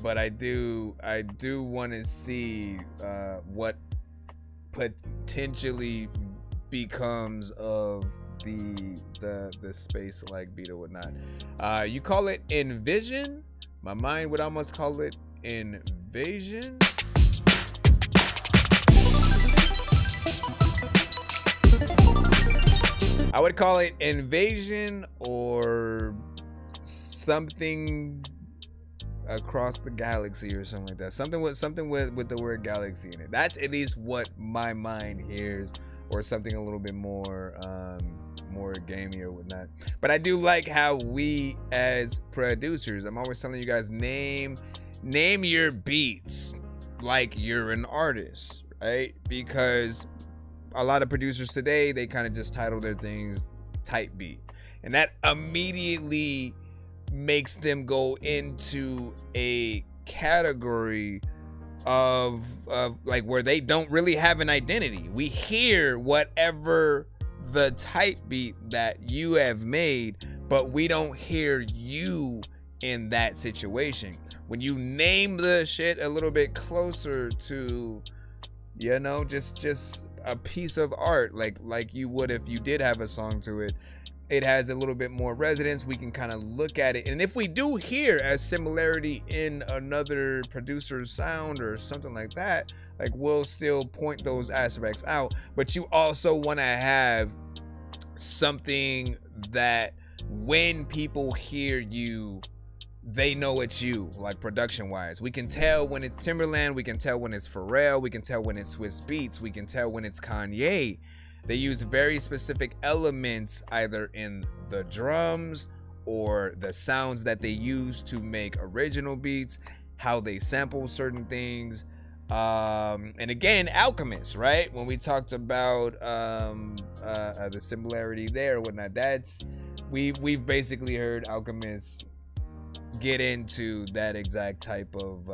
but I do want to see what potentially becomes of the space like beat or whatnot. You call it Envision? My mind would almost call it Invasion. I would call it Invasion or something across the galaxy or something like that. Something with the word galaxy in it. That's at least what my mind hears, or something a little bit more gamey or whatnot. But I do like how we as producers, I'm always telling you guys, name your beats like you're an artist, right? Because a lot of producers today, they kind of just title their things type beat, and that immediately makes them go into a category of like where they don't really have an identity. We hear whatever the type beat that you have made, but we don't hear you in that situation. When you name the shit a little bit closer to, you know, just a piece of art, like you would if you did have a song to it, it has a little bit more resonance. We can kind of look at it, and if we do hear a similarity in another producer's sound or something like that, like we'll still point those aspects out. But you also want to have something that when people hear you, they know it's you, like production wise. We can tell when it's Timberland, we can tell when it's Pharrell, we can tell when it's Swiss Beats, we can tell when it's Kanye. They use very specific elements either in the drums or the sounds that they use to make original beats, how they sample certain things. And again, Alchemist, right? When we talked about the similarity there or whatnot, we've basically heard Alchemist get into that exact type of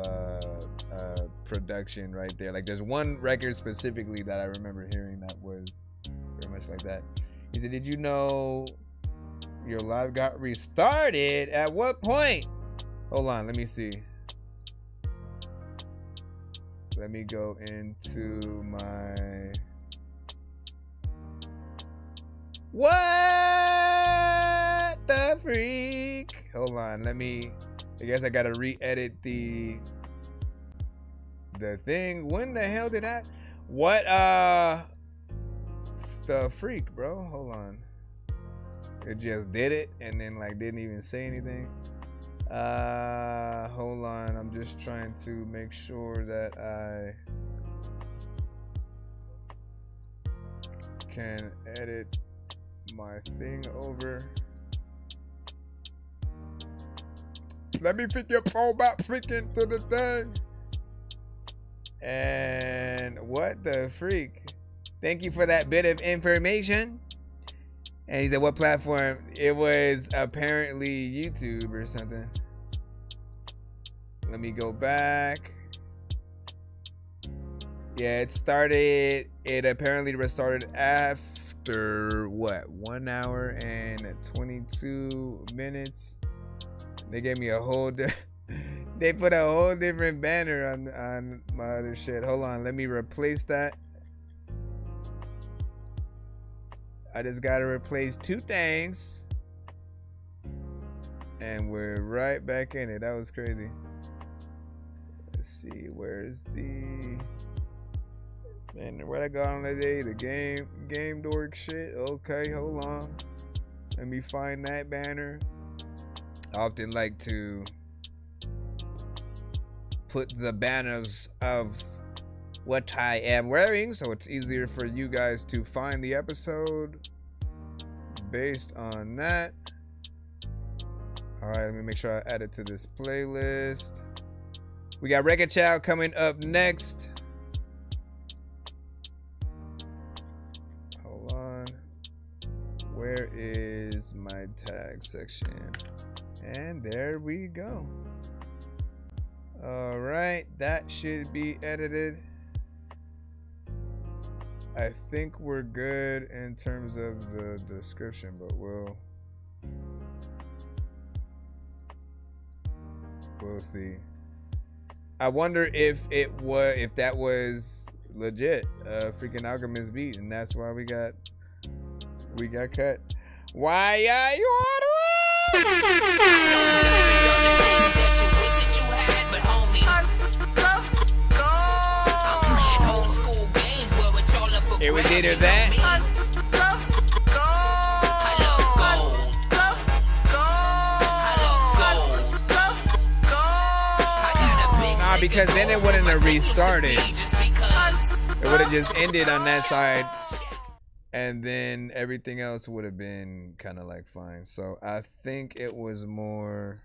production right there. Like there's one record specifically that I remember hearing that was very much like that. He said, "Did you know your live got restarted? At what point?" Hold on, let me see. Let me go into my... What the freak? Hold on, I guess I gotta re-edit the thing. When the hell did I... What the freak, bro? Hold on. It just did it and then like didn't even say anything. Hold on, I'm just trying to make sure that I can edit my thing over. Let me pick your phone back freaking to the thing. And what the freak? Thank you for that bit of information. And he said, what platform? It was apparently YouTube or something. Let me go back. Yeah, it apparently restarted after what? 1 hour and 22 minutes. They gave me a whole they put a whole different banner on my other shit. Hold on, let me replace that. I just gotta replace 2 things. And we're right back in it. That was crazy. Let's see, where's the... Man, where'd I go on today? The game dork shit. Okay, hold on. Let me find that banner. I often like to put the banners of what I am wearing, so it's easier for you guys to find the episode based on that. All right, let me make sure I add it to this playlist. We got Record Child coming up next. Hold on. Where is my tag section? And there we go. All right, that should be edited. I think we're good in terms of the description, but we'll see. I wonder if that was legit freaking Alchemist beat, and that's why we got cut. Why are you on? It was either that. Nah, because then it wouldn't have restarted. It would have just ended on that side, and then everything else would have been kind of like fine. So I think it was more,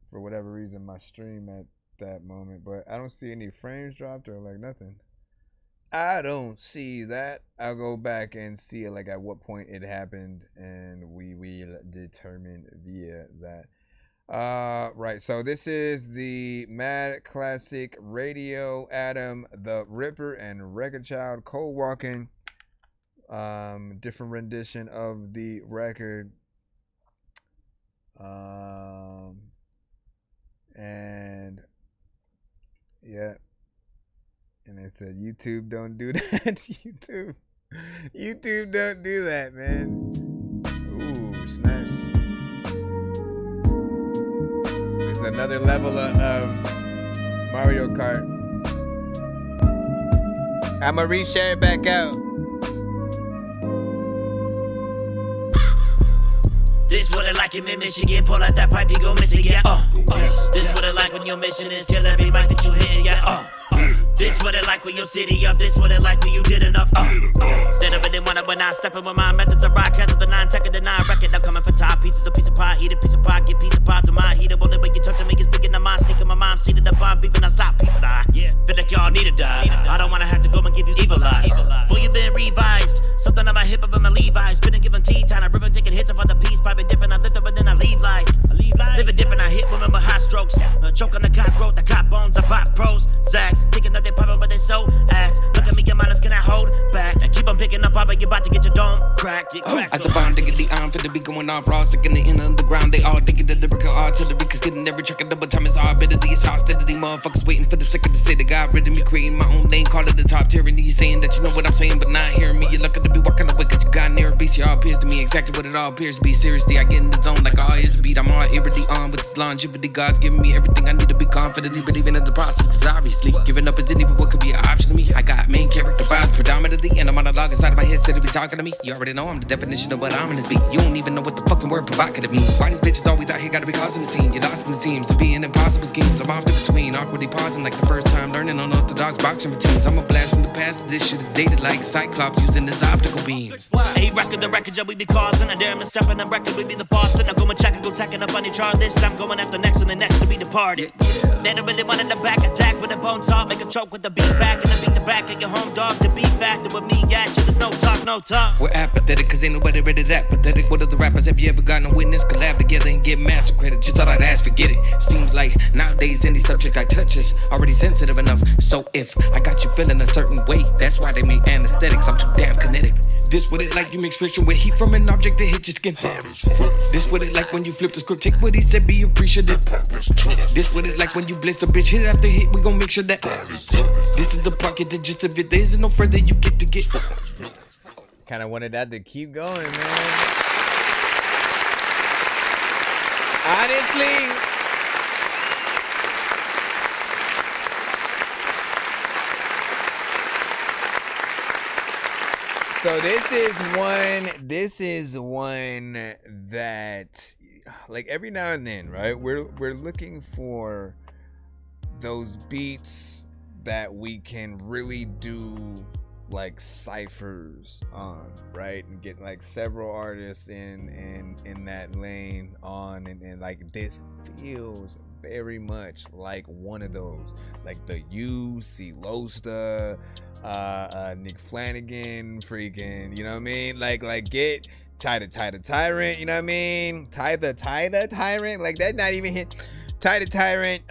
for whatever reason, my stream at that moment. But I don't see any frames dropped or like nothing. I don't see that. I'll go back and see like at what point it happened, and we will determine via that. Right, so this is the Mad Classic Radio Adam the Ripper and Record Child Cold Walking, different rendition of the record, and yeah, and it said YouTube don't do that. YouTube don't do that, man. Ooh, snaps. Another level of Mario Kart. I'ma reshare it back out. This what it like in Michigan. Pull out that pipe, you go missing, yeah. This what it like when your mission is kill every mic that you hit, yeah. This what it like when your city up. This what it like when you did enough. Then I really wanna when I step in with my methods of rock. Cancel the 9 taking the 9 record. I'm coming for top pieces. A piece of pie, eat a piece of pie, get piece of pie to my heater. Only when you touch me, it's bigger than mine. Sneaking my mom, seated up on beef and I stop people die. Yeah, feel like y'all need to die. I don't wanna have to go and give you evil eyes. Boy, you been revised. Something on my hip up in my Levi's. Been giving tea time. I ribbon taking hits off of the piece. Probably different. I live up, but then I leave life. Living different. I hit women with hot strokes. Choke on the cockroach, the cop bones. I pop pros. Zags, thinking that they poppin', but they so ass. Look at me, your minus, can I hold back? And keep on picking up, but you're about to get your dome cracked. As the bomb diggity, I'm finna be going off raw. Sick in the end of the ground, they all digging the lyrical artillery. Cause getting every track of double time is hard-biddity. It's hostility. Motherfuckers waiting for the second to say they got rid of me. Creating my own lane, call it the top tyranny. You saying that you know what I'm saying, but not hearing me. You're lucky to be walking away cause you got near a beast. Y'all appears to me exactly what it all appears to be. Seriously, I get in the zone like all is a beat. I'm all irrity on with this longevity. God's giving me everything I need to be confidently believing in the process. Cause obviously, giving up isn't even what could be an option to me. I got main character vibes predominantly, and a monologue inside of my head steady be talking to me. You already know I'm the definition of what I'm in this beat. You don't even know what the fucking word provocative means. Why these bitches always out here gotta be causing the scene? You're lost in the teams to be in impossible schemes. I'm off in between, awkwardly pausing like the first time learning unorthodox boxing routines. I'm a blast from the past. This shit is dated like Cyclops using his optical beams. Hey, record the record, yeah, we be causing. I dare misstepping the record, we be the boss. And I go and check and go tacking up on each chart. This time going after next and the next to be departed. They don't really want in the back attack with a bone saw. Make a choke with the beat back and then beat the back of your home dog. The beat factor with me, yeah, shit, there's no talk, no talk. We're apathetic cause ain't nobody ready that pathetic. What other rappers have you ever gotten a witness? Collab together and get massive credit. Just thought I'd ask, forget it. Seems like nowadays any subject I touch is already sensitive enough. So if I got you feeling a certain way, that's why they make anesthetics. I'm too damn kinetic. This what it like, you mix friction with heat from an object that hit your skin. This what it like when you flip the script, take what he said, be appreciative. This what it like when you blitz the bitch, hit after hit, we gon' make sure that this is the pocket, the gist of it, there isn't no further you get to get. Kind of wanted that to keep going, man. Honestly, so this is one that, like, every now and then, right? We're looking for those beats that we can really do like ciphers on, right? And get like several artists in that lane on, and like this feels very much like one of those, like the C Losta, Nick Flanagan, freaking, you know what I mean? Like get Ty the Tyrant, you know what I mean? Ty the Tyrant, like that not even hit. Ty the Tyrant,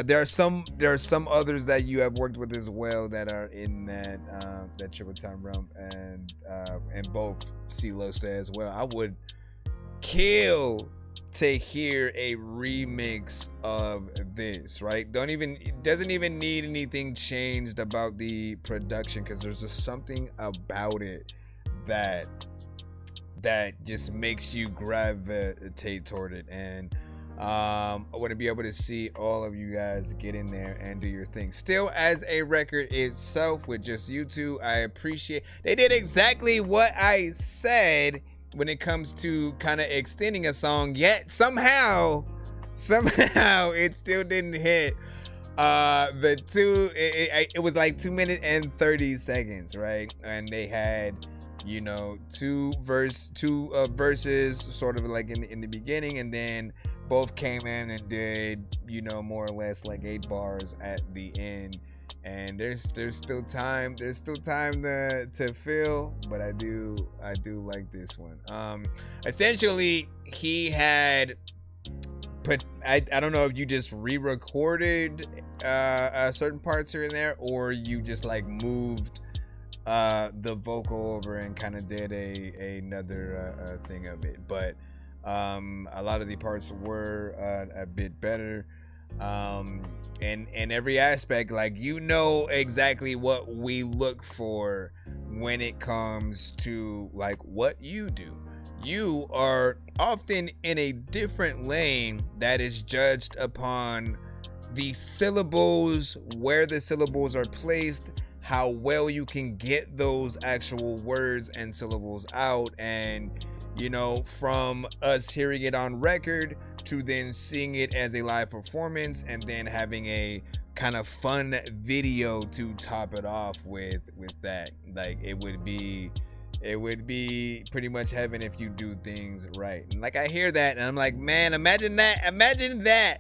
there are some others that you have worked with as well that are in that triple time realm, and both C Losta as well. I would kill to hear a remix of this, right? It doesn't even need anything changed about the production, because there's just something about it that just makes you gravitate toward it. And I want to be able to see all of you guys get in there and do your thing. Still, as a record itself, with just you two, I appreciate they did exactly what I said when it comes to kind of extending a song, yet somehow it still didn't hit it was like 2 minutes and 30 seconds, right? And they had, you know, two verses sort of like in the beginning, and then both came in and did, you know, more or less like 8 bars at the end. And there's still time to fill, but I do like this one. Essentially he had put, I don't know if you just re-recorded certain parts here and there, or you just like moved the vocal over and kind of did another thing of it. But a lot of the parts were a bit better. In every aspect, like, you know exactly what we look for when it comes to like what you do. You are often in a different lane that is judged upon the syllables, where the syllables are placed, how well you can get those actual words and syllables out. And, you know, from us hearing it on record to then seeing it as a live performance, and then having a kind of fun video to top it off with that. Like, it would be pretty much heaven if you do things right. And like, I hear that and I'm like, man, imagine that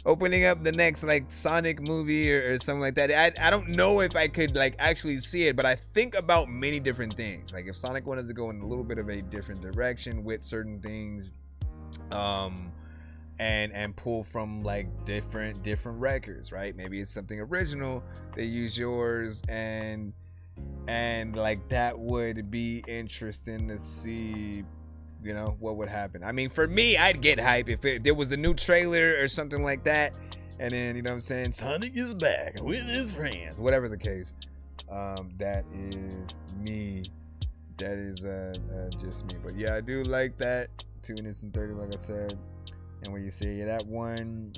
opening up the next like Sonic movie or something like that. I don't know if I could like actually see it, but I think about many different things. Like, if Sonic wanted to go in a little bit of a different direction with certain things, and pull from like different records, right? Maybe it's something original, they use yours, and like, that would be interesting to see, you know, what would happen. I mean, for me, I'd get hype if there was a new trailer or something like that, and then, you know what I'm saying, Sonic is back with his friends, whatever the case. That is me. That is just me. But yeah, I do like that 2 minutes and 30, like I said. And when you say that one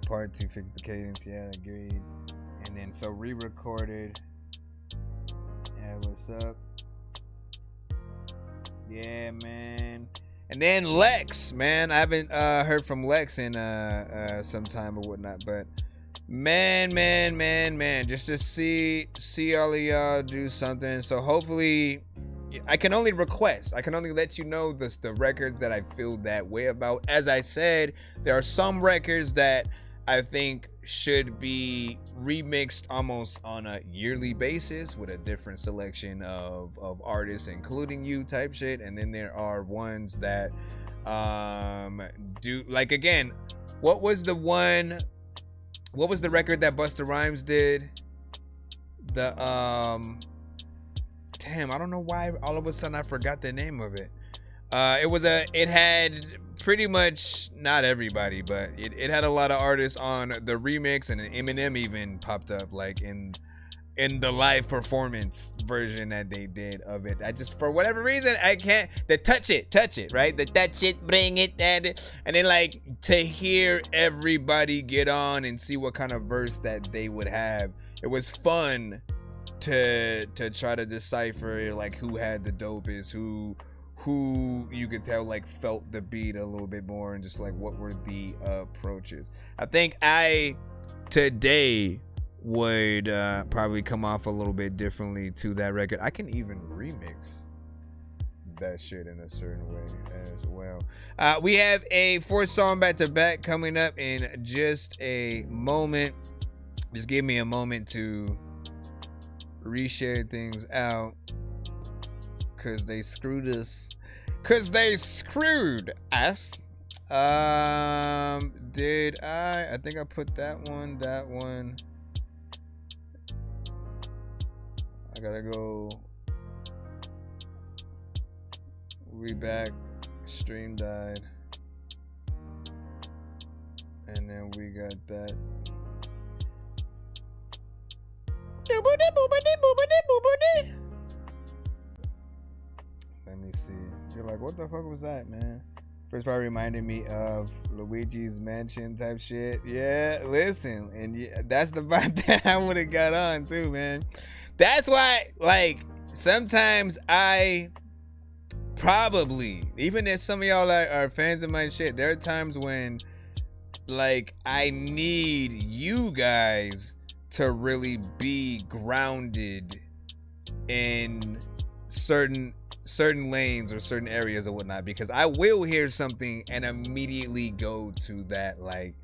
part to fix the cadence, yeah, agreed. And then so re-recorded. Yeah, what's up? Yeah, man. And then Lex, man. I haven't heard from Lex in some time or whatnot, but man, just to see all of y'all do something. So hopefully, I can only let you know the records that I feel that way about. As I said, there are some records that I think should be remixed almost on a yearly basis with a different selection of artists, including you type shit. And then there are ones that do, like, again, what was the record that Busta Rhymes did? Damn, I don't know why all of a sudden I forgot the name of it. It had pretty much, not everybody, but it had a lot of artists on the remix, and Eminem even popped up like in the live performance version that they did of it. I just, for whatever reason, I can't, the touch it, right? The touch it, bring it, that, and then like to hear everybody get on and see what kind of verse that they would have. It was fun to try to decipher like who had the dopest, who you could tell like felt the beat a little bit more, and just like what were the approaches. I think I today would probably come off a little bit differently to that record. I can even remix that shit in a certain way as well. We have a 4th song back to back coming up in just a moment. Just give me a moment to reshare things out, because they screwed us. Did I think I put that one. I gotta go. We back. Stream died. then we got that. Let me see. You're like, what the fuck was that, man? First part reminded me of Luigi's Mansion type shit. Yeah, listen, and yeah, that's the vibe that I would have got on too, man. That's why, like, sometimes I probably, even if some of y'all are fans of my shit, there are times when, like, I need you guys to really be grounded in certain lanes or certain areas or whatnot, because I will hear something and immediately go to that, like,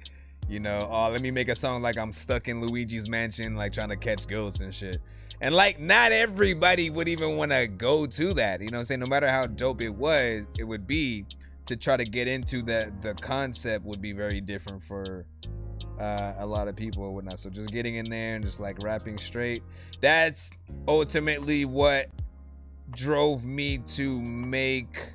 you know, oh, let me make a song like I'm stuck in Luigi's Mansion, like trying to catch ghosts and shit. And like, not everybody would even want to go to that, you know what I'm saying? No matter how dope it would be to try to get into that. The concept would be very different for a lot of people or whatnot. So just getting in there and just like rapping straight, that's ultimately what drove me to make,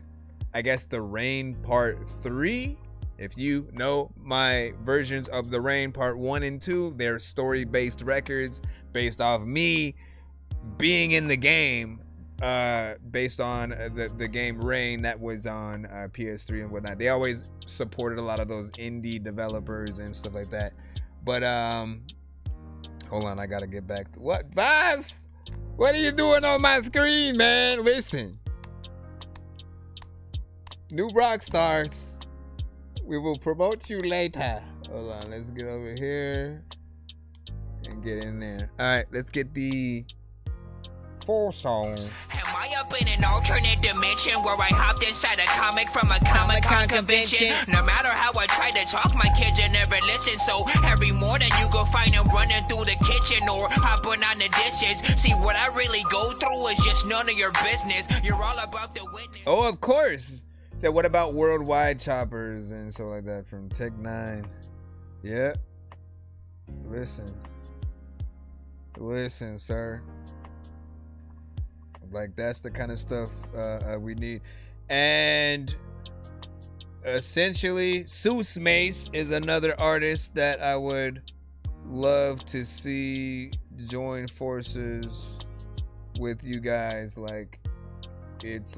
I guess, The Rain Part 3. If you know my versions of The Rain Part 1 and 2, they're story-based records based off me being in the game, based on the game Rain that was on PS3 and whatnot. They always supported a lot of those indie developers and stuff like that. But hold on, I gotta get back to what, Vaz? What are you doing on my screen, man? Listen, new rock stars, we will promote you later. Hold on, let's get over here and get in there. All right, let's get the full song. Am I up in an alternate dimension where I hopped inside a comic from a Comic-Con convention? No matter how I try to talk, my kids never listen. So every morning you go find them running through the kitchen or hopping on the dishes. See, what I really go through is just none of your business. You're all about the witness. Oh, of course. So what about worldwide choppers and stuff like that from Tech-9? Yeah. Listen, sir. Like, that's the kind of stuff we need. And essentially, Seuss Mace is another artist that I would love to see join forces with you guys. Like, it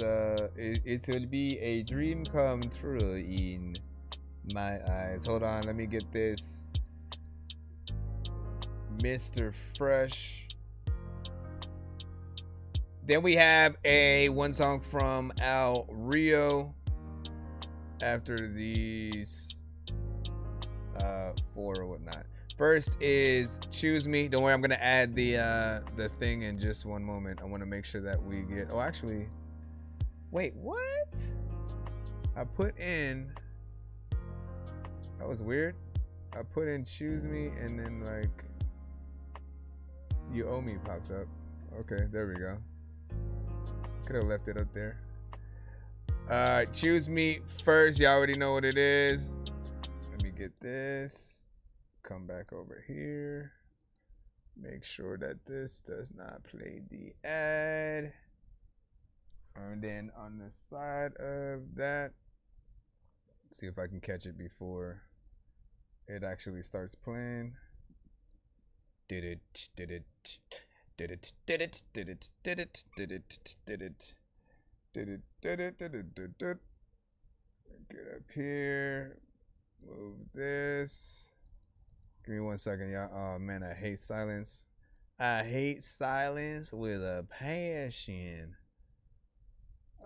will be a dream come true in my eyes. Hold on, let me get this. Mr. Fresh. Then we have one song from Al Rio after these 4 or whatnot. First is Choose Me. Don't worry, I'm gonna add the thing in just one moment. I want to make sure that we get. Oh, actually, wait, what? I put in. That was weird. I put in Choose Me and then like You Owe Me popped up. Okay, there we go. Could have left it up there. Choose Me first. You already know what it is. Let me get this. Come back over here. Make sure that this does not play the ad. And then on the side of that, see if I can catch it before it actually starts playing. Did it. Get up here, move this. Give me 1 second, y'all. Oh man, I hate silence. I hate silence with a passion.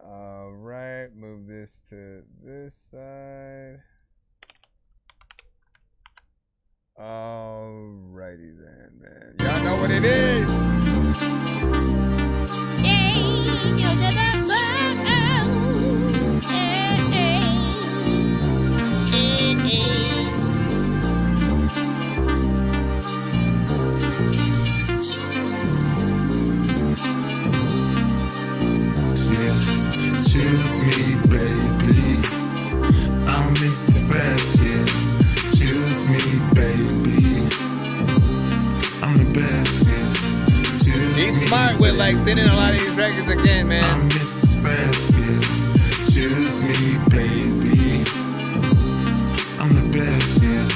All right, move this to this side. Alrighty then, man. Y'all know what it is. Choose me, baby. I'm Mr. Fresh, yeah. Choose me, baby. I'm the best, yeah. He's smart with like sending a lot of these records again, man. I'm Mr. Fresh, yeah. Choose me, baby. I'm the best, yeah.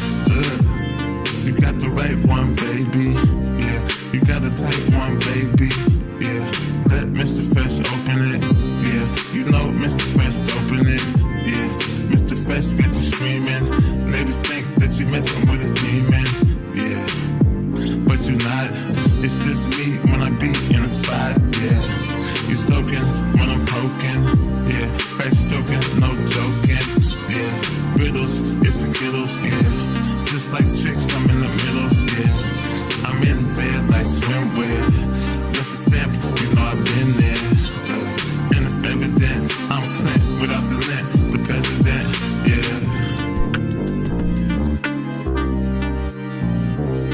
screaming. Neighbors think that you messing with a demon. Yeah, but you not. It's just me when I be in a spot. Yeah, you soaking when I'm poking. Yeah, back stroking, no joking. Yeah, riddles, it's the kiddles. Yeah, just like tricks, I'm in the middle. Yeah, I'm in there like swimwear. Left a stamp, you know I've been there. And it's evident, I'm Clint without the lint, the president. Yeah.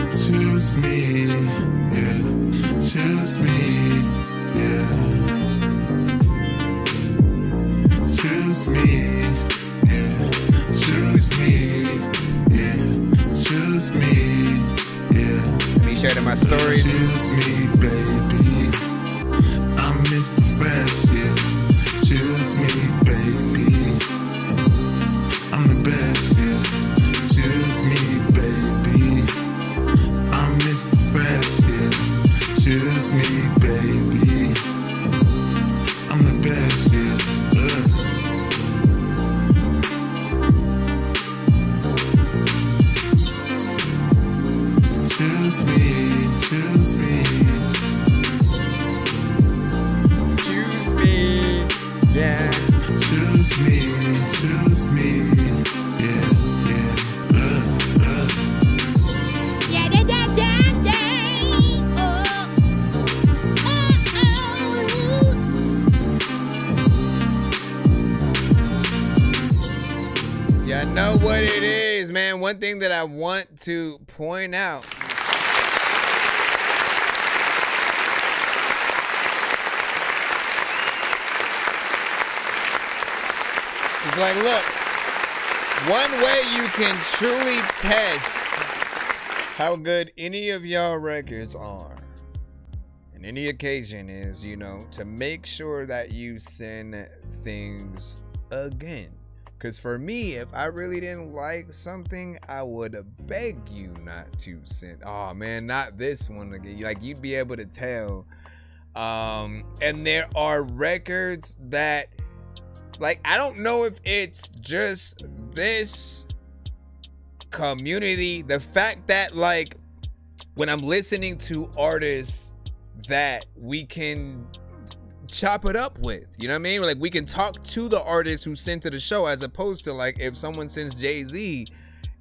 Choose me, yeah. Choose me, yeah. Choose me, yeah. Choose me, yeah. Choose me, yeah. Be sharing my stories. Choose me, baby. I'm Mr. Fresh, yeah. Choose me, baby. I'm the best, yeah. Choose me, baby. I'm Mr. Fresh, yeah. Choose me, baby. I'm the best, yeah. Choose me, choose me. Choose me, yeah. Choose me, yeah, yeah. Yeah, da, da, da, da. Oh, Y'all know what it is, man. One thing that I want to point out. It's like, look, one way you can truly test how good any of y'all records are in any occasion is, you know, to make sure that you send things again. Because for me, if I really didn't like something, I would beg you not to send. Oh man, not this one again. Like, you'd be able to tell. And there are records that, like, I don't know if it's just this community, the fact that, like, when I'm listening to artists that we can chop it up with, you know what I mean? Like, we can talk to the artists who send to the show, as opposed to, like, if someone sends Jay-Z,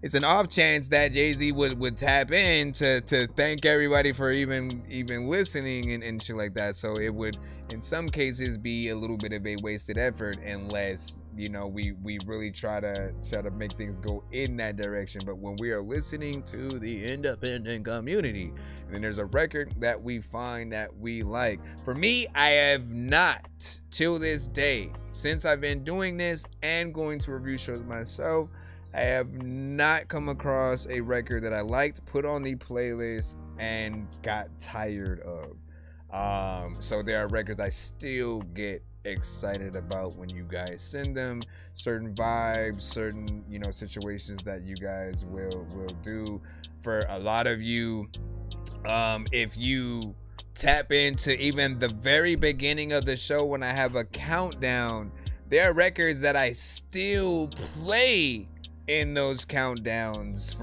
it's an off chance that Jay-Z would tap in to thank everybody for even listening and shit like that. So it would, in some cases, be a little bit of a wasted effort unless, you know, we really try to make things go in that direction. But when we are listening to the independent community, and then there's a record that we find that we like. For me, I have not, till this day, since I've been doing this and going to review shows myself, I have not come across a record that I liked, put on the playlist, and got tired of. So there are records I still get excited about when you guys send them, certain vibes, certain, you know, situations that you guys will do. For a lot of you, if you tap into even the very beginning of the show when I have a countdown, there are records that I still play in those countdowns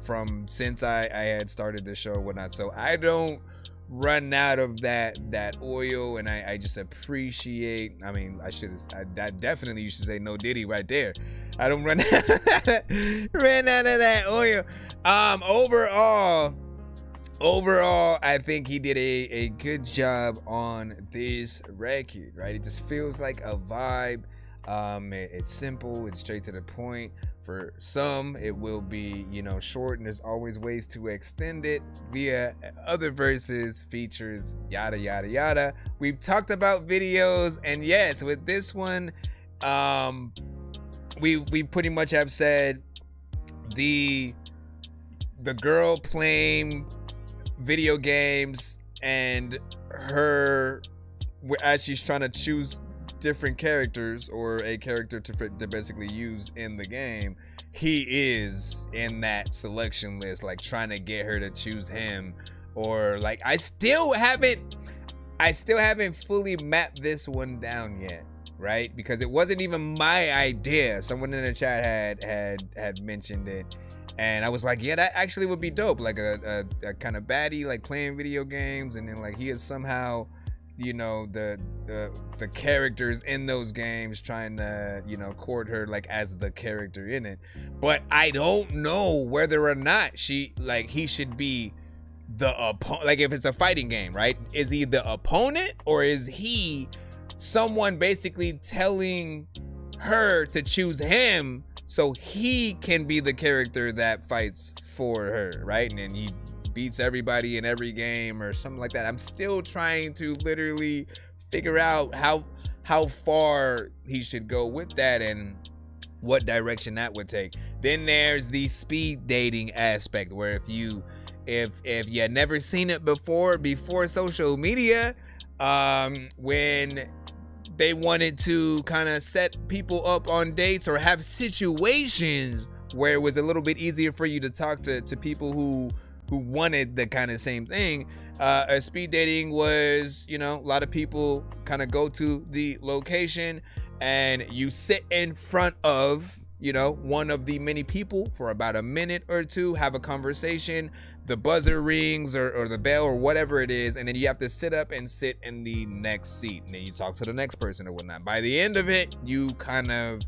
from since I had started the show and whatnot. So I don't run out of that oil, and I just appreciate. I mean, that definitely, you should say no Diddy right there. I don't run out of that oil. Overall, I think he did a good job on this record, right? It just feels like a vibe. It's simple, it's straight to the point. For some, it will be, you know, short, and there's always ways to extend it via other verses, features, yada yada yada. We've talked about videos, and yes, with this one, we pretty much have said the girl playing video games and her, as she's trying to choose different characters or a character to basically use in the game, he is in that selection list, like trying to get her to choose him. Or like, I still haven't fully mapped this one down yet. right? Because it wasn't even my idea. Someone in the chat had mentioned it, and I was like, yeah, that actually would be dope. Like a kind of baddie, like playing video games, and then like he is somehow, you know, the characters in those games trying to, you know, court her like as the character in it. But I don't know whether or not he should be the opponent. Like if it's a fighting game, right? Is he the opponent, or is he someone basically telling her to choose him so he can be the character that fights for her, right? And then he beats everybody in every game or something like that. I'm still trying to literally figure out how far he should go with that and what direction that would take. Then there's the speed dating aspect, where if you had never seen it before social media, when they wanted to kind of set people up on dates or have situations where it was a little bit easier for you to talk to people who wanted the kind of same thing. Speed dating was, you know, a lot of people kind of go to the location and you sit in front of, you know, one of the many people for about a minute or two, have a conversation, the buzzer rings or the bell or whatever it is, and then you have to sit up and sit in the next seat, and then you talk to the next person or whatnot. By the end of it, you kind of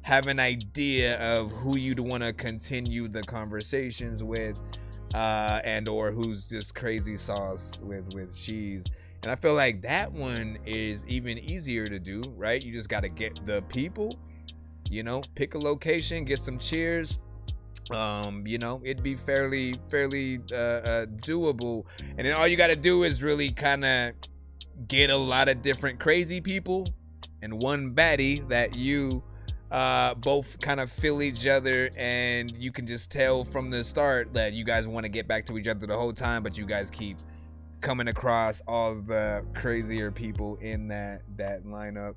have an idea of who you'd want to continue the conversations with, and or who's just crazy sauce with cheese. And I feel like that one is even easier to do, right? You just got to get the people, you know, pick a location, get some cheers. You know, it'd be fairly doable. And then all you got to do is really kind of get a lot of different crazy people and one baddie that you both kind of feel each other, and you can just tell from the start that you guys want to get back to each other the whole time, but you guys keep coming across all the crazier people in that lineup.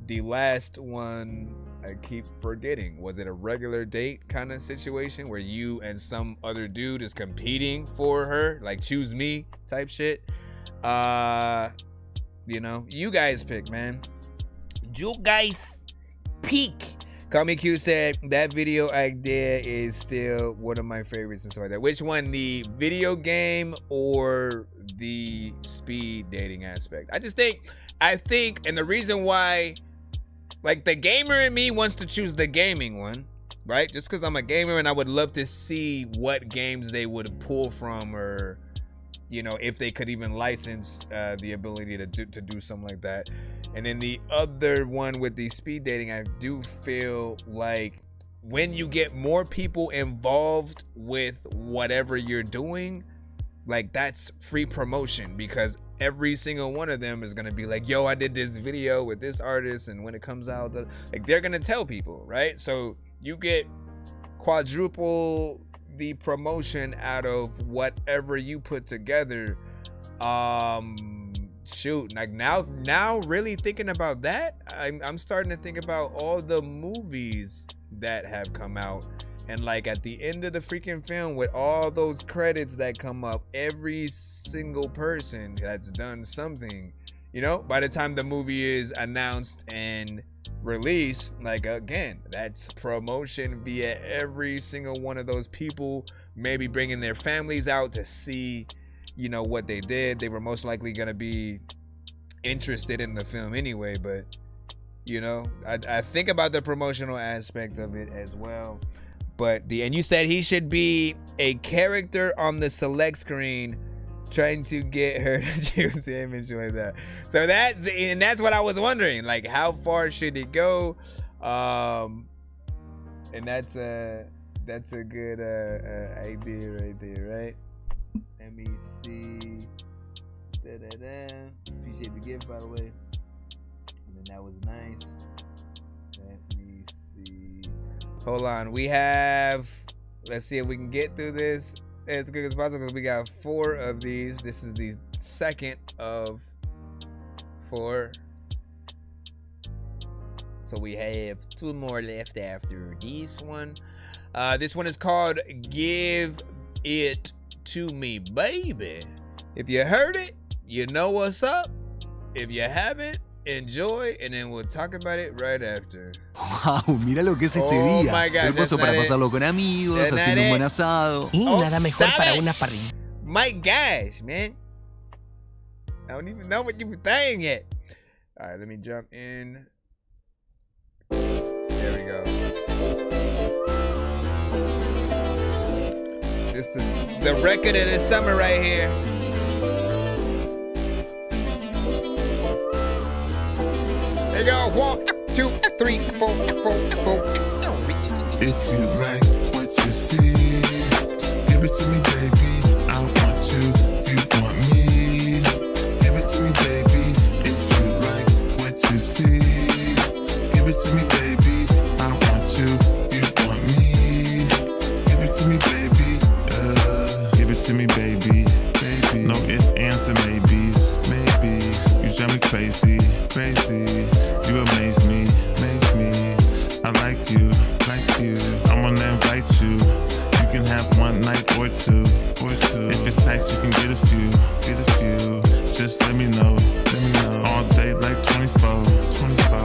The last one I keep forgetting. Was it a regular date kind of situation where you and some other dude is competing for her, like choose me type shit? You know, you guys pick, man. You guys pick. Call Me Q said that video idea is still one of my favorites and stuff like that. Which one, the video game or the speed dating aspect? I think, and the reason why, like, the gamer in me wants to choose the gaming one, right? Just because I'm a gamer and I would love to see what games they would pull from, or, you know, if they could even license the ability to do something like that. And then the other one with the speed dating, I do feel like when you get more people involved with whatever you're doing, like, that's free promotion, because every single one of them is gonna be like, yo, I did this video with this artist, and when it comes out, like, they're gonna tell people, right? So you get quadruple the promotion out of whatever you put together. Shoot, like, now really thinking about that, I'm starting to think about all the movies that have come out, and like at the end of the freaking film, with all those credits that come up, every single person that's done something, you know, by the time the movie is announced and released, like, again, that's promotion via every single one of those people, maybe bringing their families out to see, you know, what they did. They were most likely going to be interested in the film anyway, but, you know, I think about the promotional aspect of it as well. But and you said he should be a character on the select screen trying to get her to choose him and shit like that. So that's what I was wondering, like, how far should it go? And that's a good idea right there, right? Let me see. Appreciate the gift, by the way. And then that was nice. Let me see. Hold on. Let's see if we can get through this as quick as possible, because we got 4 of these. This is the second of 4. So we have 2 more left after this one. This one is called Give It To Me, Baby. If you heard it, you know what's up. If you haven't, enjoy, and then we'll talk about it right after. Wow, mira lo que es este Oh día. my gosh, Hermoso that's para not it. pasarlo con amigos, That's not haciendo un it. buen asado. Y Oh, nada mejor stop para it. una parrilla. My gosh, man. I don't even know what you were saying yet. All right, let me jump in. There we go. This is the record of the summer right here. There you go. 1, 2, 3, 4, 4, 4. If you like what you see, give it to me, baby. I want you, you want me. Give it to me, baby. If you like what you see, give it to me, baby. I want you, you want me. Give it to me, baby. Give it to me, baby. Baby. No ifs, ands, and maybes. Maybe you drive me crazy, crazy. You amaze me, amaze me. I like you, like you. I'm gonna invite you. You can have one night or two, or two. If it's tight, you can get a few, get a few. Just let me know, let me know. All day like 24, 24.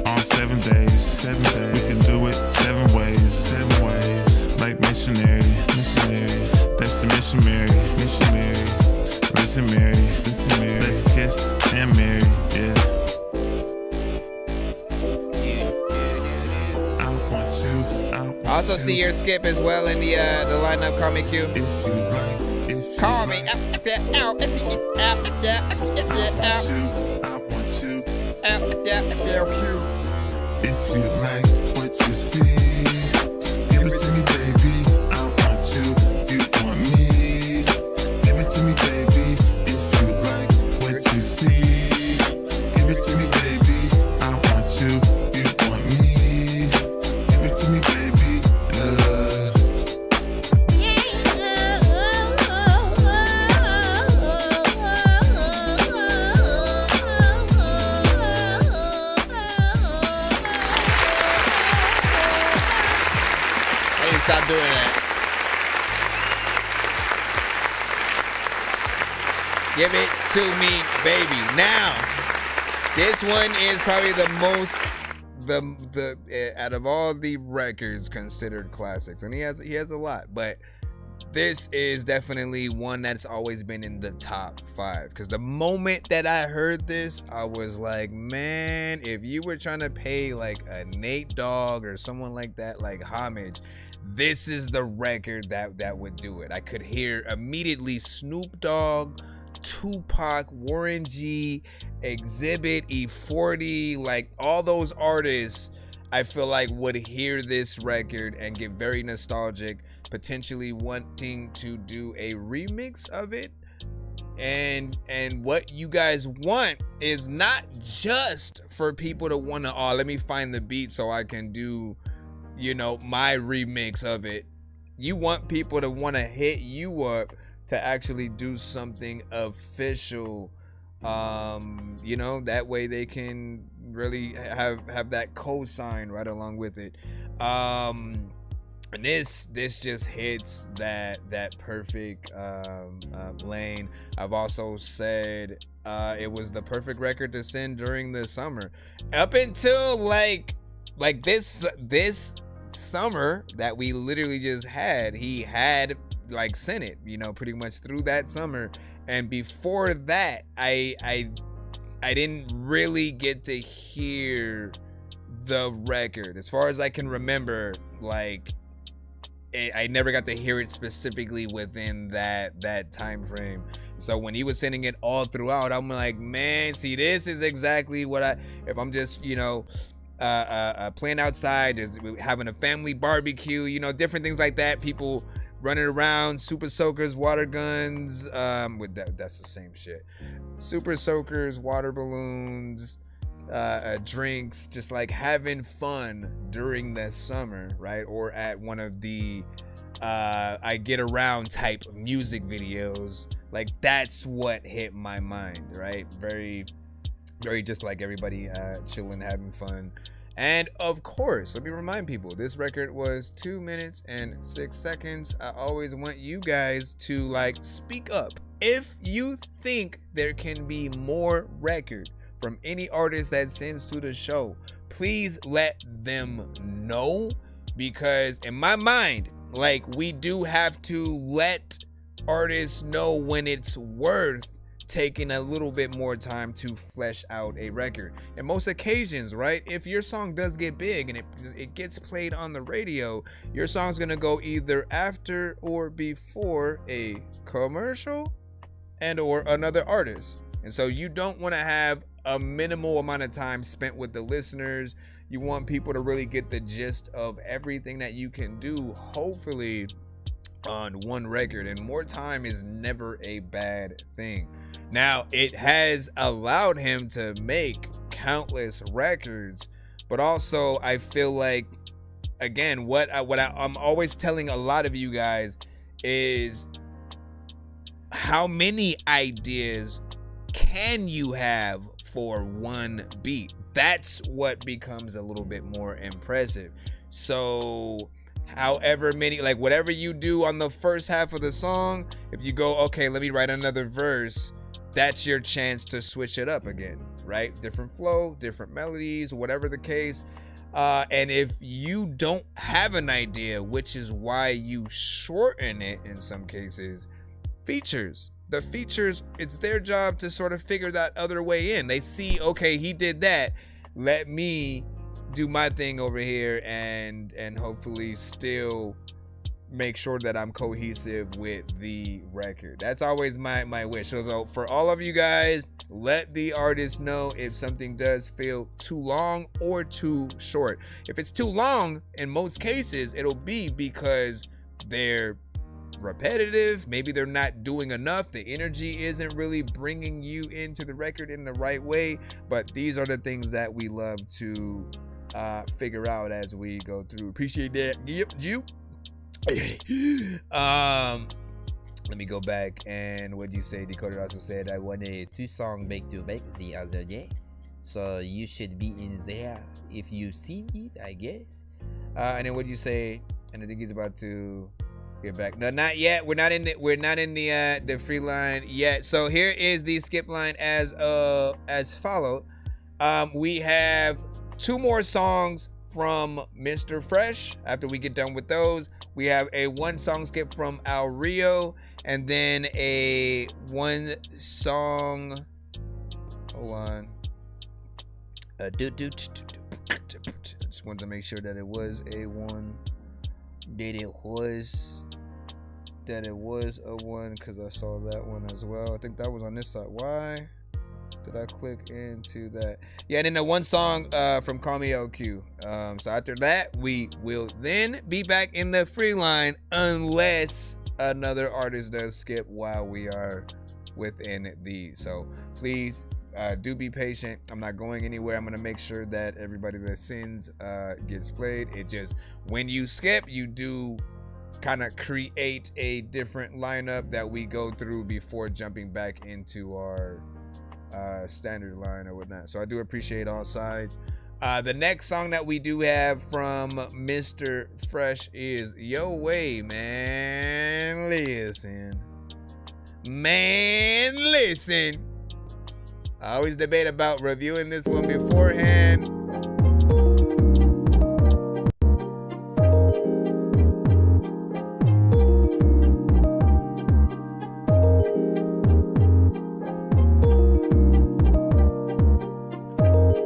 All 7 days, 7 days. We can do it 7 ways, 7 ways. Like missionary, missionary. That's the mission, Mary, mission, Mary. Listen, Mary, listen, Mary. Let's kiss and marry, yeah. Also see your skip as well in the lineup. Call me Q. If you like, if you Call me. like, I want you. If you like what you see, give it to me, baby. I want you, you want me. Give it to me, baby. If you like what you see, give it to me, baby. I want you, you want me. Give it to me, baby. Stop doing that. Give it to me, baby. Now, this one is probably the most out of all the records considered classics, and he has a lot, but this is definitely one that's always been in the top 5. Because the moment that I heard this, I was like, man, if you were trying to pay like a Nate Dogg or someone like that, like homage, this is the record that would do it. I could hear immediately Snoop Dogg, Tupac, Warren G, Exhibit, E40, like all those artists I feel like would hear this record and get very nostalgic, potentially wanting to do a remix of it. And what you guys want is not just for people to want to, oh, let me find the beat so I can do, you know, my remix of it. You want people to want to hit you up to actually do something official, you know, that way they can really have that cosign right along with it. And this just hits that perfect lane. I've also said it was the perfect record to send during the summer, up until like this summer that we literally just had. He had like sent it, you know, pretty much through that summer, and before that I didn't really get to hear the record as far as I can remember. Like I never got to hear it specifically within that time frame. So when he was sending it all throughout, I'm like, man, see, this is exactly what if I'm just, you know, playing outside, just having a family barbecue, you know, different things like that, people running around, super soakers, water guns, with that's the same shit. Super soakers, water balloons, drinks, just like having fun during the summer, right? Or at one of the I Get Around type music videos. Like that's what hit my mind, right? Very just like everybody chilling, having fun. And of course, let me remind people, this record was 2 minutes and 6 seconds. I always want you guys to like speak up if you think there can be more record from any artist that sends to the show, please let them know, because in my mind, like, we do have to let artists know when it's worth taking a little bit more time to flesh out a record. In most occasions, right, if your song does get big and it gets played on the radio, your song's gonna go either after or before a commercial and or another artist. And so you don't want to have a minimal amount of time spent with the listeners. You want people to really get the gist of everything that you can do, hopefully on one record, and more time is never a bad thing. Now, it has allowed him to make countless records, but also I feel like, again, what I'm always telling a lot of you guys is, how many ideas can you have for one beat? That's what becomes a little bit more impressive. So however many, like, whatever you do on the first half of the song, if you go, okay, let me write another verse, that's your chance to switch it up again, right? Different flow, different melodies, whatever the case. And if you don't have an idea, which is why you shorten it in some cases, features. The features, it's their job to sort of figure that other way in. They see, okay, he did that, let me do my thing over here and hopefully still make sure that I'm cohesive with the record. That's always my wish. So for all of you guys, let the artist know if something does feel too long or too short. If it's too long, in most cases, it'll be because they're repetitive, maybe they're not doing enough, the energy isn't really bringing you into the record in the right way. But these are the things that we love to figure out as we go through. Appreciate that. Yep, you. Let me go back, and what you say? Dakota also said, I want a 2-song back-to-back the other day, so you should be in there if you see it, I guess. And then what you say? And I think he's about to get back. No, not yet. We're not in the free line yet. So here is the skip line as followed. We have 2 more songs from Mr. Fresh. After we get done with those, we have a 1-song skip from Al Rio, and then a 1-song. Hold on. Just wanted to make sure that it was a 1. That it was a 1, because I saw that one as well. I think that was on this side. Why did I click into that? Yeah, and then the 1 song from Call Me LQ. So after that, we will then be back in the free line, unless another artist does skip while we are within these. So please do be patient. I'm not going anywhere. I'm going to make sure that everybody that sends gets played. It just, when you skip, you do kind of create a different lineup that we go through before jumping back into our standard line or whatnot. So I do appreciate all sides. The next song that we do have from Mr. Fresh is Yo Way, man. Listen. I always debate about reviewing this one beforehand.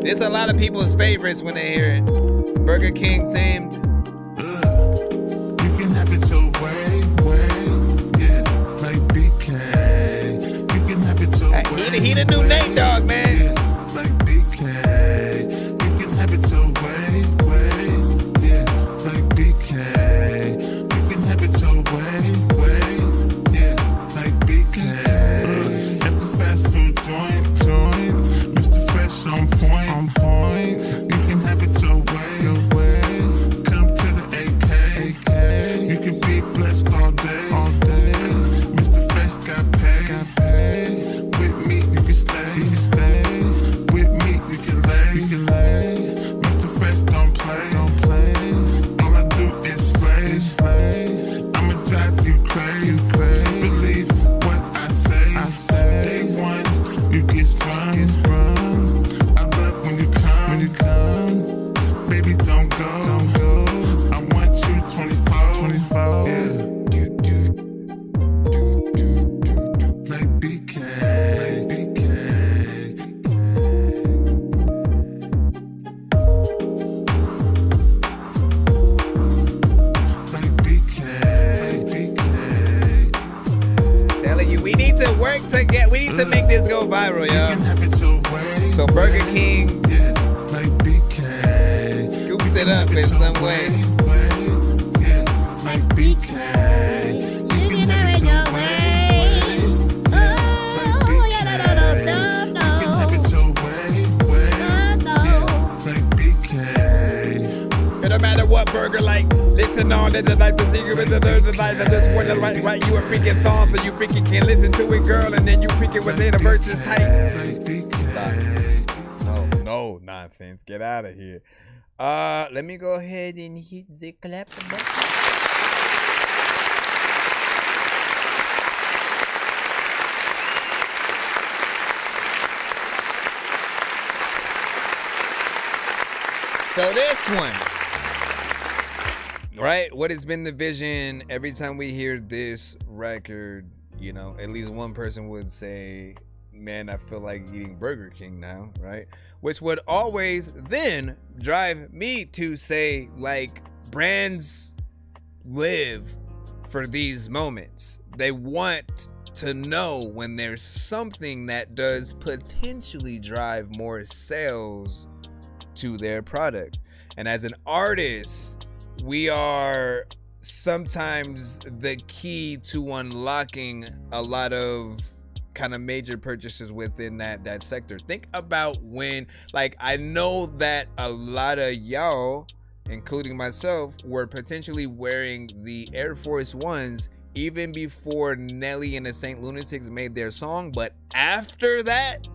It's a lot of people's favorites when they hear it. Burger King themed. You can have it your way, yeah, like BK. You can have it your way. He the new Nate Dogg, man. Yeah, like BK. You can have it your way, yeah, like BK. You can have it your way, yeah, like BK. At the fast food joint, Mr. Fresh on point. You can have it your way. Come to the AK. You can be blessed all day. Mr. Fresh got paid. With me, you can stay. to make this go viral, You can yo. have it your way. So Burger King Yeah, like BK. scoops it up in some way. Yeah, like BK. You can have it your way. Oh, yeah, no, no, no, no, You can no. have it your way. No, Like BK. It don't matter what burger like. Listen on, this is like the secret of the life of this one. Right, you a freaking song, so you freaking can listen to it, girl, and then you freaking within the verses tight. Like BK. No nonsense. Get out of here. Let me go ahead and hit the clap button. So this one, right? What has been the vision? Every time we hear this record, you know, at least one person would say, man, I feel like eating Burger King now, right? Which would always then drive me to say, like, brands live for these moments. They want to know when there's something that does potentially drive more sales to their product. And as an artist, we are sometimes the key to unlocking a lot of kind of major purchases within that sector. Think about when, like, I know that a lot of y'all, including myself, were potentially wearing the Air Force Ones even before Nelly and the Saint Lunatics made their song, but after that,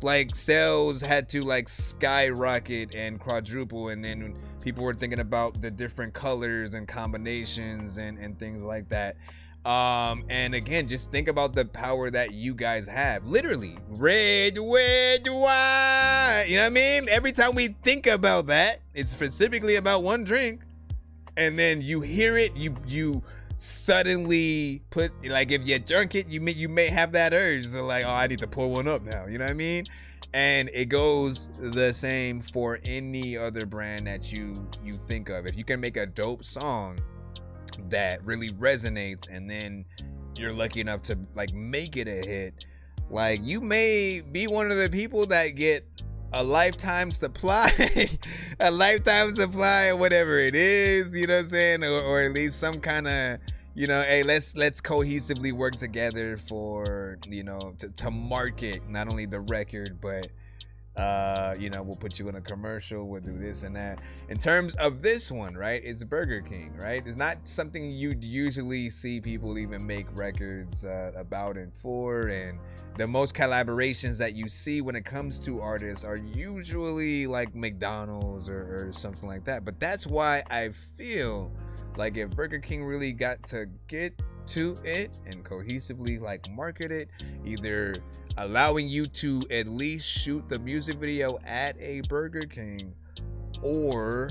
like, sales had to like skyrocket and quadruple, and then people were thinking about the different colors and combinations and things like that. And again, just think about the power that you guys have. Literally, red, white. You know what I mean? Every time we think about that, it's specifically about one drink, and then you hear it, you suddenly put, like, if you drunk it, you may have that urge to, like, oh, I need to pull one up now. You know what I mean? And it goes the same for any other brand that you think of. If you can make a dope song that really resonates, and then you're lucky enough to, like, make it a hit, like, you may be one of the people that get a lifetime supply a lifetime supply of whatever it is, you know what I'm saying, or at least some kind of, you know, hey, let's cohesively work together for, you know, to market not only the record, but you know, we'll put you in a commercial, we'll do this and that. In terms of this one, right, it's Burger King, right? It's not something you'd usually see people even make records about and for, and the most collaborations that you see when it comes to artists are usually like McDonald's or something like that. But that's why I feel like if Burger King really got to get to it and cohesively, like, market it, either allowing you to at least shoot the music video at a Burger King, or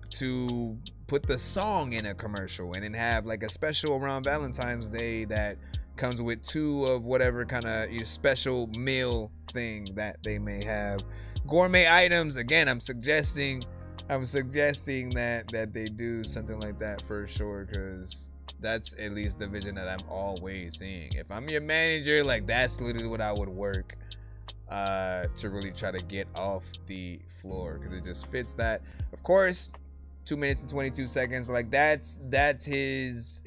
to put the song in a commercial and then have like a special around Valentine's Day that comes with 2 of whatever kind of special meal thing that they may have. Gourmet items, again, I'm suggesting that they do something like that for sure, because that's at least the vision that I'm always seeing. If I'm your manager, like, that's literally what I would work to really try to get off the floor, because it just fits that. Of course, 2 minutes and 22 seconds, like, that's his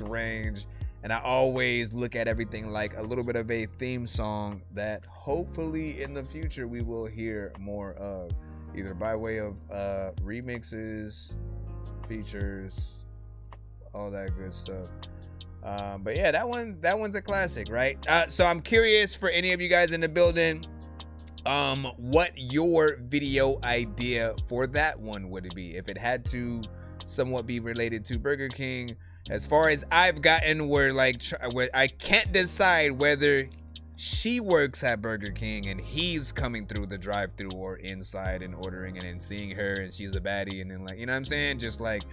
range. And I always look at everything like a little bit of a theme song that hopefully in the future we will hear more of, either by way of remixes, features, all that good stuff. But yeah, that one's a classic, right? So I'm curious, for any of you guys in the building, what your video idea for that one would it be, if it had to somewhat be related to Burger King. As far as I've gotten, where I can't decide whether she works at Burger King and he's coming through the drive-thru or inside and ordering, and then seeing her and she's a baddie, and then, like, you know what I'm saying, just like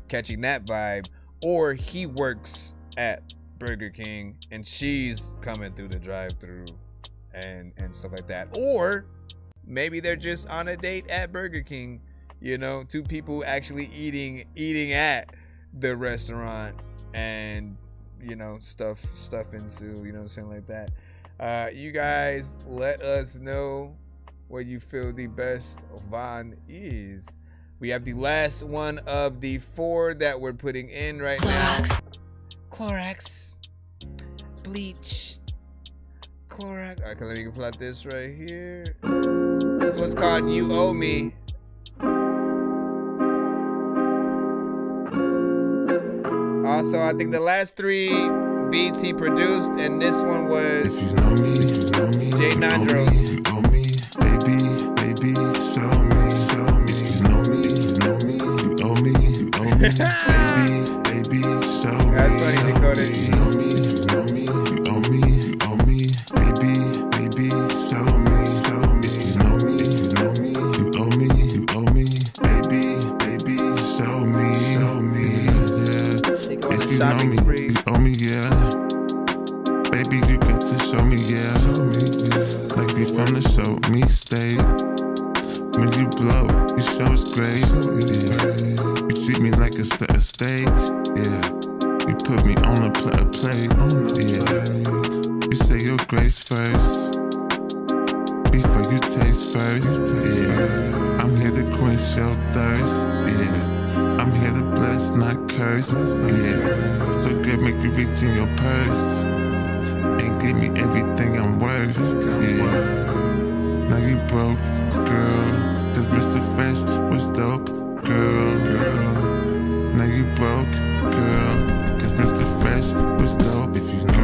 catching that vibe, or he works at Burger King and she's coming through the drive-thru and stuff like that. Or maybe they're just on a date at Burger King, you know, 2 people actually eating at the restaurant, and, you know, stuff into, you know, something like that. You guys let us know what you feel the best Von is. We have the last one of the 4 that we're putting in right now. Clorox. Bleach. Clorox. Okay, let me plot this right here. This one's called You Owe Me. Also, I think the last 3 beats he produced, and this one was Jay Nandros. Baby, show me. If you know me, you owe me. Baby, show me. That's funny, Dakota. You owe me. Baby, show me. If you know me, you owe me. Baby, show me. He go on If a you know shopping me, spree. you owe me, yeah. Baby, you got to show me, yeah. Like we from the show me state. When you blow, you show us great. Yeah. You treat me like a steak. Yeah. You put me on a plate. Yeah. You say your grace first before you taste first. Yeah. I'm here to quench your thirst. Yeah. I'm here to bless, not curse. Yeah. So good, make you reach in your purse and give me everything I'm worth. Yeah. Now you broke, girl. Cause Mr. Fresh was dope, girl. Now you broke, girl. Cause Mr. Fresh was dope. If you know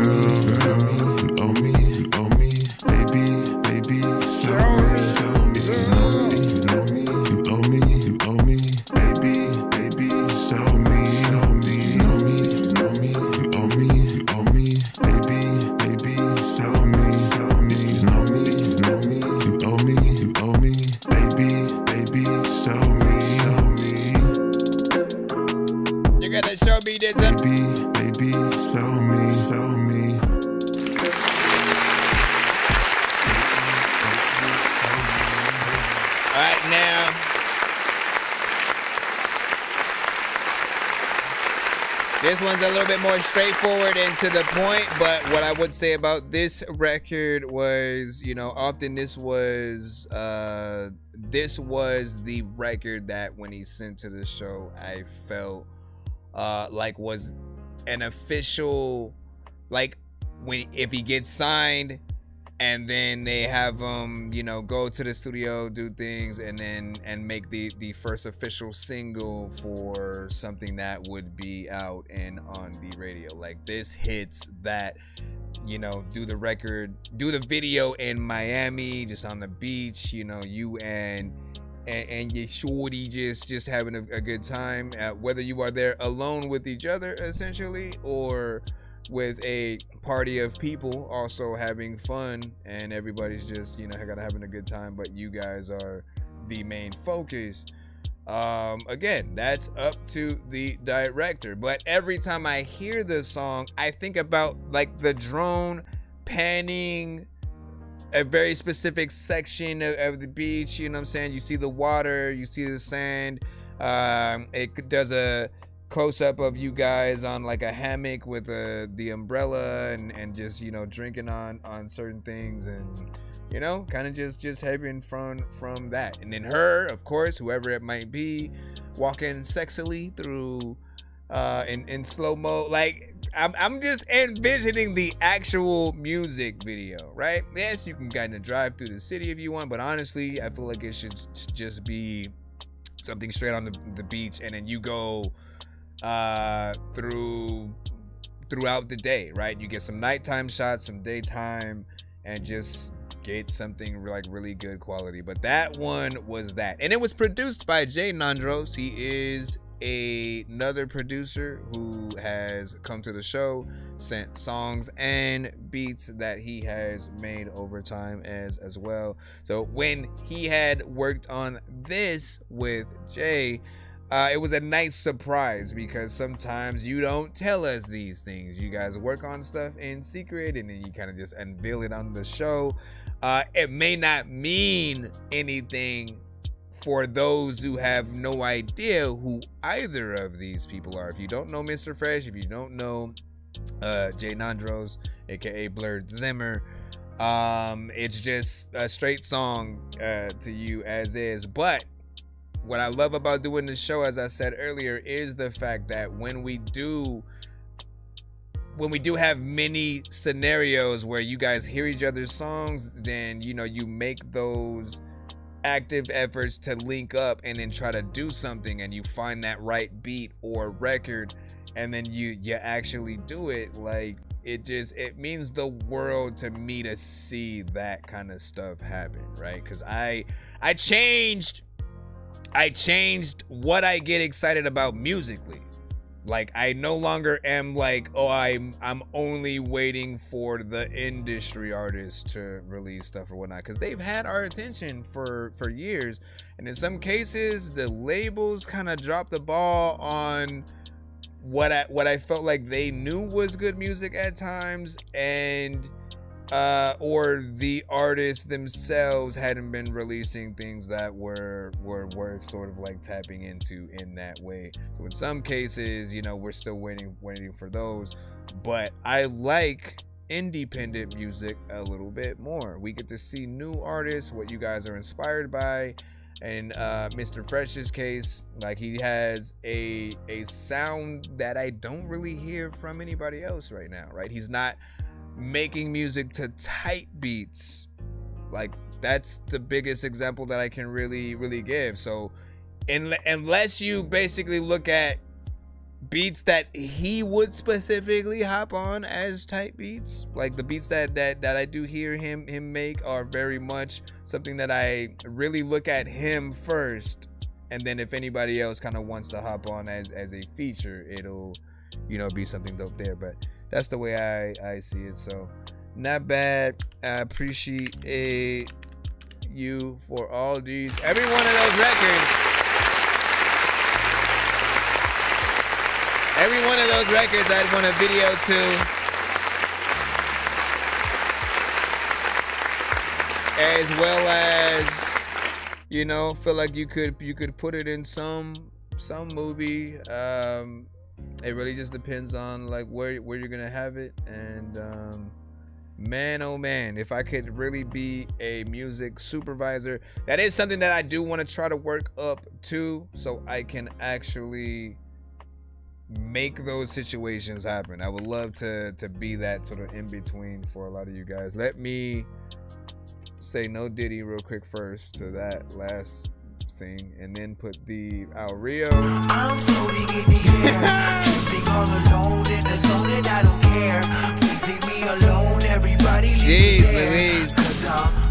me, you owe me. Baby, show me. If you know me, you owe me. Baby, show me. You owe me. Baby, show me. If you know me, you owe me. Baby, show me. You're gonna show me this. Baby, show me. All right, now. This one's a little bit more straightforward and to the point, but what I would say about this record was, often this was the record that when he sent to the show, I felt like was an official, like if he gets signed and then they have him, go to the studio, do things, and make the first official single for something that would be out and on the radio. Like this hits that, do the record, do the video in Miami, just on the beach, you and your shorty just having a good time, whether you are there alone with each other essentially or with a party of people also having fun, and everybody's just having a good time, but you guys are the main focus. Again, that's up to the director, but every time I hear this song, I think about like the drone panning a very specific section of the beach. You see the water, you see the sand. It does a close-up of you guys on like a hammock with the umbrella and just drinking on certain things, and kind of just having fun from that. And then her, of course, whoever it might be, walking sexily through in slow-mo. Like I'm just envisioning the actual music video, right? Yes, you can kind of drive through the city if you want, but honestly I feel like it should just be something straight on the beach, and then you go throughout the day, right? You get some nighttime shots, some daytime, and just get something like really good quality. But that one was that, and it was produced by Jay Nandros. He is another producer who has come to the show, sent songs and beats that he has made over time as well. So when he had worked on this with Jay, it was a nice surprise, because sometimes you don't tell us these things. You guys work on stuff in secret and then you kind of just unveil it on the show. It may not mean anything for those who have no idea who either of these people are. If you don't know Mr. Fresh, if you don't know Jay Nandros, aka Blurred Zimmer, It's just a straight song to you as is. But what I love about doing the show, as I said earlier, is the fact that when we do have many scenarios where you guys hear each other's songs, then you make those active efforts to link up and then try to do something, and you find that right beat or record, and then you actually do it. Like, it means the world to me to see that kind of stuff happen, right? Because I changed what I get excited about musically. Like, I no longer am like, oh, I'm only waiting for the industry artists to release stuff or whatnot, because they've had our attention for years, and in some cases the labels kind of dropped the ball on what I felt like they knew was good music at times, and or the artists themselves hadn't been releasing things that were worth sort of like tapping into in that way. So in some cases, we're still waiting for those. But I like independent music a little bit more. We get to see new artists, what you guys are inspired by. In Mr. Fresh's case, like, he has a sound that I don't really hear from anybody else right now, right? He's not making music to tight beats. Like, that's the biggest example that I can really give. So unless you basically look at beats that he would specifically hop on as tight beats, like the beats that I do hear him make are very much something that I really look at him first, and then if anybody else kind of wants to hop on as a feature, it'll be something dope there. But that's the way I see it. So not bad. I appreciate you for all these, every one of those records. Every one of those records I'd want a video to. As well as, feel like you could put it in some movie. It really just depends on like where you're gonna have it. And man, oh man, if I could really be a music supervisor, that is something that I do want to try to work up to, so I can actually make those situations happen. I would love to be that sort of in between for a lot of you guys. Let me say no Diddy real quick first to that last thing, and then put the Al Rio. I'm floating in the air, drifting all alone in the zone, and I don't care. Please leave me alone, everybody leave me there. 'Cause I'm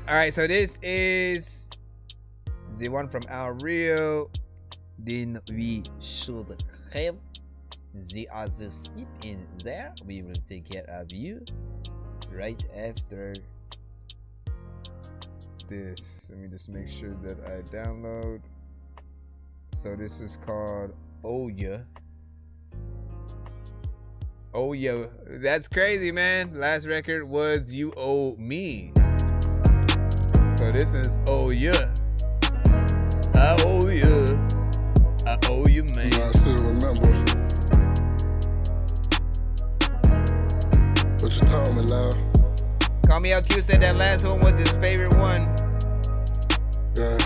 All right, so this is the one from Al Rio. Then we should have the other snip in there. We will take care of you right after this. Let me just make sure that I download. So this is called Oh Yeah. Oh Yeah. That's crazy, man. Last record was You Owe Me. So this is Oh Yeah. I owe you. I owe you, man. I still remember what you told me, love. Call Me Out Q said that last one was his favorite one. Yeah.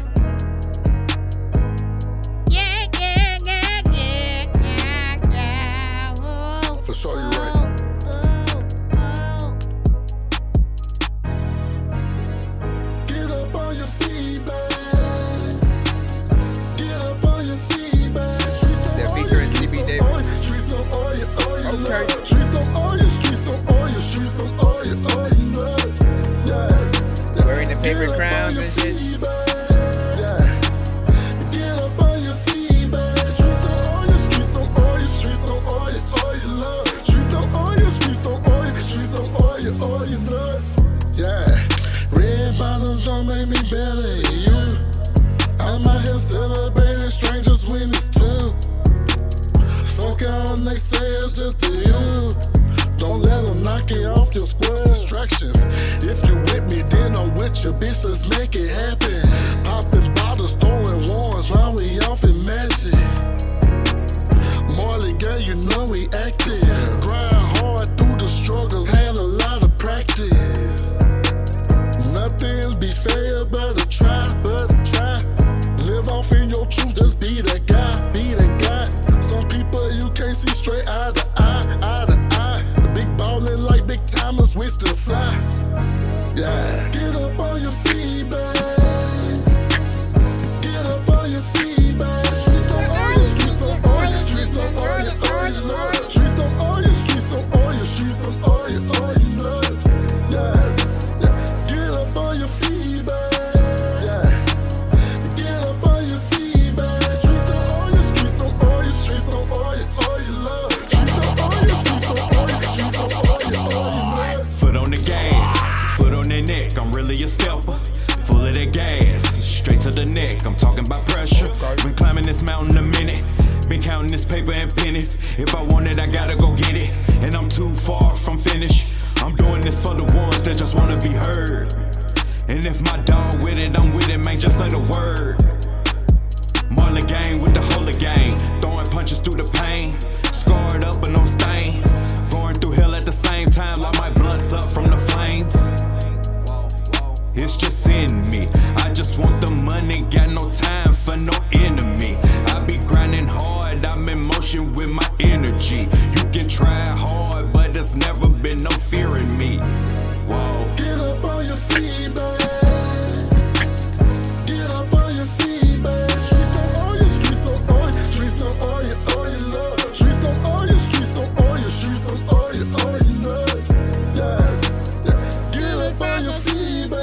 For sure, you're right. Get up on your feet, babe. Get up on your feet, babe. They're featuring CB David. Streets on oil, Okay. Streets on oil, streets on oil, streets on oil, yeah. Wearing the paper crowns and shit. Get up on your feet, babe. Streets on oil, streets on oil, streets on oil, love. Streets on oil, streets on oil, streets on oil, love. Yeah, red bottoms don't make me better than you. I'm out here celebrating strangers when it's two. Fuck all they say it's just to you. Don't let them knock it off your square. Distractions. If you with me, then I'm with you, bitch. Let's make it happen. Popping bottles, throwing ones while we off and magic. Marley girl, you know we to the neck. I'm talking about pressure. Been climbing this mountain a minute. Been counting this paper and pennies. If I want it, I gotta go get it. And I'm too far from finished. I'm doing this for the ones that just wanna be heard. And if my dog with it, I'm with it, man, just say the word. Marley gang with the holy gang. Throwing punches through the pain. Scarred up but no stain. Going through hell at the same time, like my blunts up from the flames. It's just in me. I just want the money, got no time for no enemy. I be grinding hard, I'm in motion with my energy. You can try hard, but there's never been no fear in me. Whoa. Get up on your feet, babe. Get up on your feet, babe. Streets don't owe you, streets don't owe you, streets don't owe you, all you love. Streets don't owe you, streets don't owe you, streets don't owe you, all you love. Yeah, yeah. Get up on your feet, babe.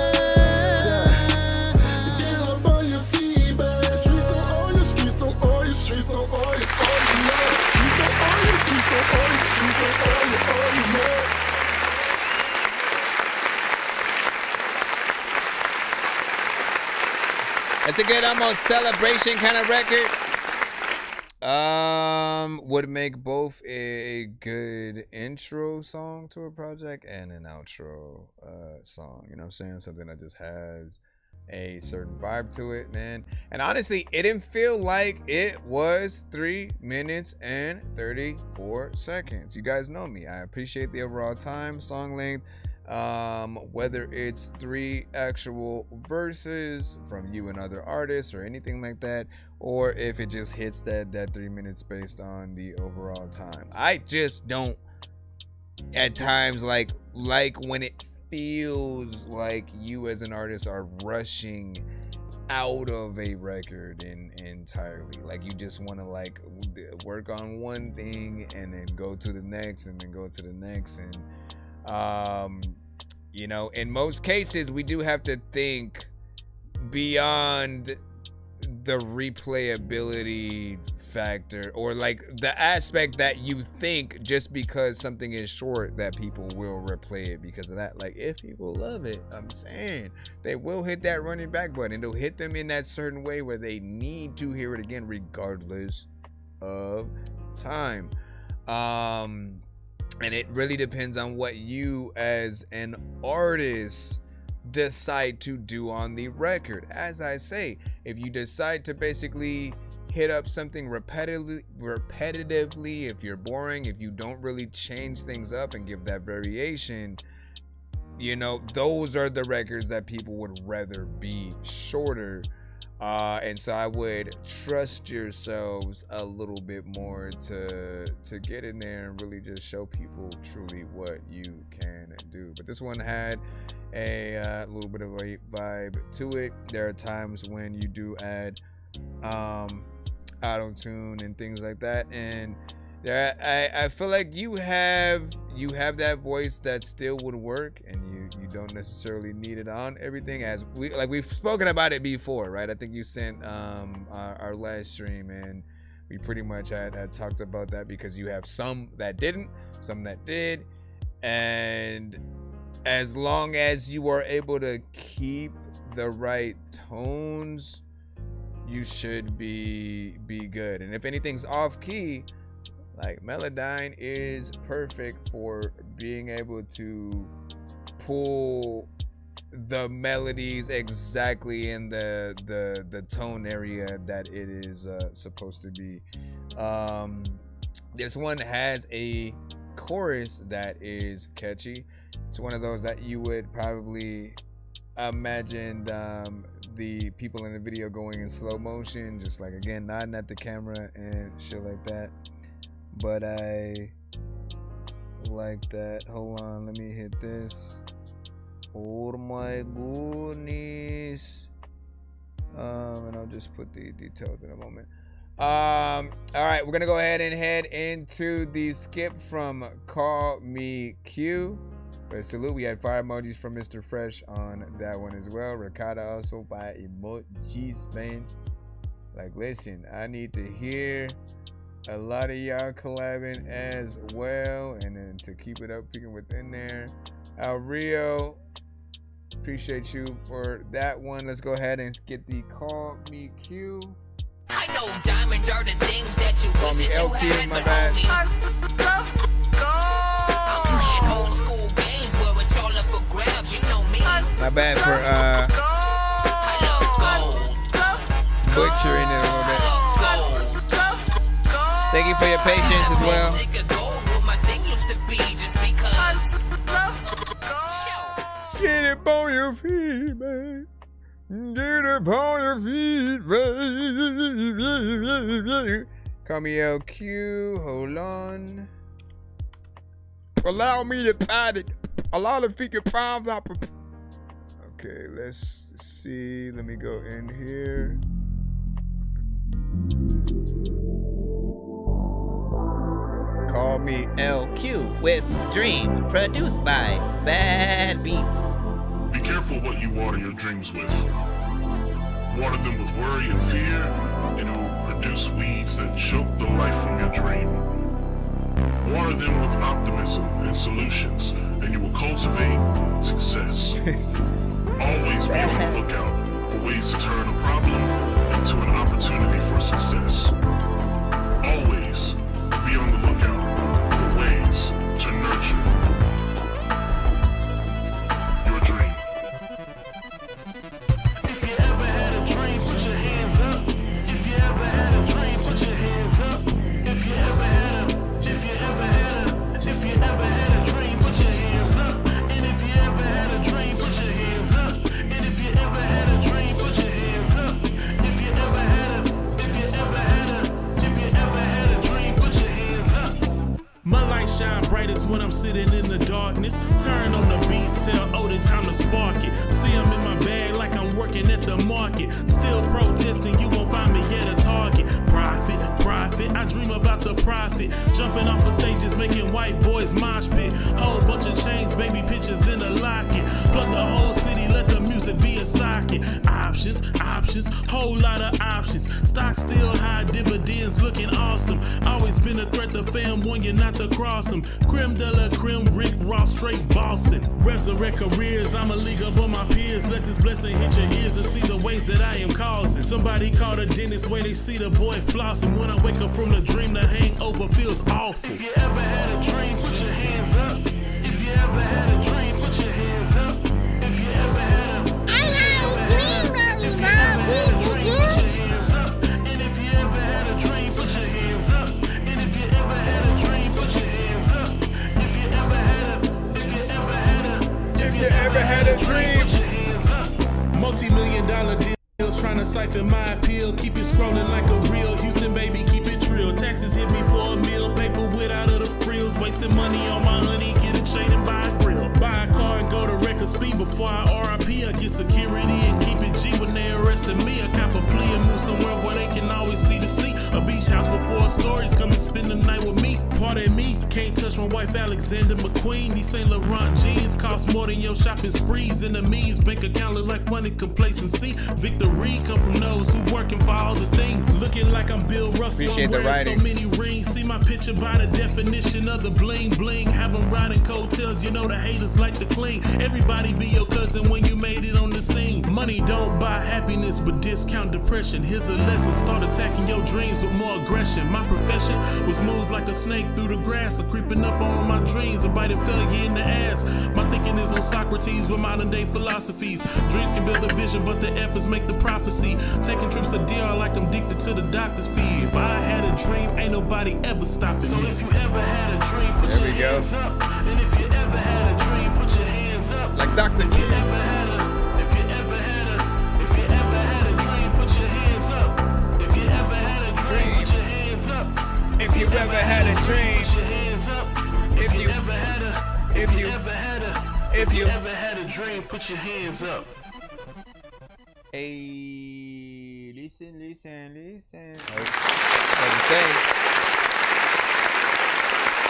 It's a good almost celebration kind of record. Would make both a good intro song to a project and an outro song. You know what I'm saying? Something that just has a certain vibe to it, man. And honestly, it didn't feel like it was 3 minutes and 34 seconds. You guys know me. I appreciate the overall time, song length. Whether it's 3 actual verses from you and other artists or anything like that, or if it just hits that 3 minutes based on the overall time. I just don't at times like when it feels like you as an artist are rushing out of a record entirely. Like you just want to like work on one thing and then go to the next and then go to the next. And you know, in most cases we do have to think beyond the replayability factor, or like the aspect that you think just because something is short that people will replay it because of that. Like if people love it, I'm saying they will hit that running back button. It'll hit them in that certain way where they need to hear it again regardless of time. And it really depends on what you as an artist decide to do on the record. As I say, if you decide to basically hit up something repetitively, if you're boring, if you don't really change things up and give that variation, you know, those are the records that people would rather be shorter. And so I would trust yourselves a little bit more to get in there and really just show people truly what you can do. But this one had a little bit of a vibe to it. There are times when you do add auto-tune and things like that, and I feel like you have that voice that still would work, and you don't necessarily need it on everything, as we've spoken about it before, right? I think you sent our last stream, and we pretty much had talked about that, because you have some that didn't, some that did, and as long as you are able to keep the right tones, you should be good. And if anything's off key, like Melodyne is perfect for being able to pull the melodies exactly in the tone area that it is supposed to be. This one has a chorus that is catchy. It's one of those that you would probably imagine the people in the video going in slow motion, just like, again, nodding at the camera and shit like that. But I like that. Hold on, let me hit this. Oh my goodness. And I'll just put the details in a moment. All right, we're gonna go ahead and head into the skip from Call Me Q. But salute, we had fire emojis from Mr. Fresh on that one as well. Ricardo also by emojis, man. Like, listen, I need to hear a lot of y'all collabing as well, and then to keep it up, peeking within there. Al Rio, Appreciate you for that one. Let's go ahead and get the Call Me Q. I know diamonds are the things that you Call me wish that you LQ, had, my but bad. homie, I'm playing old school games where it's all up for grabs. You know me. My bad for I love gold. butchering it a little bit. Gold. Thank you for your patience as well. Stick a gold where my thing used to be just because. Get it on your feet, man. Get it on your feet, man. Call me LQ. Hold on. Allow me to pat it. Allow the figure palms up. Okay, let's see. Let me go in here. Call me LQ with Dream, produced by Bad Beats. Be careful what you water your dreams with. Water them with worry and fear, and it will produce weeds that choke the life from your dream. Water them with optimism and solutions, and you will cultivate success. Always be on the lookout for ways to turn a problem into an opportunity for success. Always be on the lookout for ways to nurture your dream. If you ever had a dream, put your hands up. If you ever had a dream, put your hands up. If you ever had a dream, put your hands up. And if you ever had a dream, put your hands up. And if you ever had a dream, put your hands up. If you ever had a dream, put your hands up. My light shine brightest when I'm sitting in the darkness. Turn on the beats, tell Odin time to spark it. See I'm in my bag like I'm working at the market. Still protesting, you won't find me at a Target. Profit, I dream about the profit. Jumping off of stages, making white boys mosh pit. Whole bunch of chains, baby pictures in the locket. Plug the whole city, let the music be a socket. Options, whole lot of options. Stock still high, dividends looking awesome. Always been a threat to fam, warn you not to cross them. Creme de la creme, Rick Ross, straight bossing. Resurrect careers, I'm a league up on my peers. Let this blessing hit your ears and see the ways that I am causing. Somebody call the dentist where they see the boy flossing. When I wake up from the dream, the hangover feels awful. If you ever had a dream, put your hands up. If you ever had a dream, put your hands up. If you ever had a dream, put your hands up. And if you ever had a dream, put your hands up. And if you ever had a dream, put your hands up. If you ever had a dream, put your hands up. Multi-million-dollar deals trying to siphon my appeal. Keep it scrolling like a real Houston baby, keep it trill. Taxes hit me for a meal, paper without of the frills. Wasting money on my honey, get a shade and buy a grill. Buy a car and go to record speed before I RIP. I get security and keep it G when they arrested me. I cop a plea and move somewhere where they can always see the sea. A beach house with 4 stories, come and spend the night with me. Pardon me, can't touch my wife Alexander McQueen. These Saint Laurent jeans cost more than your shopping sprees. Enemies, bank account look like money, complacency. Victory come from those who working for all the things. Looking like I'm Bill Russell, Appreciate I'm the wearing so writing. many rings. See my picture by the definition of the bling bling. Have them riding coattails, you know the haters like to cling. Everybody be your cousin when you made it on the scene. Money don't buy happiness, but discount depression. Here's a lesson, start attacking your dreams with more aggression. My profession was moved like a snake through the grass, or creeping up on my dreams, or biting failure in the ass. My thinking is on Socrates with modern day philosophies. Dreams can build a vision, but the efforts make the prophecy. Taking trips to DR like I'm addicted to the doctor's fee. If I had a dream, ain't nobody ever stopping So me. if you ever had a dream, put There your we go. hands up. And if you ever had a dream, put your hands up. Like Dr. If you ever had a dream, put your hands up. If you ever had a dream, put your hands up. If you ever had a dream, Put your hands up. If you ever had a dream, put your hands up. Hey, listen. What you say?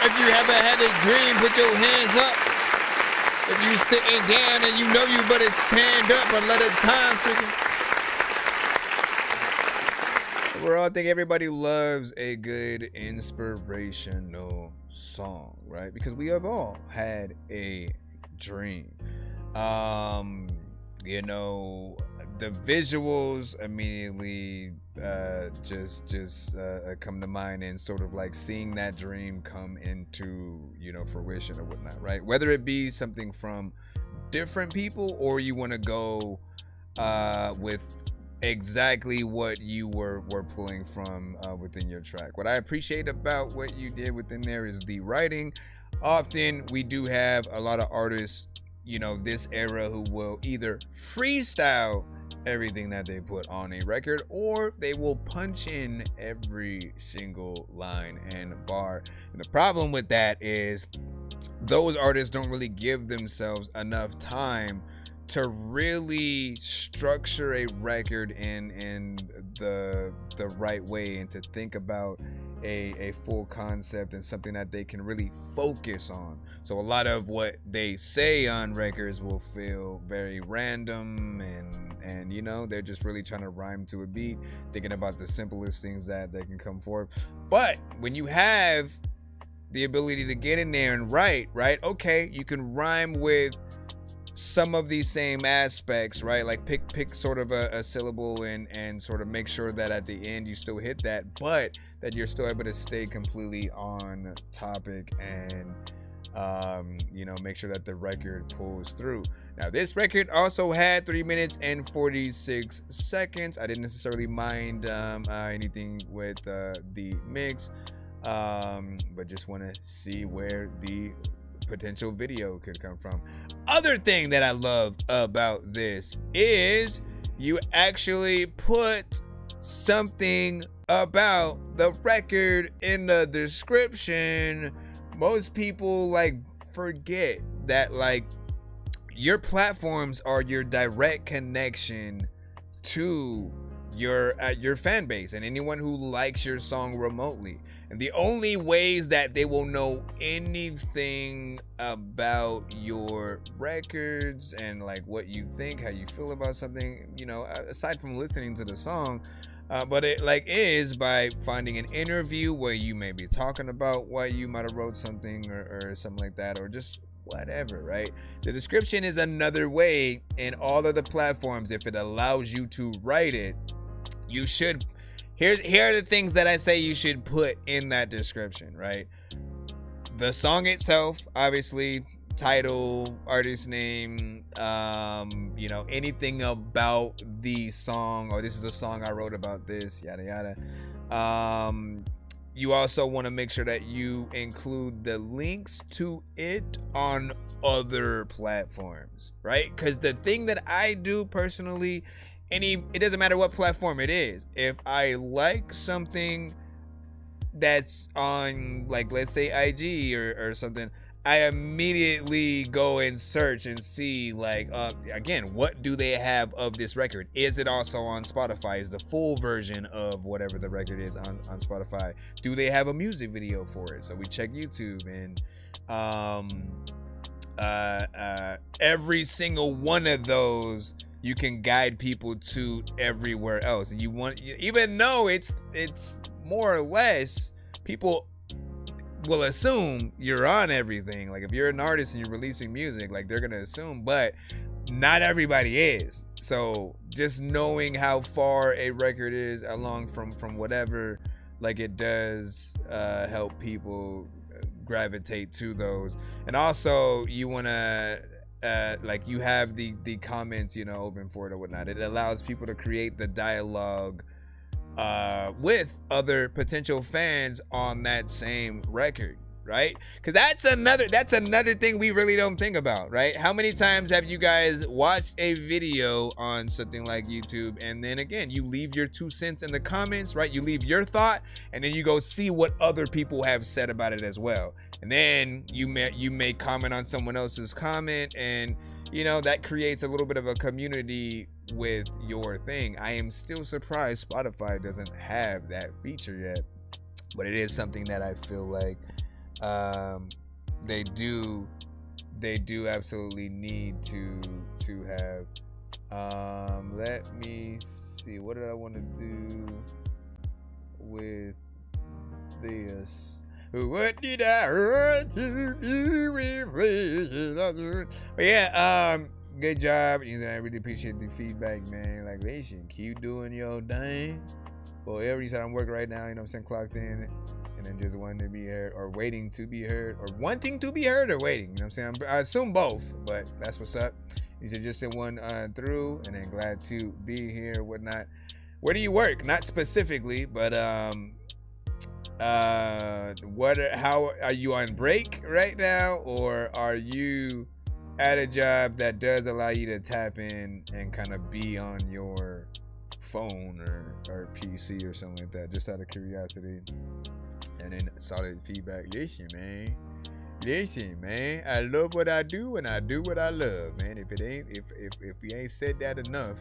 If you ever had a dream, put your hands up. If you sitting down and you know you better stand up and let it time swing. Overall, I think everybody loves a good inspirational song, right? Because we have all had a dream. you know, the visuals immediately just come to mind, and sort of like seeing that dream come into, you know, fruition or whatnot, right? Whether it be something from different people, or you want to go with exactly what you were pulling from within your track. What I appreciate about what you did within there is the writing. Often we do have a lot of artists, you know, this era, who will either freestyle everything that they put on a record, or they will punch in every single line and bar. And the problem with that is those artists don't really give themselves enough time to really structure a in the right way, and to think about a full concept and something that they can really focus on. So a lot of what they say on records will feel very random, and you know, they're just really trying to rhyme to a beat, thinking about the simplest things that they can come forward. But when you have the ability to get in there and write, right? Okay, you can rhyme with some of these same aspects, right? Like pick sort of a syllable and sort of make sure that at the end you still hit that, but that you're still able to stay completely on topic, and you know, make sure that the record pulls through. Now, this record also had 3 minutes and 46 seconds. I didn't necessarily mind anything with the mix, but just want to see where the potential video could come from. Other thing that I love about this is you actually put something about the record in the description. Most people like forget that like your platforms are your direct connection to your fan base and anyone who likes your song remotely. And the only ways that they will know anything about your records and like what you think, how you feel about something, you know, aside from listening to the song, but it like is by finding an interview where you may be talking about why you might have wrote something or something like that, or just whatever, right? The description is another way in all of the platforms. If it allows you to write it, you should. Here are the things that I say you should put in that description, right? The song itself, obviously, title, artist name, you know, anything about the song, or this is a song I wrote about this, yada yada. You also want to make sure that you include the links to it on other platforms, right? Because the thing that I do personally, it doesn't matter what platform it is. If I like something that's on, like, let's say IG or something, I immediately go and search and see, like, again, what do they have of this record? Is it also on Spotify? Is the full version of whatever the record is on Spotify? Do they have a music video for it? So we check YouTube, and every single one of those you can guide people to everywhere else. And you want, even though it's more or less, people will assume you're on everything. Like if you're an artist and you're releasing music, like they're gonna assume, but not everybody is. So just knowing how far a record is along from whatever, like it does help people gravitate to those. And also you wanna like you have the comments, you know, open for it or whatnot. It allows people to create the dialogue with other potential fans on that same record, right? Because that's another thing we really don't think about, right? How many times have you guys watched a video on something like YouTube, and then again you leave your 2 cents in the comments, right? You leave your thought, and then you go see what other people have said about it as well, and then you may comment on someone else's comment, and you know, that creates a little bit of a community with your thing. I am still surprised Spotify doesn't have that feature yet, but it is something that I feel like they do absolutely need to have. Let me see, what did I want to do with this? What did I write? But yeah, good job. I really appreciate the feedback, man. Like, listen, keep doing your thing. Well, every time I'm working right now, you know what I'm saying, clocked in, and then just wanting to be heard, or waiting to be heard, or wanting to be heard, or waiting. You know what I'm saying? I assume both, but that's what's up. You should just send one through, and then glad to be here, whatnot. Where do you work? Not specifically, but how are you on break right now, or are you at a job that does allow you to tap in and kind of be on your phone or PC or something like that, just out of curiosity? And then solid feedback. Listen, man, I love what I do, and I do what I love, man. If we ain't said that enough.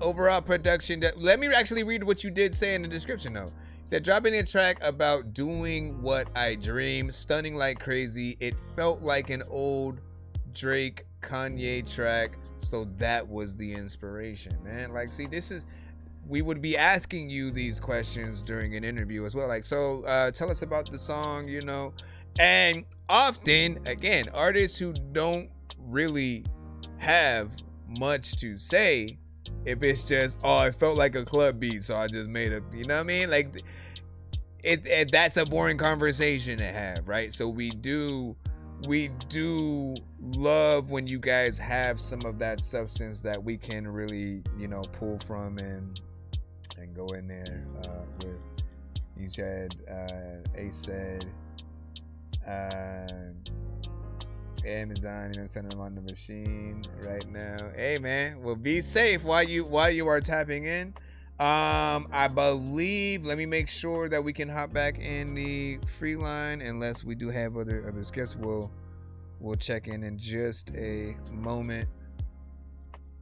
Overall production. Let me actually read what you did say in the description, though. You said, dropping a track about doing what I dream, stunning like crazy. It felt like an old Drake Kanye track, so that was the inspiration, man. Like, see, we would be asking you these questions during an interview as well. Like, so tell us about the song, you know. And often, again, artists who don't really have much to say, if it's just, oh, it felt like a club beat, so I just made a, you know what I mean? Like, that's a boring conversation to have, right? So we do love when you guys have some of that substance that we can really, you know, pull from and go in there with. You said Ace said Amazon, you know, sending them on the machine right now. Hey, man, well, be safe while you are tapping in. I believe, let me make sure that we can hop back in the free line, unless we do have other guests. We'll check in just a moment.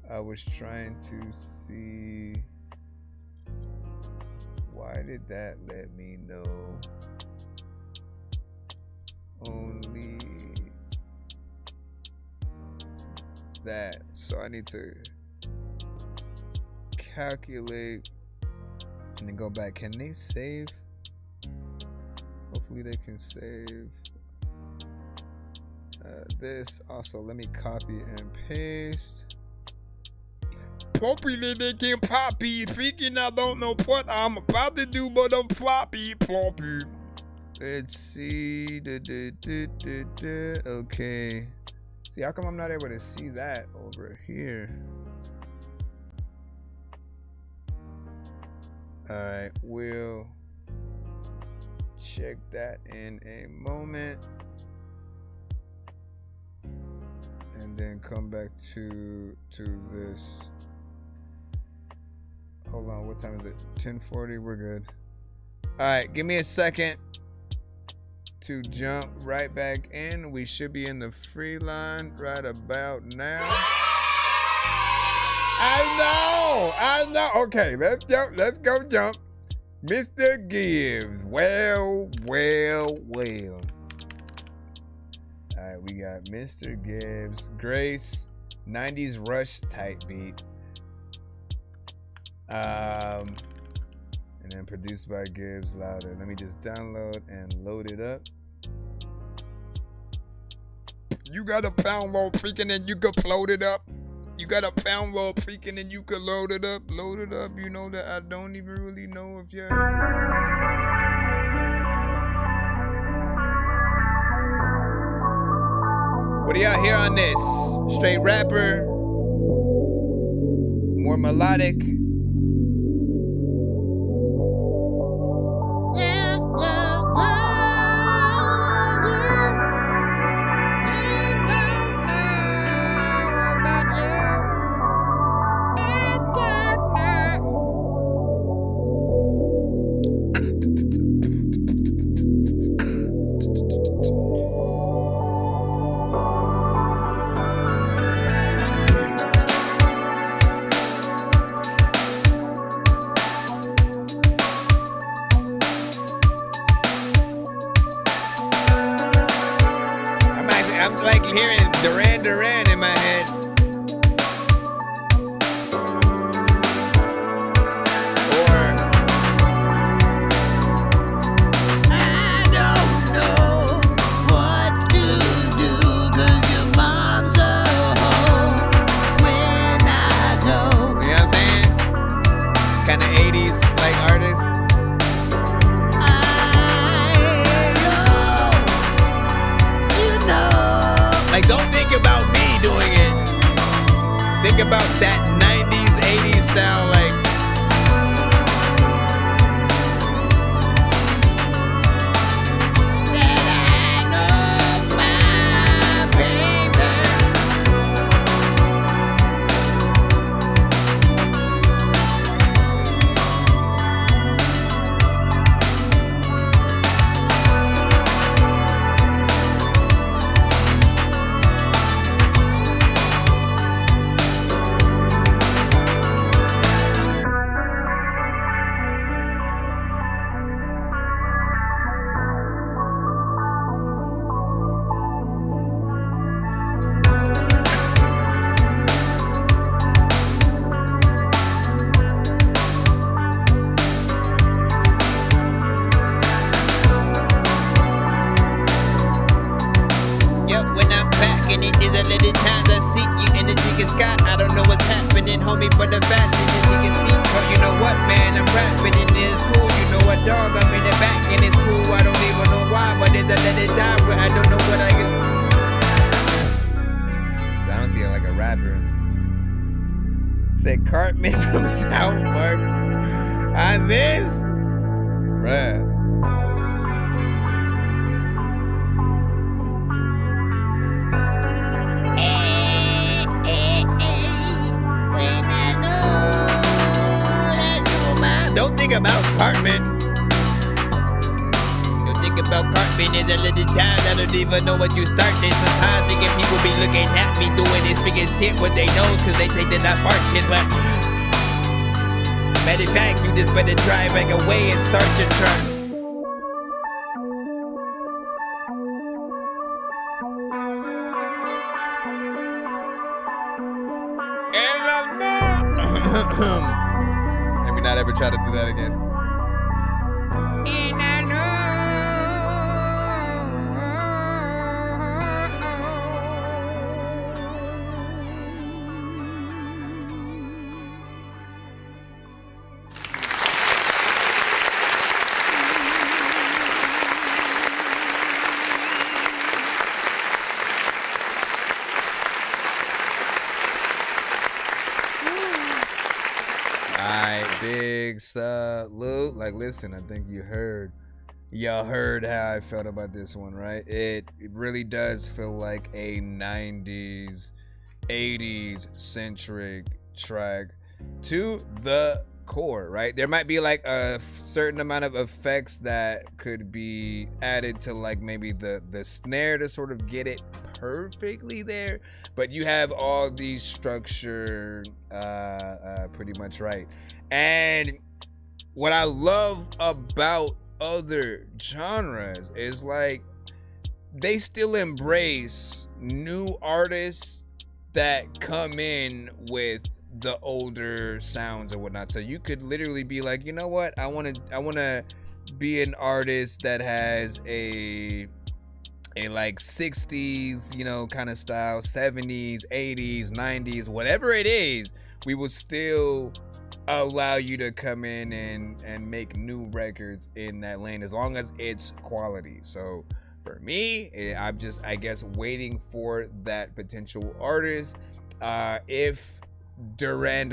I was trying to see, why did that let me know only that? So I need to calculate and then go back. Can they save? Hopefully they can save this. Also, let me copy and paste. Hopefully they can copy. Freaking, I don't know what I'm about to do, but I'm floppy. Let's see. Okay. See, how come I'm not able to see that over here? Alright, we'll check that in a moment. And then come back to this. Hold on, what time is it? 10:40, we're good. Alright, give me a second to jump right back in. We should be in the free line right about now. I know. Okay, let's go jump. Mr. Gibbs. Well. Alright, we got Mr. Gibbs. Grace, 90s Rush type beat. And then produced by Gibbs Louder. Let me just download and load it up. You got a download freaking and you can load it up. You got a download freaking and you can load it up. Load it up. You know that I don't even really know if you're... What do y'all hear on this? Straight rapper? More melodic? Duran in my head. I don't know what to do, 'cause your mom's a kind of 80s like artist. Like, don't think about me doing it. Think about that 90s, 80s style, like. Said Cartman from South Park on this, bruh. Don't think about Cartman. Don't think about Cartman is a little time. I don't even know what you start this. Sometimes thinking people be looking at me doing this because hit what they know because they think they're not farting. But matter of fact, you just better drive back away and start your truck. Maybe not ever try to do that again. And I know. Big salute. Like, listen, I think y'all heard how I felt about this one, right? It really does feel like a 90s, 80s centric track to the core, right? There might be like a certain amount of effects that could be added to like maybe the snare to sort of get it perfectly there, but you have all these structure pretty much right. And what I love about other genres is like they still embrace new artists that come in with the older sounds or whatnot. So you could literally be like, you know what, I want to be an artist that has a like 60s, you know, kind of style, 70s, 80s, 90s, whatever it is, we will still allow you to come in and make new records in that lane as long as it's quality. So for me, I'm just, I guess, waiting for that potential artist. If Duran,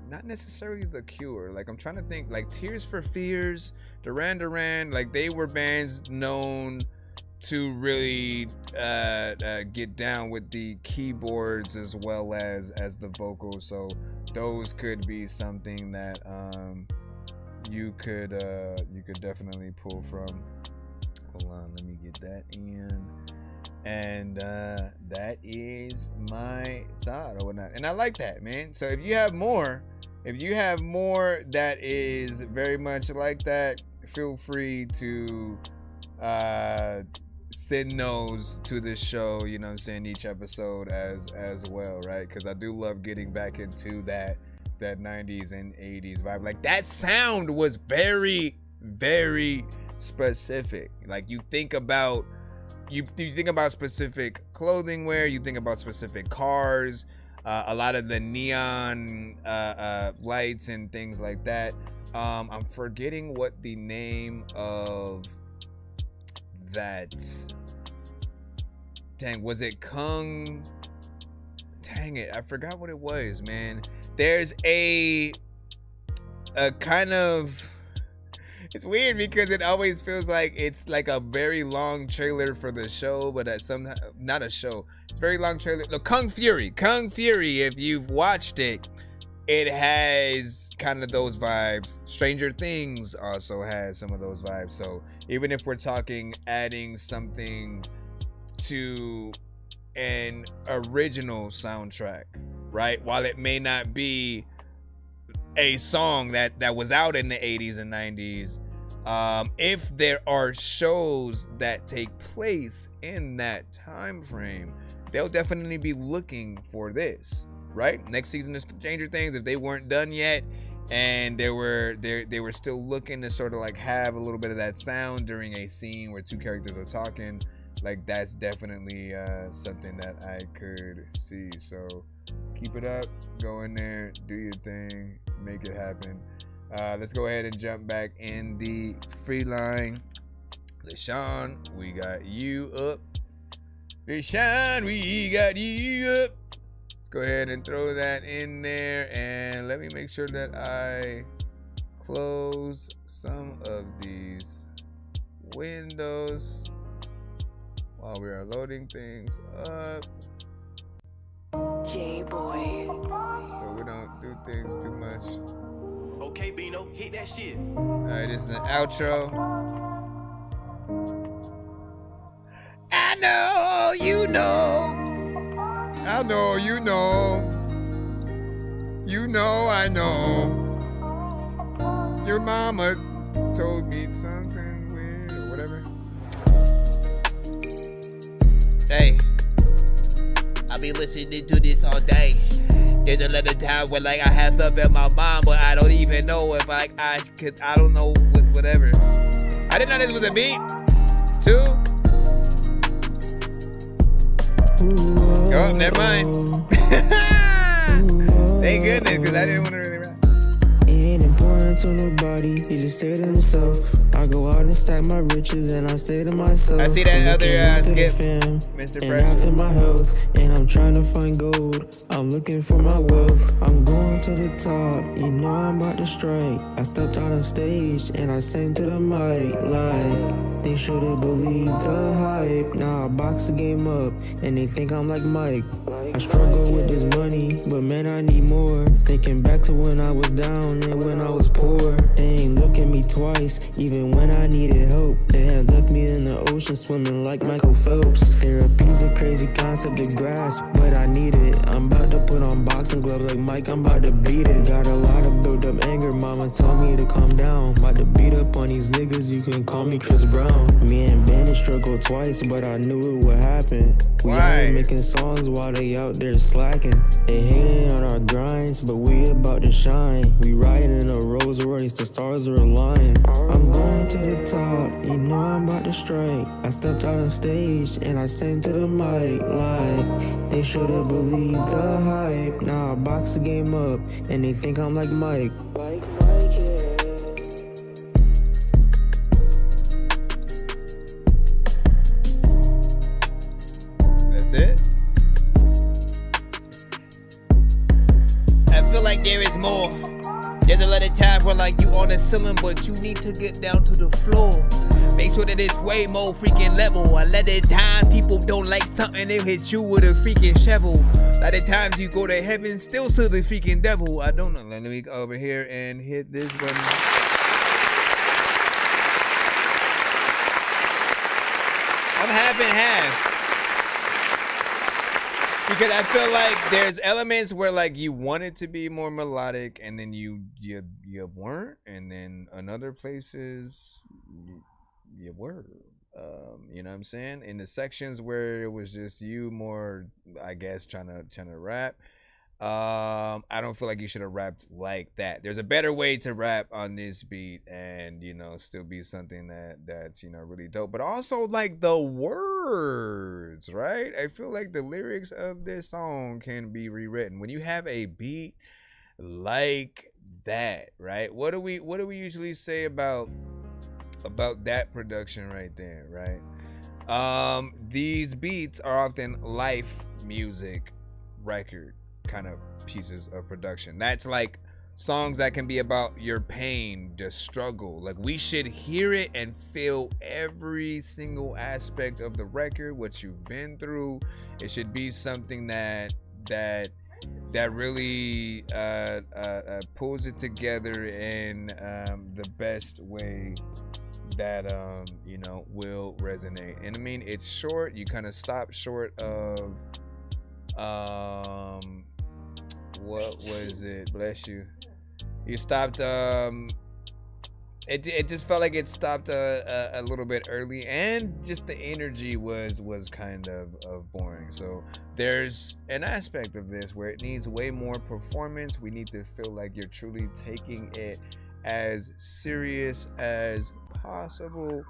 not necessarily The Cure, like I'm trying to think, like Tears for Fears, Duran, like they were bands known to really get down with the keyboards as well as the vocals. So those could be something that you could definitely pull from. Hold on, let me get that in. And that is my thought or whatnot. And I like that, man. So if you have more that is very much like that, feel free to send those to the show, you know what I'm saying, each episode as well, right? Because I do love getting back into that 90s and 80s vibe. Like that sound was very, very specific. Like you think about specific clothing wear, you think about specific cars, a lot of the neon lights and things like that. I'm forgetting what the name of that. Dang, was it Kung? Dang it, I forgot what it was, man. There's a kind of, it's weird because it always feels like it's like a very long trailer for the show, but at some, not a show, it's very long trailer. No, Kung Fury, if you've watched it, it has kind of those vibes. Stranger Things also has some of those vibes. So even if we're talking adding something to an original soundtrack, right, while it may not be a song that was out in the 80s and 90s, if there are shows that take place in that time frame, they'll definitely be looking for this, right? Next season of Stranger Things, if they weren't done yet and they were still looking to sort of like have a little bit of that sound during a scene where two characters are talking, like that's definitely something that I could see. So keep it up, go in there, do your thing, make it happen. Let's go ahead and jump back in the free line. LaShawn, we got you up. LaShawn, we got you up. Let's go ahead and throw that in there, and let me make sure that I close some of these windows while we are loading things up. J-Boy. So we don't do things too much. Okay, Bino, hit that shit. Alright, this is an outro. I know you know. I know you know. You know I know. Your mama told me something weird or whatever. Hey, I be listening to this all day. There's a lot of times where like I have stuff in my mind, but I don't even know if I don't know whatever. I didn't know this was a beat. Too. Oh, never mind. Thank goodness, because I didn't want to really rap. It ain't important to nobody, he just stay to himself. I go out and stack my riches and I stay to myself. I see that other skip, fam, Mr. and President. after my health, and I'm trying to find gold. I'm looking for my wealth. I'm going to the top, you know I'm about to strike. I stepped out on stage and I sang to the mic like they shouldn't believe the hype. Now I box the game up and they think I'm like Mike. I struggle with this money, but man I need more. Thinking back to when I was down and when I was poor. They ain't look at me twice, even when I needed help. They had left me in the ocean swimming like Michael Phelps. Therapy's a crazy concept to grasp, but I need it. I'm about to put on boxing gloves like Mike, I'm about to beat it. Got a lot of built up anger, mama told me to calm down. About to beat up on these niggas, you can call me Chris Brown. Me and Bandit struggled twice, but I knew it would happen. We out here making songs while they out there slacking. They hating on our grinds, but we about to shine. We riding in a Rolls Royce, the stars are aligning. I'm going to the top, you know I'm about to strike. I stepped out on stage and I sang to the mic like they should've believed the hype. Now I box the game up and they think I'm like Mike. That's it? I feel like there is more. There's a lot of times where like you on the ceiling, but you need to get down to the floor. Make sure that it's way more freaking level. A lot of times people don't like something, they hit you with a freaking shovel. A lot of times you go to heaven, still to the freaking devil. I don't know. Let me go over here and hit this button. I'm half and half. Because I feel like there's elements where like you want it to be more melodic and then you weren't, and then in other places you were. You know what I'm saying? In the sections where it was just you more, I guess, trying to rap, I don't feel like you should have rapped like that. There's a better way to rap on this beat and, still be something that's, really dope. But also like the words, right? I feel like the lyrics of this song can be rewritten. When you have a beat like that, right? What do we usually say about that production right there, right? These beats are often life music record kind of pieces of production. That's like songs that can be about your pain, the struggle. Like we should hear it and feel every single aspect of the record, what you've been through. It should be something that really pulls it together in the best way that will resonate. And I mean, it's short. You kind of stop short of what was it? Bless you. You stopped. It just felt like it stopped a little bit early, and just the energy was kind of boring. So there's an aspect of this where it needs way more performance. We need to feel like you're truly taking it as serious as possible.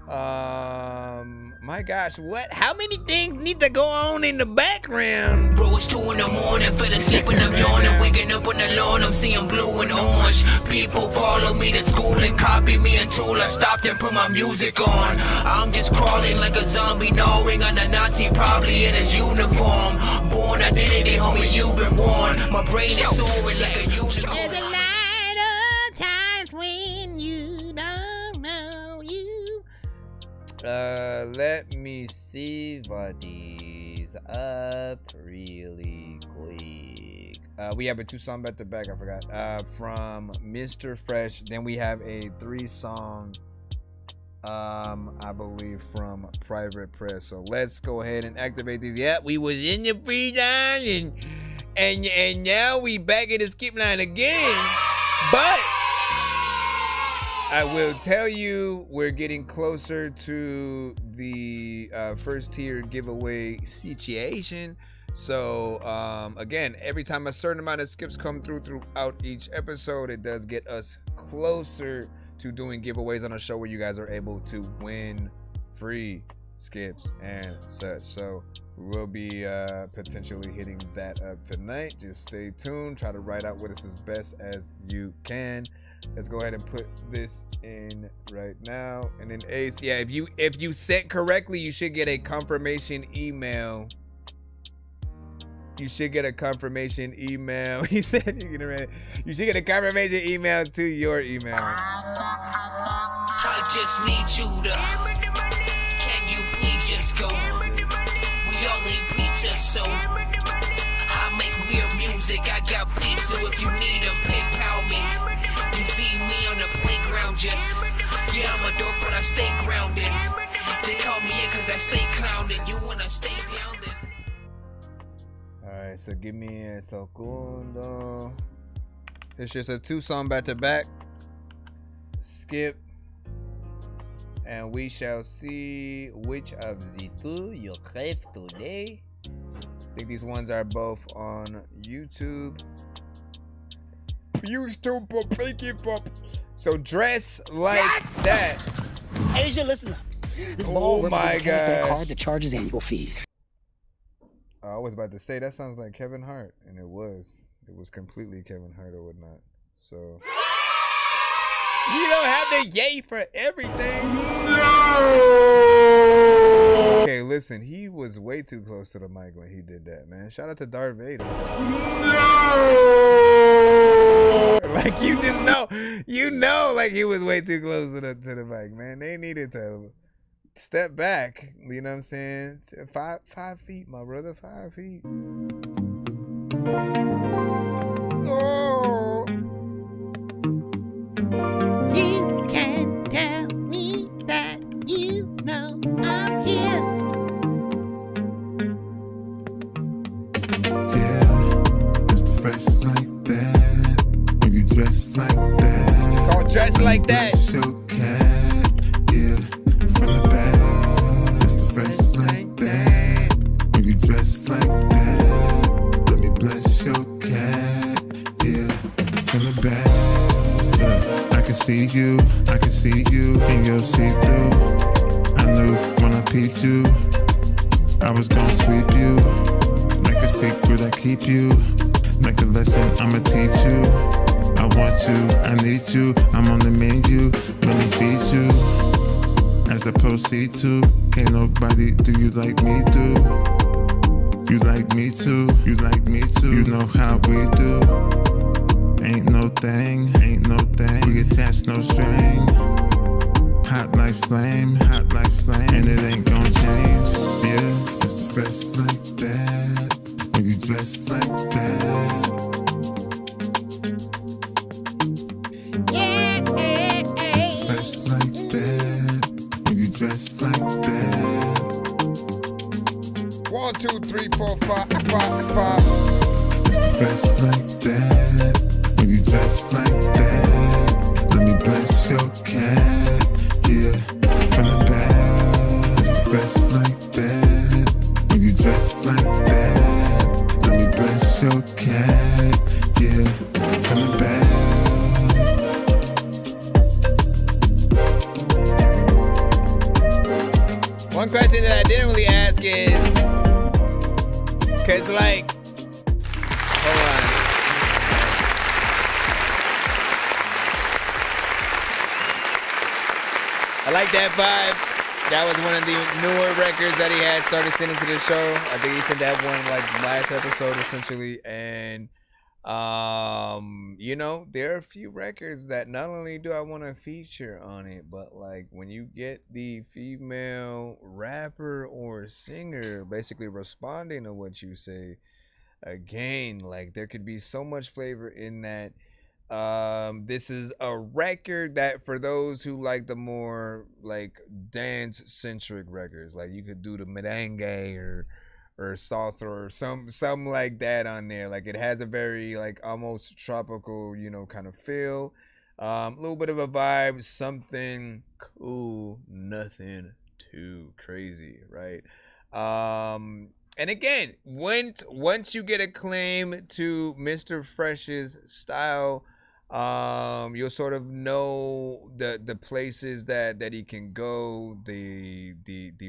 My gosh, how many things need to go on in the background? Bro, it's 2 in the morning, feeling sleeping, I'm yawning, waking up on the lawn, I'm seeing blue and orange. People follow me to school and copy me until I stopped and put my music on. I'm just crawling like a zombie, gnawing on a Nazi, probably in his uniform. Born identity, homie, you've been warned. My brain is soaring like a unicorn. There's a light of times when you don't know you. Let me see what is up really quick. We have a 2-song back to back, I forgot. From Mr. Fresh. Then we have a 3-song, I believe, from Private Press. So let's go ahead and activate these. Yeah, we was in the free line and now we back in the skip line again. But I will tell you, we're getting closer to the first tier giveaway situation. So again, every time a certain amount of skips come throughout each episode, it does get us closer to doing giveaways on a show where you guys are able to win free skips and such. So we will be potentially hitting that up tonight. Just stay tuned. Try to write out with us as best as you can. Let's go ahead and put this in right now. And then Ace, yeah, if you sent correctly, you should get a confirmation email. You should get a confirmation email. He said you should get a confirmation email to your email. I just need you to. Can you please just go? We all need pizza, so I make weird music. I got pizza if you need a PayPal me. You see me on the playground, just yeah, I'm a dork, but I stay grounded. They call me in cause I stay clowned. You wanna stay down then. Alright, so give me a segundo. It's just a 2-song back to back. Skip. And we shall see which of the 2 you have today. I think these ones are both on YouTube. So dress like that. Asia, listen up. This Oh ball my represents a cashback gosh. card that charges annual fees. I was about to say that sounds like Kevin Hart, and it was completely Kevin Hart or whatnot. So you don't have to yay for everything. No. Okay, listen, he was way too close to the mic when he did that, man. Shout out to Darth Vader. No. Like you just know, like he was way too close to the mic, man. They needed to step back. You know what I'm saying? 5 feet, my brother. 5 feet. Oh. You can tell me that you know I'm here. Yeah, it's the fresh like that. When you dress like that. Called dress like that. Bless your cat, yeah, from the back. It's the fresh like that. When you dress like that. Let me bless your see you, I can see you in your see-through. I knew when I peeped you, I was gonna sweep you. Like a secret, I keep you. Like a lesson, I'ma teach you. I want you, I need you. I'm on the menu, let me feed you. As I proceed to, can't nobody do you like me do. You like me too, you like me too. You know how we do. Ain't no thing, we attach no string. Hot like flame, and it ain't gon' change. Yeah, it's the fresh like that. When you dress like that. It's the fresh like that. When you dress like that. 1, 2, 3, 4, 5. It's the fresh like that. When you dress like that, let me bless your cat, yeah, from the back. It's the fresh like that. When you dress like that, let me bless your cat, yeah, from the back. One question that I didn't really ask is, cause like, hold on. I like that vibe. That was one of the newer records that he had started sending to the show. I think he sent that one like last episode essentially. And you know, there are a few records that not only do I want to feature on it, but like when you get the female rapper or singer basically responding to what you say, again, like there could be so much flavor in that. This is a record that for those who like the more like dance centric records, like you could do the merengue or salsa or something like that on there. Like it has a very like almost tropical, you know, kind of feel. A little bit of a vibe, something cool, nothing too crazy, right? And again, once you get a claim to Mr. Fresh's style, you'll sort of know the places that he can go, the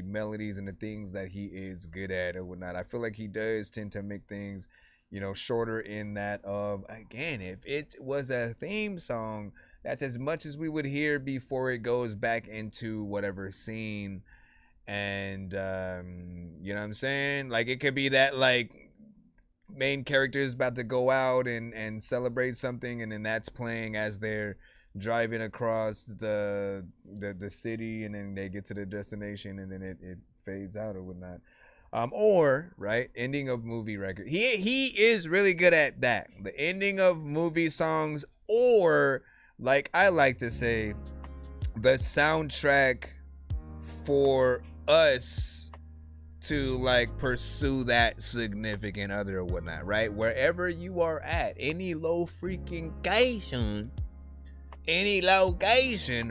melodies and the things that he is good at or whatnot. I feel like he does tend to make things, you know, shorter in that of, again, if it was a theme song, that's as much as we would hear before it goes back into whatever scene. And you know what I'm saying? Like it could be that like main character is about to go out and celebrate something, and then that's playing as they're driving across the city, and then they get to the destination, and then it fades out or whatnot. Or right, ending of movie record. He is really good at that. The ending of movie songs, or like I like to say, the soundtrack for us to like pursue that significant other or whatnot, right? Wherever you are at, any location,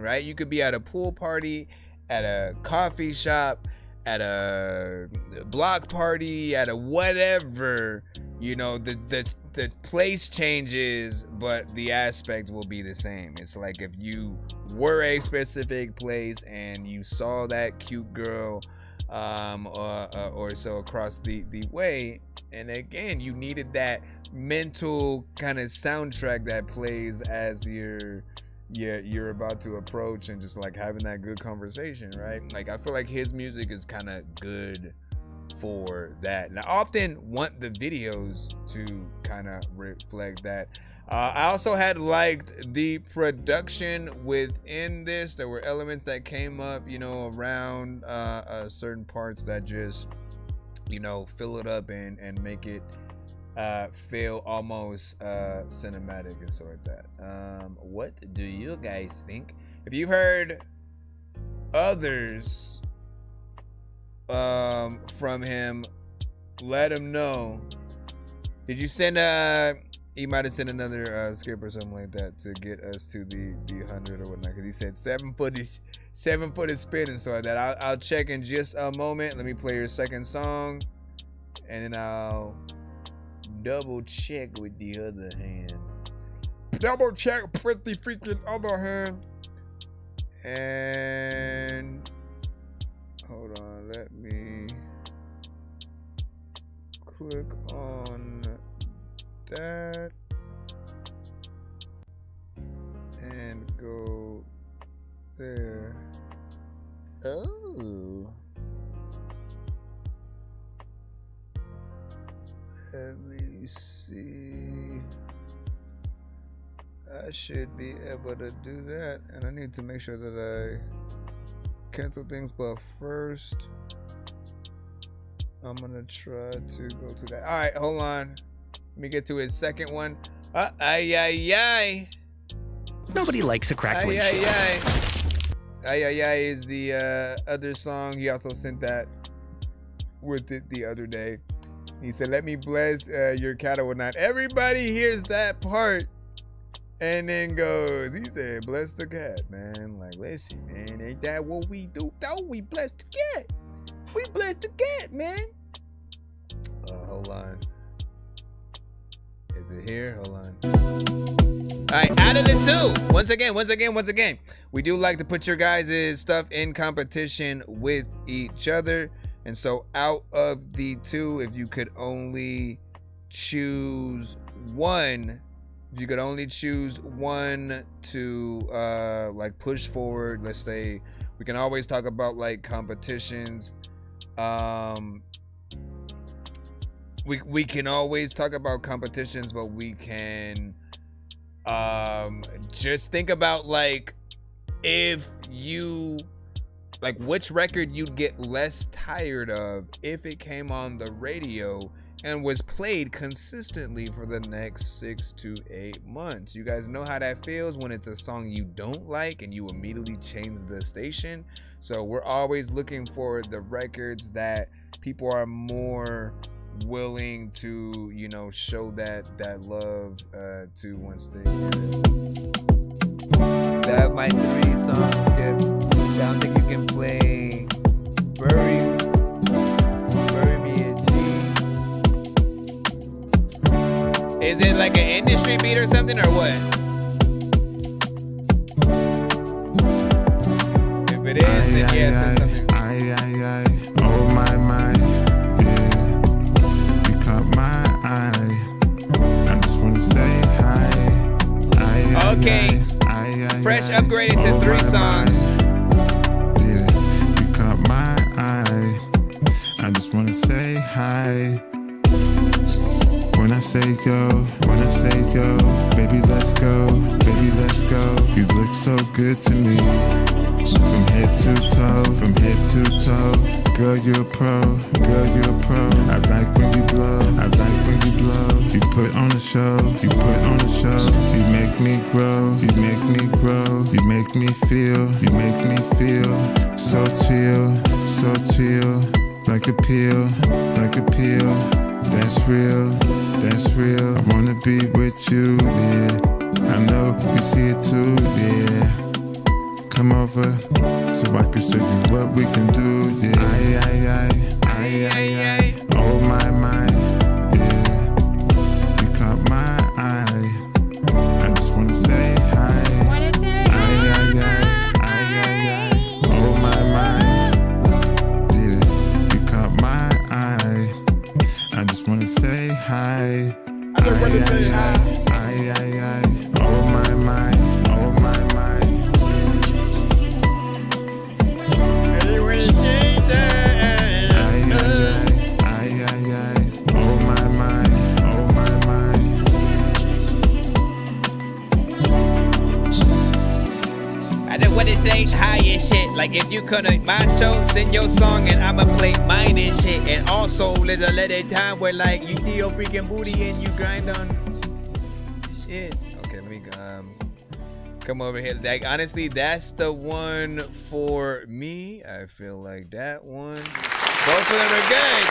right? You could be at a pool party, at a coffee shop, at a block party, at a whatever, you know, the place changes, but the aspect will be the same. It's like if you were a specific place and you saw that cute girl or so across the way, and again you needed that mental kind of soundtrack that plays as you're about to approach and just like having that good conversation, right? Like I feel like his music is kind of good for that, and I often want the videos to kind of reflect that. I also had liked the production within this. There were elements that came up, you know, around certain parts that just, you know, fill it up and make it feel almost cinematic and so like that. What do you guys think? If you've heard others from him, let him know. Did you send he might have sent another skip or something like that to get us to the 100 or whatnot, because he said 7 foot is spinning, so like that. I'll check in just a moment. Let me play your second song, and then I'll double check with the other hand. double check with the freaking other hand. And hold on, let me click on that and go there. Oh. Let me see. I should be able to do that, and I need to make sure that I cancel things. But first, I'm gonna try to go to that. All right, hold on. Let me get to his second one. Ay. Nobody likes a cracked windshield. Ay is the other song. He also sent that with it the other day. He said, "Let me bless your cattle or not." Everybody hears that part and then goes, he said, "Bless the cat, man." Like, listen, man, ain't that what we do? Though we bless the cat. We bless the cat, man. Hold on. Is it here? Hold on. All right, out of the two, once again, we do like to put your guys' stuff in competition with each other. And so out of the two, if you could only choose one, to like push forward, let's say, we can always talk about like competitions. We can always talk about competitions, but we can just think about like if you like which record you'd get less tired of if it came on the radio and was played consistently for the next 6 to 8 months. You guys know how that feels when it's a song you don't like and you immediately change the station. So we're always looking for the records that people are more willing to, you know, show that love to once they hear it. That my 3 songs, Skip. I don't think you can play Bury Me a G. Is it like an industry beat or something, or what? If it is, then yes, it's something. Oh my, yeah. You caught my eye. I just wanna say hi. Okay. Fresh upgraded to 3 songs. I just wanna say hi. When I say go, baby let's go, You look so good to me, from head to toe, Girl you're a pro, I like when you blow, You put on the show, You make me grow, You make me feel, so chill, like a pill, that's real, I wanna be with you, yeah, I know you see it too, yeah, come over, so I can show you what we can do, yeah, oh my, yeah, you caught my eye, I just wanna say hi, oh my, yeah, you caught my eye, I just wanna say hi, oh my, What it say, high and shit. Like if you couldn't my show, send your song and I'ma play mine and shit. And also there's a little time where like you see your freaking booty and you grind on shit. Okay, let me come over here. Like honestly, that's the one for me. I feel like that one. Both of them are good.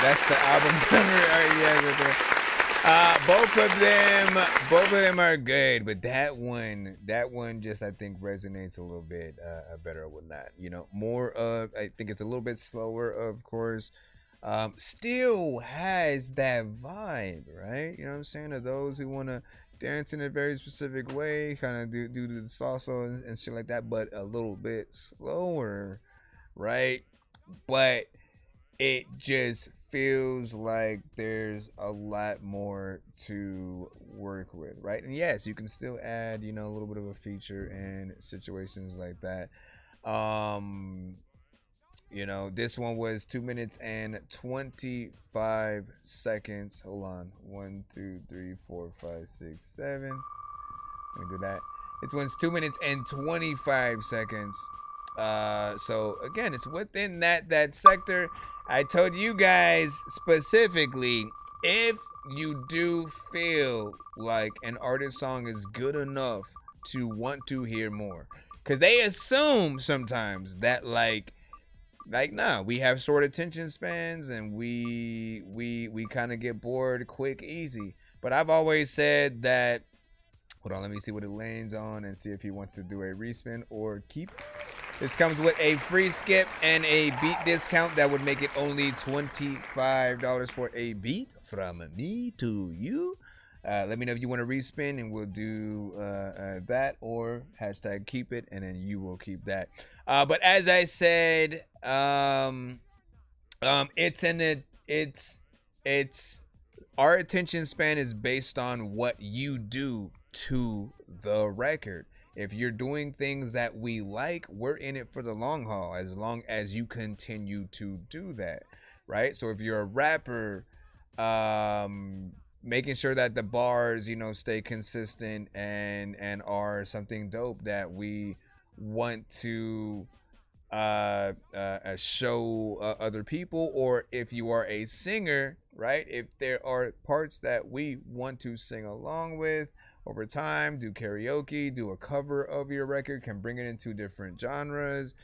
That's the album cover. All right, yeah, right there. Both of them are good, but that one just I think resonates a little bit better with that. You know, more of I think it's a little bit slower, of course. Still has that vibe, right? You know what I'm saying? To those who want to dance in a very specific way, kind of do the salsa and shit like that, but a little bit slower, right? But it just feels like there's a lot more to work with, right? And yes, you can still add, you know, a little bit of a feature in situations like that. You know, this one was 2 minutes and 25 seconds. Hold on. 1, 2, 3, 4, 5, 6, 7. Let me do that. This one's 2 minutes and 25 seconds. So again, it's within that sector. I told you guys specifically, if you do feel like an artist song is good enough to want to hear more, because they assume sometimes that like nah, we have short attention spans and we kind of get bored quick, easy. But I've always said that. Hold on, let me see what it lands on and see if he wants to do a respin or keep. This comes with a free skip and a beat discount that would make it only $25 for a beat from me to you. Let me know if you want to respin and we'll do that, or hashtag keep it and then you will keep that. But as I said, it's our attention span is based on what you do to the record. If you're doing things that we like, we're in it for the long haul, as long as you continue to do that, right? So if you're a rapper, making sure that the bars, you know, stay consistent and are something dope that we want to show other people, or if you are a singer, right? If there are parts that we want to sing along with over time, do karaoke, do a cover of your record, can bring it into different genres.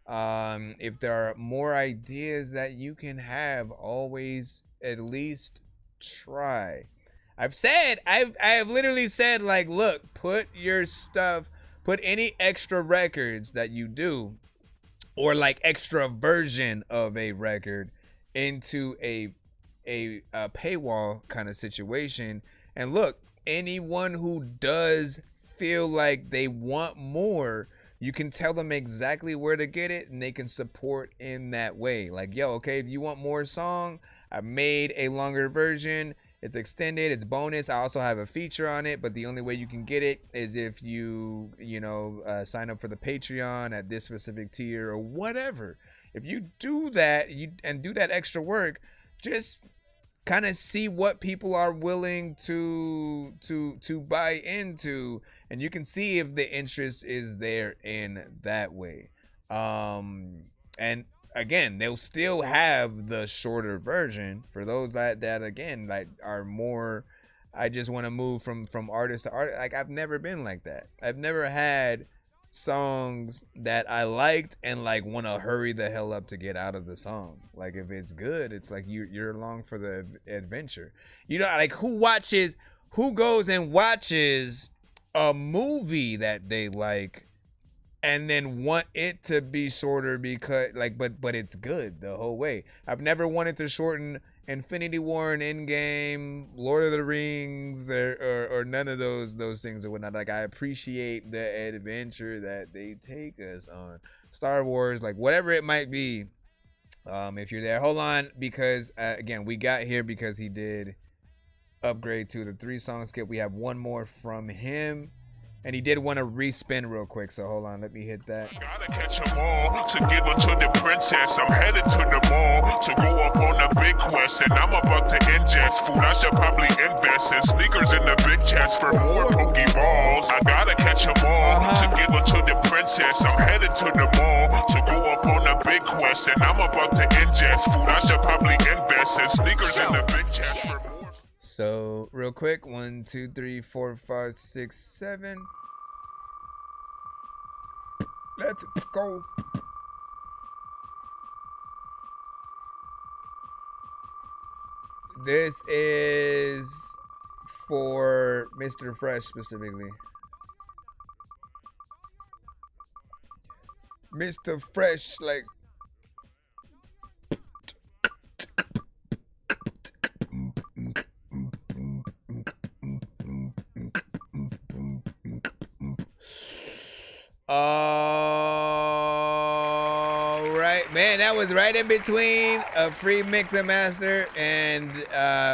If there are more ideas that you can have, always at least try. I have literally said, like, look, put your stuff, put any extra records that you do, or like extra version of a record, into a paywall kind of situation. And look, anyone who does feel like they want more, you can tell them exactly where to get it and they can support in that way. Like, yo, okay, if you want more song, I made a longer version. It's extended, it's bonus. I also have a feature on it, but the only way you can get it is if you sign up for the Patreon at this specific tier or whatever. If you do that, and do that extra work, just kind of see what people are willing to buy into, and you can see if the interest is there in that way. And again, they'll still have the shorter version for those that again, like, are more, I just want to move from artist to artist. Like, I've never been like that. I've never had songs that I liked and like want to hurry the hell up to get out of the song. Like, if it's good, it's like you're along for the adventure. You know, like, who goes and watches a movie that they like and then want it to be shorter because, like, but it's good the whole way. I've never wanted to shorten Infinity War and Endgame, Lord of the Rings, or none of those things or whatnot. Like, I appreciate the adventure that they take us on. Star Wars, like, whatever it might be. If you're there, hold on, because again, we got here because he did upgrade to the 3-song skip. We have one more from him. And he did want to respin real quick, so hold on, let me hit that. Gotta catch 'em all to give her to the princess. I'm headed to the mall to go up on a big quest, and I'm about to ingest food. I should probably invest in sneakers in the big chest for more Pokeballs. I gotta catch 'em all to give her to the princess. I'm headed to the mall to go up on a big quest, and I'm about to ingest food. I should probably invest in sneakers in the big chest for more. So real quick, 1, 2, 3, 4, 5, 6, 7. Let's go. This is for Mr. Fresh specifically. Mr. Fresh, like. All right, man, that was right in between a free mix and master and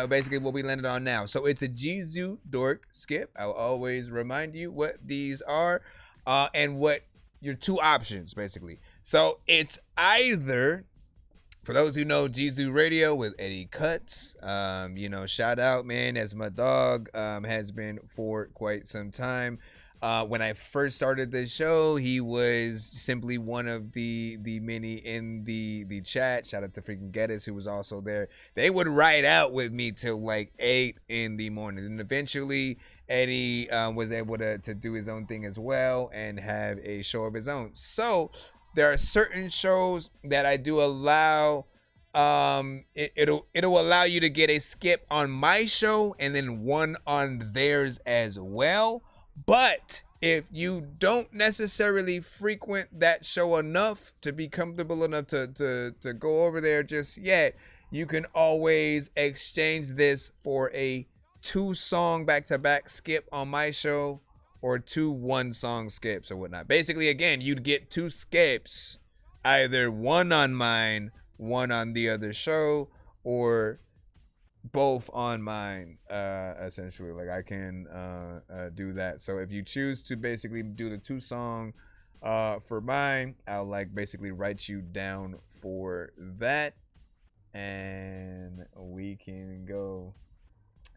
basically what we landed on now. So it's a Jizu Dork skip. I'll always remind you what these are and what your two options basically. So it's either, for those who know Jizu Radio with Eddie Cuts, you know, shout out, man, as my dog has been for quite some time. When I first started the show, he was simply one of the many in the chat. Shout out to freaking Geddes, who was also there. They would ride out with me till like 8 in the morning. And eventually, Eddie was able to do his own thing as well and have a show of his own. So there are certain shows that I do allow. It'll allow you to get a skip on my show and then one on theirs as well. But if you don't necessarily frequent that show enough to be comfortable enough to go over there just yet, you can always exchange this for a 2-song back-to-back skip on my show or 2 1-song skips or whatnot. Basically, again, you'd get 2 skips, either one on mine, one on the other show, or both on mine, essentially. Like I can do that. So if you choose to basically do the 2-song for mine, I'll like basically write you down for that and we can go.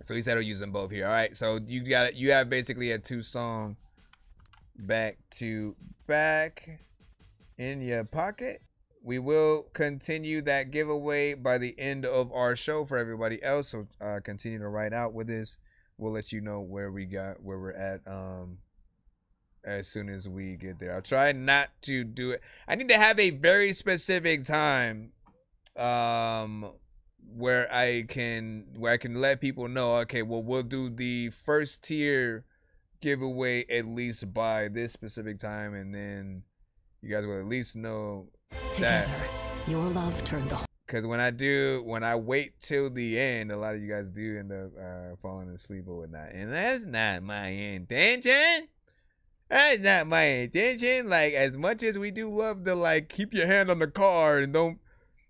So he said I'll use them both here. All right, so you have basically a 2-song back to back in your pocket. We will continue that giveaway by the end of our show for everybody else. So continue to write out with this. We'll let you know where we're at as soon as we get there. I'll try not to do it. I need to have a very specific time where I can let people know, okay, well, we'll do the first tier giveaway at least by this specific time, and then you guys will at least know together, your love turned the. Because when I wait till the end, a lot of you guys do end up falling asleep or whatnot, and that's not my intention. That's not my intention. Like, as much as we do love to like keep your hand on the car and don't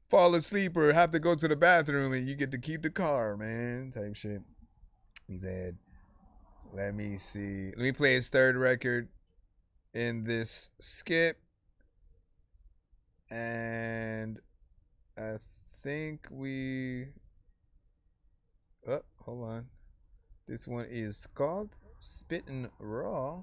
fall asleep or have to go to the bathroom and you get to keep the car, man, type shit. He said, let me see. Let me play his third record in this skip. And I think hold on. This one is called Spittin' Raw.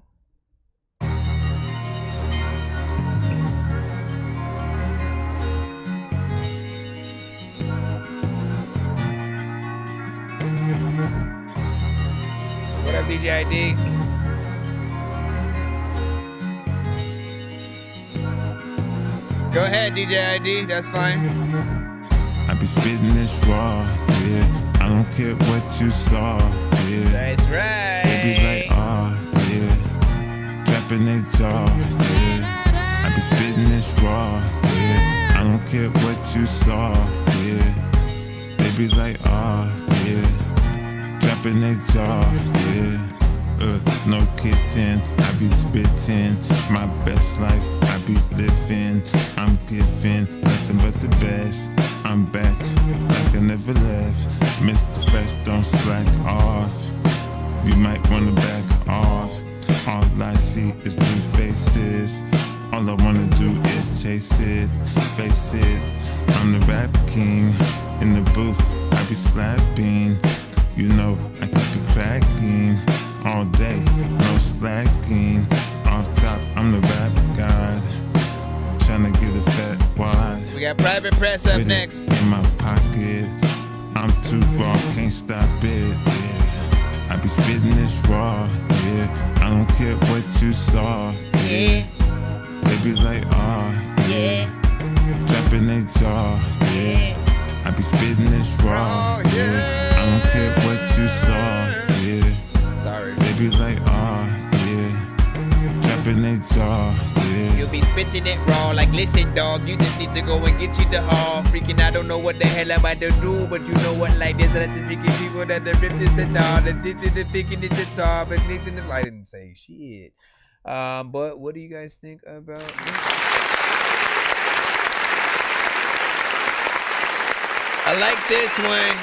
What up, DJ ID? Go ahead, DJ ID. That's fine. I be spitting this raw, yeah. I don't care what you saw, yeah. That's right. They be like, yeah. Dropping their jaw, yeah. I be spitting this raw, yeah. I don't care what you saw, yeah. They be like, yeah. Dropping their jaw, yeah. No kidding, I be spitting my best life, I be living. I'm giving nothing but the best. I'm back like I never left. Mr. Fresh, don't slack off. You might wanna back off. All I see is blue faces. All I wanna do is chase it, face it. I'm the rap king. In the booth, I be slapping. You know, I keep it cracking. All day, no slacking. Off top, I'm the rap god. Tryna get a fat wad. We got Private Press up next. In my pocket, I'm too raw, can't stop it. Yeah. I be spitting this raw. Yeah, I don't care what you saw. Yeah, they be like, yeah. Dropping their jaw. Yeah, I be spitting this raw. Yeah, I don't care what you saw. Yeah. be like, yeah, dropping they jaw, yeah. You'll be spitting it raw, like listen dog, you just need to go and get you the hall. Freaking I don't know what the hell I'm about to do, but you know what, like this, that's the picking people that the rip is the dog, the picking is the top, and I didn't say shit. But what do you guys think about this? I like this one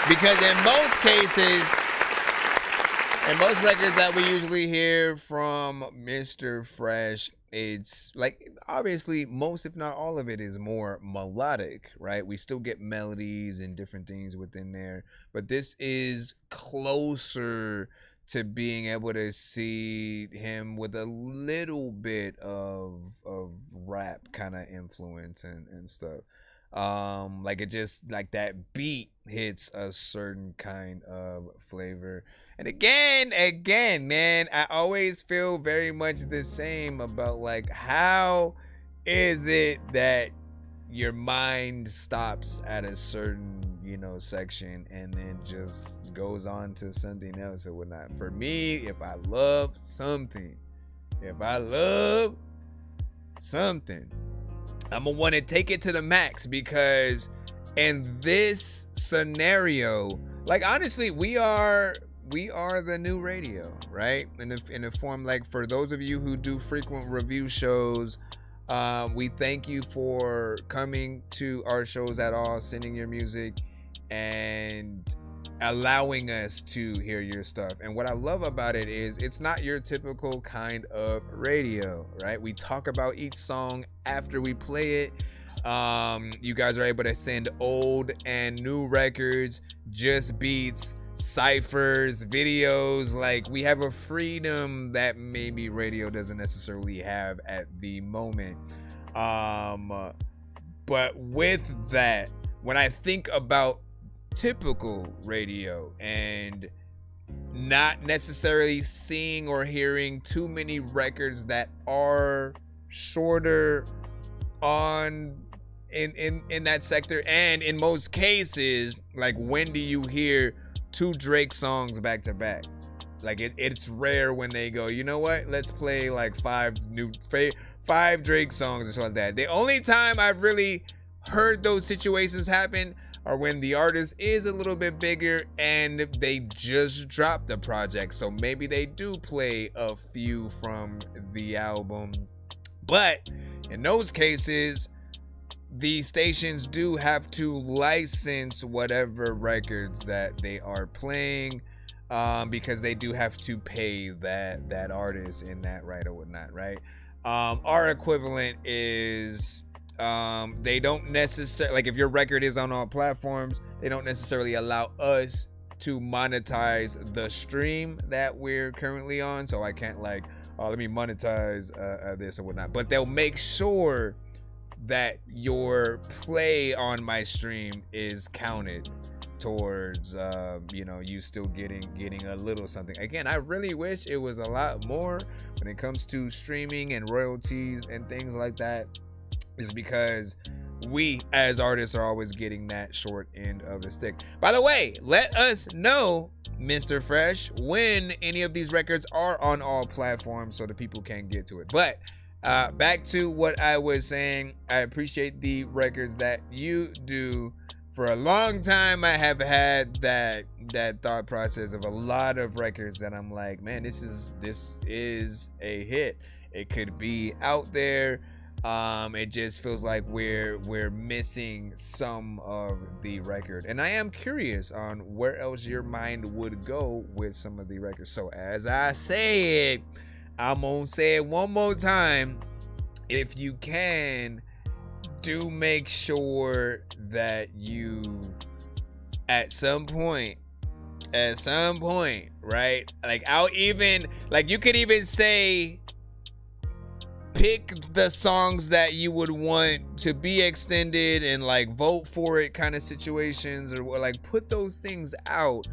because in most cases, in most records that we usually hear from Mr. Fresh, it's like obviously most, if not all of it, is more melodic, right? We still get melodies and different things within there, but this is closer to being able to see him with a little bit of rap kind of influence and stuff. Like it just, like that beat hits a certain kind of flavor. And again, man, I always feel very much the same about like, how is it that your mind stops at a certain, section and then just goes on to something else or whatnot. For me, if I love something, I'm gonna want to take it to the max, because in this scenario, like honestly, we are the new radio, right? In the form, like for those of you who do frequent review shows, we thank you for coming to our shows at all, sending your music and allowing us to hear your stuff. And what I love about it is it's not your typical kind of radio, right? We talk about each song after we play it. You guys are able to send old and new records, just beats, ciphers, videos. Like we have a freedom that maybe radio doesn't necessarily have at the moment. But with that, when I think about typical radio and not necessarily seeing or hearing too many records that are shorter on in that sector, and in most cases, like when do you hear 2 Drake songs back to back? Like it's rare when they go, you know what, let's play like 5 Drake songs or something like that. The only time I've really heard those situations happen are when the artist is a little bit bigger and they just dropped the project, so maybe they do play a few from the album. But in those cases, the stations do have to license whatever records that they are playing, because they do have to pay that artist in that right or whatnot, right? Our equivalent is they don't necessarily, like if your record is on all platforms, they don't necessarily allow us to monetize the stream that we're currently on. So I can't like, oh, let me monetize this or whatnot, but they'll make sure that your play on my stream is counted towards you still getting a little something. Again, I really wish it was a lot more when it comes to streaming and royalties and things like that, is because we as artists are always getting that short end of the stick. By the way, let us know, Mr. Fresh, when any of these records are on all platforms so the people can get to it. But back to what I was saying, I appreciate the records that you do. For a long time, I have had that thought process of a lot of records that I'm like, man, this is a hit. It could be out there. It just feels like we're missing some of the record, and I am curious on where else your mind would go with some of the records. So as I say it, I'm gonna say it one more time. If you can, do make sure that you at some point, right? Like you could even say, pick the songs that you would want to be extended and like vote for it kind of situations, or like put those things out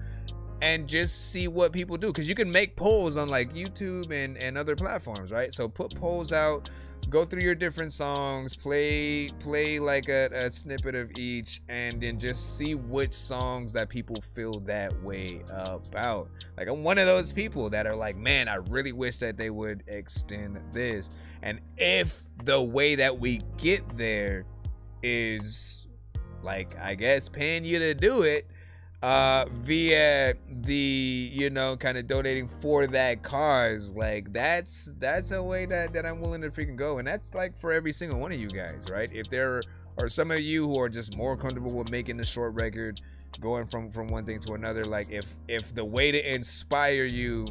and just see what people do, because you can make polls on like YouTube and other platforms, right? So put polls out go through your different songs, play like a snippet of each, and then just see which songs that people feel that way about. Like, I'm one of those people that are like, man, I really wish that they would extend this. And if the way that we get there is, like, I guess paying you to do it via the, you know, kind of donating for that cause, like, that's a way that I'm willing to freaking go. And that's like for every single one of you guys, right? If there are some of you who are just more comfortable with making the short record, going from one thing to another, like, if the way to inspire you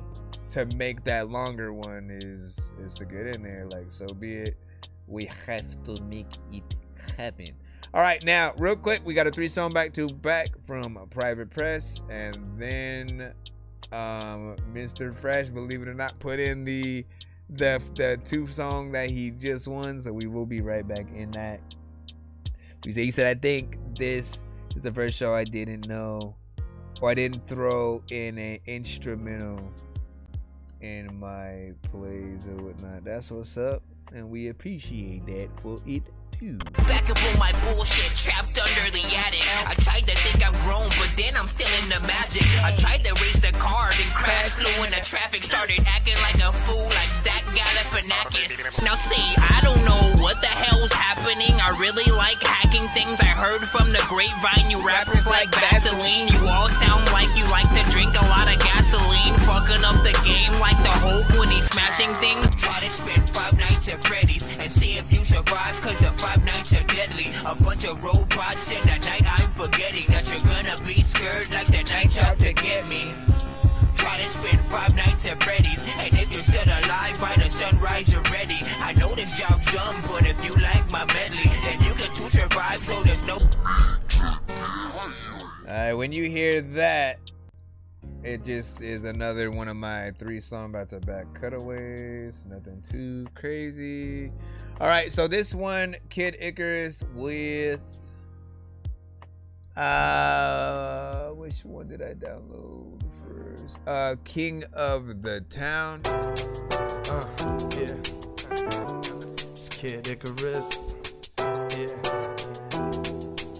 to make that longer one is to get in there, like, so be it. We have to make it happen. All right, now real quick, we got a 3-song back-to-back from Private Press, and then Mr. Fresh, believe it or not, put in the 2-song that he just won, so we will be right back in that. He said, I think this is the first show I didn't know, or I didn't throw in an instrumental in my plays or whatnot. That's what's up, and we appreciate that for it. Back up on my bullshit, trapped under the attic. I tried to think I'm grown, but then I'm still in the magic. I tried to race a car, then crashed, flew in the traffic, started acting like a fool, like Zach Galifianakis. Now see, I don't know what the hell's happening. I really like hacking things. I heard from the grapevine, you rappers like Vaseline. You all sound like you like to drink a lot of gasoline, fucking up the game like the Hulk when he's smashing things. Try to spend 5 nights at Freddy's and see if you survive, cause the 5 nights are deadly. A bunch of robots in the night. I'm forgetting that you're gonna be scared like the night's out to get me. Try to spend 5 nights at Freddy's, and if you're still alive by the sunrise, you're ready. I know this job's dumb, but if you like my medley, then you can too survive, so there's no. Alright, when you hear that, it just is another one of my 3-song back-to-back cutaways. Nothing too crazy. All right, so this one, Kid Icarus with which one did I download first? King of the Town. Yeah. It's Kid Icarus. Yeah.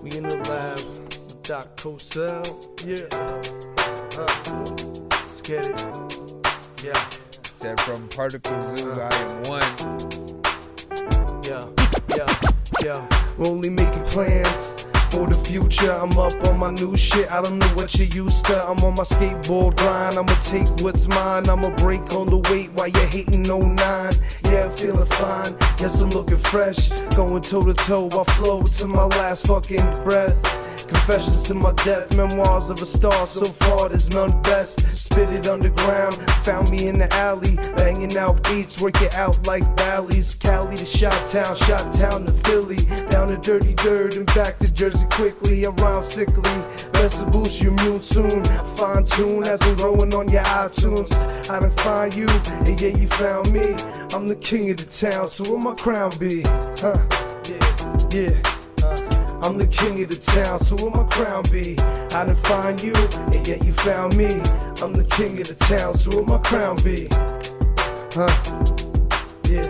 We in the lab with Doc Cosell. Yeah. Let's get it. Yeah. Said from Particle Zoo, Volume 1. Yeah. We're only making plans for the future. I'm up on my new shit. I don't know what you used to. I'm on my skateboard grind. I'ma take what's mine. I'ma break on the weight while you're hating 09. Yeah, I'm feeling fine. Yes, I'm looking fresh. Going toe to toe. I flow to my last fucking breath. Confessions to my death, memoirs of a star. So far, there's none best. Spit it underground, found me in the alley, banging out beats, work it out like valleys. Cali to Shot-Town to Philly, down to Dirty Dirt and back to Jersey quickly. I rhyme sickly, best to boost your immune soon. Fine tune has been growing on your iTunes. I done find you, and yeah, you found me. I'm the king of the town, so where my crown be? Yeah. I'm the king of the town, so where my crown be? I done find you, and yet you found me. I'm the king of the town, so where my crown be? Yeah,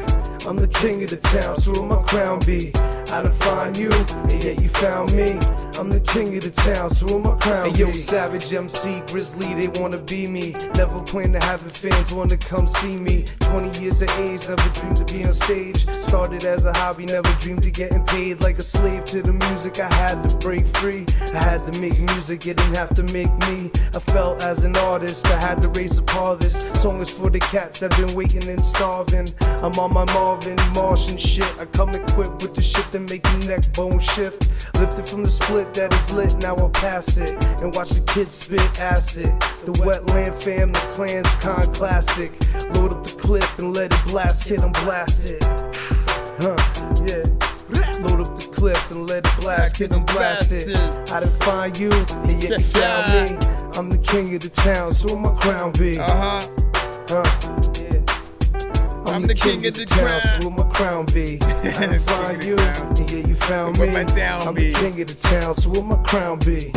I'm the king of the town, so where my crown be? I done find you, and yet you found me. I'm the king of the town, so where my crown be? Hey, yo, Savage MC, Grizzly, they wanna be me. Never plan to have fans wanna come see me. 20 years of age, never dreamed to be on stage. Started as a hobby, never dreamed of getting paid. Like a slave to the music, I had to break free. I had to make music, it didn't have to make me. I felt as an artist, I had to raise a par. This song is for the cats that been waiting and starving. I'm on my Marvin, Martian shit. I come equipped with the shit that make your neck bone shift. Lifted from the split that is lit, now I'll pass it and watch the kids spit acid. The Wetland fam, the Clan's con classic. Load up the clip and let it blast, kid, I'm blasted. Yeah. Load up the clip and let it blast, kid, I'm blasted. I done find you, and yet you found me. I'm the king of the town, so where my crown be? Yeah. I'm the king of the town, so where my crown be? I done find you, and yeah, you found me. I'm the king of the town, so where my crown be?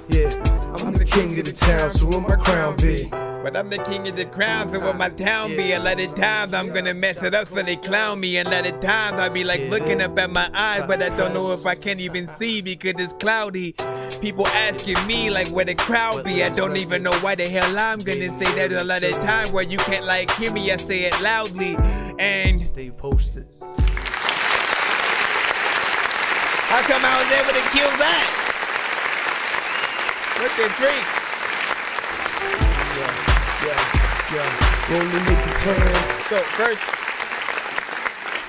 Yeah. I'm the king of the town, so where my crown be? But I'm the king of the crown, so what my town be. A lot of times I'm gonna mess it up so they clown me. A lot of times I be like looking up at my eyes, but I don't know if I can even see because it's cloudy. People asking me like where the crowd be. I don't even know why the hell I'm gonna say that. A lot of time where you can't like hear me, I say it loudly. And stay posted. How come I was able to kill that? What the freak? Yeah. Only make the plans. So first,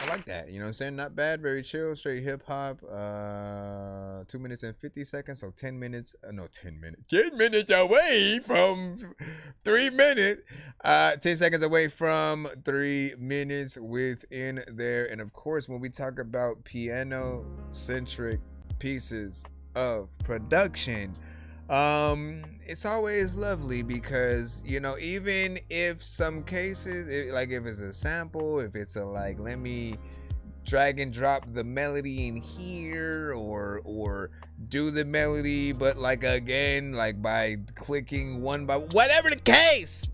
I like that. You know what I'm saying? Not bad. Very chill. Straight hip hop. 2 minutes and 50 seconds. So 10 minutes. 10 minutes. 10 minutes away from 3 minutes. 10 seconds away from 3 minutes within there. And of course, when we talk about piano-centric pieces of production, it's always lovely because, you know, even if some cases, like if it's a sample, if it's a like, let me drag and drop the melody in here or do the melody, but like again, like by clicking one by whatever the case,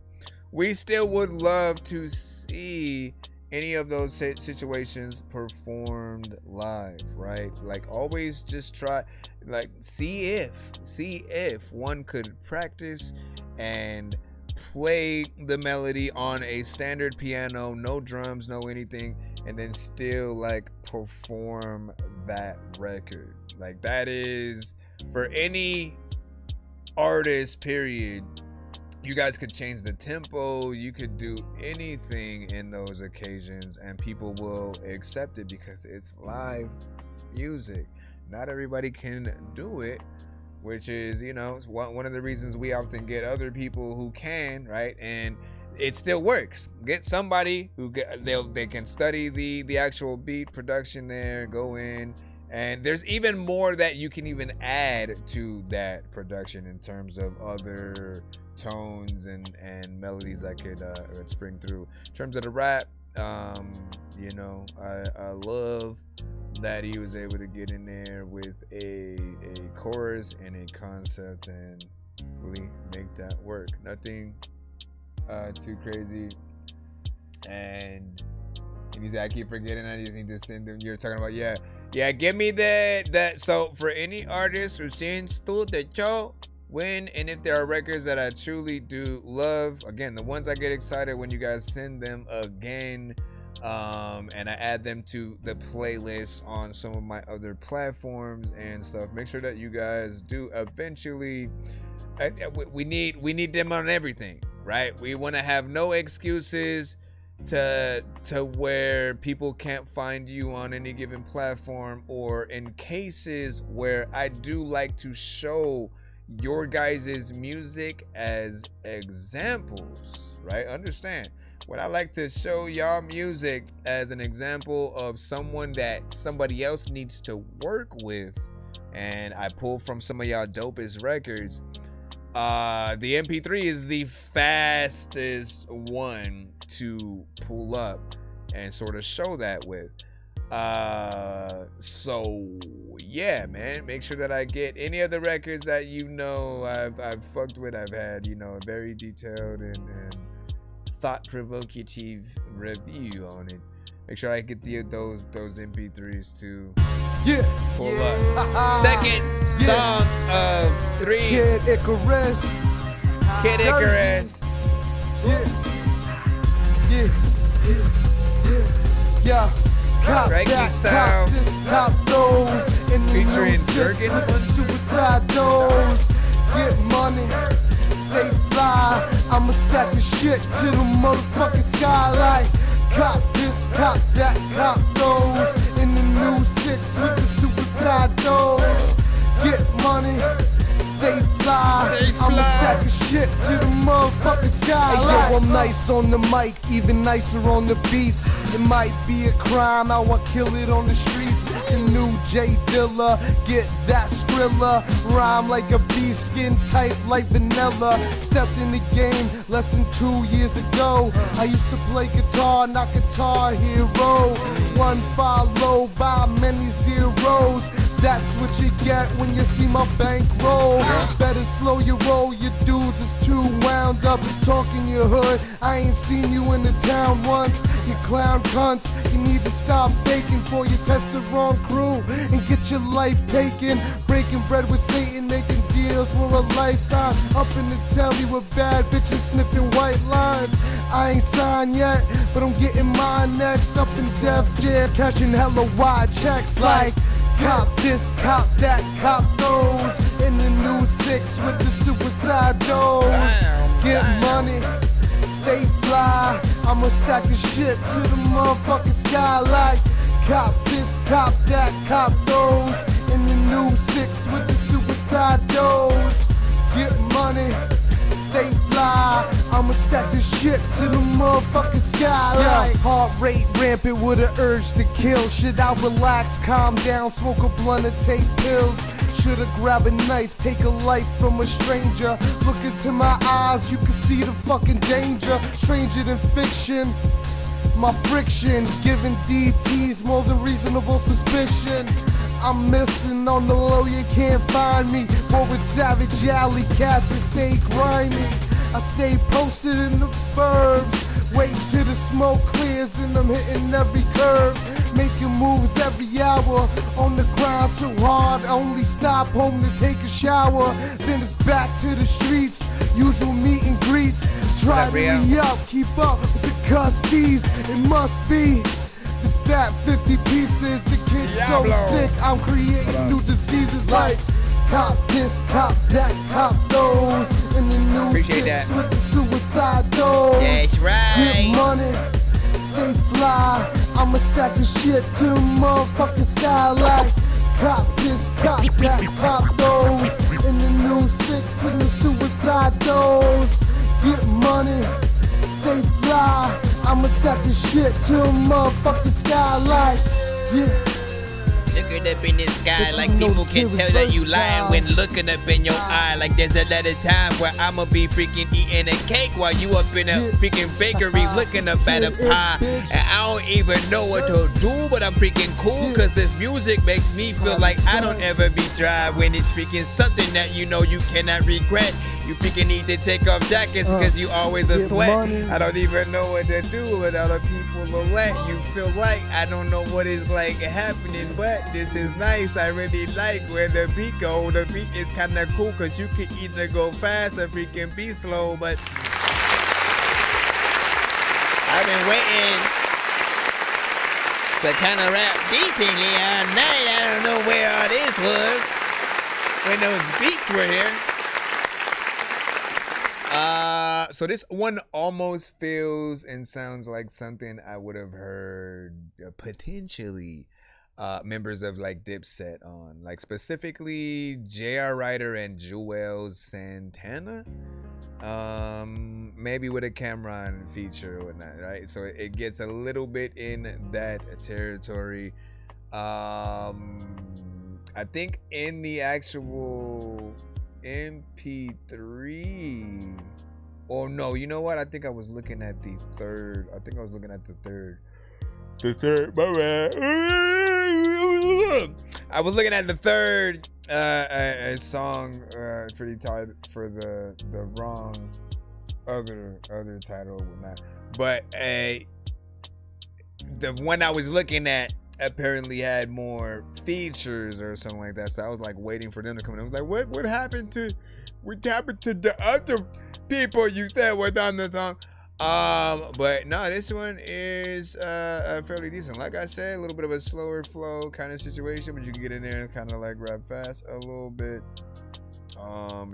we still would love to see any of those situations performed live, right? Like always just try, like see if one could practice and play the melody on a standard piano, no drums, no anything, and then still like perform that record. Like that is for any artist, period. You guys could change the tempo, you could do anything in those occasions and people will accept it because it's live music. Not everybody can do it, which is, you know, one of the reasons we often get other people who can, right? And it still works. Get somebody who they can study the actual beat production there, go in, and there's even more that you can even add to that production in terms of other tones and melodies that could spring through. In terms of the rap, you know, I love that he was able to get in there with a chorus and a concept and really make that work. Nothing too crazy. And you say I keep forgetting, I just need to send them. You're talking about give me that. So for any artist who sends to the show, when and if there are records that I truly do love, again, the ones I get excited when you guys send them again, and I add them to the playlist on some of my other platforms and stuff. Make sure that you guys do eventually. We need them on everything, right? We want to have no excuses to where people can't find you on any given platform, or in cases where I do like to show your guys' music as examples, right? Understand, when I like to show y'all music as an example of someone that somebody else needs to work with, and I pull from some of y'all dopest records, the MP3 is the fastest one to pull up and sort of show that with. So yeah, man, make sure that I get any of the records that you know I've fucked with. I've had, you know, a very detailed and thought-provocative review on it. Make sure I get those MP3s to pull up. Second song of 3. Kid Icarus. Kid Icarus. Yeah. Cop Frankie that, style. cop this, cop those. In the Featuring six Dorky. with the suicide doors. Get money, stay fly. I'ma stack the shit to the motherfucking skylight. Cop this, cop that, cop those. In the new 6 with the suicide doors. Get money, stay fly. I'ma stack the shit to the motherfucking skylight. Hey yo, I'm nice on the mic, even nicer on the beats. It might be a crime, how I kill it on the streets. The new J Dilla, get that Skrilla. Rhyme like a beast, skin tight like vanilla. Stepped in the game less than 2 years ago. I used to play guitar, not Guitar Hero. One follow by many zeros. That's what you get when you see my bankroll. Better slow your roll, your dudes is too wound up. Talking your hood, I ain't seen you in the town once. You clown cunts, you need to stop faking for you test the wrong crew and get your life taken. Breaking bread with Satan, making deals for a lifetime. Up in the telly with bad bitches sniffing white lines. I ain't signed yet, but I'm getting mine next. Up in Def Jam, catching hella wide checks like cop this, cop that, cop those. In the new 6 with the suicide doors. Get money, stay fly. I'ma stack the shit to the motherfucking sky like cop this, cop that, cop those. In the new 6 with the suicide doors. Get money, stay fly. I'ma stack this shit to the motherfucking sky like heart rate rampant with an urge to kill. Should I relax, calm down, smoke a blunt and take pills? Shoulda grabbed a knife, take a life from a stranger. Look into my eyes, you can see the fucking danger. Stranger than fiction, my friction, giving DTs more than reasonable suspicion. I'm missing on the low, you can't find me. More with savage alley cats and stay grimy. I stay posted in the burbs. Wait till the smoke clears and I'm hitting every curve. Making moves every hour on the grind so hard. I only stop home to take a shower. Then it's back to the streets. Usual meet and greets. Try to re-up, keep up with the custies. It must be the fat 50 pieces. The kid's so sick, I'm creating new diseases like cop this, cop that, cop those. In the new 6 with the suicide doors. That's right. Get money, stay fly. I'ma stack the shit to the motherfucking sky like cop this, cop that, cop those. In the new 6 with the suicide doors. Get money, stay fly. I'ma stack the shit to the motherfucking sky like, yeah. Looking up in the sky like people can tell that you lying when looking up in your eye. Like there's a lot of times where I'ma be freaking eating a cake while you up in a freaking bakery looking up at a pie. And I don't even know what to do, but I'm freaking cool cause this music makes me feel like I don't ever be dry when it's freaking something that you know you cannot regret. You freaking need to take off jackets cause you always a sweat. I don't even know what to do without a people will let you feel like I don't know what is like happening, but this is nice. I really like where the beat go. The beat is kind of cool cause you can either go fast or freaking be slow, but I've been waiting to kind of rap decently all night. I don't know where all this was when those beats were here. So this one almost feels and sounds like something I would have heard potentially members of like Dipset on, like specifically J.R. Ryder and Joel Santana, maybe with a Cameron feature or whatnot, right? So it gets a little bit in that territory. I think in the actual MP3, oh no, you know what? I think I was looking at the third. My bad. I was looking at the third song for the wrong other title or whatnot. But the one I was looking at apparently had more features or something like that. So I was like waiting for them to come in. I was like, what happened to the other people you said were on the song? But no, this one is fairly decent. Like I said, a little bit of a slower flow kind of situation, but you can get in there and kind of like rap fast a little bit.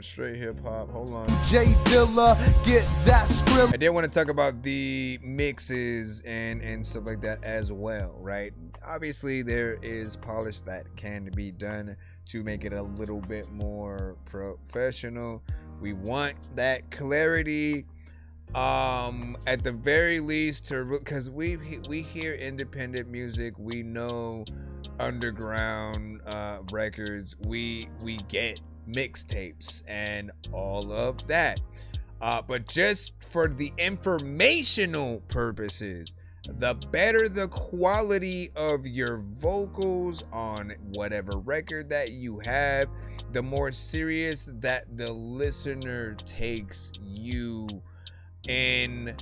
Straight hip hop. Hold on. J Dilla, get that script. I did want to talk about the mixes and stuff like that as well, right? Obviously, there is polish that can be done to make it a little bit more professional. We want that clarity, at the very least, because we hear independent music, we know underground records, we get mixtapes and all of that, but just for the informational purposes, the better the quality of your vocals on whatever record that you have, the more serious that the listener takes you in.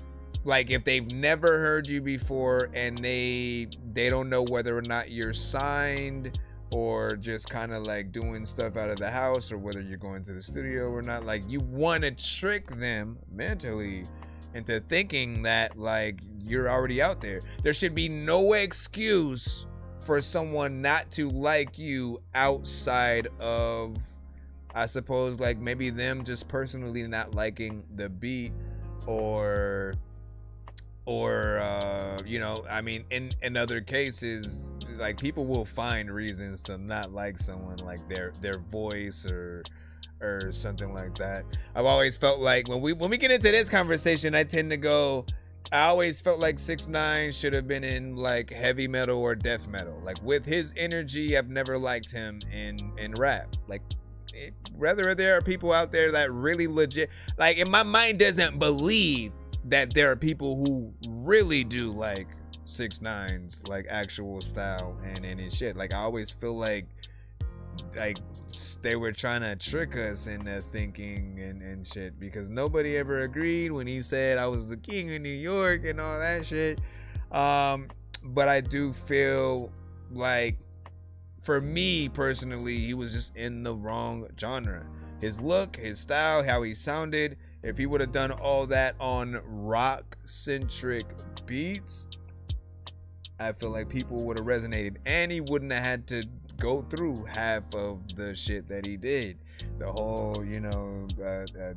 Like, if they've never heard you before and they don't know whether or not you're signed or just kind of like doing stuff out of the house, or whether you're going to the studio or not, like, you want to trick them mentally into thinking that like you're already out there. There should be no excuse for someone not to like you outside of, I suppose, like maybe them just personally not liking the beat, or you know, I mean, in other cases, like, people will find reasons to not like someone, like their voice or something like that. I've always felt like when we get into this conversation, I always felt like 6ix9ine should have been in like heavy metal or death metal. Like, with his energy, I've never liked him in rap. Like, whether there are people out there that really legit, like, in my mind, doesn't believe that there are people who really do like 6ix9ine's like actual style and his shit. Like, I always feel like they were trying to trick us into thinking and shit, because nobody ever agreed when he said I was the king of New York and all that shit. But I do feel like, for me personally, he was just in the wrong genre. His look, his style, how he sounded. If he would have done all that on rock-centric beats, I feel like people would have resonated, and he wouldn't have had to go through half of the shit that he did. The whole, you know,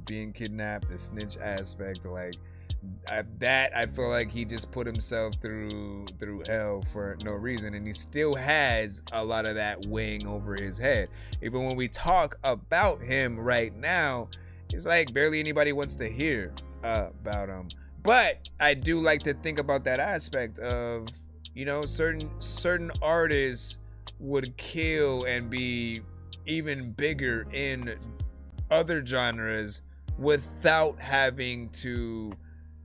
being kidnapped, the snitch aspect, like that. I feel like he just put himself through hell for no reason, and he still has a lot of that weighing over his head. Even when we talk about him right now, it's like barely anybody wants to hear about him. But I do like to think about that aspect of, you know, certain artists would kill and be even bigger in other genres without having to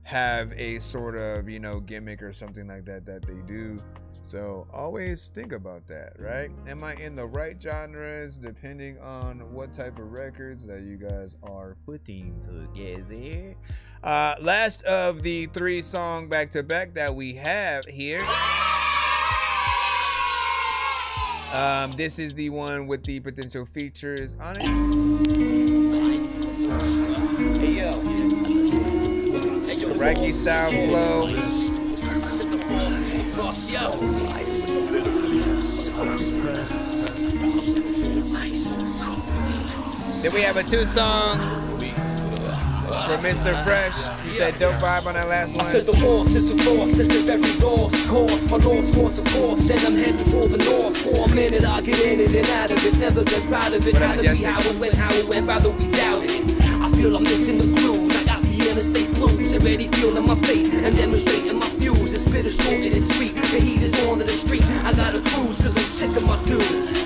have a sort of, you know, gimmick or something like that they do. So always think about that, right? Am I in the right genres depending on what type of records that you guys are putting together? Last of the 3 song back-to-back that we have here. This is the one with the potential features on it. Hey, yo. Rocky style flow. Then we have a 2 song for Mr. Fresh. He said dope vibe on that last one. I said the horse is a force, it's a very lost course. My lost course, of course, and I'm heading for the north. For a minute, I get in it and out of it. Never been proud of it. How to be how it went, rather we doubted it. I feel I'm missing the grooves. I got the interstate blues, already feeling my fate and demonstrating my fuse. The spit is strong and it's sweet. The heat is on to the street. I gotta cruise cause I'm sick of my dudes.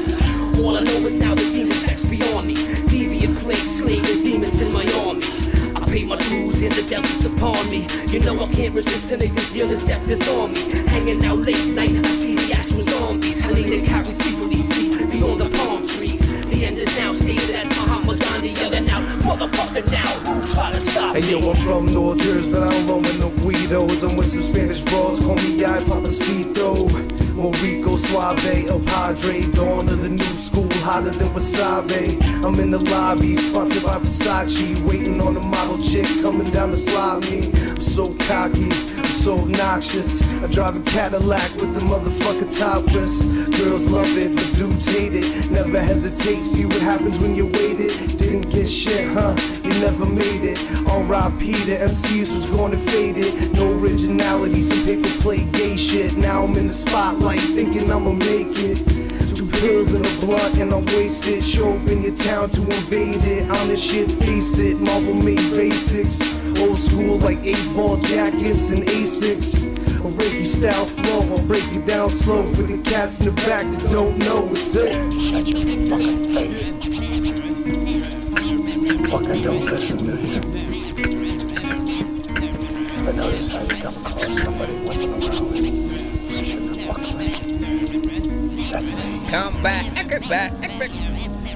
All I know is now the scene is sex beyond me. Deviant plagues, slaving demons in my army. I pay my dues and the devil's upon me. You know I can't resist any feelings that disarm me. Hanging out late night, I see the astral zombies. I lean and carry secretly see beyond the palm trees. The end is now stated as Muhammad Gandhi yelling out, motherfucker now, who try to stop me? Hey yo, I'm from North Jersey, but I don't roll with no Guidos. I'm with some Spanish bras, call me Ay Papacito. Morico, Suave, El Padre, dawn of the new school, hotter than wasabi. I'm in the lobby, sponsored by Versace, waiting on a model chick coming down to slide me. I'm so cocky, I'm so obnoxious. I drive a Cadillac with the motherfucker topless. Girls love it, but dudes hate it. Never hesitate, see what happens when you waited. Didn't get shit, huh? You never made it. R.I.P. the MCs was going to fade it. No originality, some paper play gay shit. Now I'm in the spotlight, thinking I'ma make it. 2 pills and a blunt and I'm wasted. Show up in your town to invade it. On this shit, face it. Marvel made basics. Old school like 8-ball jackets and Asics. A Reiki style flow, I'll break it down slow for the cats in the back that don't know what's it. Fucking don't listen to him. But notice how you come across. Come back.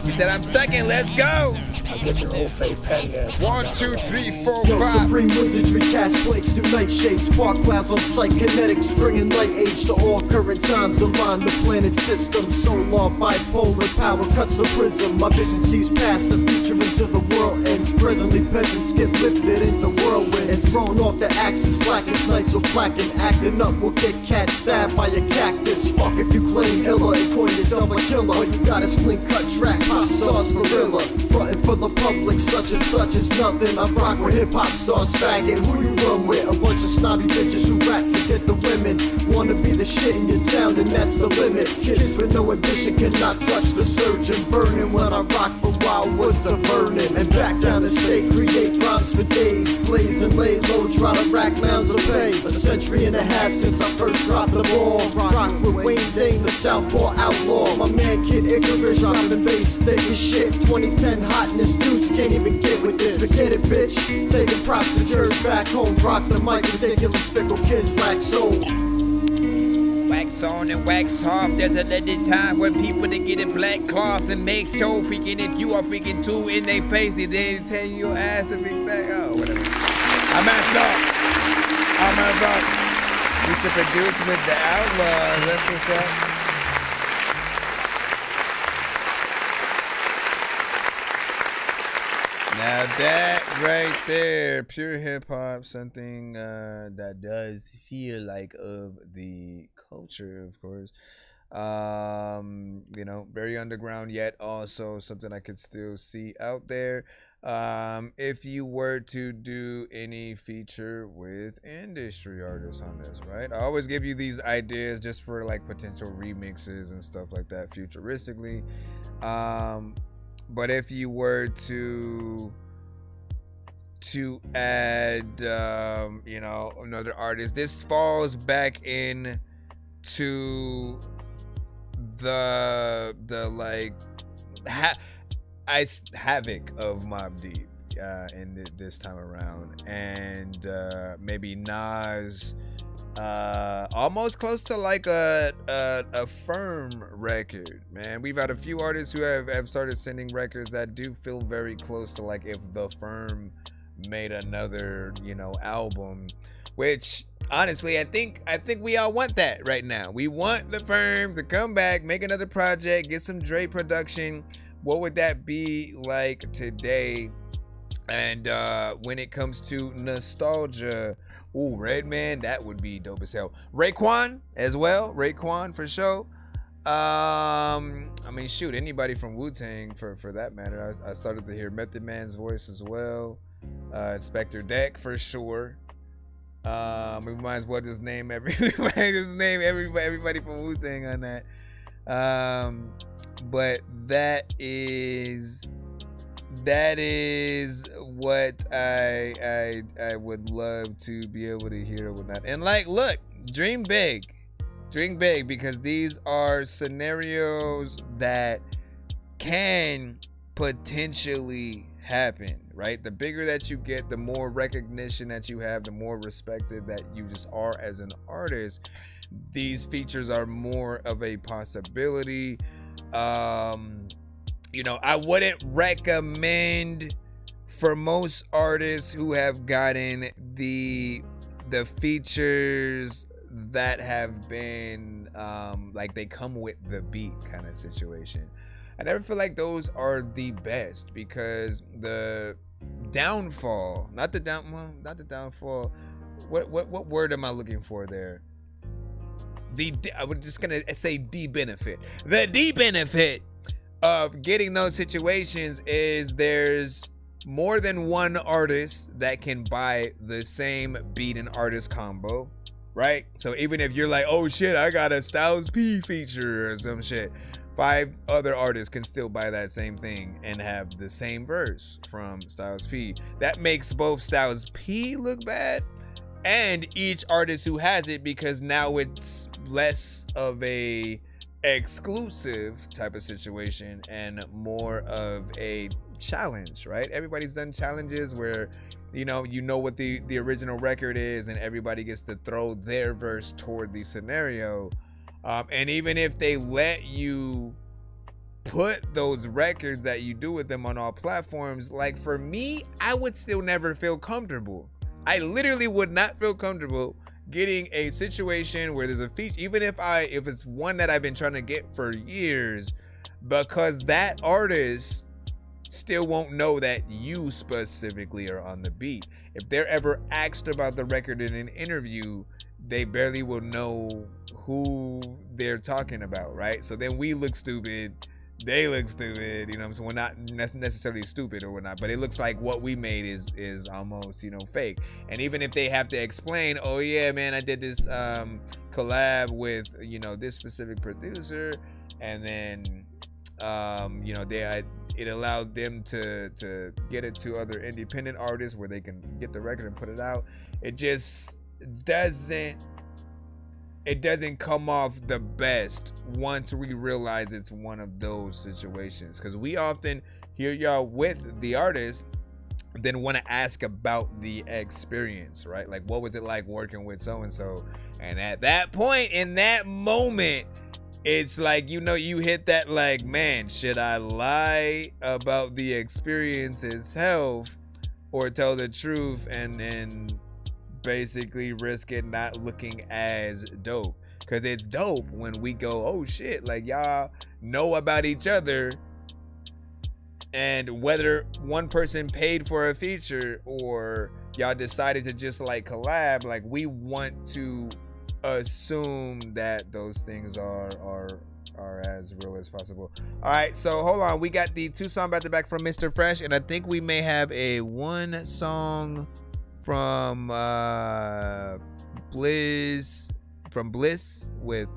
He said, I'm second. Let's go. I get your whole fake petty ass. 1, 2, 3, 4, 5. Yo, supreme wizardry, cast flakes through nightshades, spark clouds on sight, kinetics, bringing light age to all current times, align the planet system, solar bipolar power cuts the prism, my vision sees past the future into the world ends, presently peasants get lifted into whirlwind and thrown off the axis, black as night, so black and acting up will get cat stabbed by a cactus, fuck if you claim illa and coin yourself a killer, all you got is clean cut track, pop stars gorilla, frontin' for the public, such and such is nothing. I rock with hip-hop stars, faggot. Who you run with? A bunch of snobby bitches who rap to get the women. Wanna be the shit in your town, and that's the limit. Kids with no ambition cannot touch the surgeon. Burning when I rock for wild woods are burning. And back down the state, create rhymes for days. Blaze and lay low, try to rack mounds of pay. A century and a half since I first dropped the ball. Rock with Wayne Dane, the Southpaw outlaw. My man Kid Icarus, dropping bass, thick as shit. 2010 hotness, dudes can't even get with this. Forget it, bitch. Taking props to Jersey back home. Rock the mic, ridiculous, fickle kids lack soul. Wax on and wax off. There's a limited time where people to get in black cloth and make so freaking if you are freaking too in they face it. They tell you your ass to be back. Oh, whatever. I messed up. We should produce with the Outlaws. That's what's up. Now that right there, pure hip hop, something that does feel like of the culture, of course. You know, very underground, yet also something I could still see out there. If you were to do any feature with industry artists on this, right? I always give you these ideas just for like potential remixes and stuff like that futuristically. But if you were to add, you know, another artist, this falls back in to the like havoc of Mobb Deep in this time around, and maybe Nas. Almost close to like a firm record, man. We've had a few artists who have started sending records that do feel very close to like if the firm made another, you know, album, which honestly I think we all want that right now. We want the firm to come back, make another project, get some Dre production. What would that be like today? And when it comes to nostalgia, ooh, Redman, that would be dope as hell. Raekwon as well. Raekwon for sure. I mean, shoot, anybody from Wu-Tang for that matter. I started to hear Method Man's voice as well. Inspector Deck for sure. We might as well just name everybody from Wu-Tang on that. But that is what I would love to be able to hear with that. And like, look, dream big, because these are scenarios that can potentially happen, right? The bigger that you get, the more recognition that you have, the more respected that you just are as an artist. These features are more of a possibility. You know, I wouldn't recommend for most artists who have gotten the features that have been like they come with the beat kind of situation. I never feel like those are the best, because the downfall, not the downfall. What word am I looking for there? I was just gonna say de-benefit. The de-benefit of getting those situations is there's more than one artist that can buy the same beat and artist combo, right? So even if you're like, oh shit, I got a Styles P feature or some shit, 5 other artists can still buy that same thing and have the same verse from Styles P. That makes both Styles P look bad and each artist who has it, because now it's less of a exclusive type of situation and more of a challenge, right? Everybody's done challenges where you know what the original record is, and everybody gets to throw their verse toward the scenario. And even if they let you put those records that you do with them on all platforms, like for me, I would still never feel comfortable. I literally would not feel comfortable getting a situation where there's a feature, even if it's one that I've been trying to get for years, because that artist still won't know that you specifically are on the beat. If they're ever asked about the record in an interview, they barely will know who they're talking about, right? So then we look stupid, they look stupid, you know what I'm saying? We're not necessarily stupid or whatnot, but it looks like what we made is almost, fake. And even if they have to explain, oh yeah, man, I did this collab with, this specific producer, and then, it allowed them to get it to other independent artists where they can get the record and put it out. It just doesn't come off the best once we realize it's one of those situations, because we often hear y'all with the artist, then want to ask about the experience, right? Like, what was it like working with so-and-so? And at that point, in that moment, it's like, you hit that, like, man, should I lie about the experience itself or tell the truth and then basically risk it not looking as dope? Because it's dope when we go, oh shit, like, y'all know about each other, and whether one person paid for a feature or y'all decided to just like collab, like, we want to assume that those things are as real as possible. All right, so hold on, we got the 2 song back to back from Mr. Fresh, and I think we may have a 1 song from Bliss with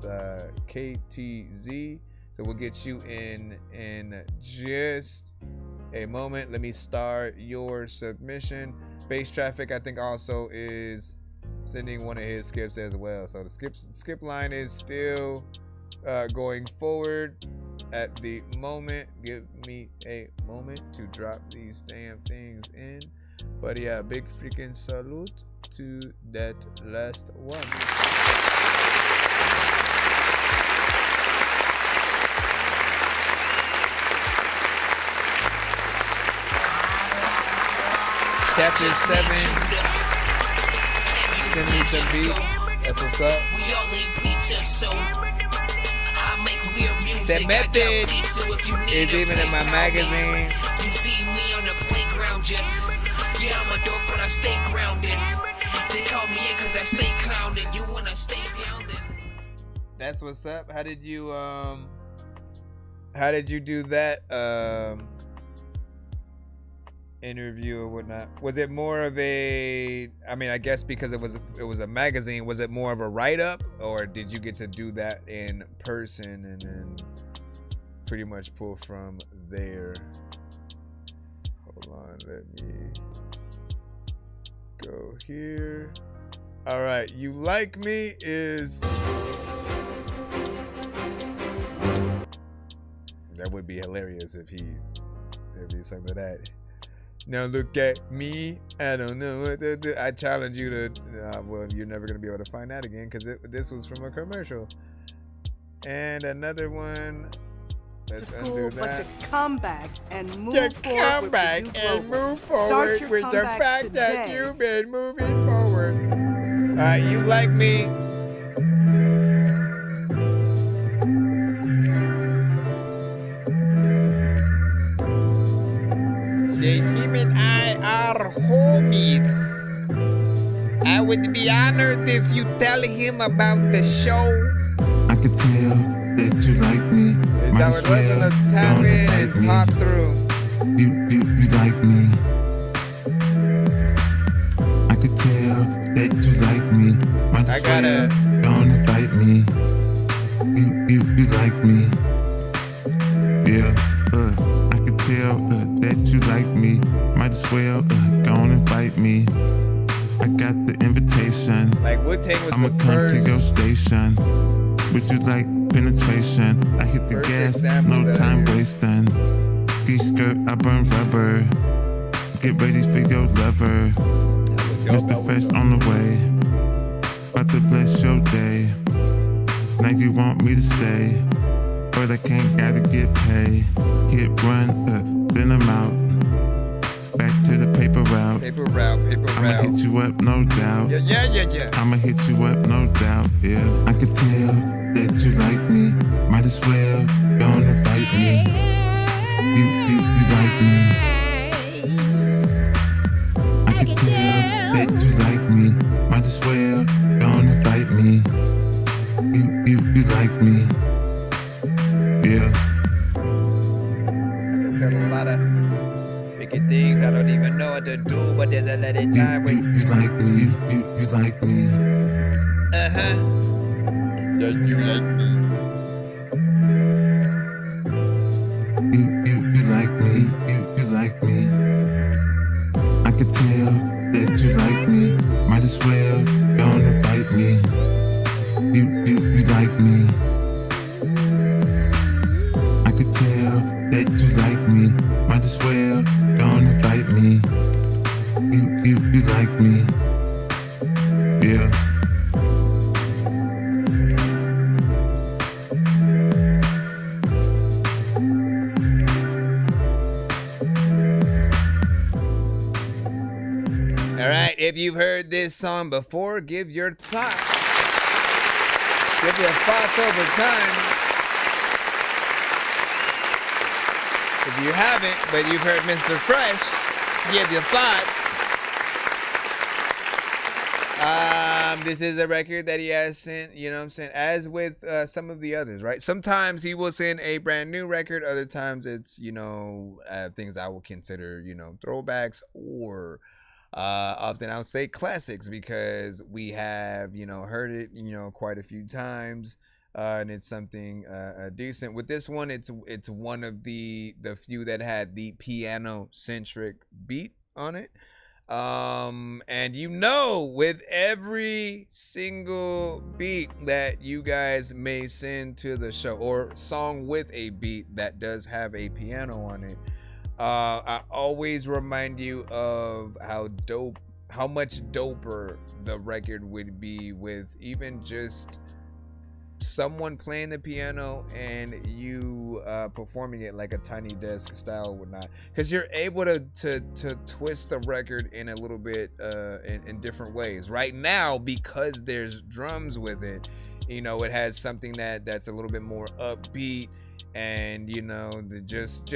KTZ. So we'll get you in just a moment. Let me start your submission. Bass Traffic, I think, also is sending one of his skips as well. So the skip line is still going forward at the moment. Give me a moment to drop these damn things in. But yeah, big freaking salute to that last one. Chapter 7. Send me some beats. That's what's up. The method is even in my magazine. You see me on the playground, just yeah, I'm a dork, but I stay grounded. They call me in cause I stay clowned, and you wanna stay down then. That's what's up. How did you do that interview or whatnot? Was it more of a, I guess because it was a magazine, was it more of a write-up, or did you get to do that in person and then pretty much pull from there? Hold on, let me go here. All right, You Like Me is, that would be hilarious if he sang to that. Now look at me, I don't know what to do. I challenge you to, well, you're never gonna be able to find that again because this was from a commercial. And another one. Let's to school, undo that. but to come back and move forward. Come back and move forward with the fact that you've been moving forward. All right, You Like Me. Say him and I are homies. I would be honored if you tell him about the show. I could tell that you like me. Might as well let's tap in and pop through. You like me. I could tell that you like me. Might as well don't invite me. You like me. Yeah, I could tell that you like me. Might as well go on and fight me. I got the invitation. Like Wu-Tang was I'ma the come first. to your station. Would you like penetration? I hit the gas, no time wasting. Ski skirt, I burn rubber. Get ready for your lover. Mr. Fresh on the way. About to bless your day. Now you want me to stay, but I can't, gotta get paid. Hit run, then I'm out. Back to the paper route. I'ma hit you up, no doubt. Yeah. I'ma hit you up, no doubt. Yeah, I could tell that you like me. Might as well don't invite me. You like me. I could tell that you like me. Might as well don't invite me. You like me. Yeah. I can tell a lot of wicked things I don't even know what to do, but there's a lot of time when you like me. You like me. Yeah, you like me. You like me. You like me. I could tell that you like me. Might as well don't invite me. You like me. I could tell that you like me. Might as well don't invite me. You like me. Yeah. All right, if you've heard this song before, give your thoughts. Give your thoughts over time. If you haven't, but you've heard Mr. Fresh, give your thoughts. This is a record that he has sent, you know what I'm saying, as with some of the others, right? Sometimes he will send a brand new record. Other times it's, you know, things I will consider, you know, throwbacks, or often I'll say classics, because we have, you know, heard it, you know, quite a few times, and it's something decent. With this one, it's one of the few that had the piano centric beat on it. And you know, with every single beat that you guys may send to the show, or song with a beat that does have a piano on it, I always remind you of how much doper the record would be with even just someone playing the piano and you performing it like a Tiny Desk style would not, because you're able to twist the record in a little bit in different ways. Right now, because there's drums with it, you know, it has something that's a little bit more upbeat, and you know, just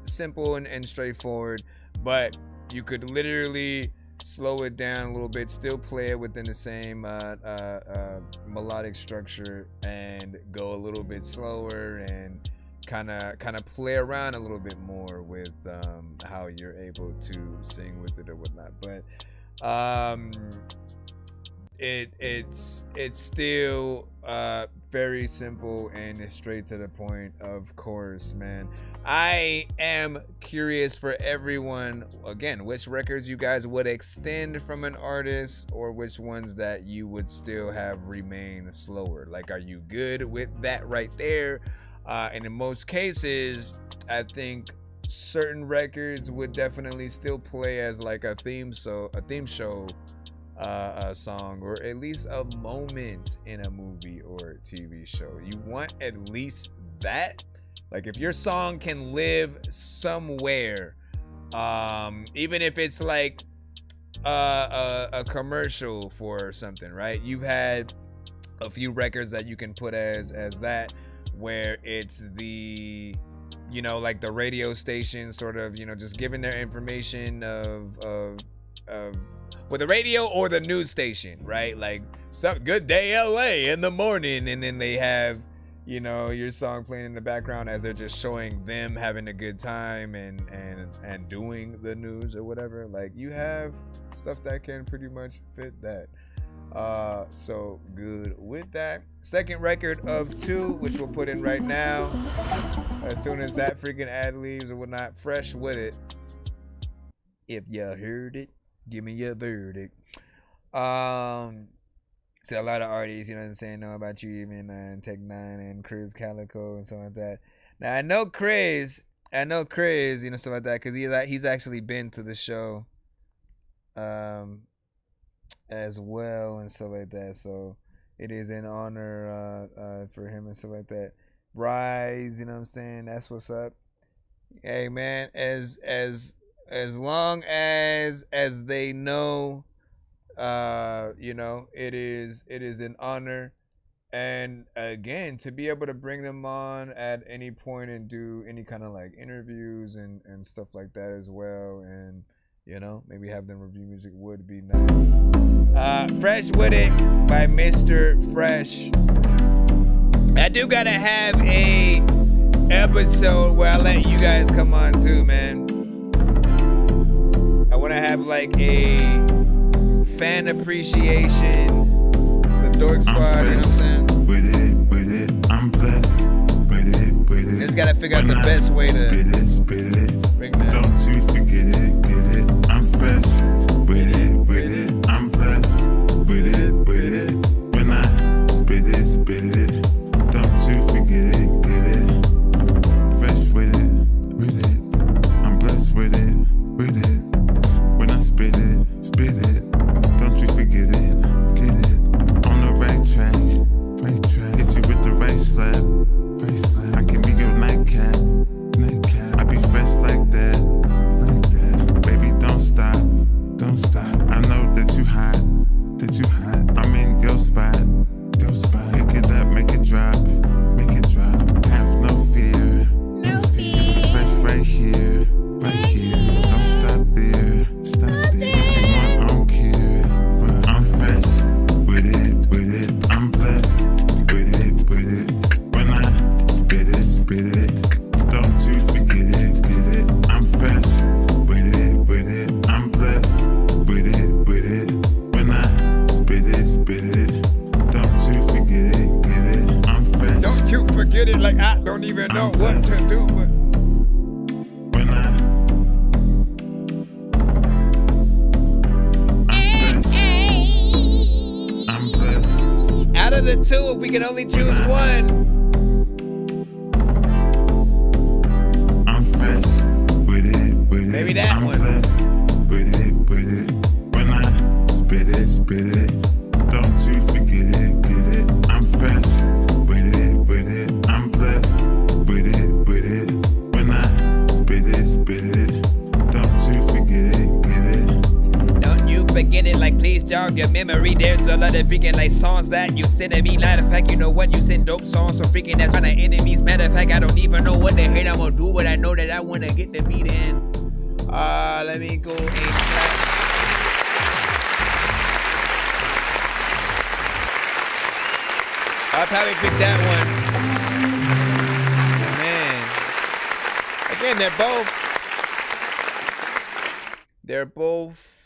simple and straightforward. But you could literally slow it down a little bit, still play it within the same melodic structure, and go a little bit slower, and kind of play around a little bit more with how you're able to sing with it or whatnot. But it's still very simple and straight to the point. Of course, man, I am curious for everyone, again, which records you guys would extend from an artist, or which ones that you would still have remain slower. Like, are you good with that right there? And in most cases, I think certain records would definitely still play as like a theme show a song, or at least a moment in a movie or a TV show. You want at least that. Like, if your song can live somewhere, even if it's like a commercial for something, right? You've had a few records that you can put as that, where it's the, you know, like the radio station sort of, you know, just giving their information of with the radio or the news station, right? Like, good day LA in the morning, and then they have, you know, your song playing in the background as they're just showing them having a good time and doing the news or whatever. Like, you have stuff that can pretty much fit that. So good with that. Second record of 2, which we'll put in right now, as soon as that freaking ad leaves or whatnot. Fresh with it. If you heard it, give me your verdict. So a lot of artists, you know what I'm saying, know about you, even Tech Nine and Cruz Calico and something like that. Now, I know Craze I know Chris, you know, stuff like that, because he's actually been to the show as well and stuff like that. So it is an honor for him and stuff like that. Rise, you know what I'm saying? That's what's up. Hey man, as long as they know, you know, it is an honor. And again, to be able to bring them on at any point and do any kind of like interviews and stuff like that as well, and you know, maybe have them review music would be nice. Fresh With It by Mr. Fresh. I do gotta have a episode where I let you guys come on too, man. I wanna have like a fan appreciation. Dork Squad, you know what I'm saying? With it, I'm blessed. With it. Just gotta figure out the best way to spit it. Bring that. Don't you forget it, get it. I'm fresh. With it, I'm blessed. With it. When I spit it. Don't you forget it, get it. Fresh with it. I'm blessed with it. When I spit it. Don't you forget it, get it. Right track, hit you with the right slap. I can be your nightcap. I be fresh like that. Baby, don't stop. I know that you hot. I'm in your spot. Pick it up, make it drop. Have no fear. It's the fresh right here. Don't stop there. If you want, I don't care. I'm fresh. With it, I'm blessed. With it. When I spit it. Don't you forget it, get it. I'm fresh. With it, I'm blessed. With it. When I spit it. Don't you forget it, get it. I'm fresh. Don't you forget it, like I don't even know what to do. But when I'm blessed. out of the two, if we can only choose one. I'm fresh. With it. Maybe that I'm one. Blessed. With it. When I spit it. Don't you forget it, get it. I'm fresh. With it. I'm blessed. With it. When I spit it. Don't you forget it, get it. Don't you forget it, like please jog your memory. There's a lot of freaking like songs that you send to me. Matter of fact, you know what? You send dope songs so freaking that's kind of enemies. Matter of fact, I don't even know what the hell I'm gonna do, but I know that I wanna get the beat in. Let me go and clap. I'll probably pick that one. Man. Again, they're both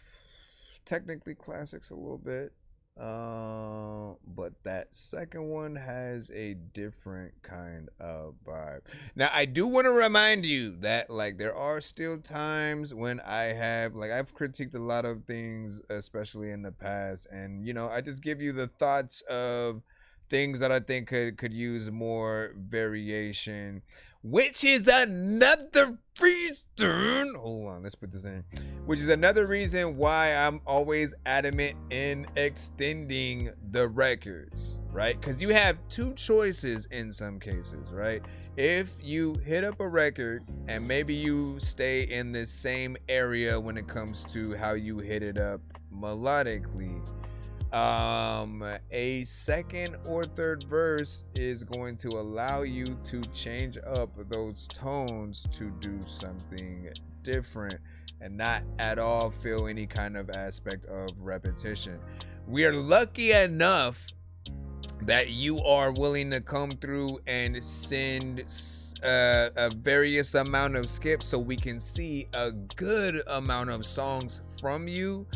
technically classics a little bit. But that second one has a different kind of vibe. Now, I do want to remind you that like there are still times when I've critiqued a lot of things, especially in the past, and you know, I just give you the thoughts of things that I think could use more variation, which is another reason. Hold on, let's put this in. Which is another reason why I'm always adamant in extending the records, right? Because you have two choices in some cases, right? If you hit up a record and maybe you stay in the same area when it comes to how you hit it up melodically, a second or third verse is going to allow you to change up those tones to do something different and not at all feel any kind of aspect of repetition. We are lucky enough that you are willing to come through and send a various amount of skips so we can see a good amount of songs from you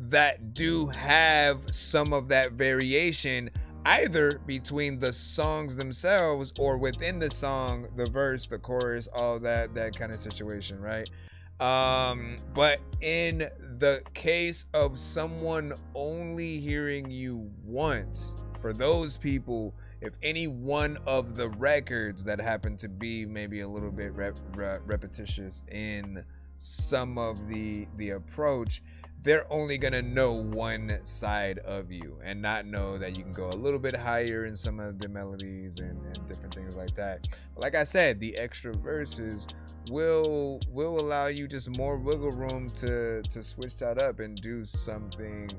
that do have some of that variation, either between the songs themselves or within the song, the verse, the chorus, all that kind of situation, right? But in the case of someone only hearing you once, for those people, if any one of the records that happen to be maybe a little bit repetitious in some of the approach, they're only gonna know one side of you and not know that you can go a little bit higher in some of the melodies and different things like that. But like I said, the extra verses will allow you just more wiggle room to switch that up and do something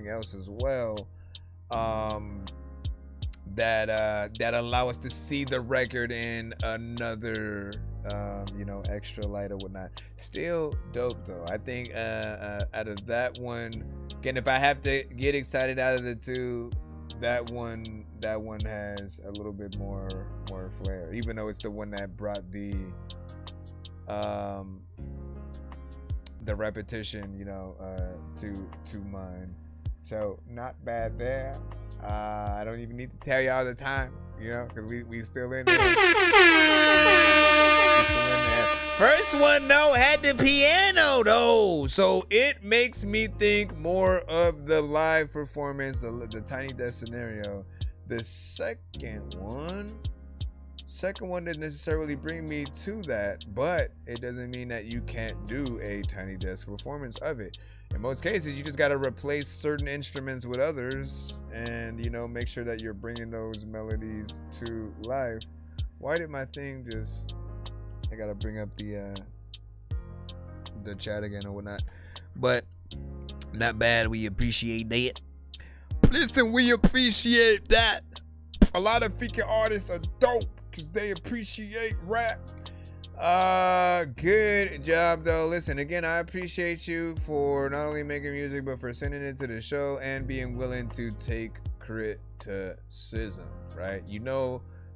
else as well, that allow us to see the record in another extra light or whatnot. Still dope though. I think out of that one, again, if I have to get excited out of the two, that one has a little bit more flair, even though it's the one that brought the repetition, to mind. So not bad there. I don't even need to tell y'all the time, because we still in there. First one though had the piano though, so it makes me think more of the live performance, the Tiny Desk scenario. The second one didn't necessarily bring me to that, but it doesn't mean that you can't do a Tiny Desk performance of it. In most cases, you just got to replace certain instruments with others and, make sure that you're bringing those melodies to life. Why did my thing just... I got to bring up the chat again or whatnot. But not bad. We appreciate that. Listen, we appreciate that. A lot of feature artists are dope because they appreciate rap. Good job though. Listen, again, I appreciate you for not only making music but for sending it to the show and being willing to take criticism, right?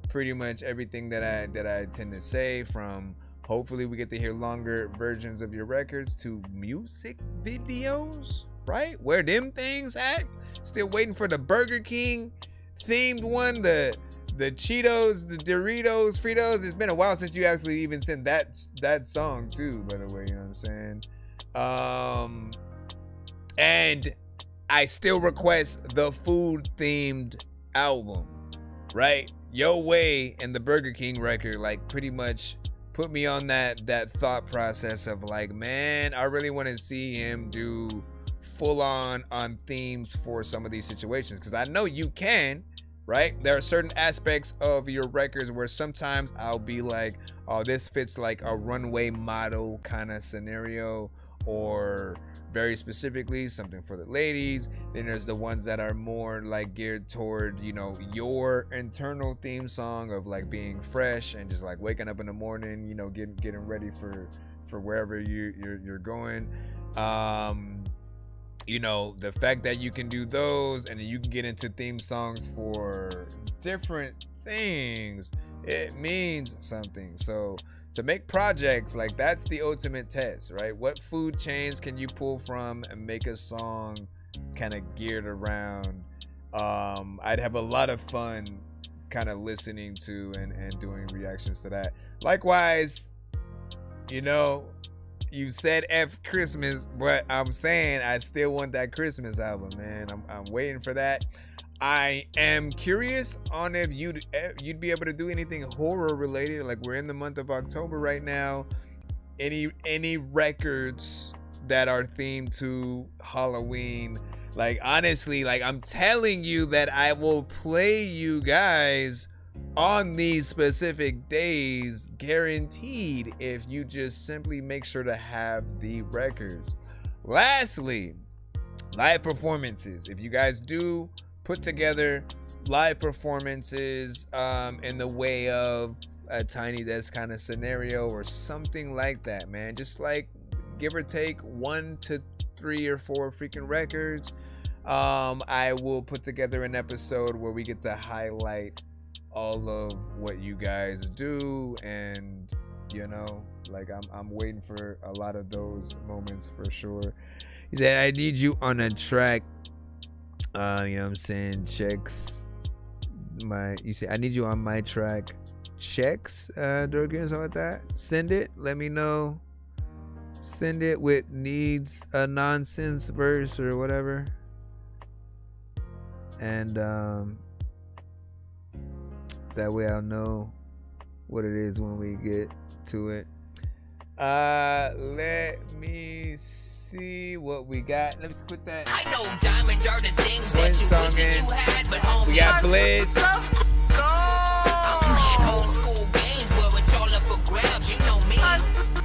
Pretty much everything that I tend to say, from hopefully we get to hear longer versions of your records to music videos, right? Where them things at? Still waiting for the Burger King themed one, the Cheetos, the Doritos, Fritos. It's been a while since you actually even sent that song too, by the way, you know what I'm saying? And I still request the food themed album, right? Yo Way and the Burger King record, like, pretty much put me on that thought process of like, man, I really want to see him do full on themes for some of these situations, because I know you can, right? There are certain aspects of your records where sometimes I'll be like, oh, this fits like a runway model kind of scenario, or very specifically something for the ladies. Then there's the ones that are more like geared toward, your internal theme song of like being fresh and just like waking up in the morning, getting ready for wherever you're going. The fact that you can do those and then you can get into theme songs for different things, it means something. So to make projects, like, that's the ultimate test, right? What food chains can you pull from and make a song kind of geared around? I'd have a lot of fun kind of listening to and doing reactions to that. Likewise, you said F Christmas, but I'm saying I still want that Christmas album, man. I'm waiting for that. I am curious on if you'd be able to do anything horror related. Like, we're in the month of October right now. Any records that are themed to Halloween? Like, honestly, like, I'm telling you that I will play you guys on these specific days, guaranteed, if you just simply make sure to have the records. Lastly, live performances. If you guys do put together live performances in the way of a Tiny Desk kind of scenario or something like that, man, just like give or take 1 to 3 or 4 freaking records, I will put together an episode where we get to highlight all of what you guys do. And like, I'm waiting for a lot of those moments for sure. He said, I need you on a track. You know what I'm saying? Checks you say, I need you on my track. Checks, Dorky, or something like that. Send it. Let me know. Send it with needs a nonsense verse or whatever. And That way I'll know what it is when we get to it. Let me see what we got. Let me put that. I know diamonds are the things that you wish that you had, but homie, we got Blitz. I'm playing old school games where it's all up for grabs. You know me. I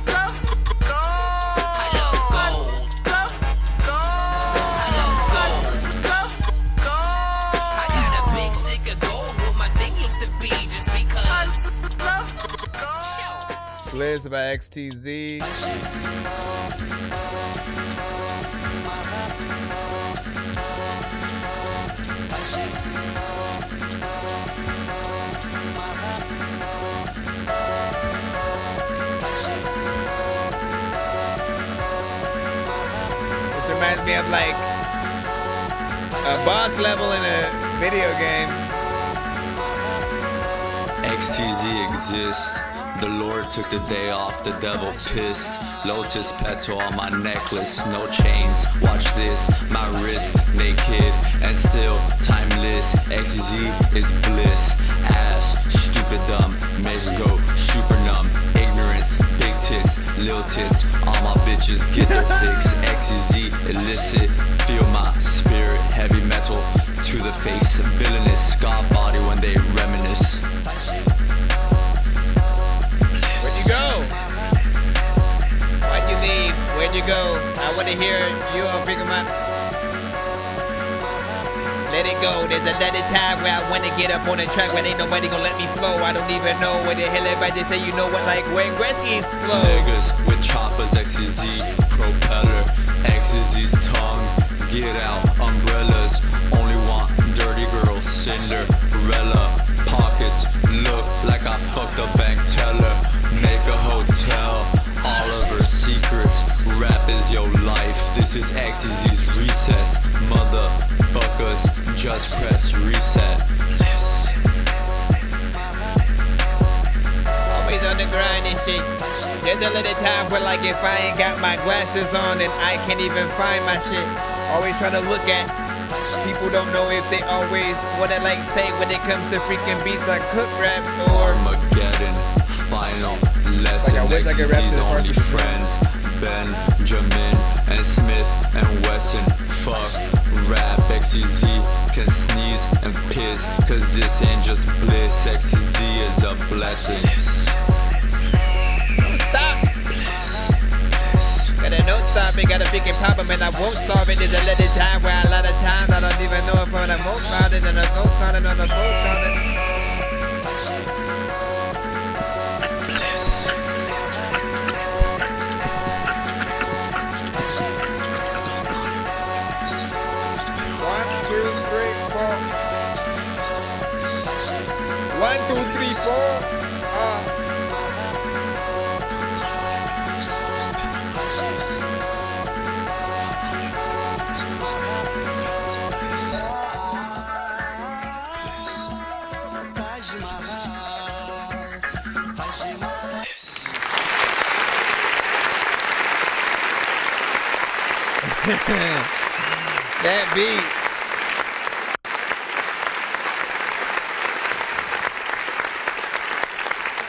love gold. I love gold. I got a big stick of gold where my thing used to be just because. Blitz by XTZ. This reminds me of like a boss level in a video game. XTZ exists. The Lord took the day off, the devil pissed. Lotus petal on my necklace, no chains. Watch this, my wrist naked and still timeless. XTZ is bliss. Ass, stupid dumb, makes go super numb. Ignorance, big tits, lil tits. All my bitches get their fix. XTZ illicit, feel my spirit. Heavy metal to the face. Villainous, scar body when they reminisce. Go. Why'd you leave? Where'd you go? I want to hear you on Figure My. Let it go. There's a let it time where I want to get up on the track where ain't nobody gonna let me flow. I don't even know what the hell everybody say. You know what? Like Wayne Gretzky's slow. Niggas with choppers, XTZ propeller, XTZ's tongue. Get out, umbrellas. Only want dirty girls, Cinderella. Pockets look like I fucked a bank teller. Make a hotel, all of her secrets. Rap is your life, this is XTZ's recess. Motherfuckers, just press reset. Always on the grind and shit. There's a little time where like if I ain't got my glasses on then I can't even find my shit. Always trying to look at. People don't know if they always what I like say when it comes to freaking beats like cook raps or Armageddon, final lesson. XTZ's only friends, Benjamin and Smith and Wesson. Fuck rap, XTZ can sneeze and piss, cause this ain't just bliss. XTZ is a blessing. Stop! Got a no stop it, got a big problem and I won't solve it. There's a little time where a lot of times I don't even know if I'm the most founded and there's no founded on the most founded. One, two, three, four. That beat.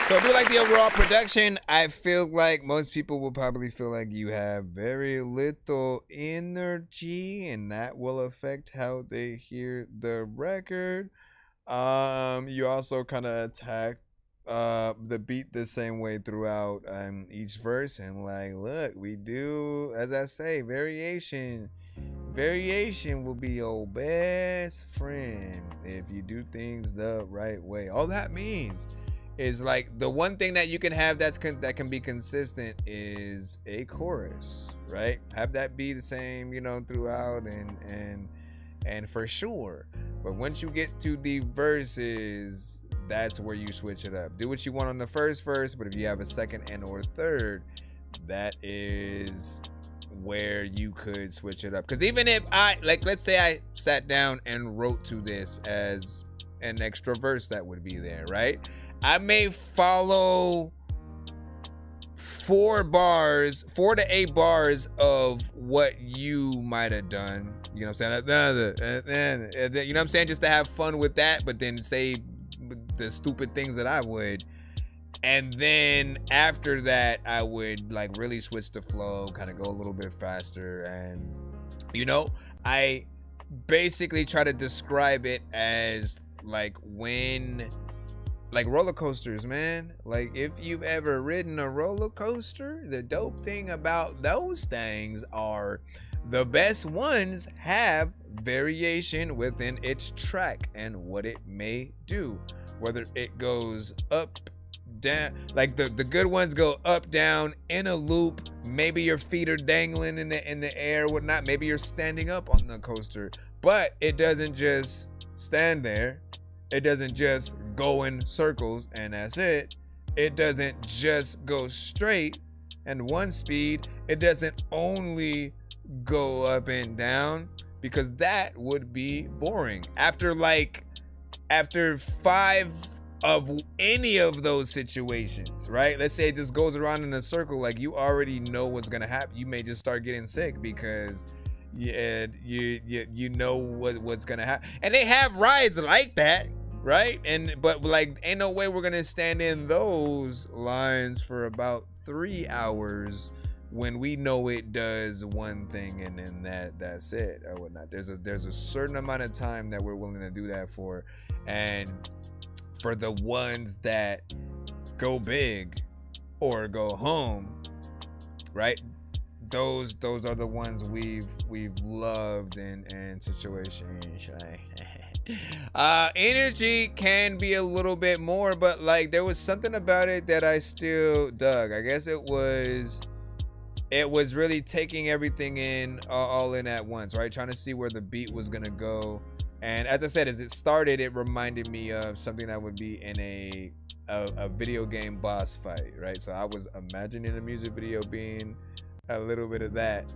So if you like the overall production, I feel like most people will probably feel like you have very little energy and that will affect how they hear the record. You also kind of attack the beat the same way throughout each verse and like, look, we do, as I say, variation will be your best friend if you do things the right way. All that means is like the one thing that you can have that can be consistent is a chorus, right? Have that be the same, you know, throughout and for sure. But once you get to the verses, that's where you switch it up. Do what you want on the first verse, but if you have a second and or third, that is where you could switch it up. Because even if let's say I sat down and wrote to this as an extra verse that would be there, right? I may follow 4 to 8 bars of what you might have done. You know what I'm saying? You know what I'm saying? Just to have fun with that, but then say the stupid things that I would. And then after that, I would like really switch the flow, kind of go a little bit faster. And, you know, I basically try to describe it as like when, like roller coasters, man. Like if you've ever ridden a roller coaster, the dope thing about those things are the best ones have variation within its track and what it may do. Whether it goes up, down, like the good ones go up, down, in a loop. Maybe your feet are dangling in the air, whatnot. Maybe you're standing up on the coaster, but it doesn't just stand there. It doesn't just go in circles and that's it. It doesn't just go straight and one speed. It doesn't only go up and down, because that would be boring. After 5 of any of those situations, right? Let's say it just goes around in a circle, like you already know what's gonna happen. You may just start getting sick because you know what's gonna happen. And they have rides like that, right? But like ain't no way we're gonna stand in those lines for about 3 hours when we know it does one thing and then that's it or whatnot. There's a certain amount of time that we're willing to do that for. And for the ones that go big or go home, right? Those are the ones we've loved in situations. Energy can be a little bit more, but like there was something about it that I still dug. I guess it was really taking everything in all in at once, right? Trying to see where the beat was gonna go. And as I said, as it started, it reminded me of something that would be in a video game boss fight, right? So I was imagining a music video being a little bit of that.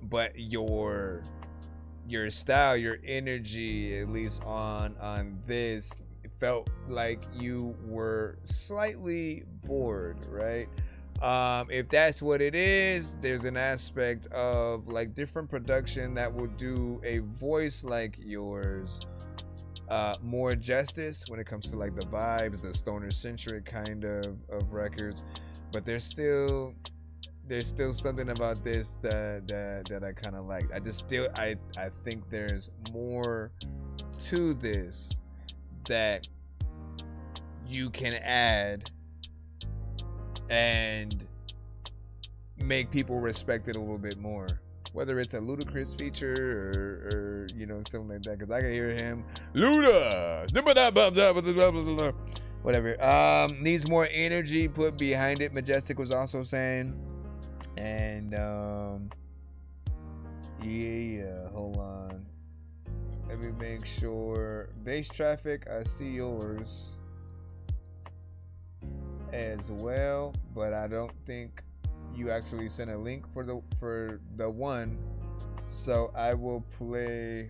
But your style, your energy, at least on this, it felt like you were slightly bored, right? If that's what it is, there's an aspect of like different production that will do a voice like yours more justice when it comes to like the vibes, the stoner centric kind of records. But there's still something about this that I kind of like. I think there's more to this that you can add and make people respect it a little bit more, whether it's a Ludacris feature or you know, something like that, because I can hear him Luda whatever. Needs more energy put behind it, Majestic was also saying. And yeah, hold on, let me make sure. Base Traffic, I see yours as well, but I don't think you actually sent a link for the one, so I will play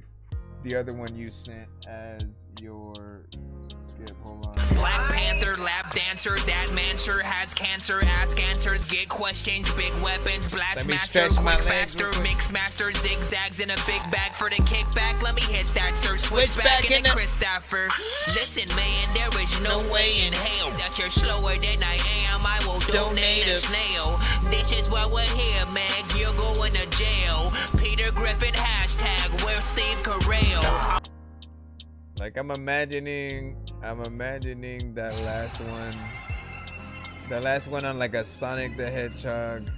the other one you sent as your skip. Hold on. Black Panther, lap dancer, that man sure has cancer. Ask answers, get questions, big weapons, blast master, quick faster, mix master, zigzags in a big bag for the kickback. Let me hit that search, switch back in the Christopher. Listen, man, there is no way in hell that you're slower than I am. I will donate a snail. This is why we're here, man. You're going to jail. Peter Griffin hashtag, where's Steve Carell? Like I'm imagining that last one on like a Sonic the Hedgehog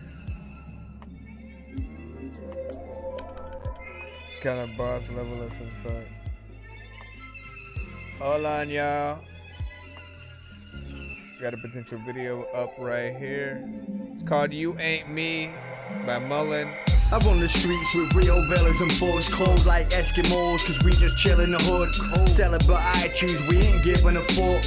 kind of boss level of some sort. Hold on, y'all. Got a potential video up right here. It's called You Ain't Me by Mullen. I run the streets with real villains and boys, cold like Eskimos, cause we just chill in the hood. Celebrate iTunes, we ain't giving a fuck.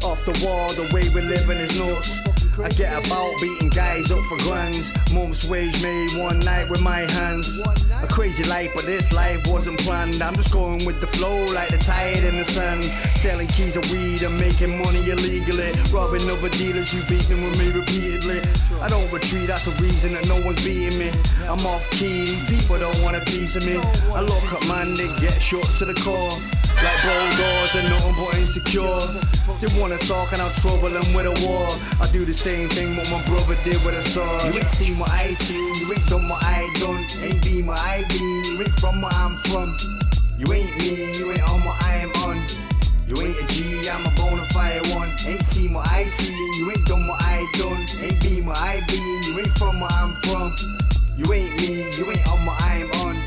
Off the wall, the way we living is nuts. I get about beating guys up for grands. Month's wage made one night with my hands. A crazy life, but this life wasn't planned. I'm just going with the flow like the tide in the sand. Selling keys of weed and making money illegally. Robbing other dealers who beefing with me repeatedly. I don't retreat, that's the reason that no one's beating me. I'm off key, these people don't want a piece of me. I look up man, they get shot to the core. Like bulldogs, they're nothing but insecure. They wanna talk and I'll trouble them with a war. I do the same thing what my brother did with a sword. You ain't seen what I seen, you ain't done what I done. Ain't been what I been, you ain't from where I'm from. You ain't me, you ain't on what I am on. You ain't a G, I'm a bona fide one. Ain't seen what I seen, you ain't done what I done. Ain't been what I been, you ain't from where I'm from. You ain't me, you ain't on what I am on.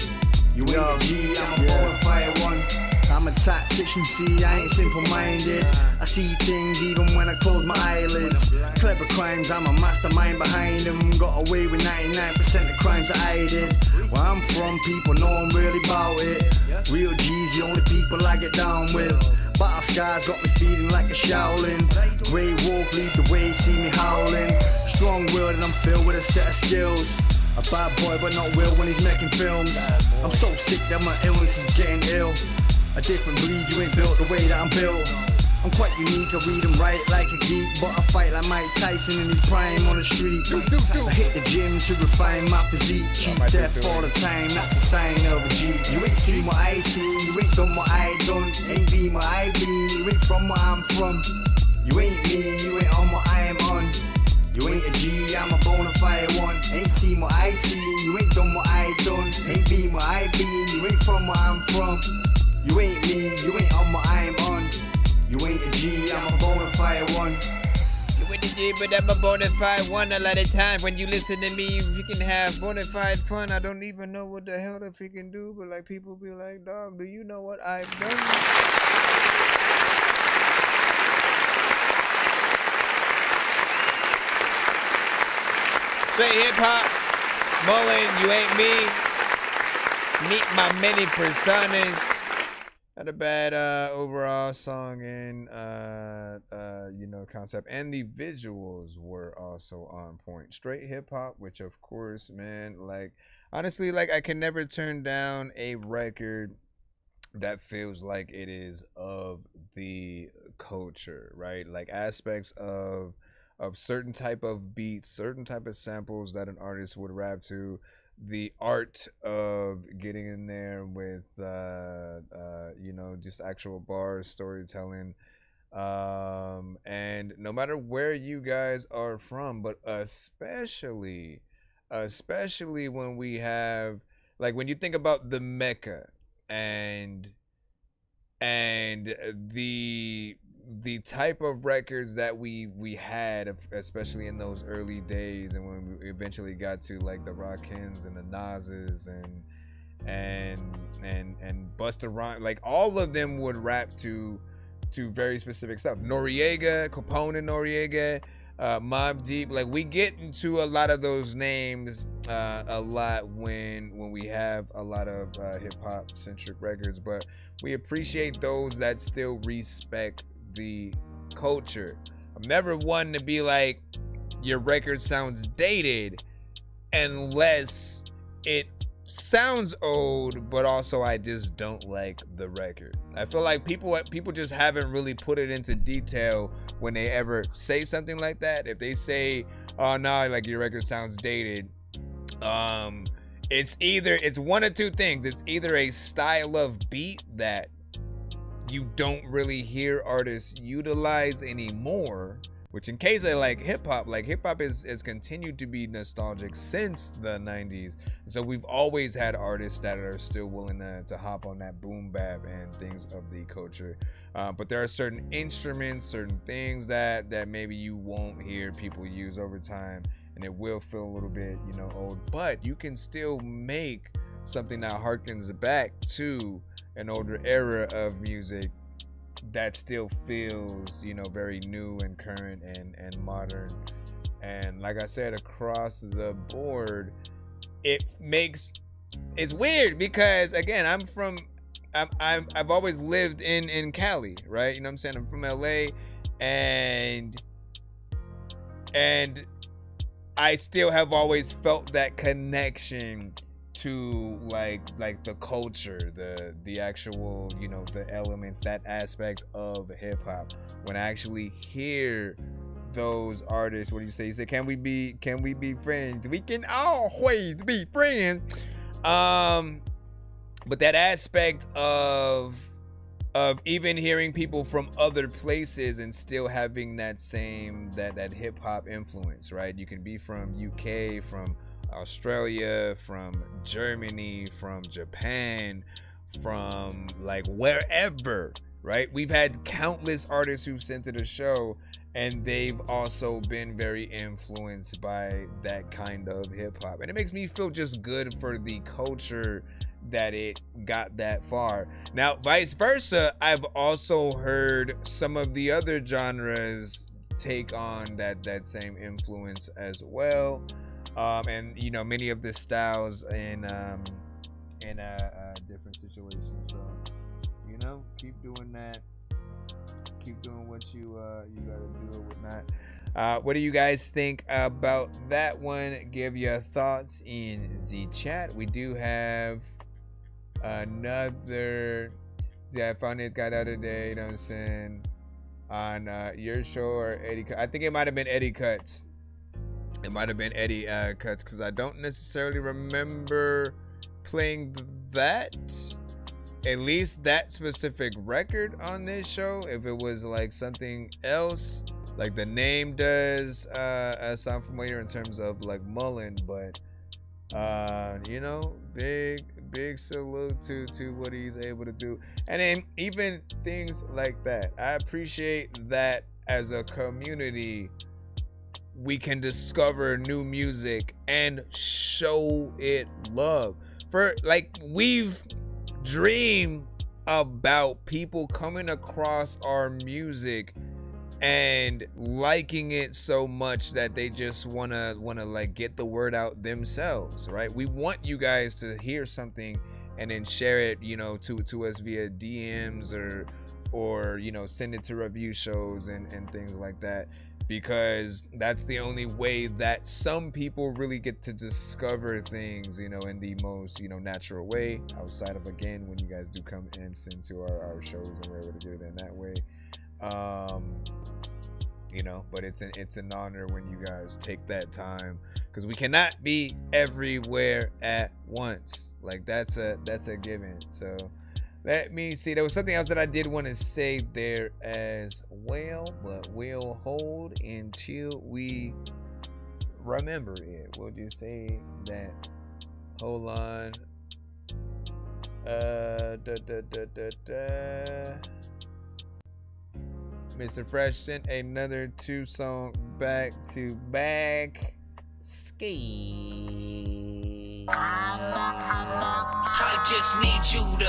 You ain't a G, I'm a bona fide one. I'm a tactician, see, I ain't simple-minded. I see things even when I close my eyelids. Clever crimes, I'm a mastermind behind them. Got away with 99% of crimes that I did. Where I'm from, people know I'm really about it. Real G's, the only people I get down with. Battle scars got me feeling like a Shaolin. Grey wolf lead the way, see me howling. Strong-willed and I'm filled with a set of skills. A bad boy but not real when he's making films. I'm so sick that my illness is getting ill. A different breed, you ain't built the way that I'm built. I'm quite unique, I read and write like a geek. But I fight like Mike Tyson in his prime on the street. I hit the gym to refine my physique. Cheat death all the time, that's a sign of a G. You ain't seen what I seen, you ain't done what I done. Ain't been what I been, you ain't from where I'm from. You ain't me, you ain't on what I am on. You ain't a G, I'm a bona fide one. Ain't seen what I seen, you ain't done what I done. Ain't been what I been, you ain't from where I'm from. You ain't me, you ain't on what I'm on. You ain't a G, I'm a bona fide one. You ain't a G, but I'm a bona fide one. A lot of times when you listen to me, you can have bona fide fun. I don't even know what the hell the freaking do, but like people be like, dog, do you know what I've done? Straight hip hop, Mullen, you ain't me. Meet my many personas. Not a bad overall song and concept, and the visuals were also on point. Straight hip hop, which of course, man, like honestly, like I can never turn down a record that feels like it is of the culture, right? Like aspects of certain type of beats, certain type of samples that an artist would rap to. The art of getting in there with just actual bars, storytelling, and no matter where you guys are from, but especially when we have, like, when you think about the Mecca and the type of records that we had, especially in those early days, and when we eventually got to like the Rakins and the Nas's and Busta Rhymes, like all of them would rap to very specific stuff. Noriega, Capone Noriega, Mobb Deep, like we get into a lot of those names a lot when we have a lot of hip hop centric records, but we appreciate those that still respect the culture. I'm never one to be like your record sounds dated unless it sounds old, but also I just don't like the record. I feel like people just haven't really put it into detail when they ever say something like that. If they say, oh no, like your record sounds dated, it's one of two things. It's either a style of beat that you don't really hear artists utilize anymore, which in case of like hip hop has continued to be nostalgic since the 90s. So we've always had artists that are still willing to hop on that boom bap and things of the culture. But there are certain instruments, certain things that maybe you won't hear people use over time, and it will feel a little bit, old, but you can still make something that harkens back to an older era of music that still feels, very new and current and modern. And like I said, across the board, it's weird because again, I've always lived in Cali, right? You know what I'm saying? I'm from LA, and I still have always felt that connection to like the culture, the actual, the elements, that aspect of hip hop. When I actually hear those artists, what do you say? You say, can we be friends? We can always be friends. But that aspect of of even hearing people from other places and still having that same that hip hop influence, right? You can be from UK, from Australia, from Germany, from Japan, from like wherever, right? We've had countless artists who've sent to the show, and they've also been very influenced by that kind of hip hop, and it makes me feel just good for the culture that it got that far. Now, vice versa, I've also heard some of the other genres take on that same influence as well, and you know, many of the styles in different situations. So, you know, keep doing that. Keep doing what you gotta do or whatnot. What do you guys think about that one? Give your thoughts in the chat. We do have another. Yeah, I found this guy the other day. You know what I'm saying? On your show or Eddie. I think it might have been Eddie Cuts. It might have been Eddie Cuts, because I don't necessarily remember playing that. At least that specific record on this show. If it was like something else, like the name does sound familiar in terms of like Mullen, but you know, big salute to what he's able to do. And then even things like that, I appreciate that as a community we can discover new music and show it love. For like, we've dream about people coming across our music and liking it so much that they just wanna like get the word out themselves, right? We want you guys to hear something and then share it, you know, to us via DMs or you know, send it to review shows and things like that, because that's the only way that some people really get to discover things, you know, in the most, you know, natural way, outside of, again, when you guys do come and send to our shows and we're able to get it in that way. You know, but it's an honor when you guys take that time, because we cannot be everywhere at once. Like, that's a given. So let me see. There was something else that I did want to say there as well, but we'll hold until we remember it. We'll just say that. Hold on. Mr. Fresh sent another 2-song back-to-back. Ski. I just need you to.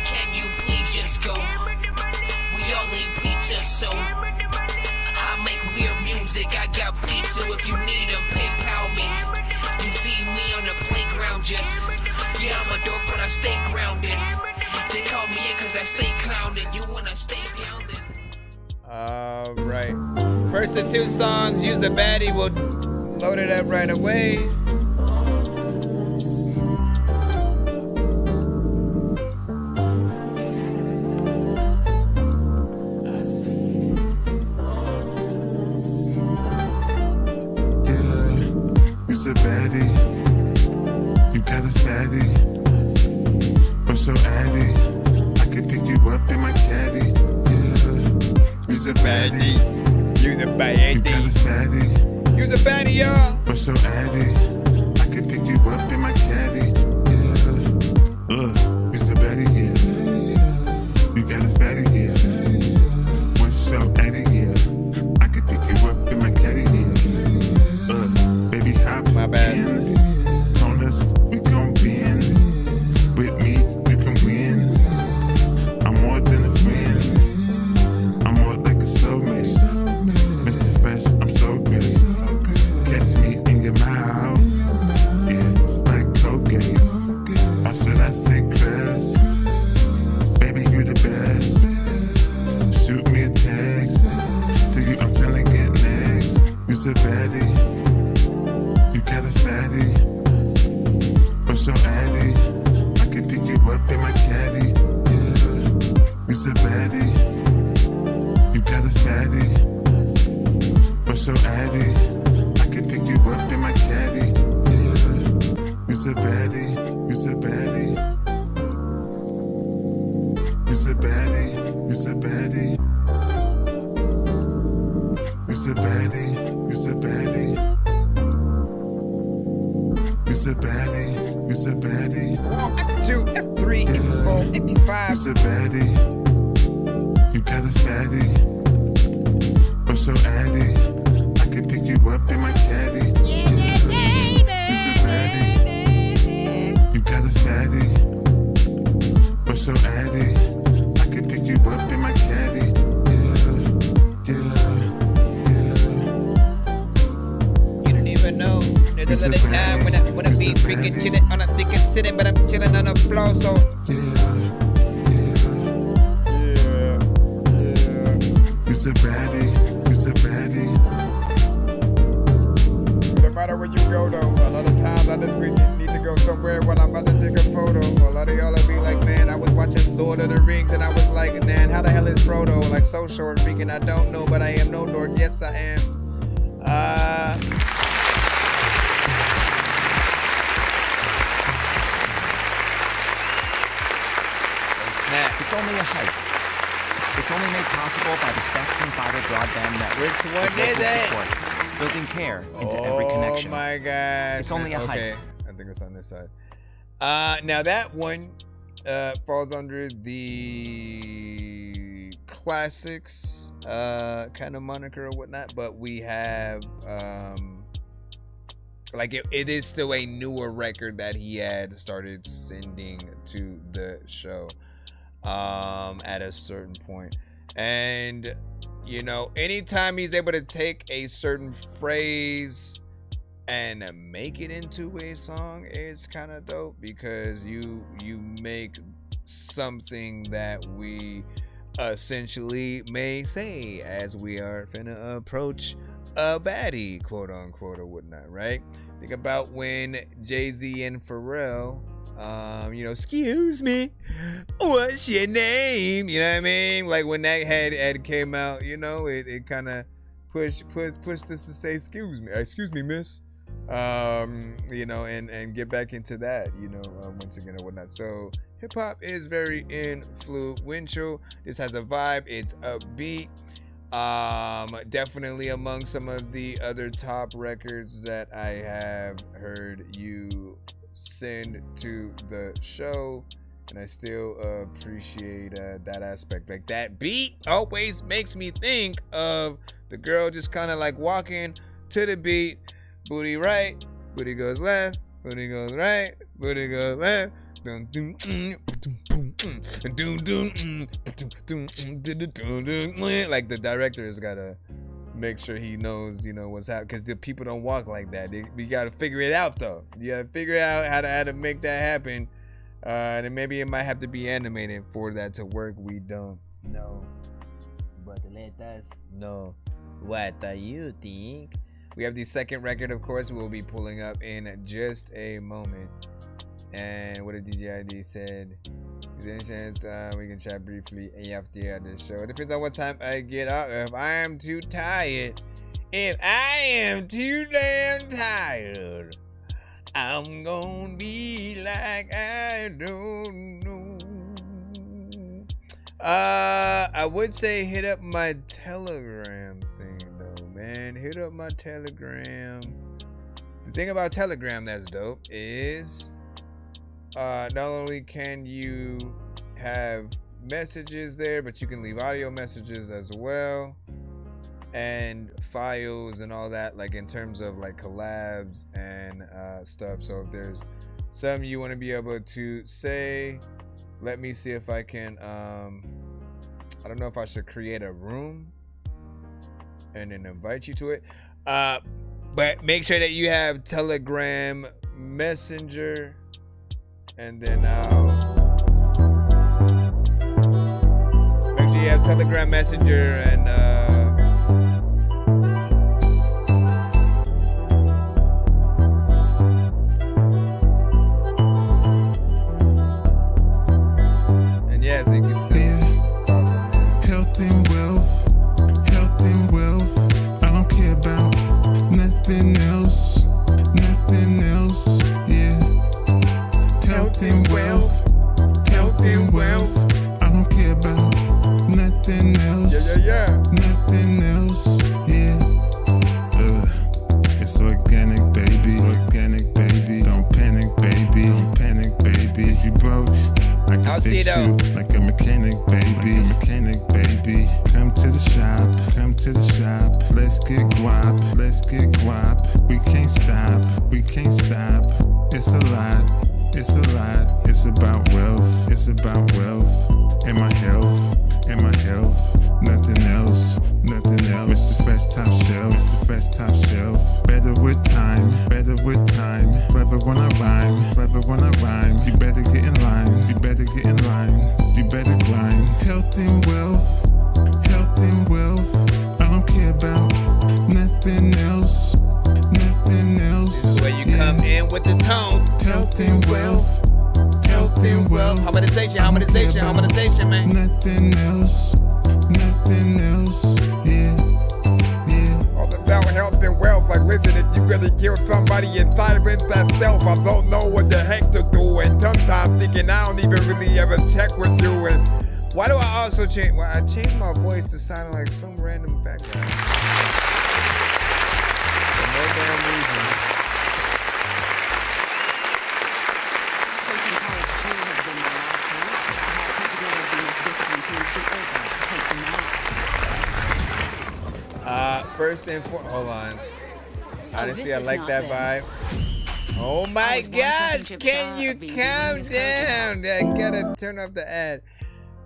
Can you please just go? We all eat pizza, so I make weird music. I got pizza if you need them. PayPal me. You see me on the playground, just yeah, I'm a dork, but I stay grounded. They call me in cause I stay clowning. You wanna stay grounded? All right. First of 2 songs, Use the Baddie. We'll load it up right away. Use a baddie. You got a fatty. I'm so addy. I can pick you up in my caddy. Use a baddie. Use a baddie. You got a fatty. Use a baddie, y'all. I'm so addy. I can pick you up in my caddy. Use a baddie, yeah. You got a fatty, yeah. What's so addy, yeah. I can pick you up in my caddy, yeah. Baby, hop my bad. in. On us, we gon' bend. With me, you can win. I'm more than a friend. I'm more like a soulmate. Mr. Fresh, I'm so good. Catch me in your mouth. Yeah, like Colgate. Or should I say Crest? Baby, you the best. Shoot me a text. To you, I'm tryna get next. You's a baddie. You got a fatty. I'm so addy. I can pick you up in my caddy. Yeah, you's a baddie. You got a fatty. I'm so addy. I can pick you up in my caddy. Yeah, you's a baddie. You's a baddie. You's a baddie. a baddie, you's a baddie. You's a baddie, you's a baddie. F2, F3, F4, F5. You's a baddie. You got a fatty. But so addy. I can pick you up in my caddy. You's a baddie. You got a fatty. But so addy. I can pick you up in my caddy. You don't even know. There's a little time when I be freaking chilling on a freaking sitting, but I'm chilling on the floor, so. You's a baddie, you's a baddie. No matter where you go though, a lot of times I just need to go somewhere while I'm about to take a photo. A lot of y'all will be like, man, I was watching Lord of the Rings and I was like, man, how the hell is Frodo? Like so short freaking, I don't know, but I am no dork. Yes, I am. It's only a hype. It's only made possible by the Spectrum Fiber broadband network. Which one is it? Support, building care into every connection. Oh my gosh. It's only a hype. Okay, I think it's on this side. Now that one falls under the classics kind of moniker or whatnot, but we have like it is still a newer record that he had started sending to the show at a certain point. And you know, anytime he's able to take a certain phrase and make it into a song, it's kind of dope, because you make something that we essentially may say as we are finna approach a baddie, quote unquote, or whatnot, right? Think about when Jay-Z and Pharrell, you know, excuse me, what's your name? You know what I mean? Like when that had came out, you know, it kind of pushed us to say, excuse me, miss. You know, and get back into that, you know, once again or whatnot. So hip hop is very influential. This has a vibe. It's upbeat. Definitely among some of the other top records that I have heard you send to the show, and I still appreciate that aspect. Like that beat always makes me think of the girl just kind of like walking to the beat. Booty right, booty goes left, booty goes right, booty goes left. Like the director has gotta make sure he knows, you know, what's happening, because the people don't walk like that. We gotta figure it out though. You gotta figure out how to make that happen. And then maybe it might have to be animated for that to work. We don't know, but let us know what you think. We have the second record, of course, we'll be pulling up in just a moment. And what a DJ ID said, is there any chance we can chat briefly after the show? It depends on what time I get out. If I am too tired, if I am too damn tired, I'm gonna be like I don't know. I would say hit up my Telegram thing though, man. Hit up my Telegram. The thing about Telegram that's dope is not only can you have messages there, but you can leave audio messages as well, and files and all that, like in terms of like collabs and stuff. So if there's something you want to be able to say, let me see if I can I don't know if I should create a room and then invite you to it, but make sure that you have Telegram Messenger, and then make sure you have Telegram Messenger and yeah, so you can still health and wealth. I don't care about nothing else. Yeah. Health and wealth. I don't care about nothing else. Yeah. to the shop. Let's get guap, let's get guap. We can't stop, we can't stop. It's a lot, it's a lot. It's about wealth, it's about wealth. And my health, and my health. Nothing else, nothing else. Mr. Fresh Top Shelf, Mr. Fresh Top Shelf. Better with time, better with time. Clever when I rhyme, clever when I rhyme. You better get in line, you better get in line. You better grind. Health and wealth, health and wealth. I don't care about nothing else, nothing else. This is where you come in with the tone. Health and wealth, health and wealth. Harmonization, harmonization, harmonization, man. Nothing else, nothing else. Yeah, yeah. All about health and wealth. Like, listen, if you really kill somebody and silence that self, I don't know what the heck to do. And sometimes thinking I don't even really ever check with you. And why do I also change? Well, I changed my voice to sound like some random background. For no damn reason. First and foremost, hold on. Honestly, I like that vibe. Oh my gosh, can you calm down? I gotta turn off the ad.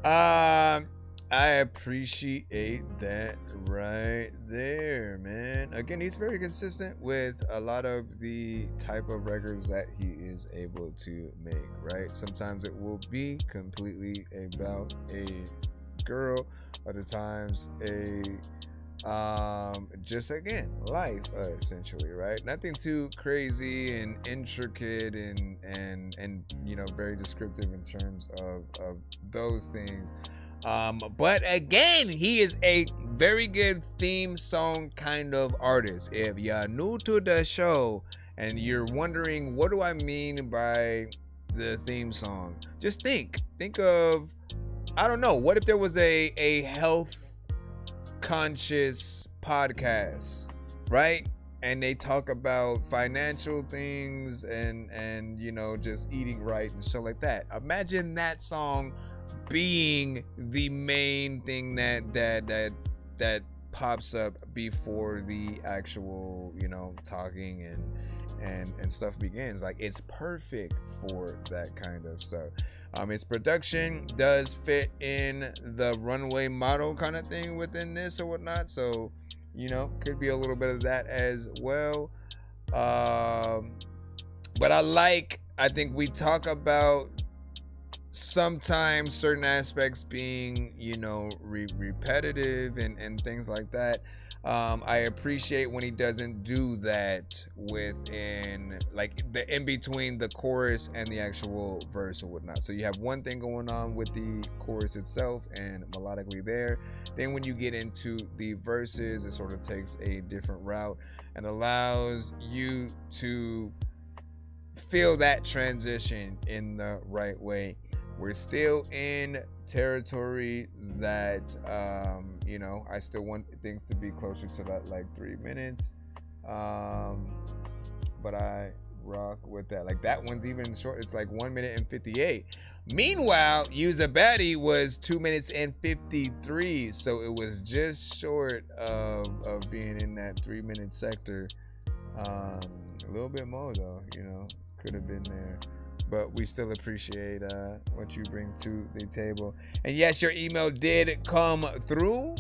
I appreciate that right there, man. Again, he's very consistent with a lot of the type of records that he is able to make, right? Sometimes it will be completely about a girl, other times just again life, essentially, right? Nothing too crazy and intricate and you know, very descriptive in terms of those things. But again, he is a very good theme song kind of artist. If you're new to the show and you're wondering what do I mean by the theme song, just think of, I don't know, what if there was a health conscious podcast, right? And they talk about financial things and you know, just eating right and stuff like that. Imagine that song being the main thing that pops up before the actual, you know, talking and stuff begins. Like, it's perfect for that kind of stuff. Its production does fit in the runway model kind of thing within this or whatnot, so, you know, could be a little bit of that as well. But I think we talk about sometimes certain aspects being, you know, repetitive and things like that. I appreciate when he doesn't do that within, like, the in between the chorus and the actual verse or whatnot. So you have one thing going on with the chorus itself and melodically there. Then when you get into the verses, it sort of takes a different route and allows you to feel that transition in the right way. We're still in territory that, you know, I still want things to be closer to that, like 3 minutes. But I rock with that. Like, that one's even short. It's like 1 minute and 58. Meanwhile, Use a Baddie was 2 minutes and 53. So it was just short of being in that 3 minute sector. A little bit more though, you know, could have been there. But we still appreciate what you bring to the table. And yes, your email did come through.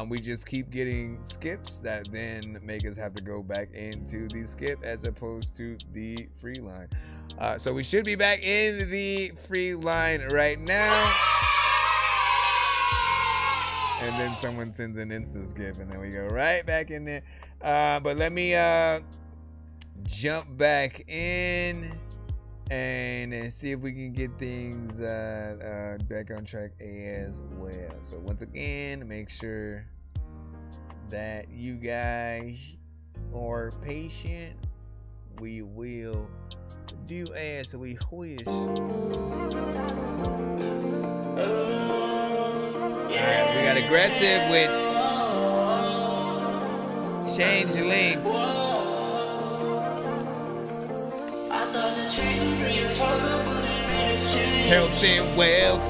We just keep getting skips that then make us have to go back into the skip as opposed to the free line. So we should be back in the free line right now. And then someone sends an instant skip and then we go right back in there. But let me jump back in and see if we can get things back on track as well. So once again, make sure that you guys are patient. We will do as we wish. Alright, we got aggressive with change links. Health and wealth.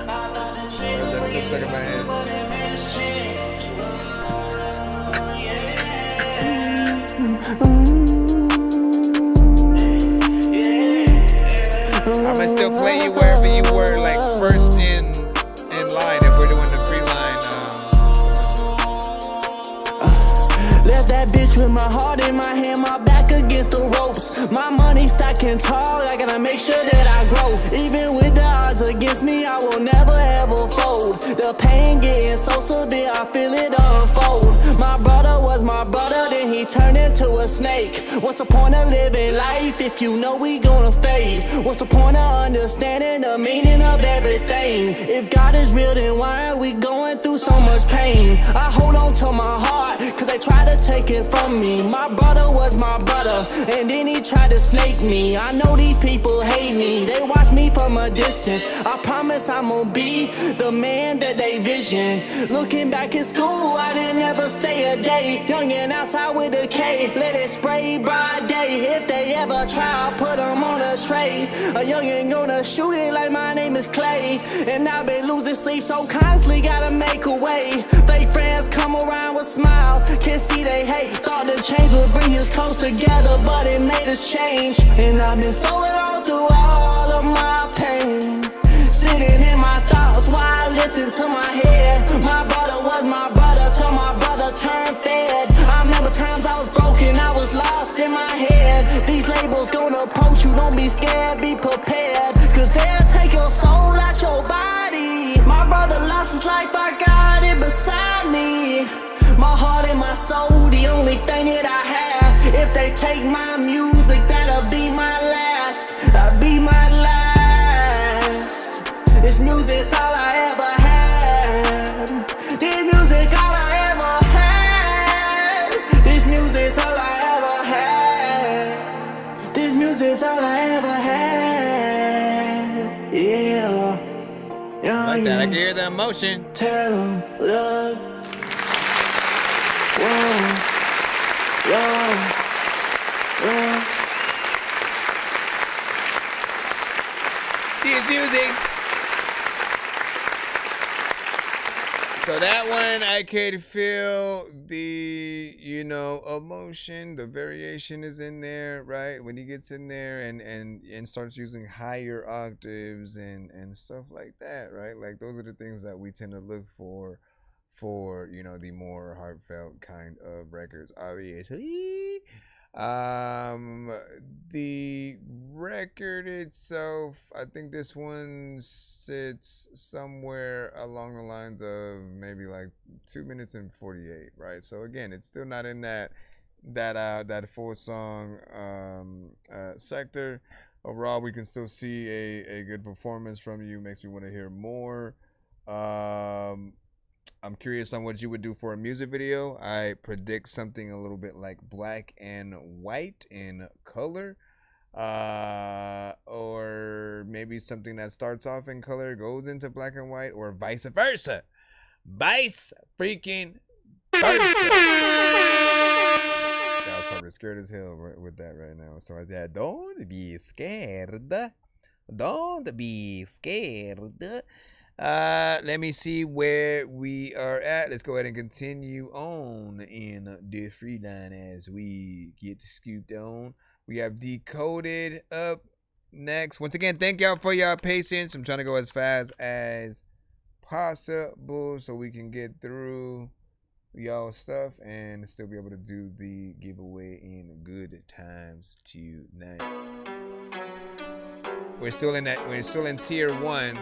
That's stuck in my head. left that bitch with my heart in my hand, my back against the ropes. My money stacking tall, I gotta make sure that I grow. Even with the odds against me, I will never ever fold. The pain getting so severe, I feel it unfold. My brother was my brother, then he turned into a snake. What's the point of living life if you know we gonna fade? What's the point of understanding the meaning of everything? If God is real, then why are we going through so much pain? I hold on to my heart, cause they try to take it from me. My brother was my brother, and then he tried to snake me. I know these people hate me, they watch me from a distance. I promise I'm gonna be the man that they vision. Looking back in school, I didn't ever stay a day. Young and outside with a K, let it spray bright day. If they ever try, I'll put them on a tray. A youngin' gonna shoot it like my name is Clay. And I've been losing sleep, so constantly gotta make a way. Fake friends come around with smiles, can't see they hate. Thought the change would bring us close together, but it made us change. And I've been so alone through all of my pain, sitting in my thoughts while I listen to my head. My brother was my brother till my brother turned fed. I remember times I was broken, I was lost in my head. These labels gonna approach you, don't be scared, be prepared, cause they'll take your soul out your body. My brother lost his life, I got it beside me. My heart and my soul, the only thing that I have. If they take my music, that'll be my last. That'll be my last. This music's all I ever had. This music all I ever had. This music's all I ever had. This music's all I ever had. Yeah. Like that, I can hear the emotion. Tell them, look. Whoa. These musics. So that one, I could feel the, emotion, the variation is in there, right? When he gets in there and starts using higher octaves and stuff like that, right? Like those are the things that we tend to look for, the more heartfelt kind of records, obviously. The record itself, I think this one sits somewhere along the lines of maybe like 2 minutes and 48, right? So again, it's still not in that full song sector. Overall, we can still see a good performance from you. Makes me want to hear more. I'm curious on what you would do for a music video. I predict something a little bit like black and white in color, or maybe something that starts off in color, goes into black and white, or vice versa. Vice freaking versa. I was probably scared as hell with that right now. So I said, don't be scared. Don't be scared. Let me see where we are at. Let's go ahead and continue on in the free line as we get scooped on. We have Decoded up next. Once again, thank y'all for y'all patience. I'm trying to go as fast as possible so we can get through y'all stuff and still be able to do the giveaway in good times tonight. We're still in tier 1.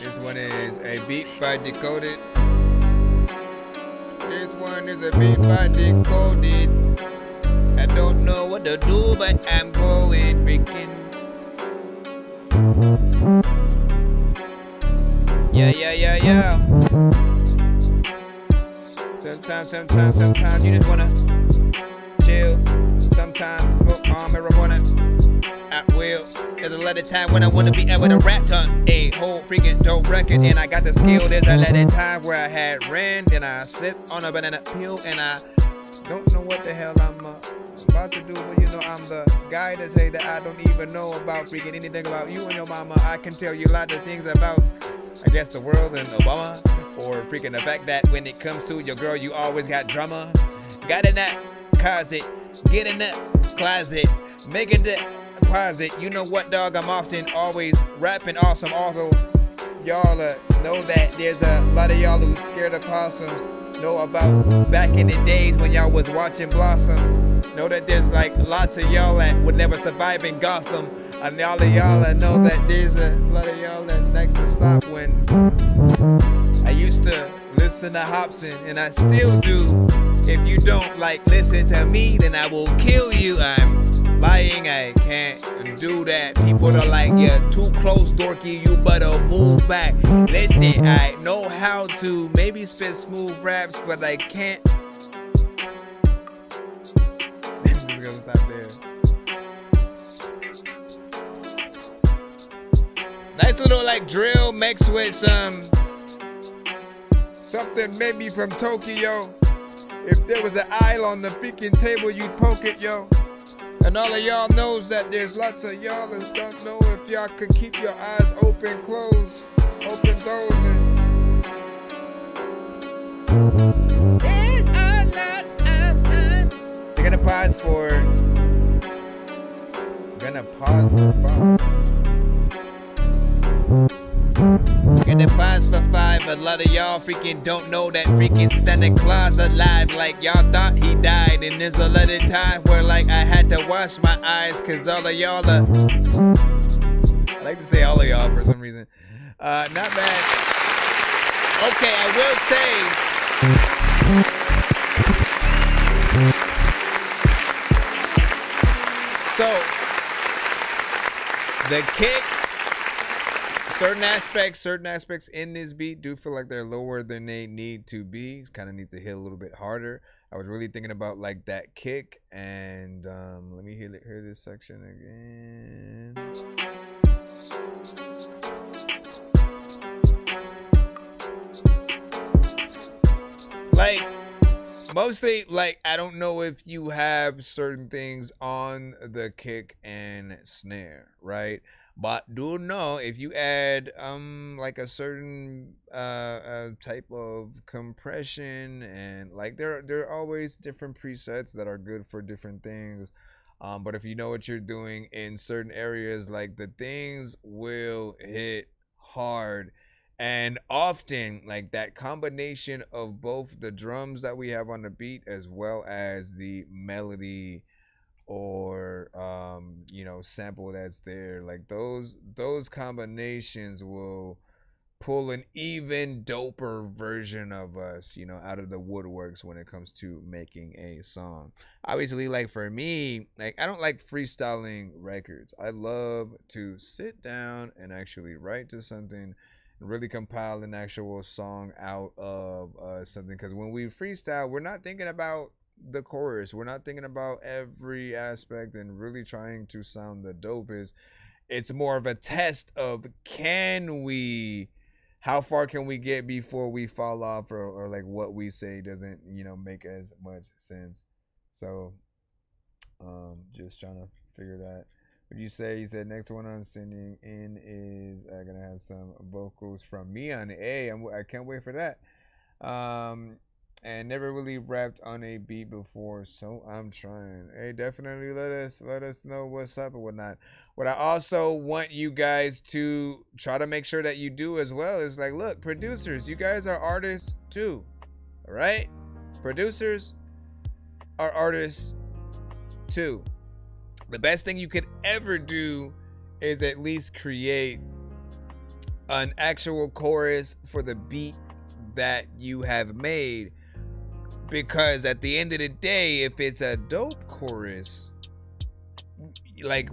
This one is a beat by Decoded. This one is a beat by Decoded. I don't know what to do, but I'm going freaking. Yeah. Sometimes you just wanna chill. Sometimes smoke marijuana at will. There's a lot of time when I wanna be out with a rap tongue. A whole freaking dope record, and I got the skill. There's a lot of time where I had ran, then I slipped on a banana peel, and I don't know what the hell I'm about to do, but I'm the guy to say that I don't even know about freaking anything about you and your mama. I can tell you a lot of things about, I guess, the world and Obama, or freaking the fact that when it comes to your girl, you always got drama. Got in that closet, get in that closet, making the deposit. You know what, dog? I'm often always rapping awesome. Also, y'all know that there's a lot of y'all who's scared of possums. Know about back in the days when y'all was watching Blossom. Know that there's like lots of y'all that would never survive in Gotham. And all of y'all that know that there's a lot of y'all that like to stop when I used to listen to Hobson, and I still do. If you don't like listen to me, then I will kill you. I'm lying, I can't do that. People are like, you're too close, Dorky, you better move back. Listen, I know how to maybe spit smooth raps, but I can't. I'm just gonna stop there. Nice little like drill mixed with something maybe from Tokyo. If there was an aisle on the freaking table, you'd poke it, yo. And all of y'all knows that there's lots of y'all that don't know if y'all could keep your eyes open, close, open those, So you're gonna pause for 5. Gonna pause for 5. A lot of y'all freaking don't know that freaking Santa Claus alive. Like y'all thought he died. And there's a lot of times where like I had to wash my eyes, cause all of y'all I like to say all of y'all for some reason. Not bad. Okay, I will say. So the kick. Certain aspects in this beat do feel like they're lower than they need to be. Kind of need to hit a little bit harder. I was really thinking about like that kick, and let me hear this section again. Like mostly, like I don't know if you have certain things on the kick and snare, right? But do know if you add like a certain type of compression, and like there are always different presets that are good for different things. But if you know what you're doing in certain areas, like the things will hit hard. And often like that combination of both the drums that we have on the beat as well as the melody or you know, sample that's there, like those combinations will pull an even doper version of us, you know, out of the woodworks when it comes to making a song. Obviously, like for me, like I don't like freestyling records. I love to sit down and actually write to something, really compile an actual song out of something, because when we freestyle, we're not thinking about the chorus, we're not thinking about every aspect and really trying to sound the dopest. It's more of a test of how far can we get before we fall off, or like what we say doesn't, you know, make as much sense. So just trying to figure that. What you say? You said next one I'm sending in is gonna have some vocals from me on A. I can't wait for that. And never really rapped on a beat before, so I'm trying. Hey, definitely let us know what's up and whatnot. What I also want you guys to try to make sure that you do as well is like, look, producers, you guys are artists too, all right? Producers are artists too. The best thing you could ever do is at least create an actual chorus for the beat that you have made. Because at the end of the day, if it's a dope chorus, like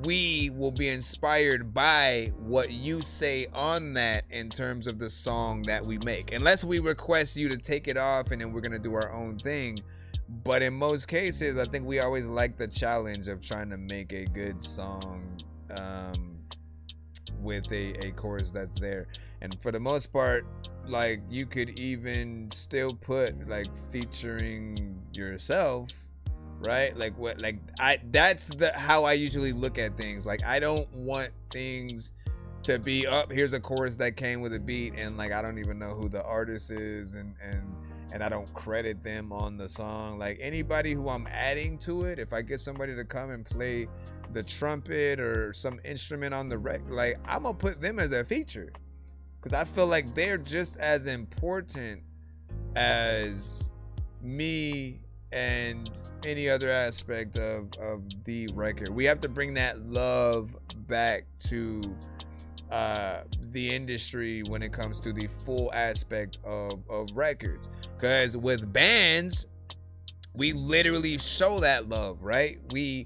we will be inspired by what you say on that in terms of the song that we make. Unless we request you to take it off and then we're going to do our own thing. But in most cases, I think we always like the challenge of trying to make a good song with a chorus that's there. And for the most part, like you could even still put like featuring yourself, right? Like what, like that's how I usually look at things. Like I don't want things to be up, here's a chorus that came with a beat and like I don't even know who the artist is, and and I don't credit them on the song. Like anybody who I'm adding to it, if I get somebody to come and play the trumpet or some instrument on the record, like I'm gonna put them as a feature, because I feel like they're just as important as me and any other aspect of the record. We have to bring that love back to the industry when it comes to the full aspect of records, because with bands we literally show that love, right? We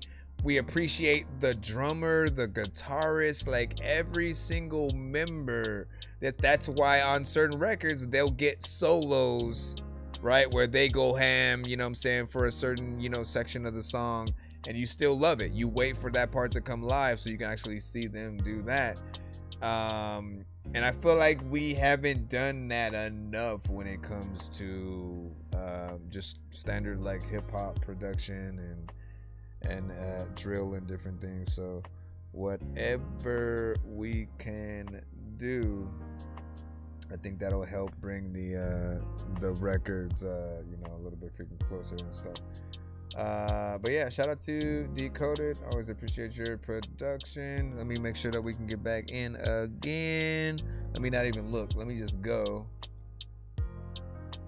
appreciate the drummer, the guitarist, like every single member. That's why on certain records they'll get solos, right, where they go ham, you know what I'm saying, for a certain, you know, section of the song, and you still love it. You wait for that part to come live so you can actually see them do that. And I feel like we haven't done that enough when it comes to just standard like hip-hop production and drill and different things. So whatever we can do, I think that'll help bring the records you know, a little bit freaking closer and stuff. But yeah, shout out to Decoded. Always appreciate your production. Let me make sure that we can get back in again. Let me not even look. Let me just go.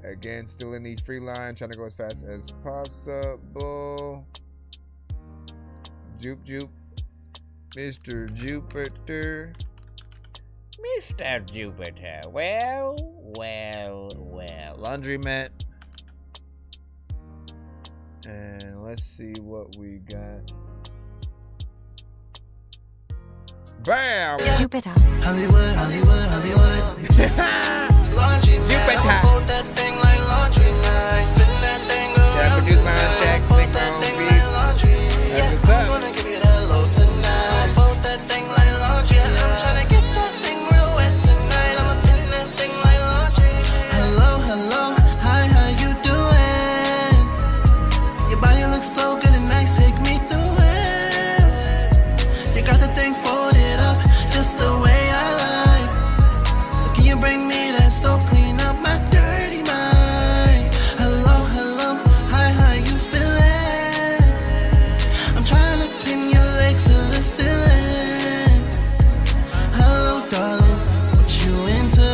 Again, still in the free line, trying to go as fast as possible. Jupe. Mr. Jupiter. Mr. Jupiter. Well. Laundromat. And let's see what we got. Bam! Jupiter. Hollywood. Laundry man, I'ma fold that thing like laundry night. Spin that thing around tonight. I'ma fold that thing like laundry. Yeah, I'm gonna give you that low tonight. I'ma fold that thing like laundry. I'm tryna get that thing real wet tonight. I'ma pin that thing like laundry. Hello, hi, how you doing? Your body looks so good and nice, take me through it. You got the thing folded up just the way I like. So can you bring me that so clean up my dirty mind? Hello, hi, how you feeling? I'm trying to pin your legs to the ceiling. Hello, darling, what you into?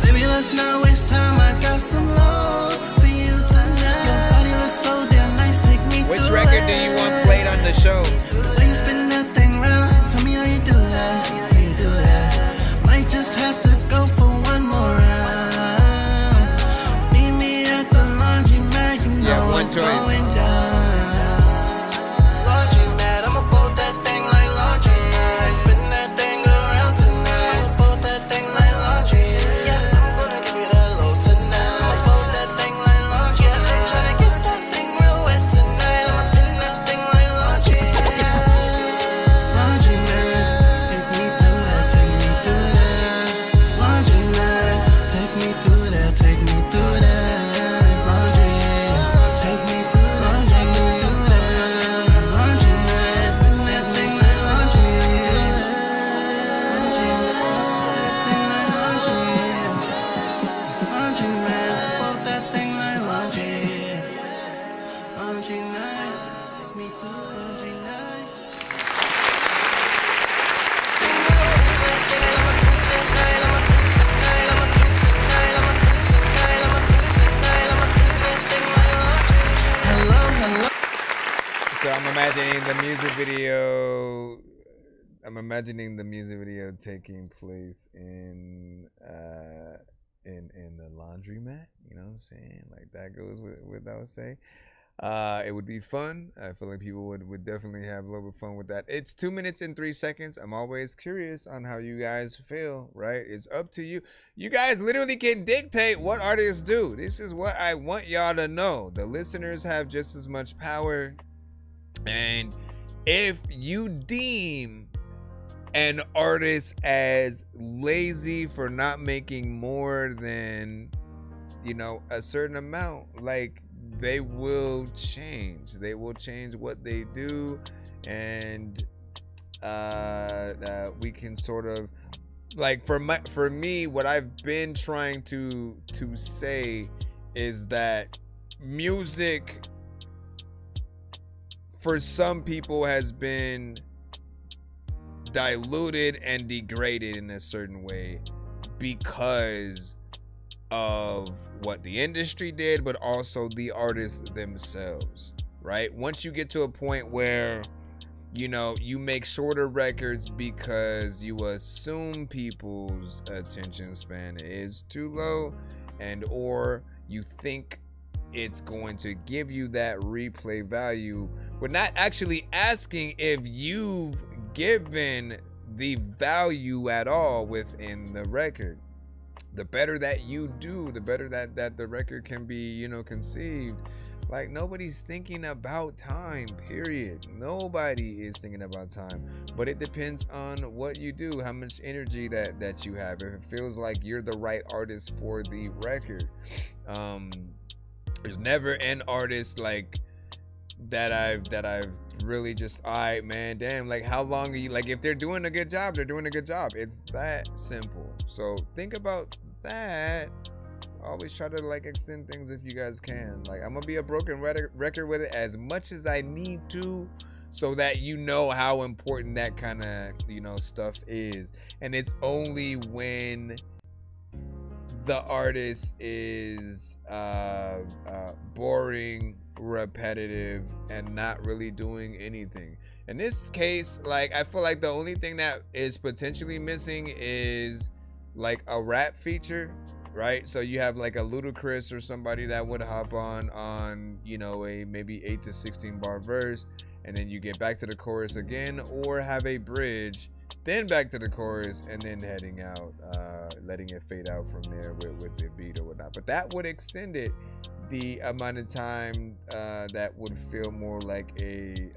Baby, let's not waste time, I got some lows for you tonight. Your body looks so damn nice, take me Which through record do you want played on the show? The way you spin that thing round, tell me how you do that. Might just have to go for one more round. Meet me at the laundromat, you know one it's choice. going down. Laundromat, I'ma fold that thing like laundry night. Spin that thing around tonight. I'ma fold that thing like laundry. Yeah, I'm gonna give you that low tonight. I'ma fold that thing like laundry. Yeah, I'm tryna get that thing real wet tonight. I'ma pin that thing like laundry. Laundry man, take me through that, take me through that. Laundry man, take me through that, take me through that. Laundry, take me through that, take me through that. Laundry man, spin that thing like laundry. Laundry man, fold that thing like laundry. Laundry night, take me through laundry night. So I'm imagining the music video. I'm imagining the music video taking place in the laundromat. You know what I'm saying? Like that goes with what I would say. It would be fun. I feel like people would definitely have a little bit of fun with that. It's 2 minutes and 3 seconds. I'm always curious on how you guys feel, right? It's up to you. You guys literally can dictate what artists do. This is what I want y'all to know. The listeners have just as much power. And if you deem an artist as lazy for not making more than, you know, a certain amount, like, they will change. They will change what they do, and we can sort of like for me, what I've been trying to say is that music for some people has been diluted and degraded in a certain way because of what the industry did, but also the artists themselves, right? Once you get to a point where, you know, you make shorter records because you assume people's attention span is too low, and or you think it's going to give you that replay value, but not actually asking if you've given the value at all within the record. The better that you do, the better that the record can be, you know, conceived. Like, nobody's thinking about time, period. Nobody is thinking about time. But it depends on what you do, how much energy that you have. If it feels like you're the right artist for the record. There's never an artist like that I've really just, all right, man, damn, like, how long are you, like, if they're doing a good job, they're doing a good job. It's that simple. So think about that. Always try to, like, extend things if you guys can. Like, I'm gonna be a broken record with it as much as I need to, so that you know how important that kind of, you know, stuff is. And it's only when the artist is boring, repetitive, and not really doing anything. In this case, like, I feel like the only thing that is potentially missing is like a rap feature, right? So you have like a Ludacris or somebody that would hop on, you know, a maybe 8 to 16 bar verse, and then you get back to the chorus again, or have a bridge, then back to the chorus, and then heading out, letting it fade out from there with the beat or whatnot. But that would extend it the amount of time that would feel more like a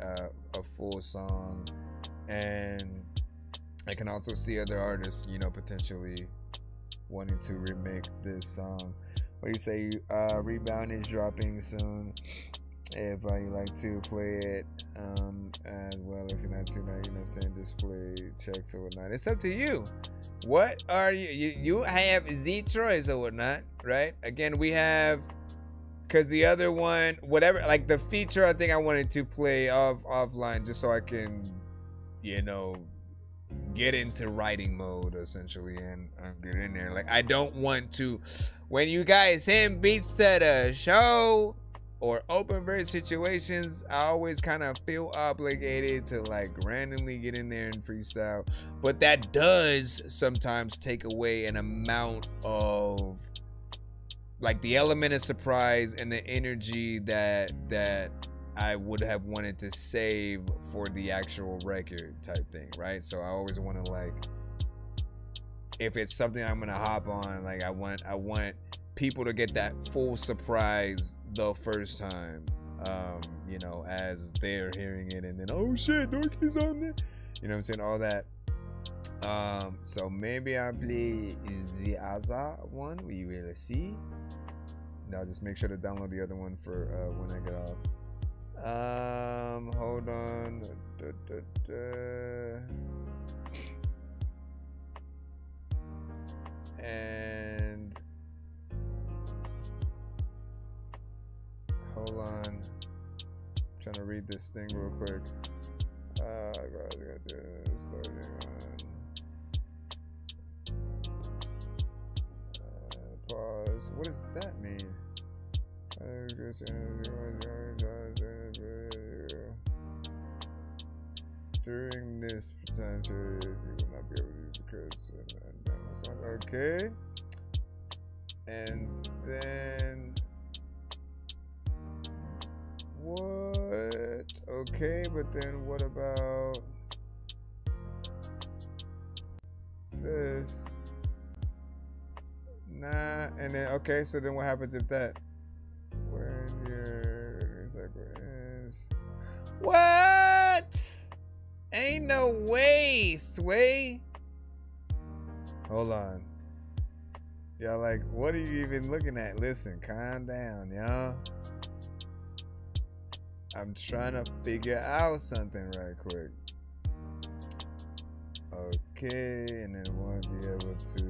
full song. And I can also see other artists, you know, potentially wanting to remake this song. What do you say? Rebound is dropping soon. If you like to play it as well, if you're not too nice, you know what I'm saying, just play checks or whatnot. It's up to you. What are you have the choice or whatnot, right? Again, we have, because the other one, whatever, like the feature, I think I wanted to play offline just so I can, you know, get into writing mode essentially and get in there. Like, I don't want to, when you guys send beats to the show or open verse situations, I always kind of feel obligated to like randomly get in there and freestyle. But that does sometimes take away an amount of like the element of surprise and the energy that I would have wanted to save for the actual record type thing, right? So I always want to, like, if it's something I'm gonna hop on, like I want people to get that full surprise the first time, you know, as they're hearing it, and then, oh shit, Dorky's on there, you know what I'm saying, all that. So maybe I'll play the other one, we will see. Now just make sure to download the other one for when I get off. Hold on. And hold on. I'm trying to read this thing real quick. Pause. What does that mean? During this time period, you will not be able to use the credits. Okay. And then what? Okay, but then what about this? Nah. And then, okay, so then what happens if that? When your cycle is. What? Ain't no way, Sway. Hold on. Y'all like, what are you even looking at? Listen, calm down, y'all. I'm trying to figure out something right quick. Okay, and then we'll be able to.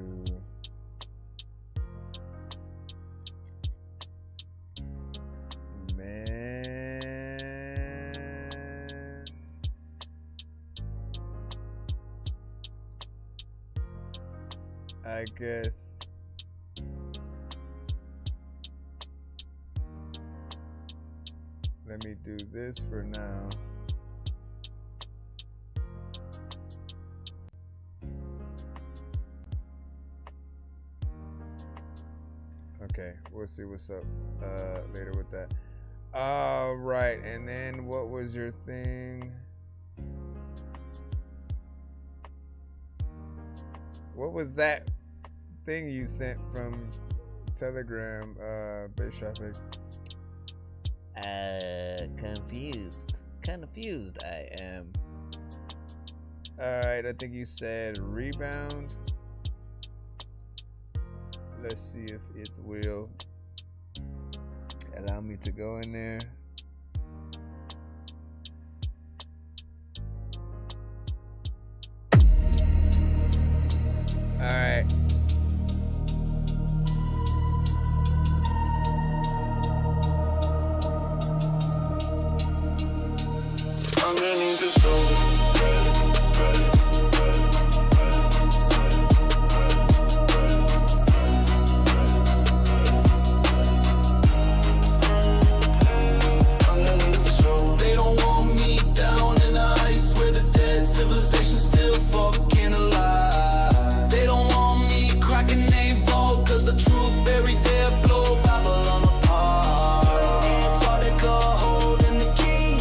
Man. I guess. Let me do this for now. Okay, we'll see what's up later with that. All right, and then what was your thing? What was that thing you sent from Telegram, Base Traffic? Confused I am. All right, I think you said rebound. Let's see if it will allow me to go in there. All right. Underneath the soul. Civilization still fucking alive. They don't want me cracking they vault, cause the truth buried there blow Babylon apart. Antarctica holding the key.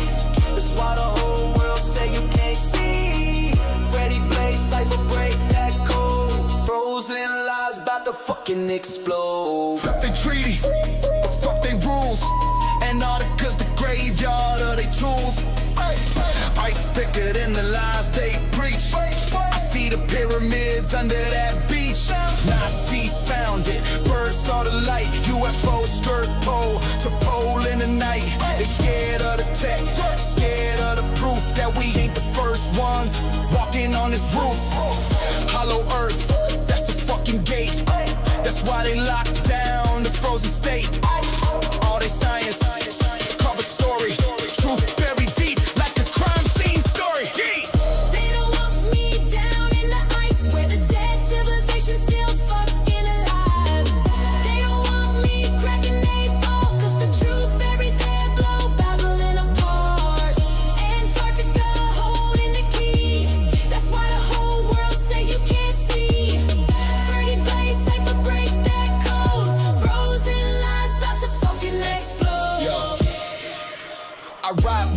That's why the whole world say you can't see. Ready, blaze, cipher, break that code. Frozen lies about to fucking explode. Fuck they treaty, but fuck they rules. Antarctica's the graveyard of they tools. Ice thicker than the lies they preach. I see the pyramids under that beach. Nazis found it, birds saw the light. UFO skirt pole to pole in the night. They scared of the tech, scared of the proof that we ain't the first ones walking on this roof. Hollow earth, that's a fucking gate. That's why they locked down the frozen state. All they science, cover story, truth buried deep.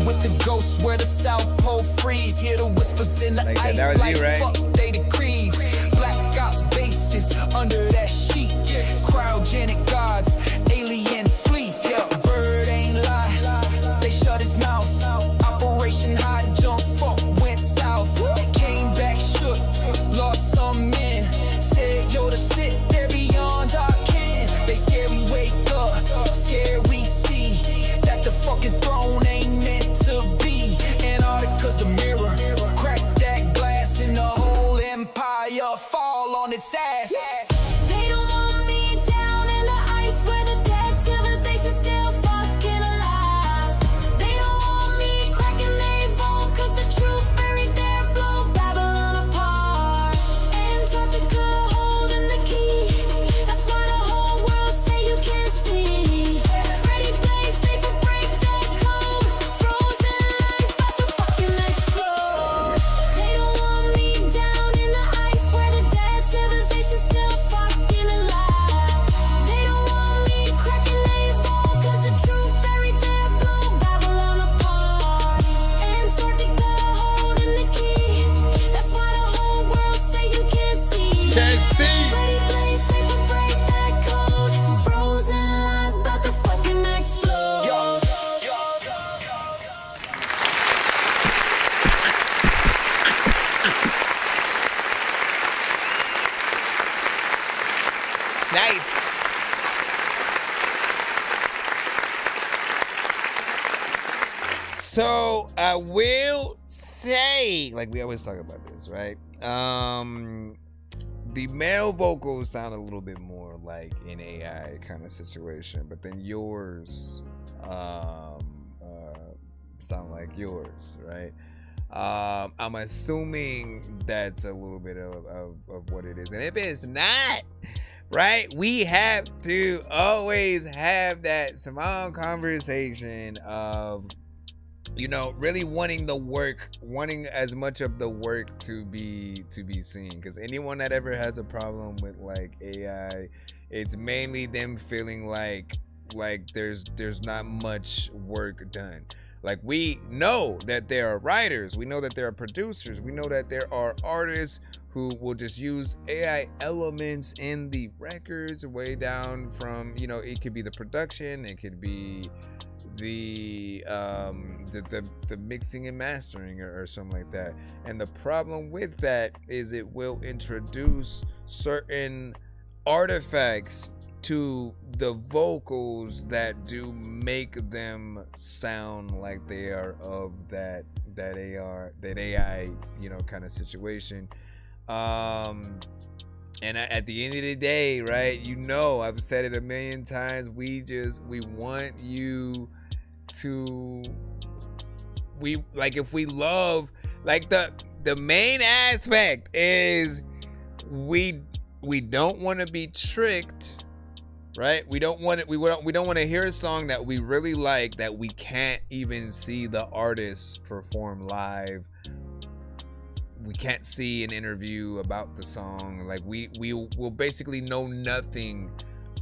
With the ghosts where the South Pole freeze. Hear the whispers in the ice that was like you, right? fuck they decrees. Black ops bases under that sheet. Cryogenic gods, alien fleet. Yeah, bird ain't lie, they shut his mouth. Operation High Jump, fuck went south. Came back shook, lost some men. Said yo to sit there beyond our ken. They scared we wake up, scared we see that the fucking throne ain't meant to be. Antarctica's the mirror, crack that glass and the whole empire fall on its ass. They don't want me down in the ice where the dead civilization still fucking alive. They don't want me cracking they vault, cause the truth buried there blow Babylon apart. Antarctica holding the key. That's why the whole world say you can't see. Ready, play safe and break that code. Frozen lies about to fucking explode. They don't want me down in the ice where the dead civilization still fucking alive. They don't want me cracking they vault, cause the truth buried there blow Babylon apart. Antarctica holding the key. That's why the whole world say you can't see. Can't see. Ready, play safe and break that code. Frozen lies about to fucking explode. Nice. So I will say say, like we always talk about this, right? The male vocals sound a little bit more like an AI kind of situation, but then yours sound like yours, right? I'm assuming that's a little bit of what it is. And if it's not, right, we have to always have that small conversation of, you know, really wanting as much of the work to be seen. Because anyone that ever has a problem with like AI, it's mainly them feeling like there's not much work done. Like, we know that there are writers, we know that there are producers, we know that there are artists who will just use AI elements in the records, way down from, you know, it could be the production, it could be the mixing and mastering or something like that. And the problem with that is it will introduce certain artifacts to the vocals that do make them sound like they are of that AI, you know, kind of situation. And at the end of the day, right, you know, I've said it a million times, we want you to, if we love, like, the main aspect is we don't want to be tricked, right? We don't want to hear a song that we really like that we can't even see the artist perform live. We can't see an interview about the song. Like, we will basically know nothing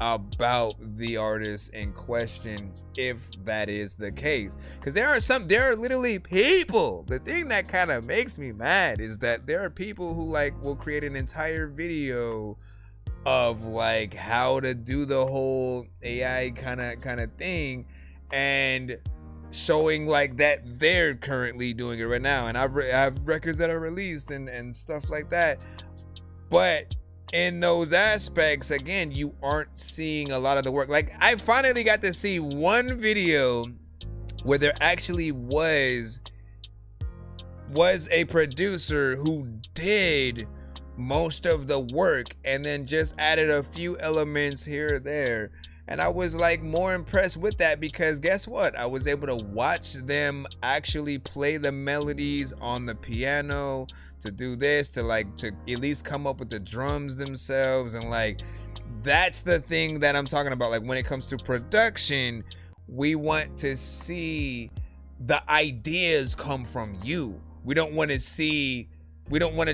about the artist in question if that is the case. Because there are literally people. The thing that kind of makes me mad is that there are people who like will create an entire video of like how to do the whole AI kind of thing, and showing like that they're currently doing it right now. And I have records that are released and stuff like that. But in those aspects, again, you aren't seeing a lot of the work. Like, I finally got to see one video where there actually was a producer who did most of the work and then just added a few elements here or there. And I was like more impressed with that, because guess what? I was able to watch them actually play the melodies on the piano, to do this, to at least come up with the drums themselves. And like, that's the thing that I'm talking about. Like, when it comes to production, we want to see the ideas come from you. We don't want to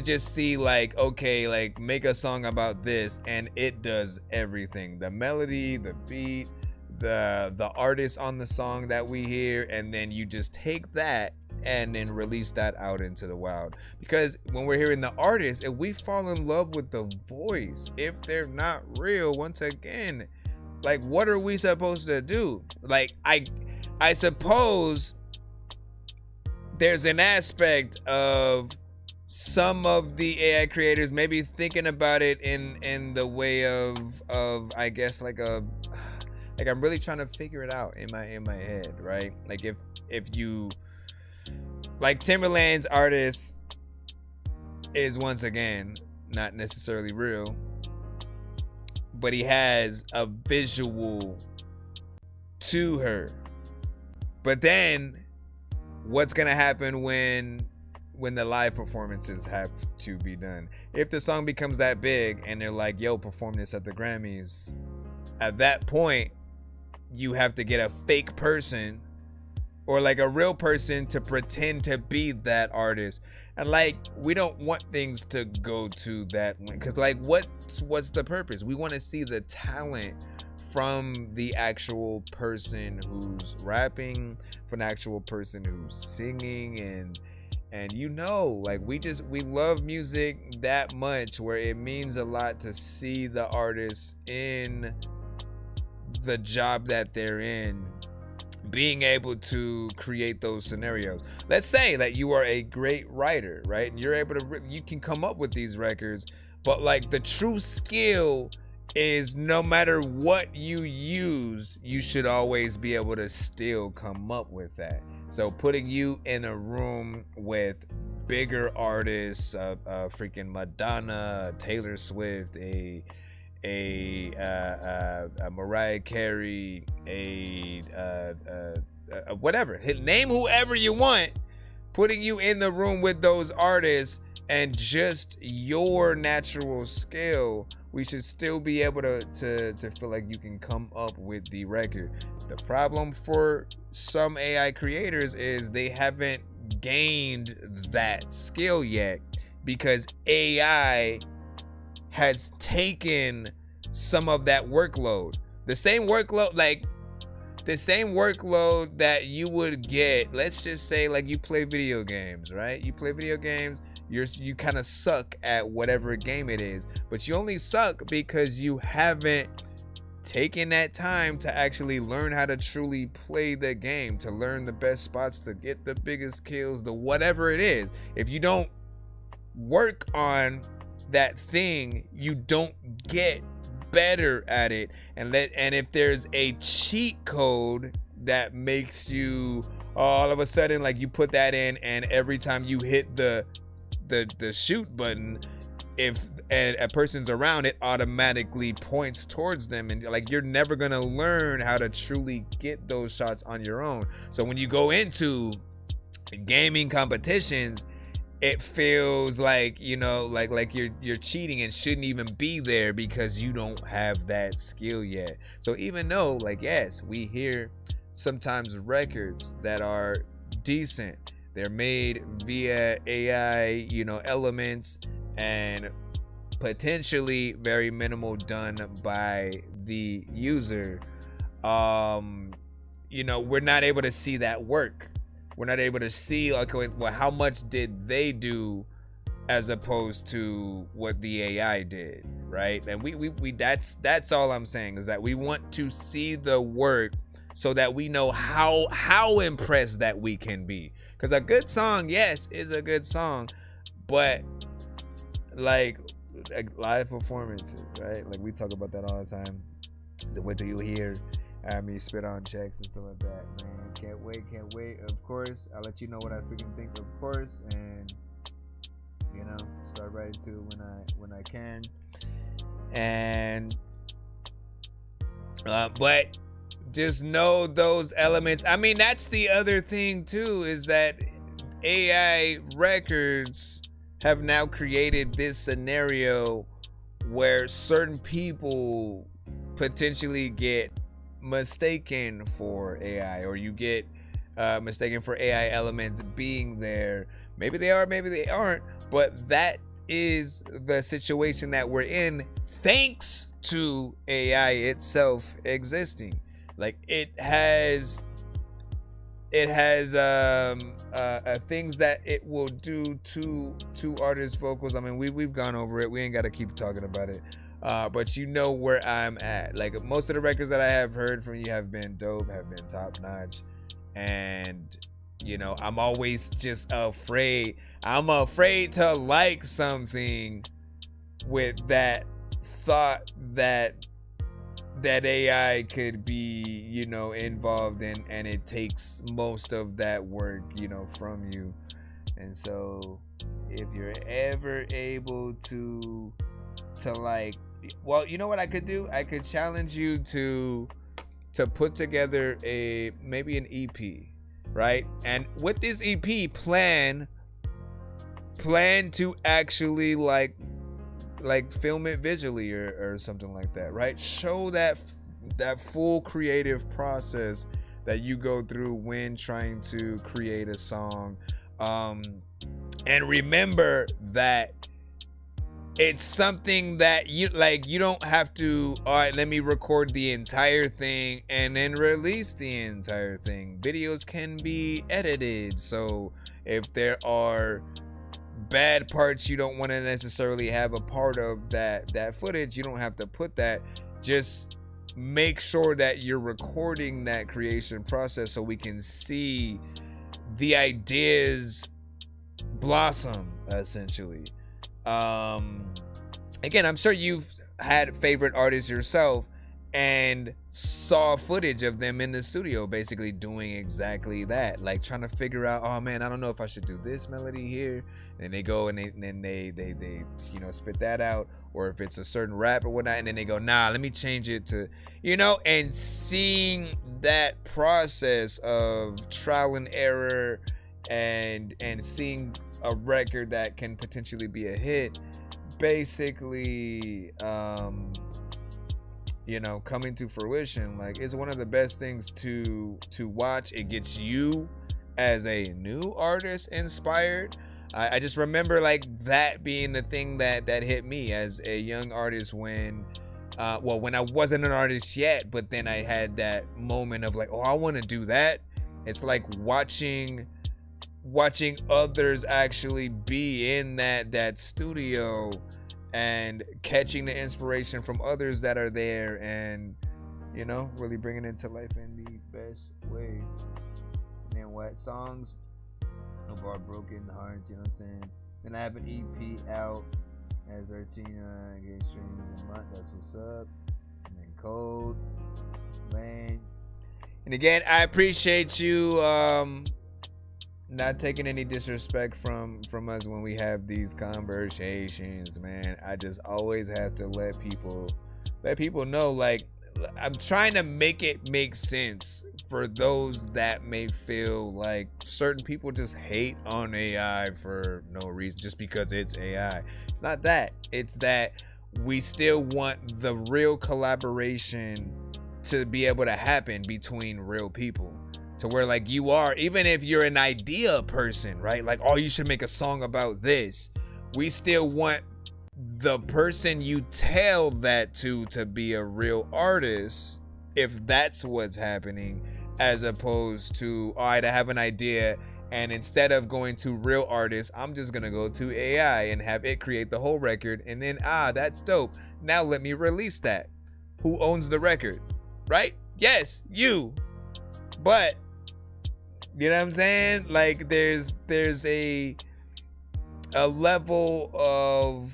just see like, okay, like, make a song about this and it does everything. The melody, the beat, the artist on the song that we hear, and then you just take that and then release that out into the wild. Because when we're hearing the artist, if we fall in love with the voice, if they're not real, once again, like, what are we supposed to do? Like, I suppose there's an aspect of some of the AI creators maybe thinking about it in the way of I guess like I'm really trying to figure it out in my head, right? Like, if you, like, Timberland's artist is, once again, not necessarily real, but he has a visual to her. But then what's gonna happen when the live performances have to be done? If the song becomes that big and they're like, yo, perform this at the Grammys, at that point you have to get a fake person or like a real person to pretend to be that artist. And like, we don't want things to go to that link, because like, what's the purpose? We want to see the talent from the actual person who's rapping, from the actual person who's singing. And you know, like, we love music that much where it means a lot to see the artist in the job that they're in, being able to create those scenarios. Let's say that you are a great writer, right? And you're able to, you can come up with these records, but like, the true skill is no matter what you use, you should always be able to still come up with that. So putting you in a room with bigger artists, freaking Madonna, Taylor Swift, a Mariah Carey, whatever, name whoever you want, putting you in the room with those artists and just your natural skill, we should still be able to feel like you can come up with the record. The problem for some AI creators is they haven't gained that skill yet, because AI has taken some of that workload. The same workload that you would get, let's just say, like, you play video games, right? You play video games, you kind of suck at whatever game it is, but you only suck because you haven't taken that time to actually learn how to truly play the game, to learn the best spots, to get the biggest kills, the whatever it is. If you don't work on that thing, you don't get better at it. And if there's a cheat code that makes you all of a sudden, like, you put that in, and every time you hit the shoot button, if a person's around, it automatically points towards them, and like, you're never gonna learn how to truly get those shots on your own. So when you go into gaming competitions, it feels like, you know, like you're cheating and shouldn't even be there because you don't have that skill yet. So even though, like, yes, we hear sometimes records that are decent, they're made via AI, you know, elements, and potentially very minimal done by the user. You know, we're not able to see that work. We're not able to see, like, well, how much did they do as opposed to what the AI did, right? And we that's all I'm saying, is that we want to see the work so that we know how impressed that we can be. Because a good song, yes, is a good song, but like live performances, right? Like, we talk about that all the time. What do you hear? Me spit on checks and stuff like that, man. Can't wait. Of course, I'll let you know what I freaking think, of course, and you know, start writing to when I can. And but just know those elements. I mean, that's the other thing too, is that AI records have now created this scenario where certain people potentially get mistaken for AI, or you get mistaken for AI elements being there. Maybe they are, maybe they aren't, but that is the situation that we're in, thanks to AI itself existing. Like, it has things that it will do to artists' vocals. I mean, we've gone over it. We ain't got to keep talking about it. But you know where I'm at. Like, most of the records that I have heard from you have been dope, have been top notch, and you know, I'm always just afraid. I'm afraid to like something with that thought that AI could be, you know, involved in, and it takes most of that work, you know, from you. And so if you're ever able to like, well, you know what I could do? I could challenge you to put together maybe an EP, right? And with this EP, plan to actually like film it visually or something like that, right? Show that full creative process that you go through when trying to create a song. And remember that it's something that you don't have to, all right, let me record the entire thing and then release the entire thing. Videos can be edited, so if there are bad parts you don't want to necessarily have a part of that footage, you don't have to put that. Just make sure that you're recording that creation process so we can see the ideas blossom, essentially. Again, I'm sure you've had favorite artists yourself and saw footage of them in the studio basically doing exactly that, like trying to figure out, oh man, I don't know if I should do this melody here, and they go and then they you know, spit that out, or if it's a certain rap or whatnot, and then they go, nah, let me change it to, you know, and seeing that process of trial and error and seeing a record that can potentially be a hit basically you know, coming to fruition, like, is one of the best things to watch. It gets you as a new artist inspired. I just remember like that being the thing that hit me as a young artist when when I wasn't an artist yet, but then I had that moment of like, oh, I want to do that. It's like watching others actually be in that studio and catching the inspiration from others that are there, and you know, really bringing it to life in the best way. And then what songs of our broken hearts, you know what I'm saying? Then I have an EP out as Artina gets streams a month. That's what's up. And then Code Lane. And again, I appreciate you not taking any disrespect from us when we have these conversations, man. I just always have to let people know, like, I'm trying to make it make sense for those that may feel like certain people just hate on AI for no reason, just because it's AI. It's not that. It's that we still want the real collaboration to be able to happen between real people. To where, like, you are, even if you're an idea person, right? Like, oh, you should make a song about this. We still want the person you tell that to be a real artist, if that's what's happening, as opposed to, all right, I have an idea, and instead of going to real artists, I'm just gonna go to AI and have it create the whole record, and then, that's dope. Now let me release that. Who owns the record, right? Yes, you. But you know what I'm saying? Like, there's a level of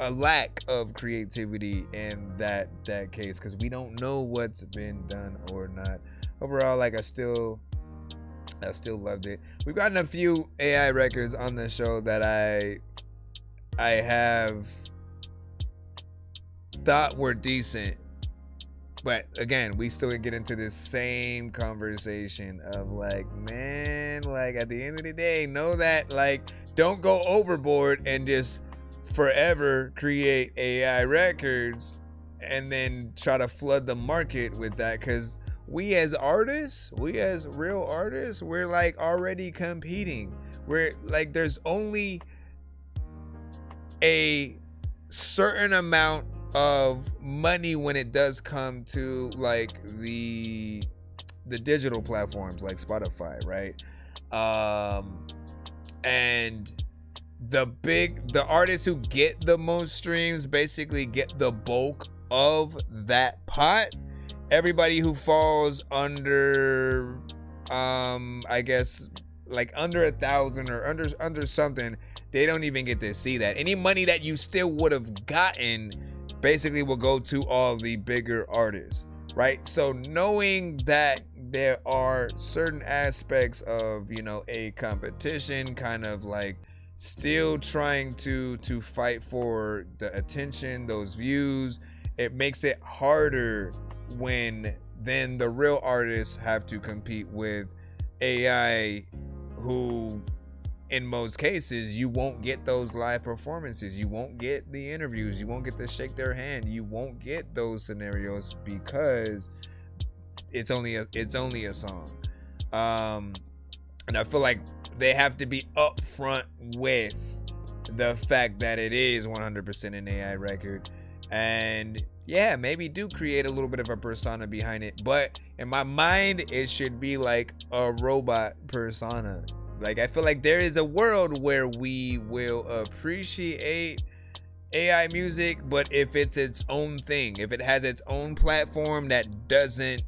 a lack of creativity in that case, because we don't know what's been done or not. Overall, like, I still loved it. We've gotten a few AI records on the show that I have thought were decent. But again, we still get into this same conversation of like, man, like, at the end of the day, know that, like, don't go overboard and just forever create AI records and then try to flood the market with that. Because we as artists, we as real artists, we're like already competing. We're like, there's only a certain amount of money when it does come to like the digital platforms like Spotify, right? And the artists who get the most streams basically get the bulk of that pot. Everybody who falls under I guess like under 1,000 or under something, they don't even get to see that. Any money that you still would have gotten basically will go to all the bigger artists, right? So knowing that there are certain aspects of, you know, a competition, kind of like still trying to fight for the attention, those views, it makes it harder when then the real artists have to compete with AI, who in most cases, you won't get those live performances. You won't get the interviews. You won't get to shake their hand. You won't get those scenarios because it's only a song. And I feel like they have to be upfront with the fact that it is 100% an AI record. And yeah, maybe do create a little bit of a persona behind it. But in my mind, it should be like a robot persona. Like, I feel like there is a world where we will appreciate AI music, but if it's its own thing, if it has its own platform that doesn't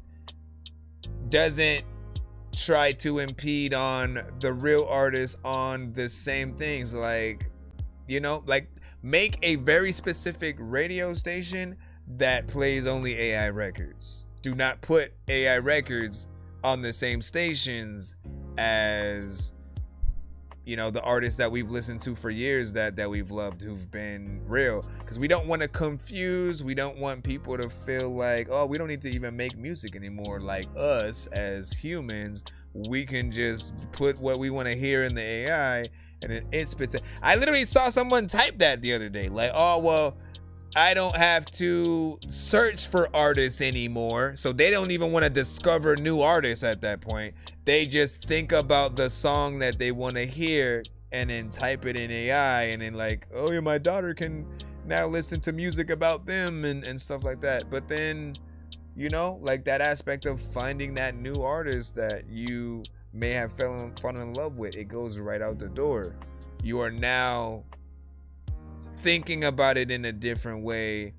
try to impede on the real artists on the same things, like You know, like make a very specific radio station that plays only AI records. Do not put AI records on the same stations as, you know, the artists that we've listened to for years that we've loved, who've been real, because we don't want to confuse. We don't want people to feel like, oh, we don't need to even make music anymore. Like us as humans, we can just put what we want to hear in the AI and then it spits it. I literally saw someone type that the other day, like, oh, well, I don't have to search for artists anymore. So they don't even want to discover new artists at that point. They just think about the song that they want to hear and then type it in AI, and then like, oh yeah, my daughter can now listen to music about them and stuff like that. But then, you know, like that aspect of finding that new artist that you may have fallen in love with, it goes right out the door. You are now thinking about it in a different way.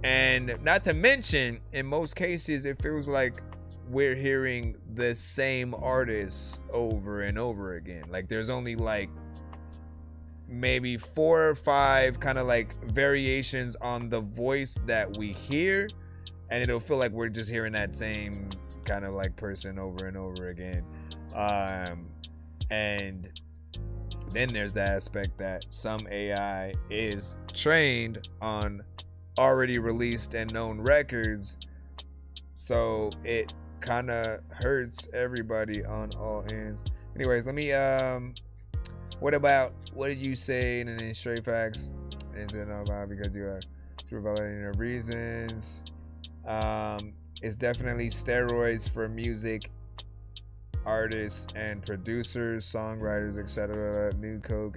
And not to mention, in most cases, it feels like we're hearing the same artists over and over again. Like there's only like maybe 4 or 5 kind of like variations on the voice that we hear, and it'll feel like we're just hearing that same kind of like person over and over again. And then there's the aspect that some AI is trained on already released and known records, so it kind of hurts everybody on all ends. Anyways, let me what did you say? And then straight facts, and then about because you are validating your reasons. It's definitely steroids for music artists and producers, songwriters, etc. New Coke.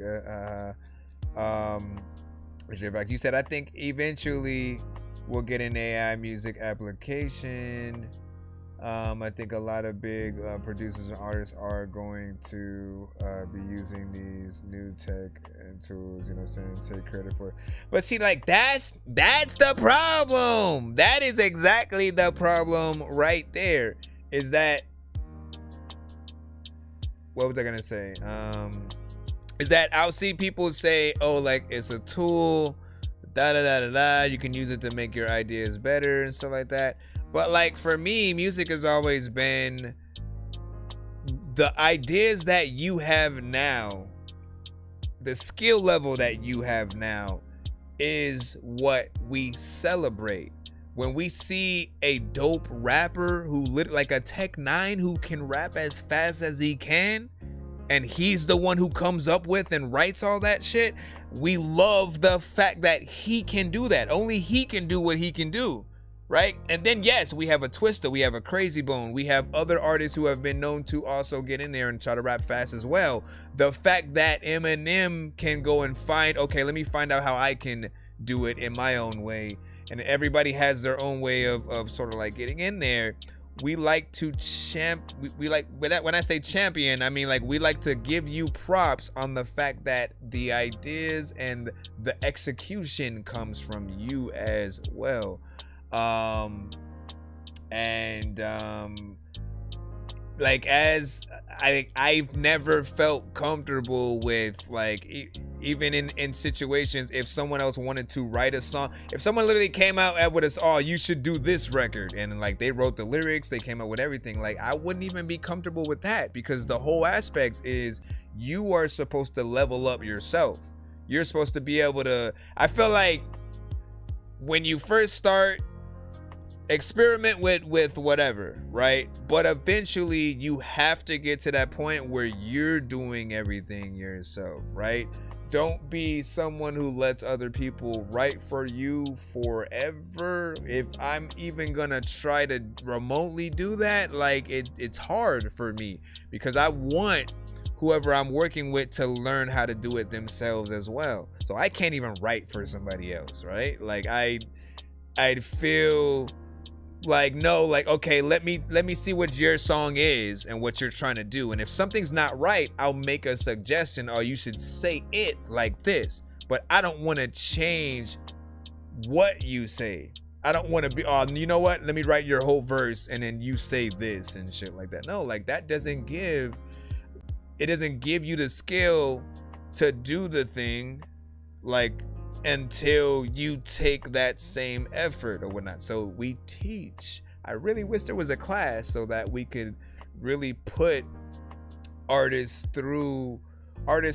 You said, I think eventually we'll get an AI music application. I think a lot of big producers and artists are going to be using these new tech and tools, you know what I'm saying, take credit for it. But see, like that's the problem. That is exactly the problem right there, is that, what was I gonna say? Is that I'll see people say, oh, like it's a tool, you can use it to make your ideas better and stuff like that. But like for me, music has always been the ideas that you have now, the skill level that you have now is what we celebrate. When we see a dope rapper who like a Tech 9 who can rap as fast as he can, and he's the one who comes up with and writes all that shit, we love the fact that he can do that. Only he can do what he can do, right? And then yes, we have a Twista, we have a Crazy Bone, we have other artists who have been known to also get in there and try to rap fast as well. The fact that Eminem can go and find, okay, let me find out how I can do it in my own way, and everybody has their own way of sort of like getting in there. We like to we like, when I say champion, I mean like we like to give you props on the fact that the ideas and the execution comes from you as well. Like as I've never felt comfortable with, like, even in situations, if someone else wanted to write a song, if someone literally came out with us, oh, you should do this record, and like they wrote the lyrics, they came out with everything, like I wouldn't even be comfortable with that, because the whole aspect is you are supposed to level up yourself. You're supposed to be able to, I feel like when you first start, experiment with whatever, right? But eventually you have to get to that point where you're doing everything yourself, right? Don't be someone who lets other people write for you forever. If I'm even gonna try to remotely do that, like it's hard for me, because I want whoever I'm working with to learn how to do it themselves as well. So I can't even write for somebody else, right? Like I'd feel like, no, like, okay, let me see what your song is and what you're trying to do, and if something's not right, I'll make a suggestion, or you should say it like this, but I don't want to change what you say. I don't want to be, oh, you know what, let me write your whole verse and then you say this and shit like that. No, like that doesn't give you the skill to do the thing like until you take that same effort or whatnot. So we teach. I really wish there was a class so that we could really put artists,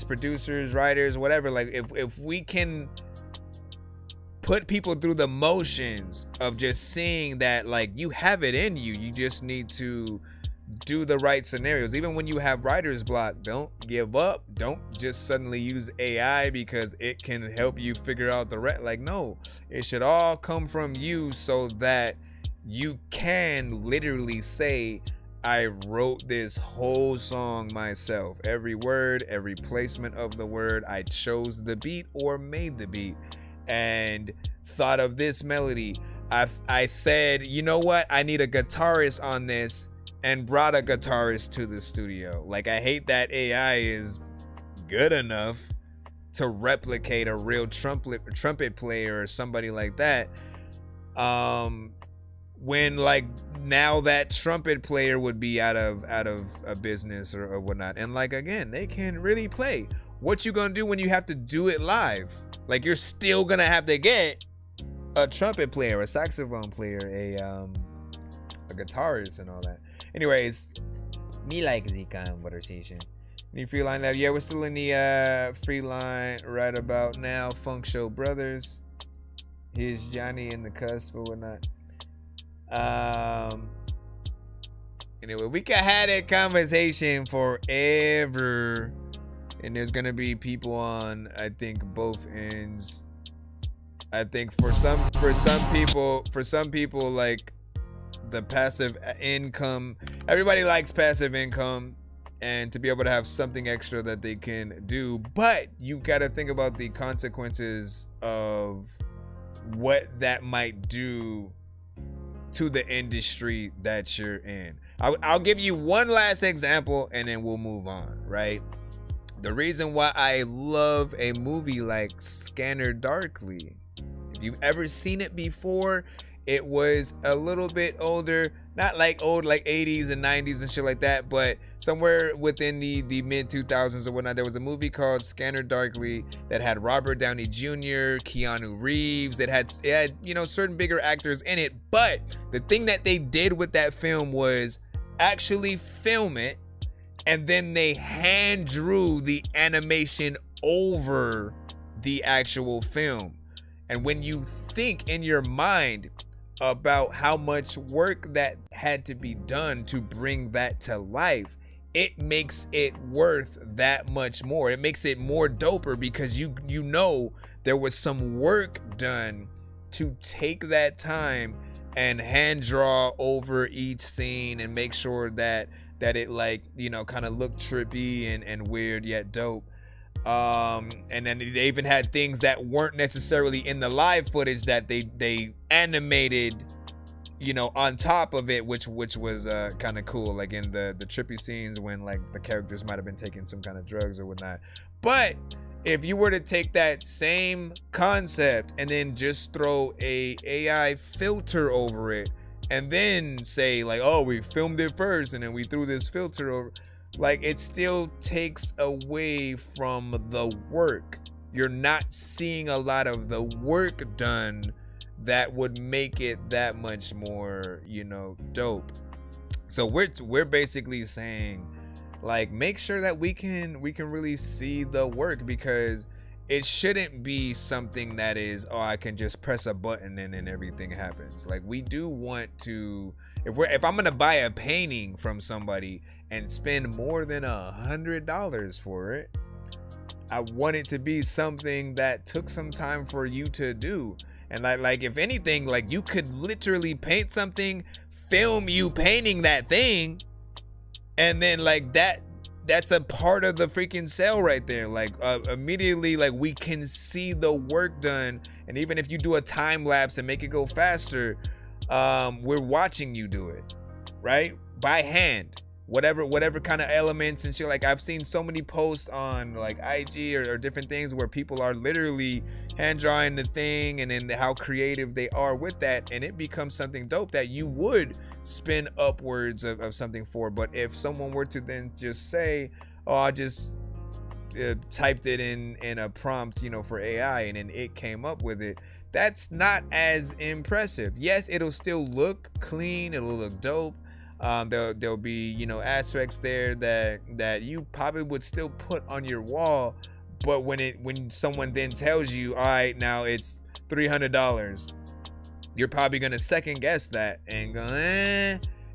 producers, writers, whatever. Like if we can put people through the motions of just seeing that, like, you have it in you. You just need to do the right scenarios. Even when you have writer's block, don't give up. Don't just suddenly use AI because it can help you figure out the like, no, it should all come from you so that you can literally say, I wrote this whole song myself. Every word, every placement of the word, I chose the beat or made the beat and thought of this melody. I said, you know what? I need a guitarist on this, and brought a guitarist to the studio. Like, I hate that AI is good enough to replicate a real trumpet player or somebody like that. When like now that trumpet player would be out of a business or whatnot. And like, again, they can really play. What you gonna do when you have to do it live? Like, you're still gonna have to get a trumpet player, a saxophone player, a guitarist and all that. Anyways, me like the conversation. Any free line left? Yeah, we're still in the free line right about now. Funk Show Brothers. Here's Johnny in the cusp or whatnot. Anyway, we could have that conversation forever, and there's gonna be people on, I think, both ends. I think for some people, like the passive income, everybody likes passive income, and to be able to have something extra that they can do, but you got to think about the consequences of what that might do to the industry that you're in. I'll give you one last example and then we'll move on, right? The reason why I love a movie like Scanner Darkly, if you've ever seen it before, it was a little bit older, not like old like 80s and 90s and shit like that, but somewhere within the mid 2000s or whatnot. There was a movie called Scanner Darkly that had Robert Downey Jr., Keanu Reeves. It had you know, certain bigger actors in it, but the thing that they did with that film was actually film it, and then they hand drew the animation over the actual film. And when you think in your mind about how much work that had to be done to bring that to life, it makes it worth that much more. It makes it more doper because you know there was some work done to take that time and hand draw over each scene and make sure that it, like, you know, kind of looked trippy and weird yet dope. And then they even had things that weren't necessarily in the live footage that they animated, you know, on top of it, which was kind of cool, like in the trippy scenes when like the characters might have been taking some kind of drugs or whatnot. But if you were to take that same concept and then just throw a AI filter over it and then say like, oh, we filmed it first and then we threw this filter over, like, it still takes away from the work. You're not seeing a lot of the work done that would make it that much more, you know, dope. So we're basically saying, like, make sure that we can really see the work, because it shouldn't be something that is, oh, I can just press a button and then everything happens. Like, we do want to, if I'm gonna buy a painting from somebody and spend more than $100 for it, I want it to be something that took some time for you to do. And like if anything, like, you could literally paint something, film you painting that thing, and then like that's a part of the freaking sale right there. Like immediately, like, we can see the work done. And even if you do a time lapse and make it go faster, we're watching you do it, right? By hand. Whatever kind of elements and shit. Like, I've seen so many posts on like IG or different things where people are literally hand drawing the thing, and then how creative they are with that, and it becomes something dope that you would spend upwards of something for. But if someone were to then just say, oh, I'll just typed it in a prompt, you know, for AI, and then it came up with it. That's not as impressive. Yes, it'll still look clean. It'll look dope. There'll be, you know, aspects there that you probably would still put on your wall. But when someone then tells you, all right, now it's $300, you're probably gonna second guess that and go,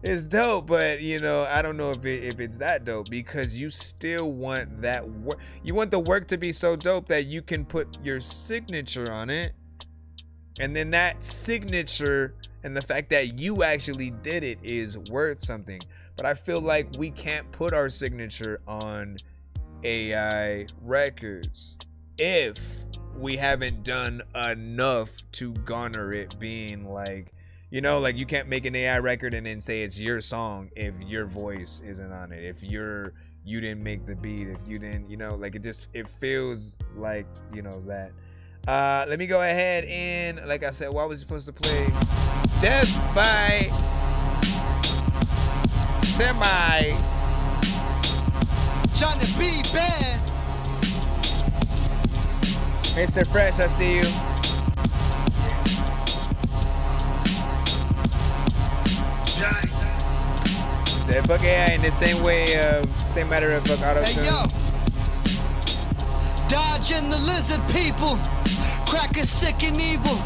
it's dope, but you know, I don't know if it's that dope, because you still want that work. You want the work to be so dope that you can put your signature on it, and then that signature and the fact that you actually did it is worth something. But I feel like we can't put our signature on AI records if we haven't done enough to garner it being like, you know, like you can't make an AI record and then say it's your song if your voice isn't on it, if you didn't make the beat, if you didn't, you know, like it feels like, you know, that. Let me go ahead and, like I said, what was supposed to play? Death by Semi. Johnny B. Band. Mr. Fresh, I see you. Said fuck AI in the same way, same matter of fuck auto-tune. Hey yo, dodging the lizard people, cracking sick and evil.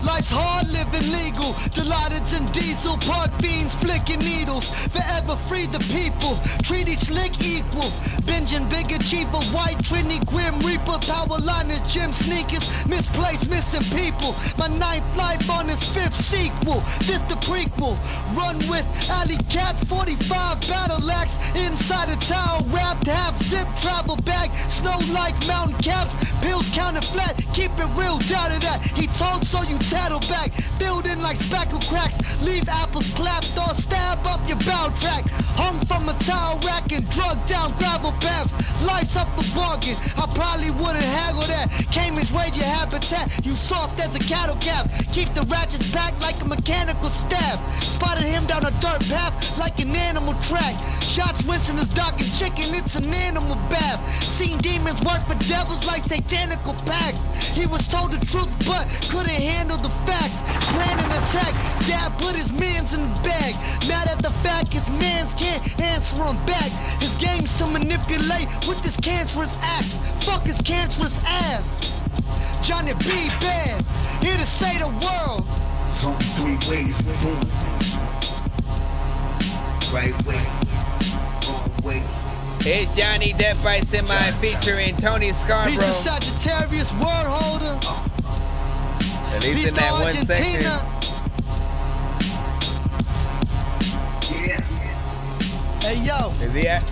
Life's hard living legal. Delighted in diesel, park fiends flicking needles. Forever free the people, treat each lick equal. Binging bigger, cheaper, white Trinity, Grim Reaper, power liners, gym sneakers, misplaced, missing people. My ninth life on its fifth sequel. This the prequel. Run with alley cats, 45 battle axe inside a towel wrapped, half zip travel bag, snow like mountain caps, pills counted flat. Keep it real, doubted that. He told so you tattle back, building like spackle cracks. Leave apples clapped or stab up your bow track. Hung from a towel rack and drugged down gravel paths. Life's up a bargain, I probably wouldn't haggle that. Cayman's raid your habitat, you soft as a cattle cap. Keep the ratchets back like a mechanical stab. Spotted him down a dirt path like an animal track. Shots rinsing his dog and chicken, it's an animal bath. Seen demons work for devils like satanical packs. He was told the truth but couldn't handle the facts. Plan an attack, dad put his mans in the bag. Mad at the fact his mans can't answer him back. His game's to manipulate with this cancerous axe. Fuck his cancerous ass. Johnny B. Bad, here to say the world. There's only three ways of doing things. Right way, wrong way. It's Johnny Depp by Semi featuring Tony Scarborough. He's the Sagittarius word holder. At least in that one section. Yeah. Hey yo. Is he at?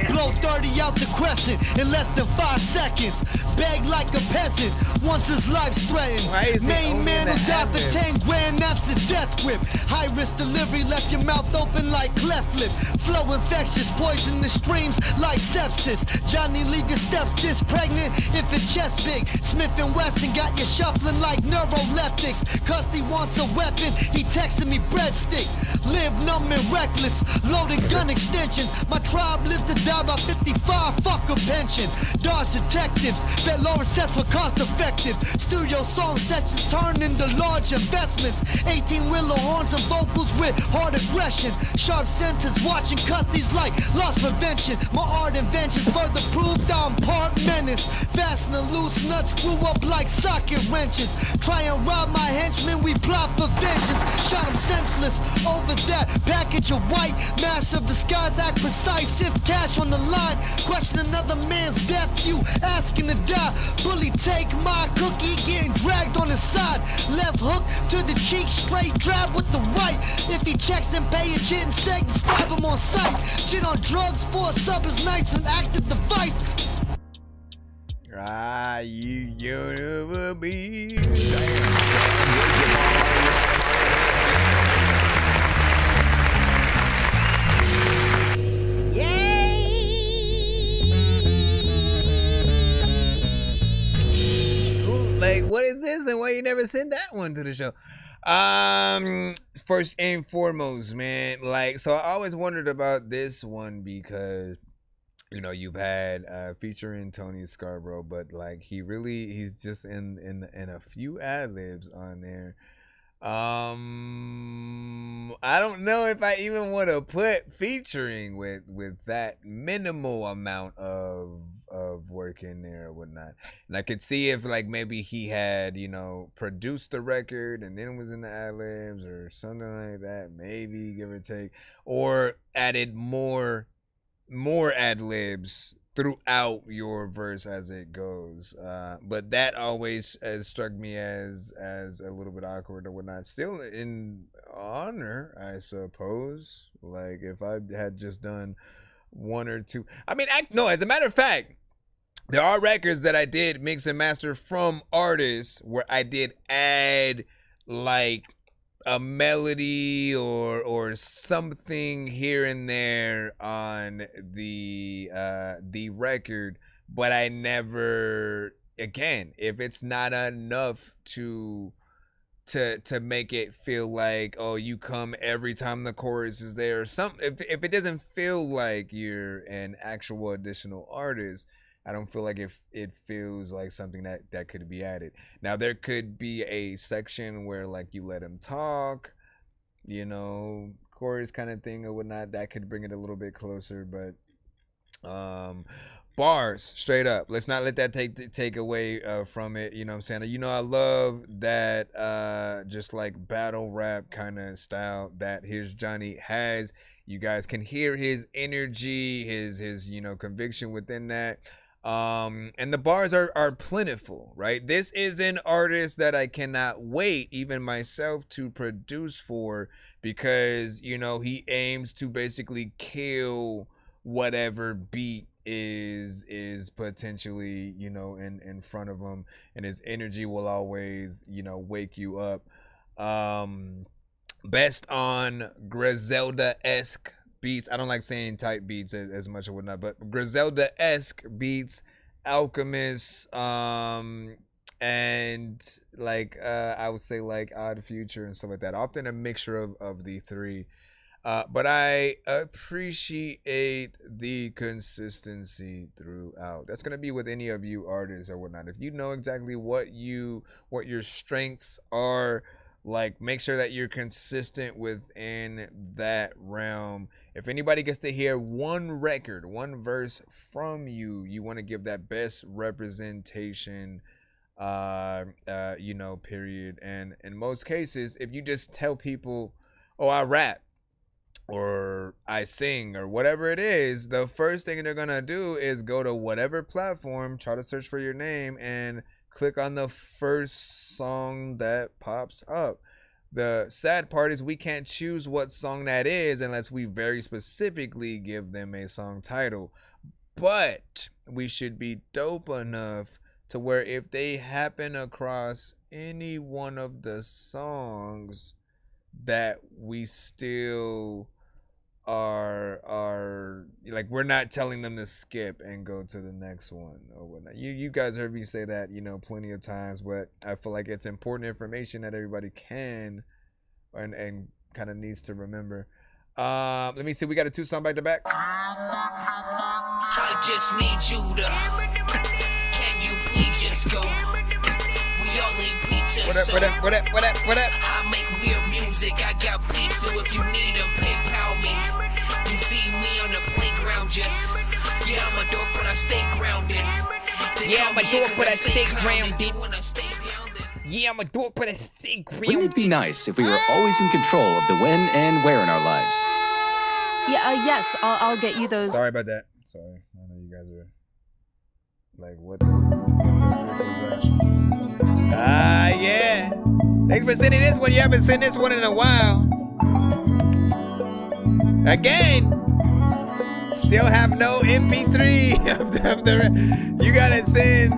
Blow 30 out the crescent in less than 5 seconds. Beg like a peasant once his life's threatened. Main man will die for 10 grand, that's a death grip. High risk delivery left your mouth open like cleft lip. Flow infectious, poison the streams like sepsis. Johnny leave your stepsis pregnant if your chest big. Smith & Wesson got you shuffling like neuroleptics. Cause he wants a weapon, he texted me breadstick. Live numb and reckless, loaded gun extensions. My tribe lives to die by 55, fuck a pension. Dodge detectives, bet lower sets were cost effective. Studio song sessions turn into large investments. 18-wheeler horns and vocals with hard aggression. Sharp sentence watching cut these like loss prevention. My art inventions further proved I'm part menace. Fasten the loose nuts, screw up like socket wrenches. Try and rob my henchmen, we plot for vengeance. Shot him senseless over that package of white. Mash of disguise, act precise if cash on the line. Question another man's death, you asking to die. Bully take my cookie, getting dragged on his side. Left hook to the cheek, straight drab with the right. If he checks and pay a shit and seg, stab him on sight. Shit on drugs for a sub his nights an active device. Ah, you will be. Like, what is this and why you never send that one to the show? First and foremost, man, like, so I always wondered about this one because you know, you've had featuring Tony Scarborough, but like he's just in a few ad-libs on there. I don't know if I even want to put featuring with that minimal amount of work in there or whatnot. And I could see if like maybe he had, you know, produced the record and then was in the ad-libs or something like that, maybe, give or take, or added more ad-libs throughout your verse as it goes, but that always has struck me as a little bit awkward or whatnot. Still in honor, I suppose, like if I had just done one or two. I mean, no, as a matter of fact, there are records that I did mix and master from artists where I did add like a melody or something here and there on the record, but I never, again, if it's not enough to make it feel like, oh, you come every time the chorus is there or something, if it doesn't feel like you're an actual additional artist, I don't feel like it feels like something that could be added. Now, there could be a section where like you let him talk, you know, chorus kind of thing or whatnot. That could bring it a little bit closer, but bars, straight up. Let's not let that take away from it. You know what I'm saying? You know, I love that just like battle rap kind of style that Here's Johnny has. You guys can hear his energy, his you know, conviction within that. And the bars are plentiful, right? This is an artist that I cannot wait, even myself, to produce for, because, you know, he aims to basically kill whatever beat is potentially, you know, in front of him, and his energy will always, you know, wake you up. Best on Griselda-esque beats. I don't like saying type beats as much or whatnot, but Griselda-esque beats, Alchemist, and like I would say like Odd Future and stuff like that. Often a mixture of the three. But I appreciate the consistency throughout. That's gonna be with any of you artists or whatnot. If you know exactly what your strengths are, like, make sure that you're consistent within that realm. If anybody gets to hear one record, one verse from you, you want to give that best representation, you know, period. And in most cases, if you just tell people, oh, I rap or I sing or whatever it is, the first thing they're gonna do is go to whatever platform, try to search for your name, and click on the first song that pops up. The sad part is we can't choose what song that is unless we very specifically give them a song title. But we should be dope enough to where if they happen across any one of the songs, that we still are like, we're not telling them to skip and go to the next one or whatnot. You guys heard me say that, you know, plenty of times, but I feel like it's important information that everybody can and kind of needs to remember. Let me see, we got a 2-song back to back. I just need you to, can you please just go? We all need pizza. What up? I make weird music, I got pizza. If you need them, PayPal me. You see me on the playground, just, yeah, I'm a dork, but I stay grounded. Yeah, I'm a dork, but I stay grounded. Yeah, I'm a dork, but I stay grounded. Wouldn't it be nice if we were always in control of the when and where in our lives? Yeah, yes, I'll get you those. Sorry about that. Sorry, I know you guys are like, what was that? Yeah. Thanks for sending this one. You haven't sent this one in a while. Again, still have no MP3 of the you gotta send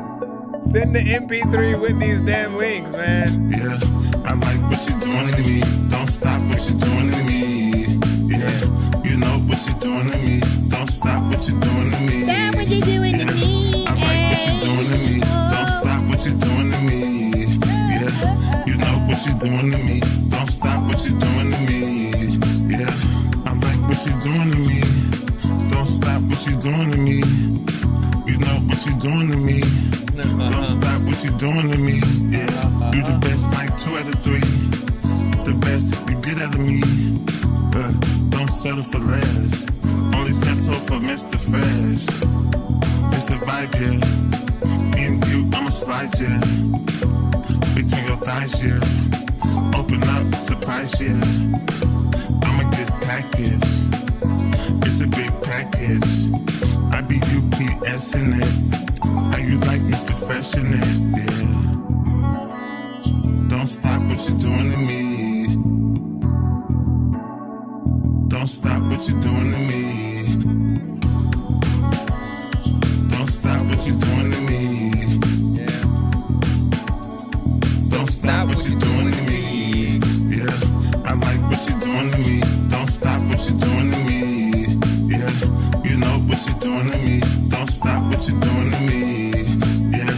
the MP3 with these damn links, man. Yeah, I like what you're doing to me. Don't stop what you're doing to me. Yeah, you know what you're doing to me. Don't stop what you're doing to me. Stop what you're doing to me. I like what you're doing to me. Don't stop what you're doing to me. Yeah, you know what you're doing to me. Don't stop what you're doing to me. Yeah, I like what you're doing to me. Don't stop what you're doing to me. what you doing to me. Yeah, you the best like 2 out of 3. The best you get out of me. Don't settle for less. Only settle for Mr. Fresh. It's a vibe, yeah. Me and you, I'ma slide, yeah. Between your thighs, yeah. Open up, surprise, yeah. I'ma get package. It's a big package. I be UPS in it. How you like Mr. Fresh in it, yeah. Don't stop what you're doing to me. Don't stop what you're doing to me. Don't stop what you're doing to me. Yeah. Don't stop what you're doing to me. Yeah, I like what you're doing to me. Don't stop what you're doing to me. Yeah, you know what you're doing to me. Don't stop what you're doing to me. Yeah,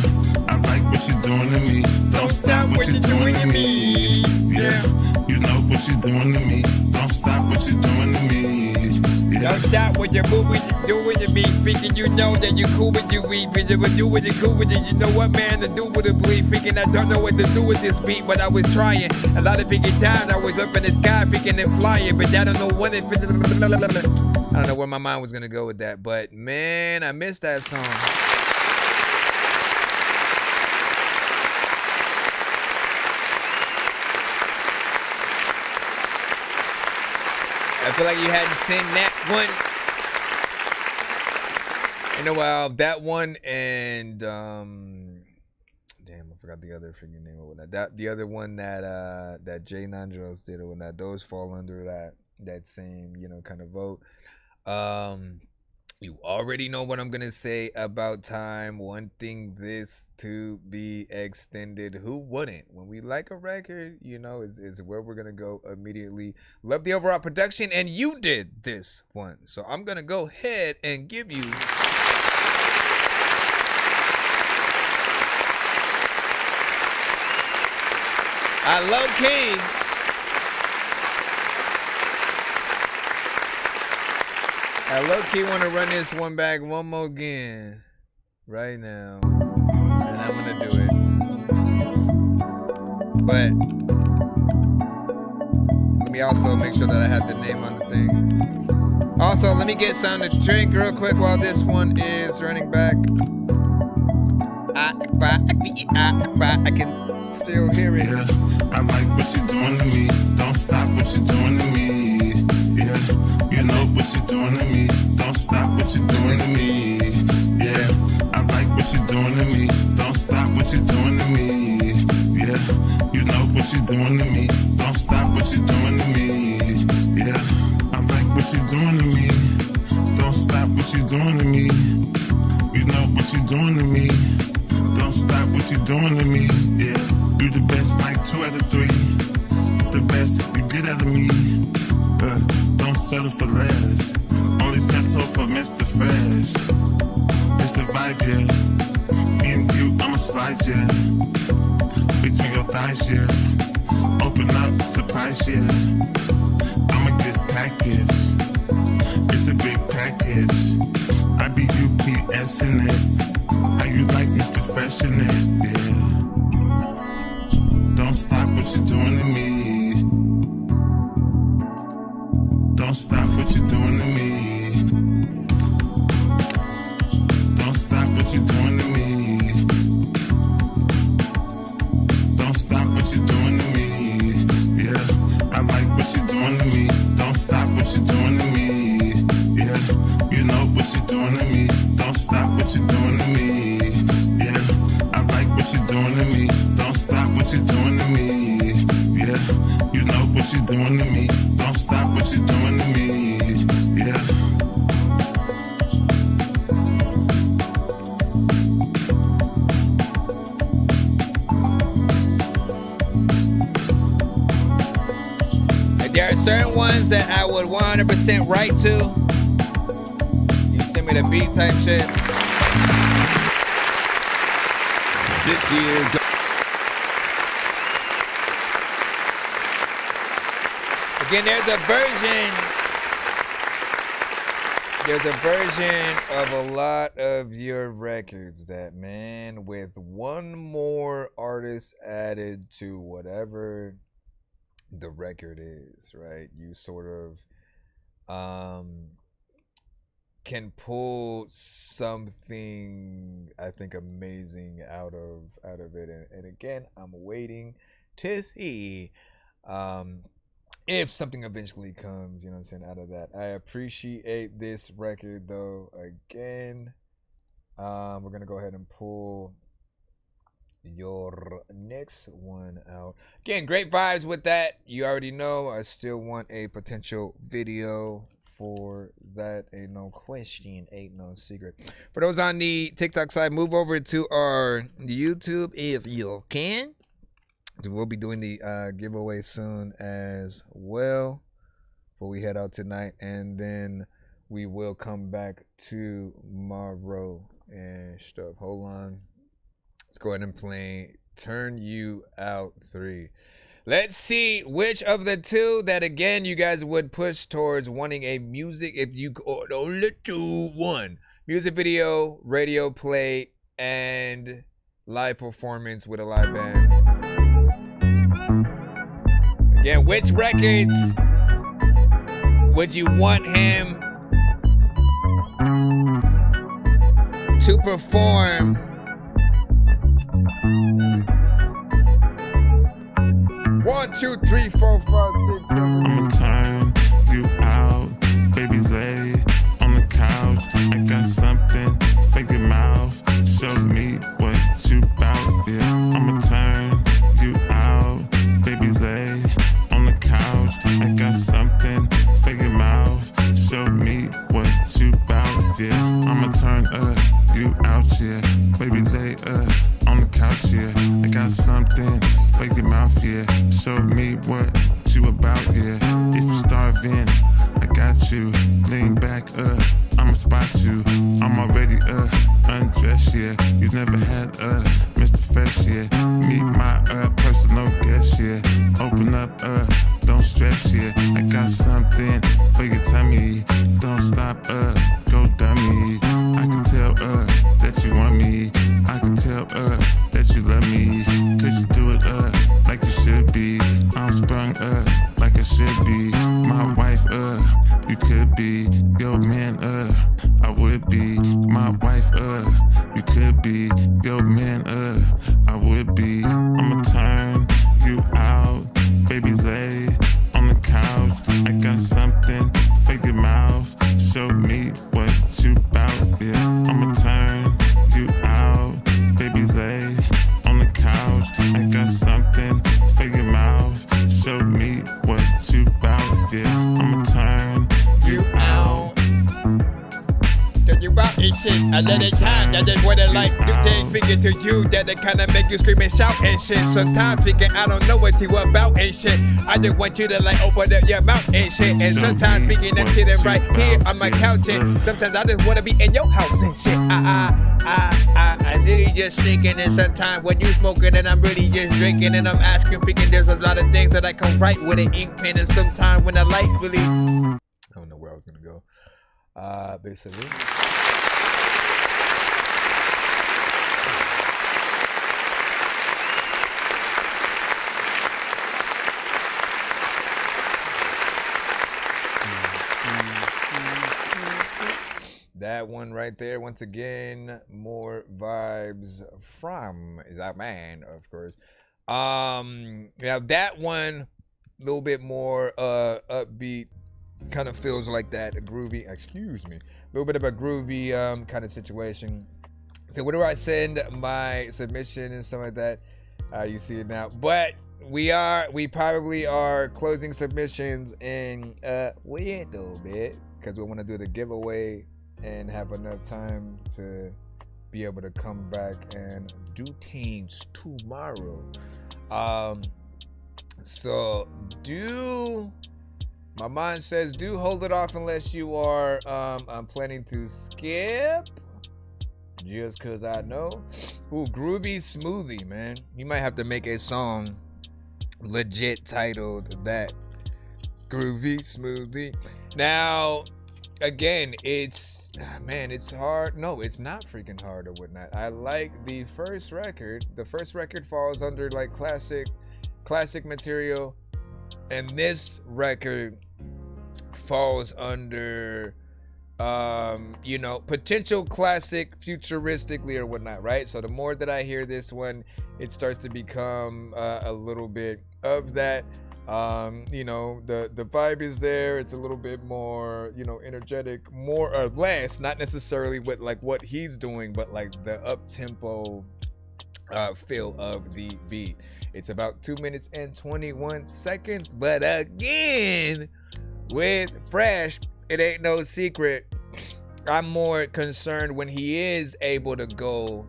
I like what you're doing to me. Don't stop what you're doing to me. Yeah, you know what you're doing to me. Don't stop what you're doing to me. Yeah. Don't stop what you're doing to me. Thinking you know that you're cool with your weed. But you do with it, cool with it. You know what, man, to do with it, bleed. Thinking I don't know what to do with this beat, but I was trying. A lot of thinking times I was up in the sky thinking and flying, but I don't know when it. I don't know where my mind was gonna go with that, but man, I missed that song. I feel like you hadn't seen that one in a while. That one and damn, I forgot the other freaking name of that. The other one that Jay Nandros did or whatnot. Those fall under that same, you know, kind of vote. You already know what I'm gonna say about time. Wanting this to be extended. Who wouldn't? When we like a record, you know, is where we're gonna go immediately. Love the overall production, and you did this one. So I'm gonna go ahead and give you I low-key want to run this one back one more again right now, and I'm gonna do it. But let me also make sure that I have the name on the thing. Also, let me get something to drink real quick while this one is running back. I can still hear it. Yeah, I like what you're doing to me. Don't stop what you're doing to me. Yeah, you know what you're doing to me. Don't stop what you're doing to me. Yeah, I like what you're doing to me. Don't stop what you're doing to me. Yeah, you know what you're doing to me. Don't stop what you're doing to me. Yeah, I like what you're doing to me. Don't stop what you're doing to me. You know what you're doing to me. Don't stop what you're doing to me. Yeah, you the best like 2 out of 3. The best you get out of me. Don't settle for less. Only settle for Mr. Fresh. It's a vibe, yeah. Me and you, I'ma slide, yeah. Between your thighs, yeah. Open up, surprise, yeah. I'ma get package. It's a big package. I be UPS in it. How you like Mr. Fresh in it, yeah. Don't stop what you're doing to me. Don't stop what you're doing to me. Don't stop what you're doing to me. Don't stop what you're doing to me. Yeah, I like what you're doing to me. Don't stop what you're doing to me. Yeah, you know what you're doing to me. Don't stop what you're doing to me. Yeah, I like what you're doing to me. Don't stop what you're doing to me. Yeah, you know what you're doing to me. Don't stop what you're doing to me. Yeah. There are certain ones that I would 100% write to. You send me the beat type shit. This year, Again, there's a version There's a version of a lot of your records that, man, with one more artist added to whatever the record is, right? You sort of can pull something, I think, amazing out of it. And again, I'm waiting to see if something eventually comes, you know what I'm saying, out of that. I appreciate this record though. Again, we're gonna go ahead and pull your next one out. Again, great vibes with that. You already know I still want a potential video for that. Ain't no question, ain't no secret. For those on the TikTok side, move over to our YouTube if you can. So we'll be doing the giveaway soon as well before we head out tonight, and then we will come back tomorrow and stuff. Hold on, let's go ahead and play Turn You Out 3. Let's see which of the two that, again, you guys would push towards wanting a music, if you only do one music video, radio play, and live performance with a live band. Yeah, which records would you want him to perform? One, two, three, 4, 5, 6, 7. I'ma turn you out, baby, lay on the couch. I got something, fake your mouth, show me what you bout, yeah. I'ma turn you out, baby, lay on the couch. I got something, fake your mouth, show me what you bout, yeah. I'ma turn you out, yeah, baby, lay on the couch, yeah. I got something, fake your mouth, yeah, show me what you about, yeah. If you're starving, I got you. Lean back, I'ma spot you. I'm already undressed, yeah. You never had Mr. Fresh, yeah. Meet my personal guest, yeah. Open up, don't stress, yeah. I got something for your tummy. Don't stop, go dummy. I can tell that you want me. I can tell that you love me. Cause you do it like you should be. I'm sprung like I should be. My wife, you could be. Yo man, I would be. My wife, you could be. Yo man, I would be. I'ma turn you out, baby, lay on the couch. I got something, fake your mouth, show me what you bout, yeah. I'ma turn you out, baby, lay on the couch. I got something, fake your mouth, show me what you bout, yeah. I'ma turn you out. Cause you out and shit, I let it shine, that's just what I like. Do things figure to you that it kinda make you scream and shout and shit. Sometimes figure I don't know what you about and shit. I just want you to like open up your mouth and shit. And sometimes speaking I'm sitting right here on my couch and sometimes I just wanna be in your house and shit. I really just thinking, and sometimes when you smoking and I'm really just drinking and I'm asking, thinking there's a lot of things that I can write with an ink pen, and sometimes when I like really, I don't know where I was gonna go. Basically. That one right there, once again, more vibes from that man, of course. Yeah, that one, a little bit more upbeat, kind of feels like that groovy, excuse me, a little bit of a groovy kind of situation. So where do I send my submission and stuff like that? You see it now, but we probably are closing submissions in a little bit because we want to do the giveaway and have enough time to be able to come back and do things tomorrow. So my mind says do hold it off unless you are I'm planning to skip, just cause I know. Ooh, Groovy Smoothie, man. You might have to make a song legit titled that. Groovy Smoothie. Now again, it's hard. No, it's not freaking hard or whatnot. I like the first record. The first record falls under like classic material, and this record falls under potential classic futuristically or whatnot, right? So the more that I hear this one, it starts to become a little bit of that. The vibe is there. It's a little bit more, energetic, more or less, not necessarily with like what he's doing, but like the up tempo feel of the beat. It's about 2 minutes and 21 seconds, but again, with Fresh, it ain't no secret. I'm more concerned when he is able to go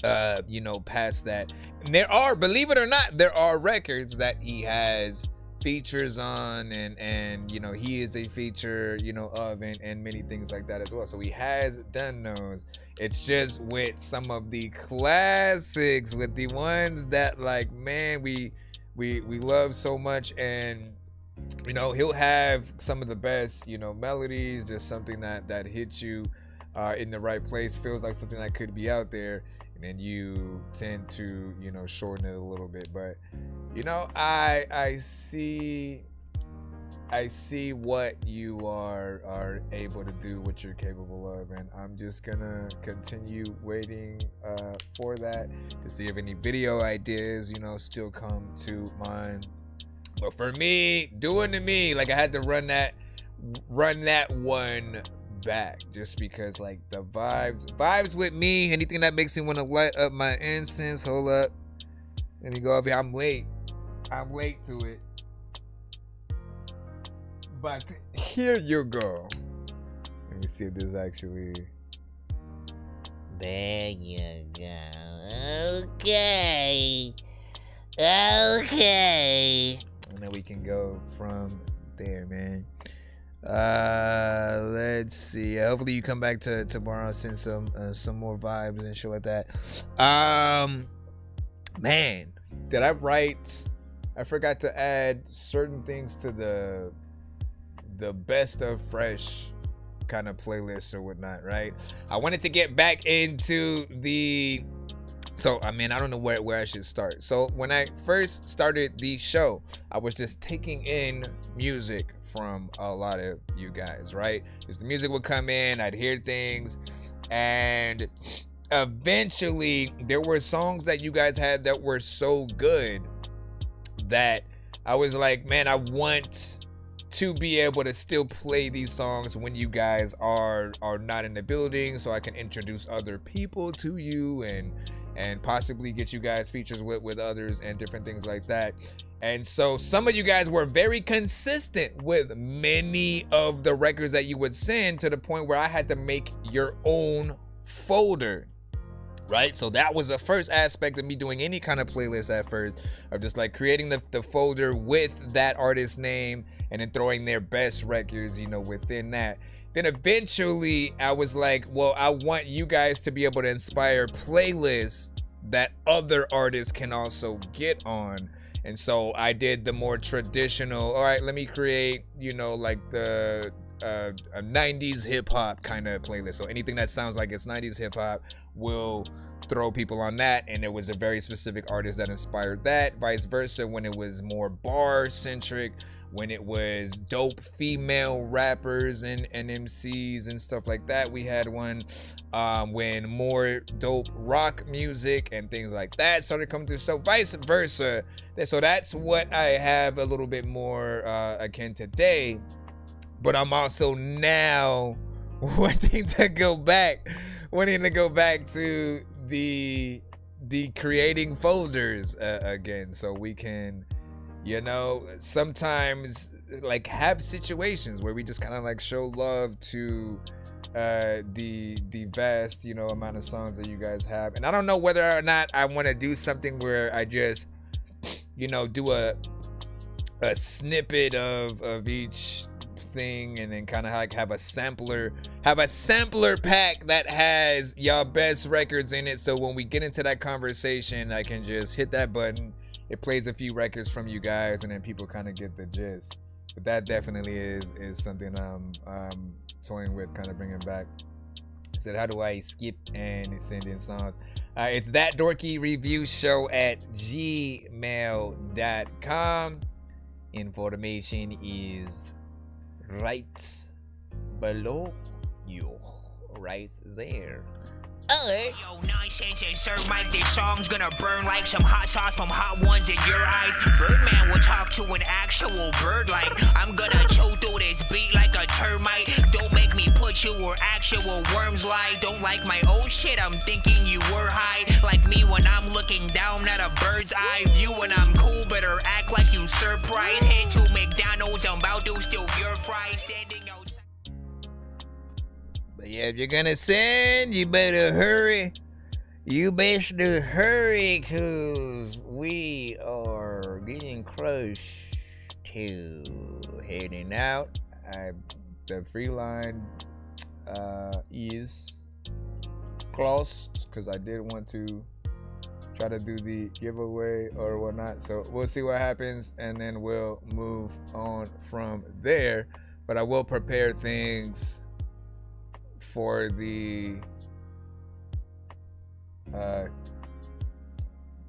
past that. And there are, believe it or not, there are records that he has features on, and he is a feature of, and many things like that as well. So he has done those. It's just with some of the classics, with the ones that like, man, we love so much, and he'll have some of the best melodies, just something that hits you in the right place, feels like something that could be out there, and then you tend to shorten it a little bit. But I see what you are able to do, what you're capable of, and I'm just gonna continue waiting for that to see if any video ideas still come to mind. But for me, doing to me, like I had to run that one back, just because like the vibes with me, anything that makes me want to light up my incense. Hold up, let me go over here. I'm late to it, but here you go. Let me see if this actually. There you go. Okay. And then we can go from there, man. Let's see. Hopefully you come back to tomorrow, send some more vibes and shit like that. Man, did I write? I forgot to add certain things to the best of Fresh kind of playlist or whatnot, right? I wanted to get back into the. So, I don't know where I should start. So, when I first started the show, I was just taking in music from a lot of you guys, right? Because the music would come in, I'd hear things, and eventually there were songs that you guys had that were so good that I was like, man, I want to be able to still play these songs when you guys are not in the building, so I can introduce other people to you and possibly get you guys features with others and different things like that. And so some of you guys were very consistent with many of the records that you would send, to the point where I had to make your own folder, right? So that was the first aspect of me doing any kind of playlist at first, of just like creating the folder with that artist's name and then throwing their best records, within that. Then eventually I was like, well, I want you guys to be able to inspire playlists that other artists can also get on. And so I did the more traditional, all right, let me create, like the a 90s hip hop kind of playlist. So anything that sounds like it's 90s hip hop, will throw people on that. And there was a very specific artist that inspired that. Vice versa, when it was more bar centric, when it was dope female rappers and MCs and stuff like that, we had one. When more dope rock music and things like that started coming through, so vice versa. So that's what I have a little bit more akin today. But I'm also now wanting to go back to the creating folders again, so we can, sometimes like have situations where we just kind of like show love to the vast amount of songs that you guys have. And I don't know whether or not I want to do something where I just do a snippet of each thing, and then kind of like have a sampler pack that has y'all best records in it, so when we get into that conversation, I can just hit that button, it plays a few records from you guys, and then people kind of get the gist. But that definitely is something I'm toying with, kind of bringing back. I said, how do I skip and send in songs? It's ThatDorkyReviewShow at gmail.com. Information is right below you, right there. Yo, nonsense and sir Mike, this song's gonna burn like some hot sauce from hot ones in your eyes. Birdman will talk to an actual bird like I'm gonna choke through this beat like a termite. Don't make me put you where actual worms lie. Don't like my old shit, I'm thinking you were high. Like me when I'm looking down at a bird's eye view. When I'm cool, better act like you surprised. Head to McDonald's, I'm about to steal your fries. Standing outside. But yeah, if you're gonna send, you better hurry. You best to hurry, cause we are getting close to heading out. The free line is closed, cause I did want to try to do the giveaway or whatnot. So we'll see what happens, and then we'll move on from there. But I will prepare things for the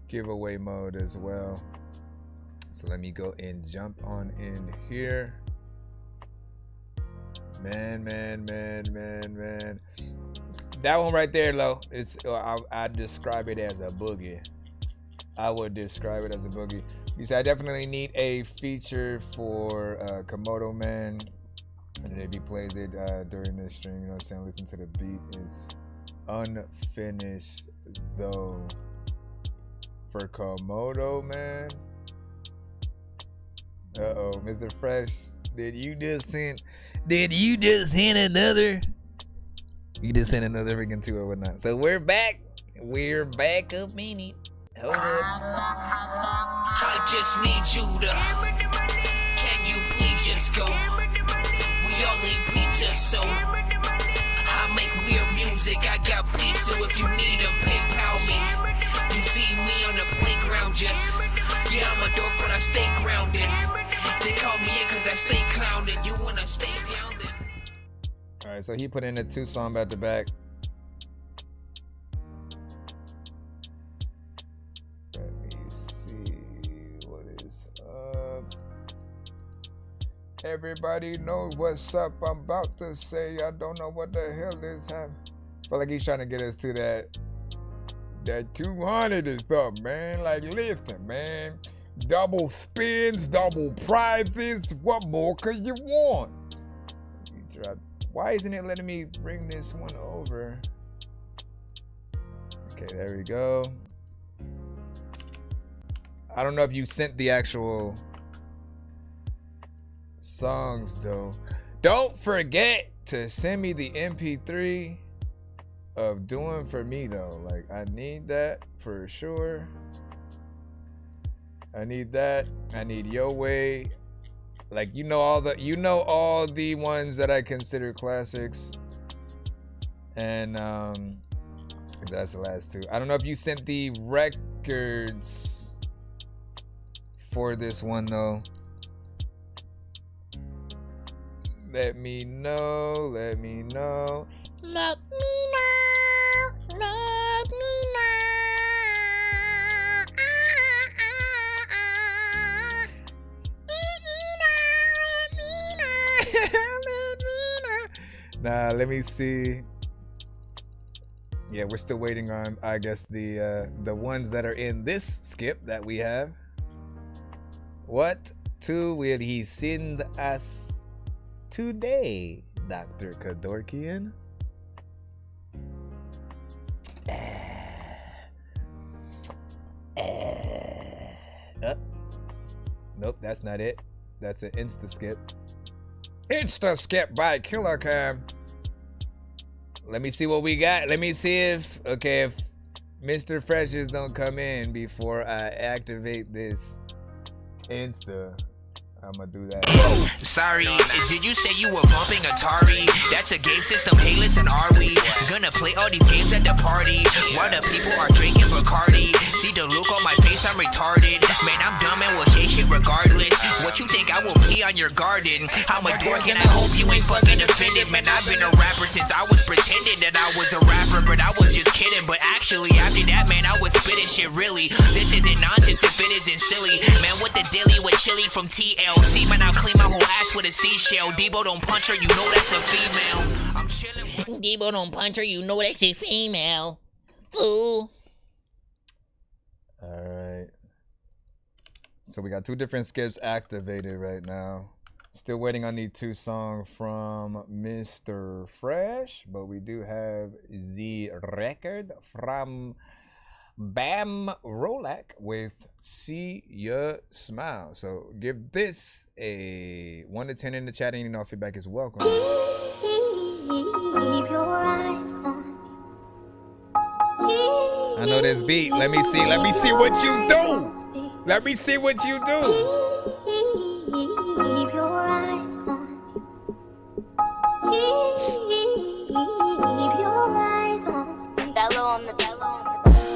giveaway mode as well. So let me go and jump on in here. Man. That one right there, Lo, it's I describe it as a boogie. I would describe it as a boogie. You see, I definitely need a feature for Komodo Man. And if he plays it during this stream, you know what I'm saying? Listen to the beat. It's unfinished though. For Komodo Man. Uh-oh, Mr. Fresh. Did you just send another? You just sent another freaking 2 or whatnot. So we're back. We're back a minute. Hold up. I just need you to. Can you please just go? We all eat pizza, so I make weird music. I got pizza if you need them, PayPal me. You see me on the playground, just yeah, I'm a dork, but I stay grounded. They call me in cause I stay clowning. You wanna stay down then? Alright, so he put in a 2 song back to back. Let me see what is up. Everybody knows what's up. I'm about to say I don't know what the hell is happening. Feel like he's trying to get us to that 200 and stuff, man. Like, listen, man. Double spins, double prizes. What more could you want? Why isn't it letting me bring this one over? Okay, there we go. I don't know if you sent the actual songs though. Don't forget to send me the MP3 of Doing For Me though. Like, I need that for sure. I need that. I need Your Way. Like, you know all the ones that I consider classics. And that's the last 2. I don't know if you sent the records for this one though. Let me know. Let me know. Let me know. Let me know. Nah, let me see. Yeah, we're still waiting on, I guess, the ones that are in this skip that we have. What 2 will he send us today, Dr. Kadorkian? Nope, that's not it. That's an Insta skip. Insta skip by Killer Cam. Let me see what we got. Let me see if Mr. Freshes don't come in before I activate this Insta. I'm gonna do that. Sorry, did you say you were bumping Atari? That's a game system, hey listen, are we gonna play all these games at the party? While the people are drinking Bacardi. See the look on my face, I'm retarded. Man, I'm dumb and will say shit regardless. What What you think I will pee on your garden? I'm a dork and I hope you ain't fucking offended. Man, I've been a rapper since I was pretending that I was a rapper, but I was just kidding. But actually, after that, man, I was spitting shit really. This isn't nonsense if it isn't silly. Man, what the dilly with chili from TLC? Man, I'll clean my whole ass with a seashell. Debo don't punch her, you know that's a female. I'm chilling. Debo don't punch her, you know that's a female. Ooh. Alright. So we got 2 different skips activated right now. Still waiting on the 2 song from Mr. Fresh, but we do have the record from Bam Rolak with See Ya Smile. So give this a 1 to 10 in the chat, and you know feedback is welcome. Keep your eyes on I know this beat. Let me see what you do. Let me see what you do. Keep your eyes on Keep your eyes on Bellow on the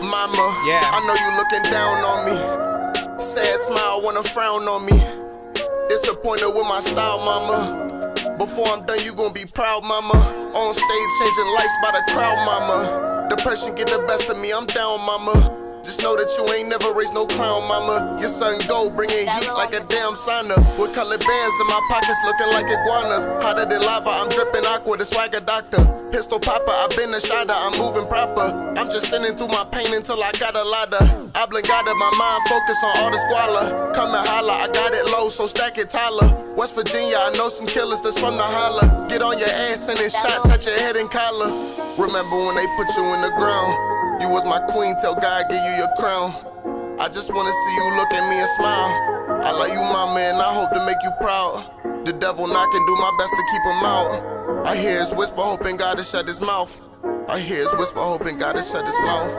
Mama, yeah. I know you looking down on me. Sad smile when a frown on me. Disappointed with my style, mama. Before I'm done, you gon' be proud, mama. On stage, changing lives by the crowd, mama. Depression get the best of me, I'm down, mama. Just know that you ain't never raised no clown, mama. Your son go, bringing heat like a damn sauna. With colored bands in my pockets looking like iguanas. Hotter than lava, I'm dripping aqua, the swagger doctor. Pistol popper, I've been a shotter, I'm moving proper. I'm just sending through my pain until I got a ladder. Oblongata, my mind focus on all the squalor. Come and holla, I got it low, so stack it taller. West Virginia, I know some killers that's from the holler. Get on your ass, sending shots at your head and collar. Remember when they put you in the ground? You was my queen, tell God give you your crown. I just wanna see you look at me and smile. I love you, mama, and I hope to make you proud. The devil knocking, do my best to keep him out. I hear his whisper, hoping God to shut his mouth. I hear his whisper, hoping God to shut his mouth.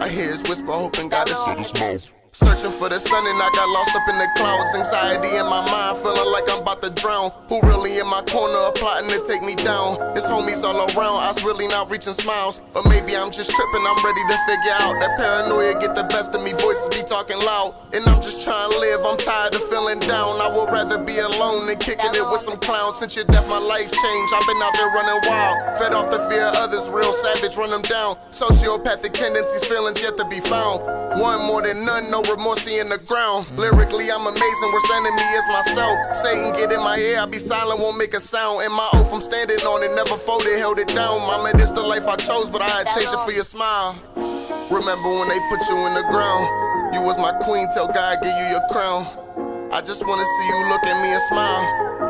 I hear his whisper, hoping God to shut his mouth. Searching for the sun and I got lost up in the clouds. Anxiety in my mind, feeling like I'm about to drown. Who really in my corner, plotting to take me down? It's homies all around, I was really not reaching smiles. Or maybe I'm just tripping, I'm ready to figure out. That paranoia get the best of me, voices be talking loud. And I'm just trying to live, I'm tired of feeling down. I would rather be alone than kicking it with some clowns. Since your death, my life changed, I've been out there running wild. Fed off the fear of others, real savage, run them down. Sociopathic tendencies, feelings yet to be found. One more than none, no remorse in the ground. Lyrically, I'm amazing, worst enemy is myself. Satan get in my ear, I be silent, won't make a sound. And my oath, I'm standing on it, never folded, held it down. Mama, this the life I chose, but I had changed it for your smile. Remember when they put you in the ground? You was my queen, tell God give you your crown. I just wanna see you look at me and smile.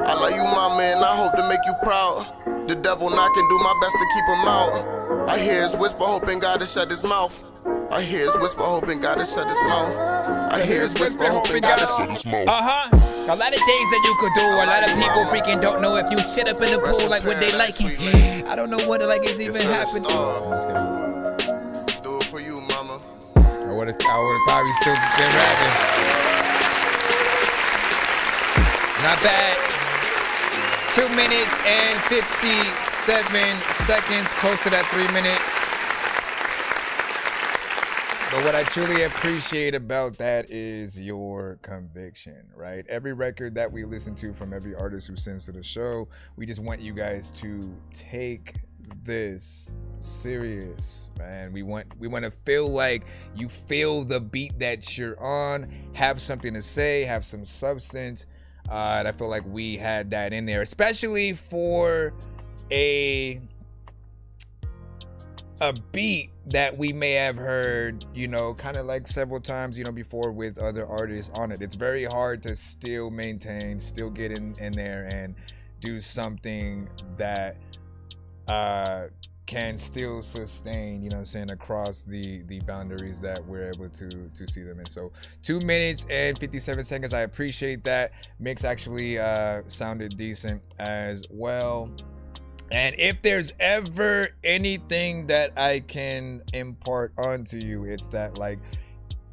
I love you, mama, and I hope to make you proud. The devil knocking, do my best to keep him out. I hear his whisper, hoping God to shut his mouth. I hear his whisper, hoping God to shut his mouth. I hear his whisper, hoping God to shut his mouth. A lot of things that you could do. A lot of people freaking don't know if you sit up in the pool, like would they like it? I don't know what like is even happening. Do it for you, mama. I would have probably still been rapping. Not bad. 2 minutes and 57 seconds, close to that 3 minute. But what I truly appreciate about that is your conviction, right? Every record that we listen to from every artist who sends to the show, we just want you guys to take this serious, man. We want to feel like you feel the beat that you're on, have something to say, have some substance. And I feel like we had that in there, especially for a beat that we may have heard, you know, kind of like several times, you know, before with other artists on it. It's very hard to still maintain, still get in there and do something that can still sustain, you know what I'm saying, across the boundaries that we're able to see them in. So 2 minutes and 57 seconds. I appreciate that. Mix actually sounded decent as well. And if there's ever anything that I can impart onto you, it's that, like,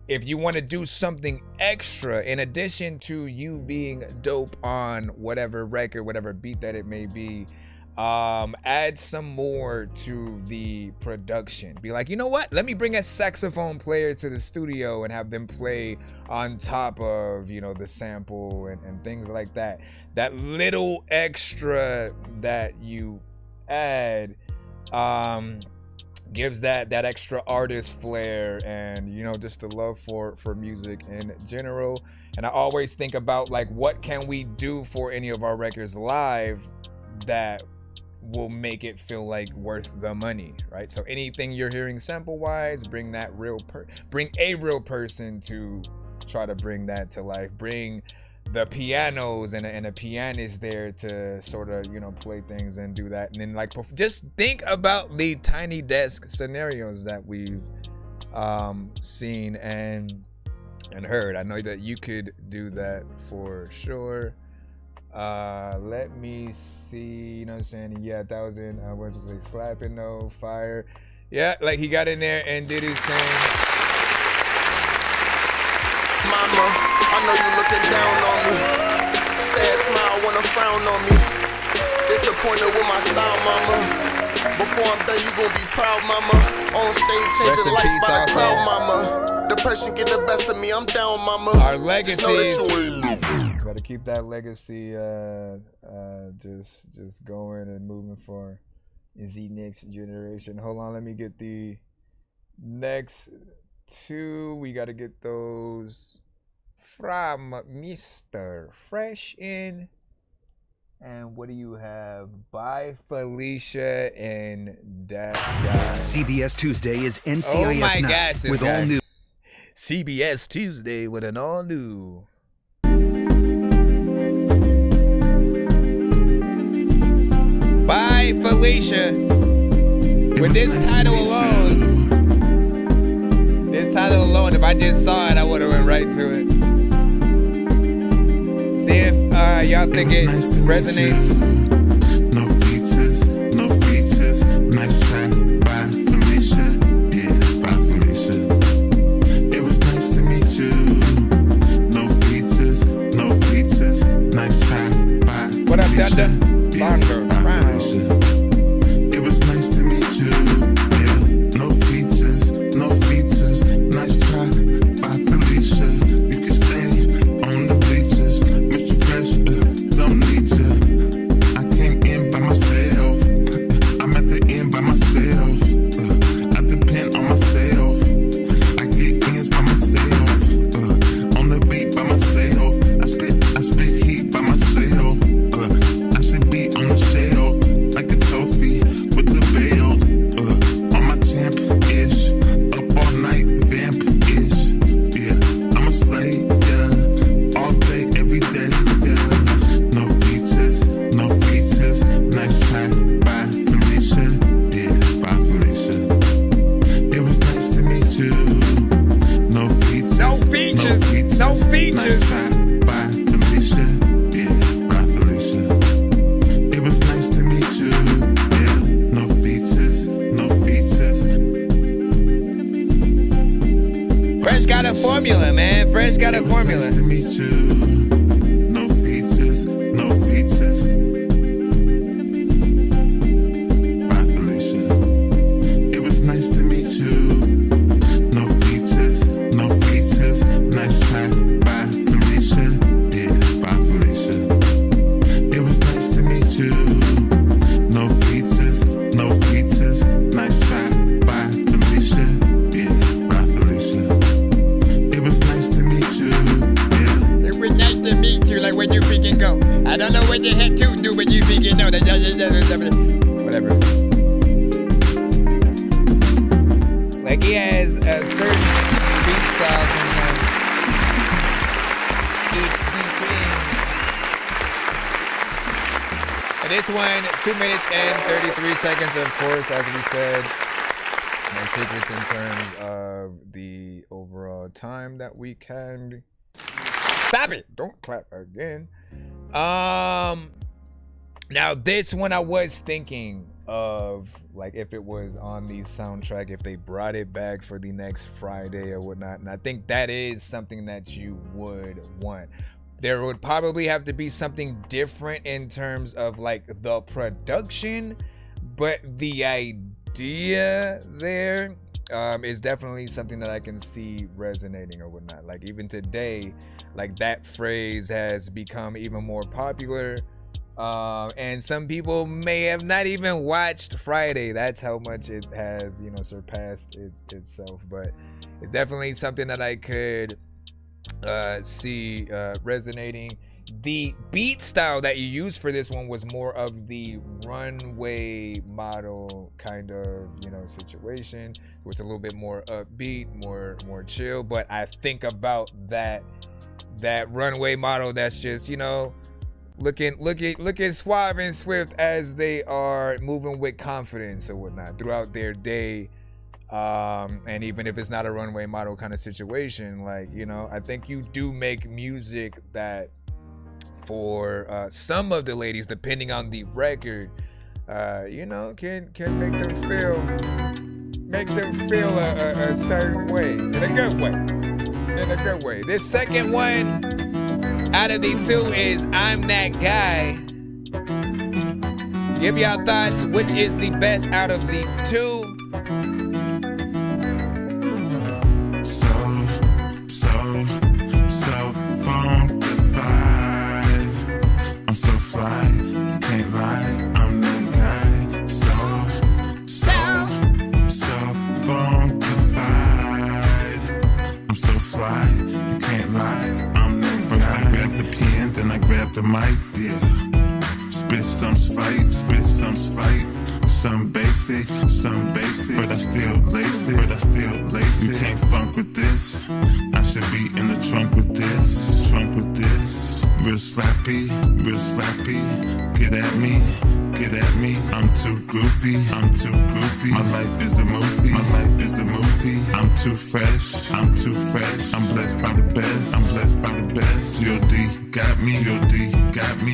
if you want to do something extra in addition to you being dope on whatever record, whatever beat that it may be, add some more to the production. Be like, you know what? Let me bring a saxophone player to the studio and have them play on top of, you know, the sample and things like that. That little extra that you add gives that extra artist flair and, you know, just the love for music in general. And I always think about, like, what can we do for any of our records live that will make it feel like worth the money, right? So anything you're hearing sample wise, bring a real person to try to bring that to life. Bring the pianos and a pianist there to sort of, you know, play things and do that. And then, like, just think about the tiny desk scenarios that we've seen and heard. I know that you could do that for sure. Let me see, you know what I'm saying? Yeah, 1,000, what was it, slapping, no fire. Yeah, like he got in there and did his thing. Mama, I know you looking down on me. Sad smile wanna frown on me. Disappointed with my style, mama. Before I'm done, you gon' be proud, mama. On stage, changing lights by the crowd, mama. Depression get the best of me, I'm down, mama. Our legacy. Gotta keep that legacy just going and moving for the next generation. Hold on, let me get the next two. We gotta get those from Mr. Fresh In. And what do you have? By Felicia and that guy. CBS Tuesday is NCIS my Night gosh, this with guy. all new. CBS Tuesday with an all new. By Felicia. With this title alone, if I just saw it, I would have went right to it. See if y'all think it resonates. No features, nice track by Felicia, yeah, by Felicia. It was nice to meet you. No features, nice track by Felicia. What up, Dada? Longer, Felicia. It was nice to meet you. Yeah, no features, nice track by Felicia. You can stay on the bleachers, Mr. Fresh, don't need you. I came in by myself. I'm at the end by myself. I depend on myself. I get ends by myself. On the beat by myself. I spit heat by myself. I should be on the shelf like a trophy with the belt. On my champ-ish, up all night, vamp-ish. Yeah, I'm a slave, yeah, all day, every day, yeah. No features, nice track by Felicia, yeah, by Felicia. It was nice to meet you. No features, nice track by Felicia, yeah, by Felicia. It was nice to meet you, yeah, no features. Fresh got a formula, man. Fresh got a formula. Nice to meet you. No features. By Felicia. It was nice to meet you. No features. Nice track by Felicia. Yeah, by Felicia. It was nice to meet you. No features. Nice track by Felicia. Yeah, by Felicia. It was nice to meet you. Yeah. It was nice to meet you, like when you freaking go. I don't know what the heck to do when you freaking know. Whatever. Like he has a certain beat style sometimes. And this one, 2 minutes and 33 seconds, of course, as we said. No secrets in terms of the overall time that we can. Stop it! Don't clap again. Now this one I was thinking of, like, if it was on the soundtrack, if they brought it back for the next Friday or whatnot, and I think that is something that you would want. There would probably have to be something different in terms of like the production, but the idea there is definitely something that I can see resonating or whatnot. Like even today, like that phrase has become even more popular. And some people may have not even watched Friday. That's how much it has, you know, surpassed itself. But it's definitely something that I could see resonating. The beat style that you used for this one was more of the runway model kind of, you know, situation. So it's a little bit more upbeat, more chill. But I think about that runway model that's just, you know, looking suave and swift as they are moving with confidence or whatnot throughout their day. And even if it's not a runway model kind of situation, like, you know, I think you do make music that for some of the ladies, depending on the record, you know, can make them feel a certain way, in a good way. This second one out of the two is I'm That Guy. Give y'all thoughts, which is the best out of the two? So funkified. I'm so fly, can't lie, I'm that guy. So funkified. I'm so fly, you can't lie, I'm that guy. First I grab the pen, then I grab the mic, yeah. Spit some slight, some basic, but I still lace it, You can't funk with this, I should be in the trunk with this. Real slappy, get at me, I'm too goofy, my life is a movie, I'm too fresh, I'm blessed by the best, G.O.D. got me,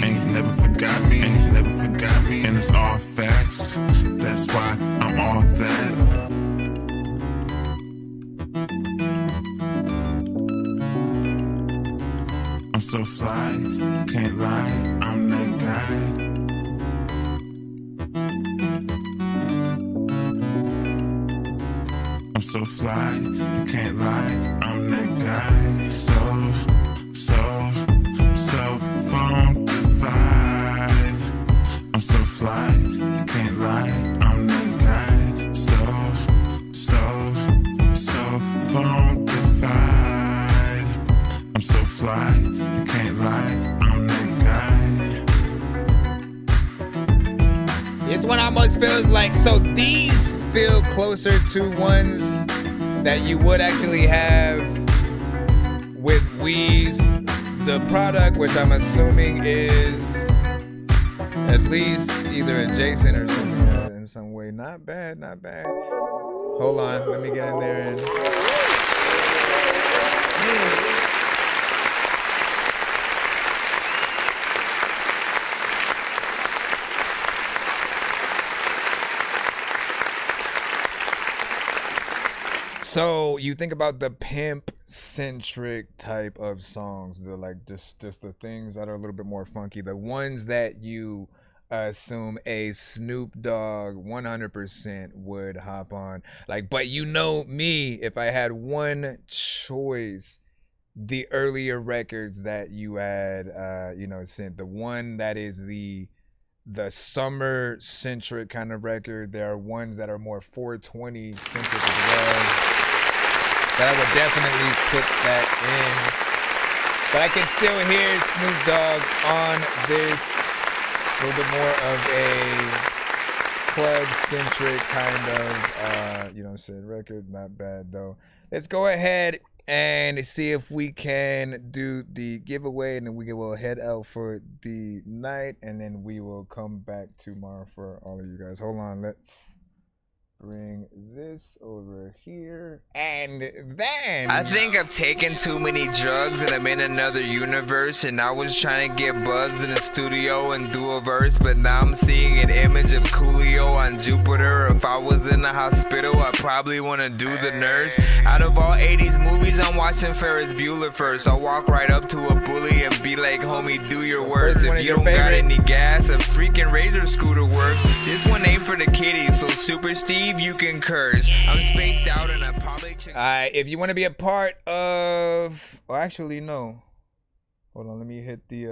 ain't never forgot me, and it's all facts, that's why I'm all that. I'm so fly, can't lie, I'm that guy. I'm so fly, you can't lie, I'm that guy. So funkified. I'm so fly, you can't lie, I'm that guy. So funkified. I'm so fly, you can't lie, I'm that guy. This one almost feels like, so these feel closer to ones that you would actually have with Wheeze, the product, which I'm assuming is at least either adjacent or something in some way. Not bad. Hold on, let me get in there and... So you think about the pimp-centric type of songs, the like just the things that are a little bit more funky, the ones that you assume a Snoop Dogg 100% would hop on. Like, but you know me, if I had one choice, the earlier records that you had, sent, the one that is the summer-centric kind of record. There are ones that are more 420-centric as well. But I would definitely put that in. But I can still hear Snoop Dogg on this. A little bit more of a club-centric kind of, record. Not bad, though. Let's go ahead and see if we can do the giveaway, and then we will head out for the night, and then we will come back tomorrow for all of you guys. Hold on, let's bring this over here, and then I think I've taken too many drugs and I'm in another universe, and I was trying to get buzzed in the studio and do a verse, but now I'm seeing an image of Coolio on Jupiter. If I was in the hospital, I probably want to do the nurse. Out of all 80s movies, I'm watching Ferris Bueller first. I'll walk right up to a bully and be like, homie, do your worst. If you don't got any gas, a freaking Razor scooter works. This one ain't for the kiddies, so Super Steve, you can curse. I'm spaced out and I probably. Alright, if you want to be a part of, well, actually no. Hold on, let me hit the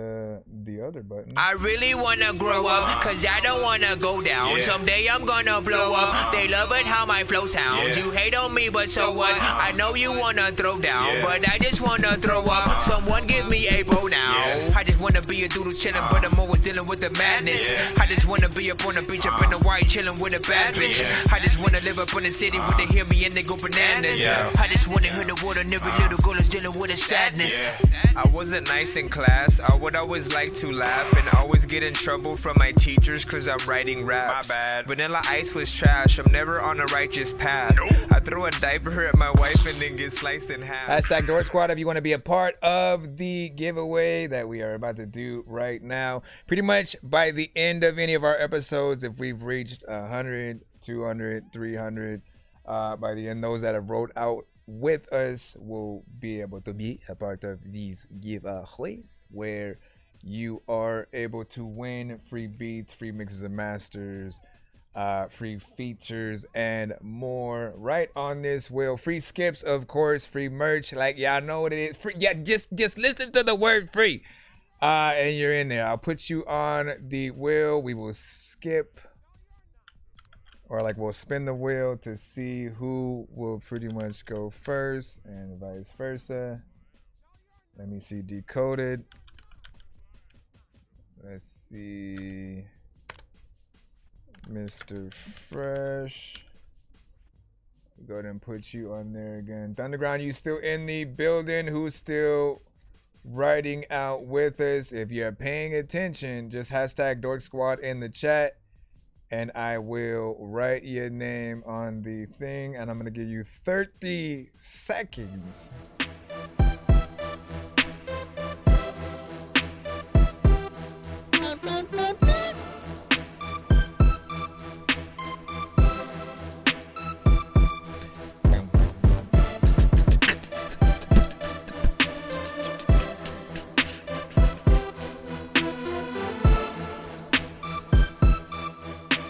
other button. I really wanna grow up, cause I don't wanna go down. Someday I'm gonna blow up. They love it how my flow sounds. You hate on me, but so what? I know you wanna throw down, but I just wanna throw up. Someone give me a bow now. I just wanna be a doodle chillin', but I'm always dealing with the madness. I just wanna be up on the beach, up in the white, chillin' with a bad bitch. I just wanna live up in the city where they hear me and they go bananas. I just wanna hear the word, and every little girl is dealing with a sadness. I wasn't nice in class. I would always like to laugh and always get in trouble from my teachers cause I'm writing raps. My bad. Vanilla Ice was trash. I'm never on a righteous path. I throw a diaper at my wife and then get sliced in half. Hashtag Dork Squad if you want to be a part of the giveaway that we are about to do right now. Pretty much by the end of any of our episodes, if we've reached 100, 200, 300, by the end, those that have wrote out with us will be able to be a part of these giveaways where you are able to win free beats, free mixes and masters, free features, and more right on this wheel. Free skips, of course, free merch, like y'all know what it is. Free, yeah, just listen to the word free, and you're in there. I'll put you on the wheel. We will skip, or like we'll spin the wheel to see who will pretty much go first and vice versa. Let me see. Decoded. Let's see. Mr. Fresh. Go ahead and put you on there again. Thunderground, you still in the building? Who's still writing out with us? If you're paying attention, just hashtag Dork Squad in the chat, and I will write your name on the thing, and I'm gonna give you 30 seconds.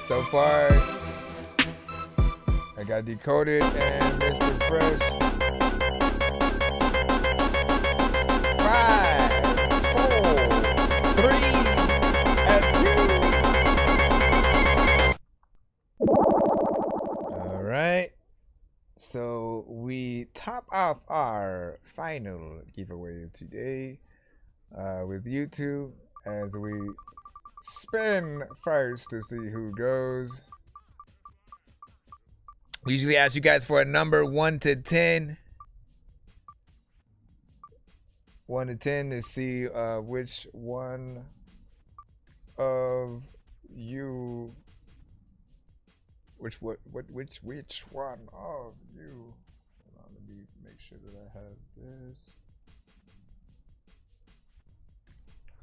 So far, I got Decoded and Mr. Fresh. 5, 4, 3, and 2. All right. So we top off our final giveaway of today with YouTube as we spin first to see who goes. We usually ask you guys for a number 1 to 10. 1 to 10 to see which one of you, which one of you. Hold on, let me make sure that I have this.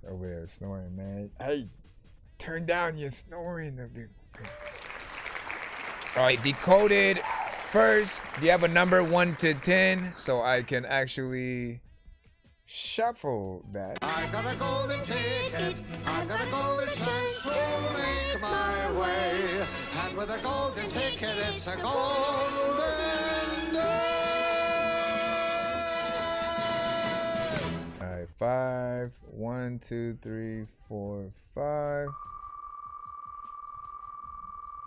Over there snoring, man. Hey, turn down your snoring. All right, Decoded first. Do you have a number 1 to 10 so I can actually shuffle that? I got a golden ticket. I got a golden chance to make my way. And with a golden ticket, it's a golden day. All right, 5. 1, 2, 3, 4, 5.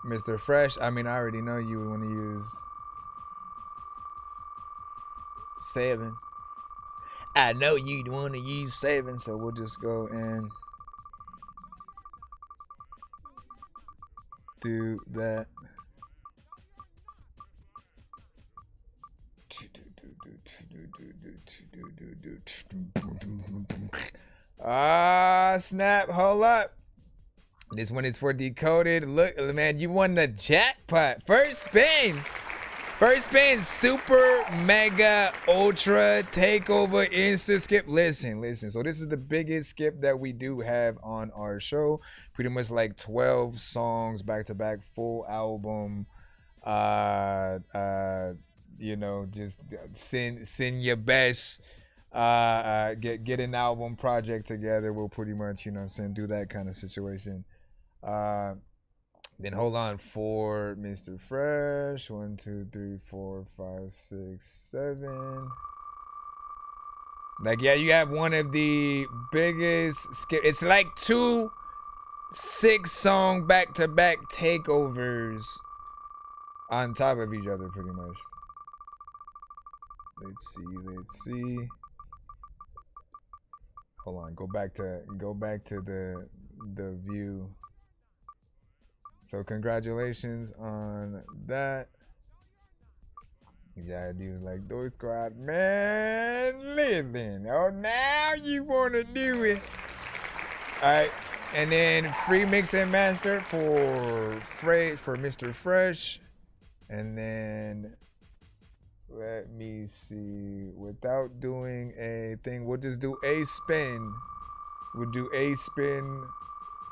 Mr. Fresh, I mean, I already know you would want to use 7. I know you'd want to use 7, so we'll just go and do that. Ah, snap, hold up. This one is for Decoded. Look, man, you won the jackpot. First spin. First spin, super, mega, ultra, takeover, instant skip. Listen. So this is the biggest skip that we do have on our show. Pretty much like 12 songs back to back, full album. You know, just send your best. Get an album project together. We'll pretty much, you know what I'm saying, do that kind of situation. Then hold on for Mr. Fresh. 1, 2, 3, 4, 5, 6, 7. Like, yeah, you have one of the biggest skip. It's like 2 6-song back-to-back takeovers on top of each other, pretty much. Let's see. Hold on, go back to the view. So congratulations on that. Yeah, dude, like Dorky Squad, man, living. Oh, now you wanna do it? All right, and then free mix and master for Mr. Fresh, and then let me see. Without doing a thing, we'll just do a spin. We'll do a spin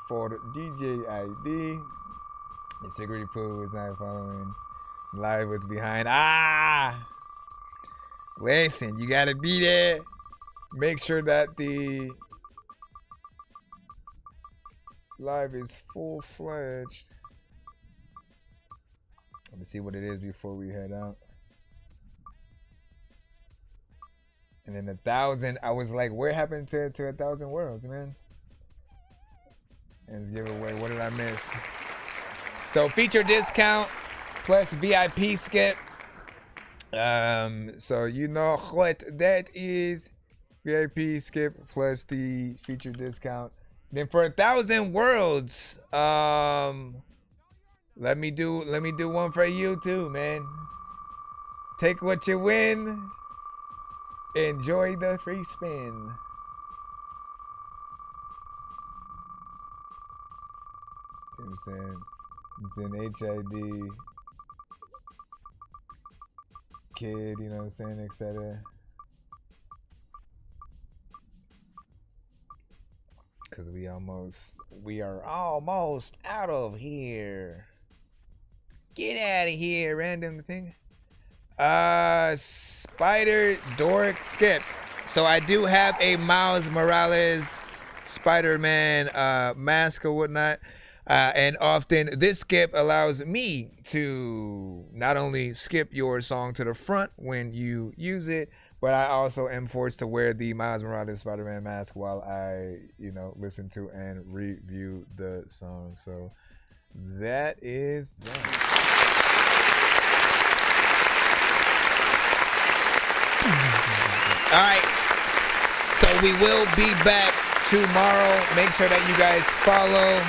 for the DJ ID. The Chicory Poo is not following. Live was behind. Listen, you gotta be there. Make sure that the live is full-fledged. Let's see what it is before we head out. And then 1,000. I was like, where happened to 1,000 worlds, man? And let's give it away. What did I miss? So feature discount plus VIP skip. So you know what that is. VIP skip plus the feature discount. Then for 1,000 worlds, let me do one for you too, man. Take what you win. Enjoy the free spin. You know what I'm saying? It's an HID kid, you know what I'm saying, etc. Cause we are almost out of here. Get out of here, random thing. Spider Dork skip. So I do have a Miles Morales Spider-Man mask or whatnot. And often this skip allows me to not only skip your song to the front when you use it, but I also am forced to wear the Miles Morales Spider-Man mask while I, you know, listen to and review the song. So that is that. All right. So we will be back tomorrow. Make sure that you guys follow.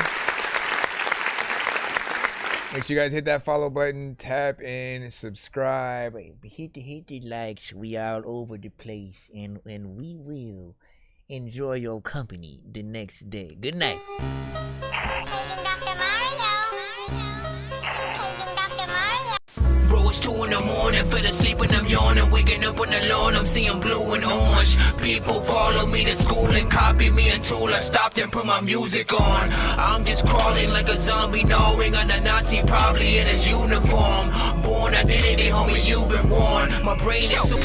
Make sure you guys hit that follow button, tap in, subscribe. Hit the likes. We all over the place, and we will enjoy your company the next day. Good night. Bro, it's 2 in the morning, fell asleep and I'm yawning. Waking up on the lawn, I'm seeing blue and orange. People follow me to school and copy me until I stopped and put my music on. I'm just crawling like a zombie, gnawing on a Nazi, probably in his uniform. Born identity, homie, you've been warned. My brain is so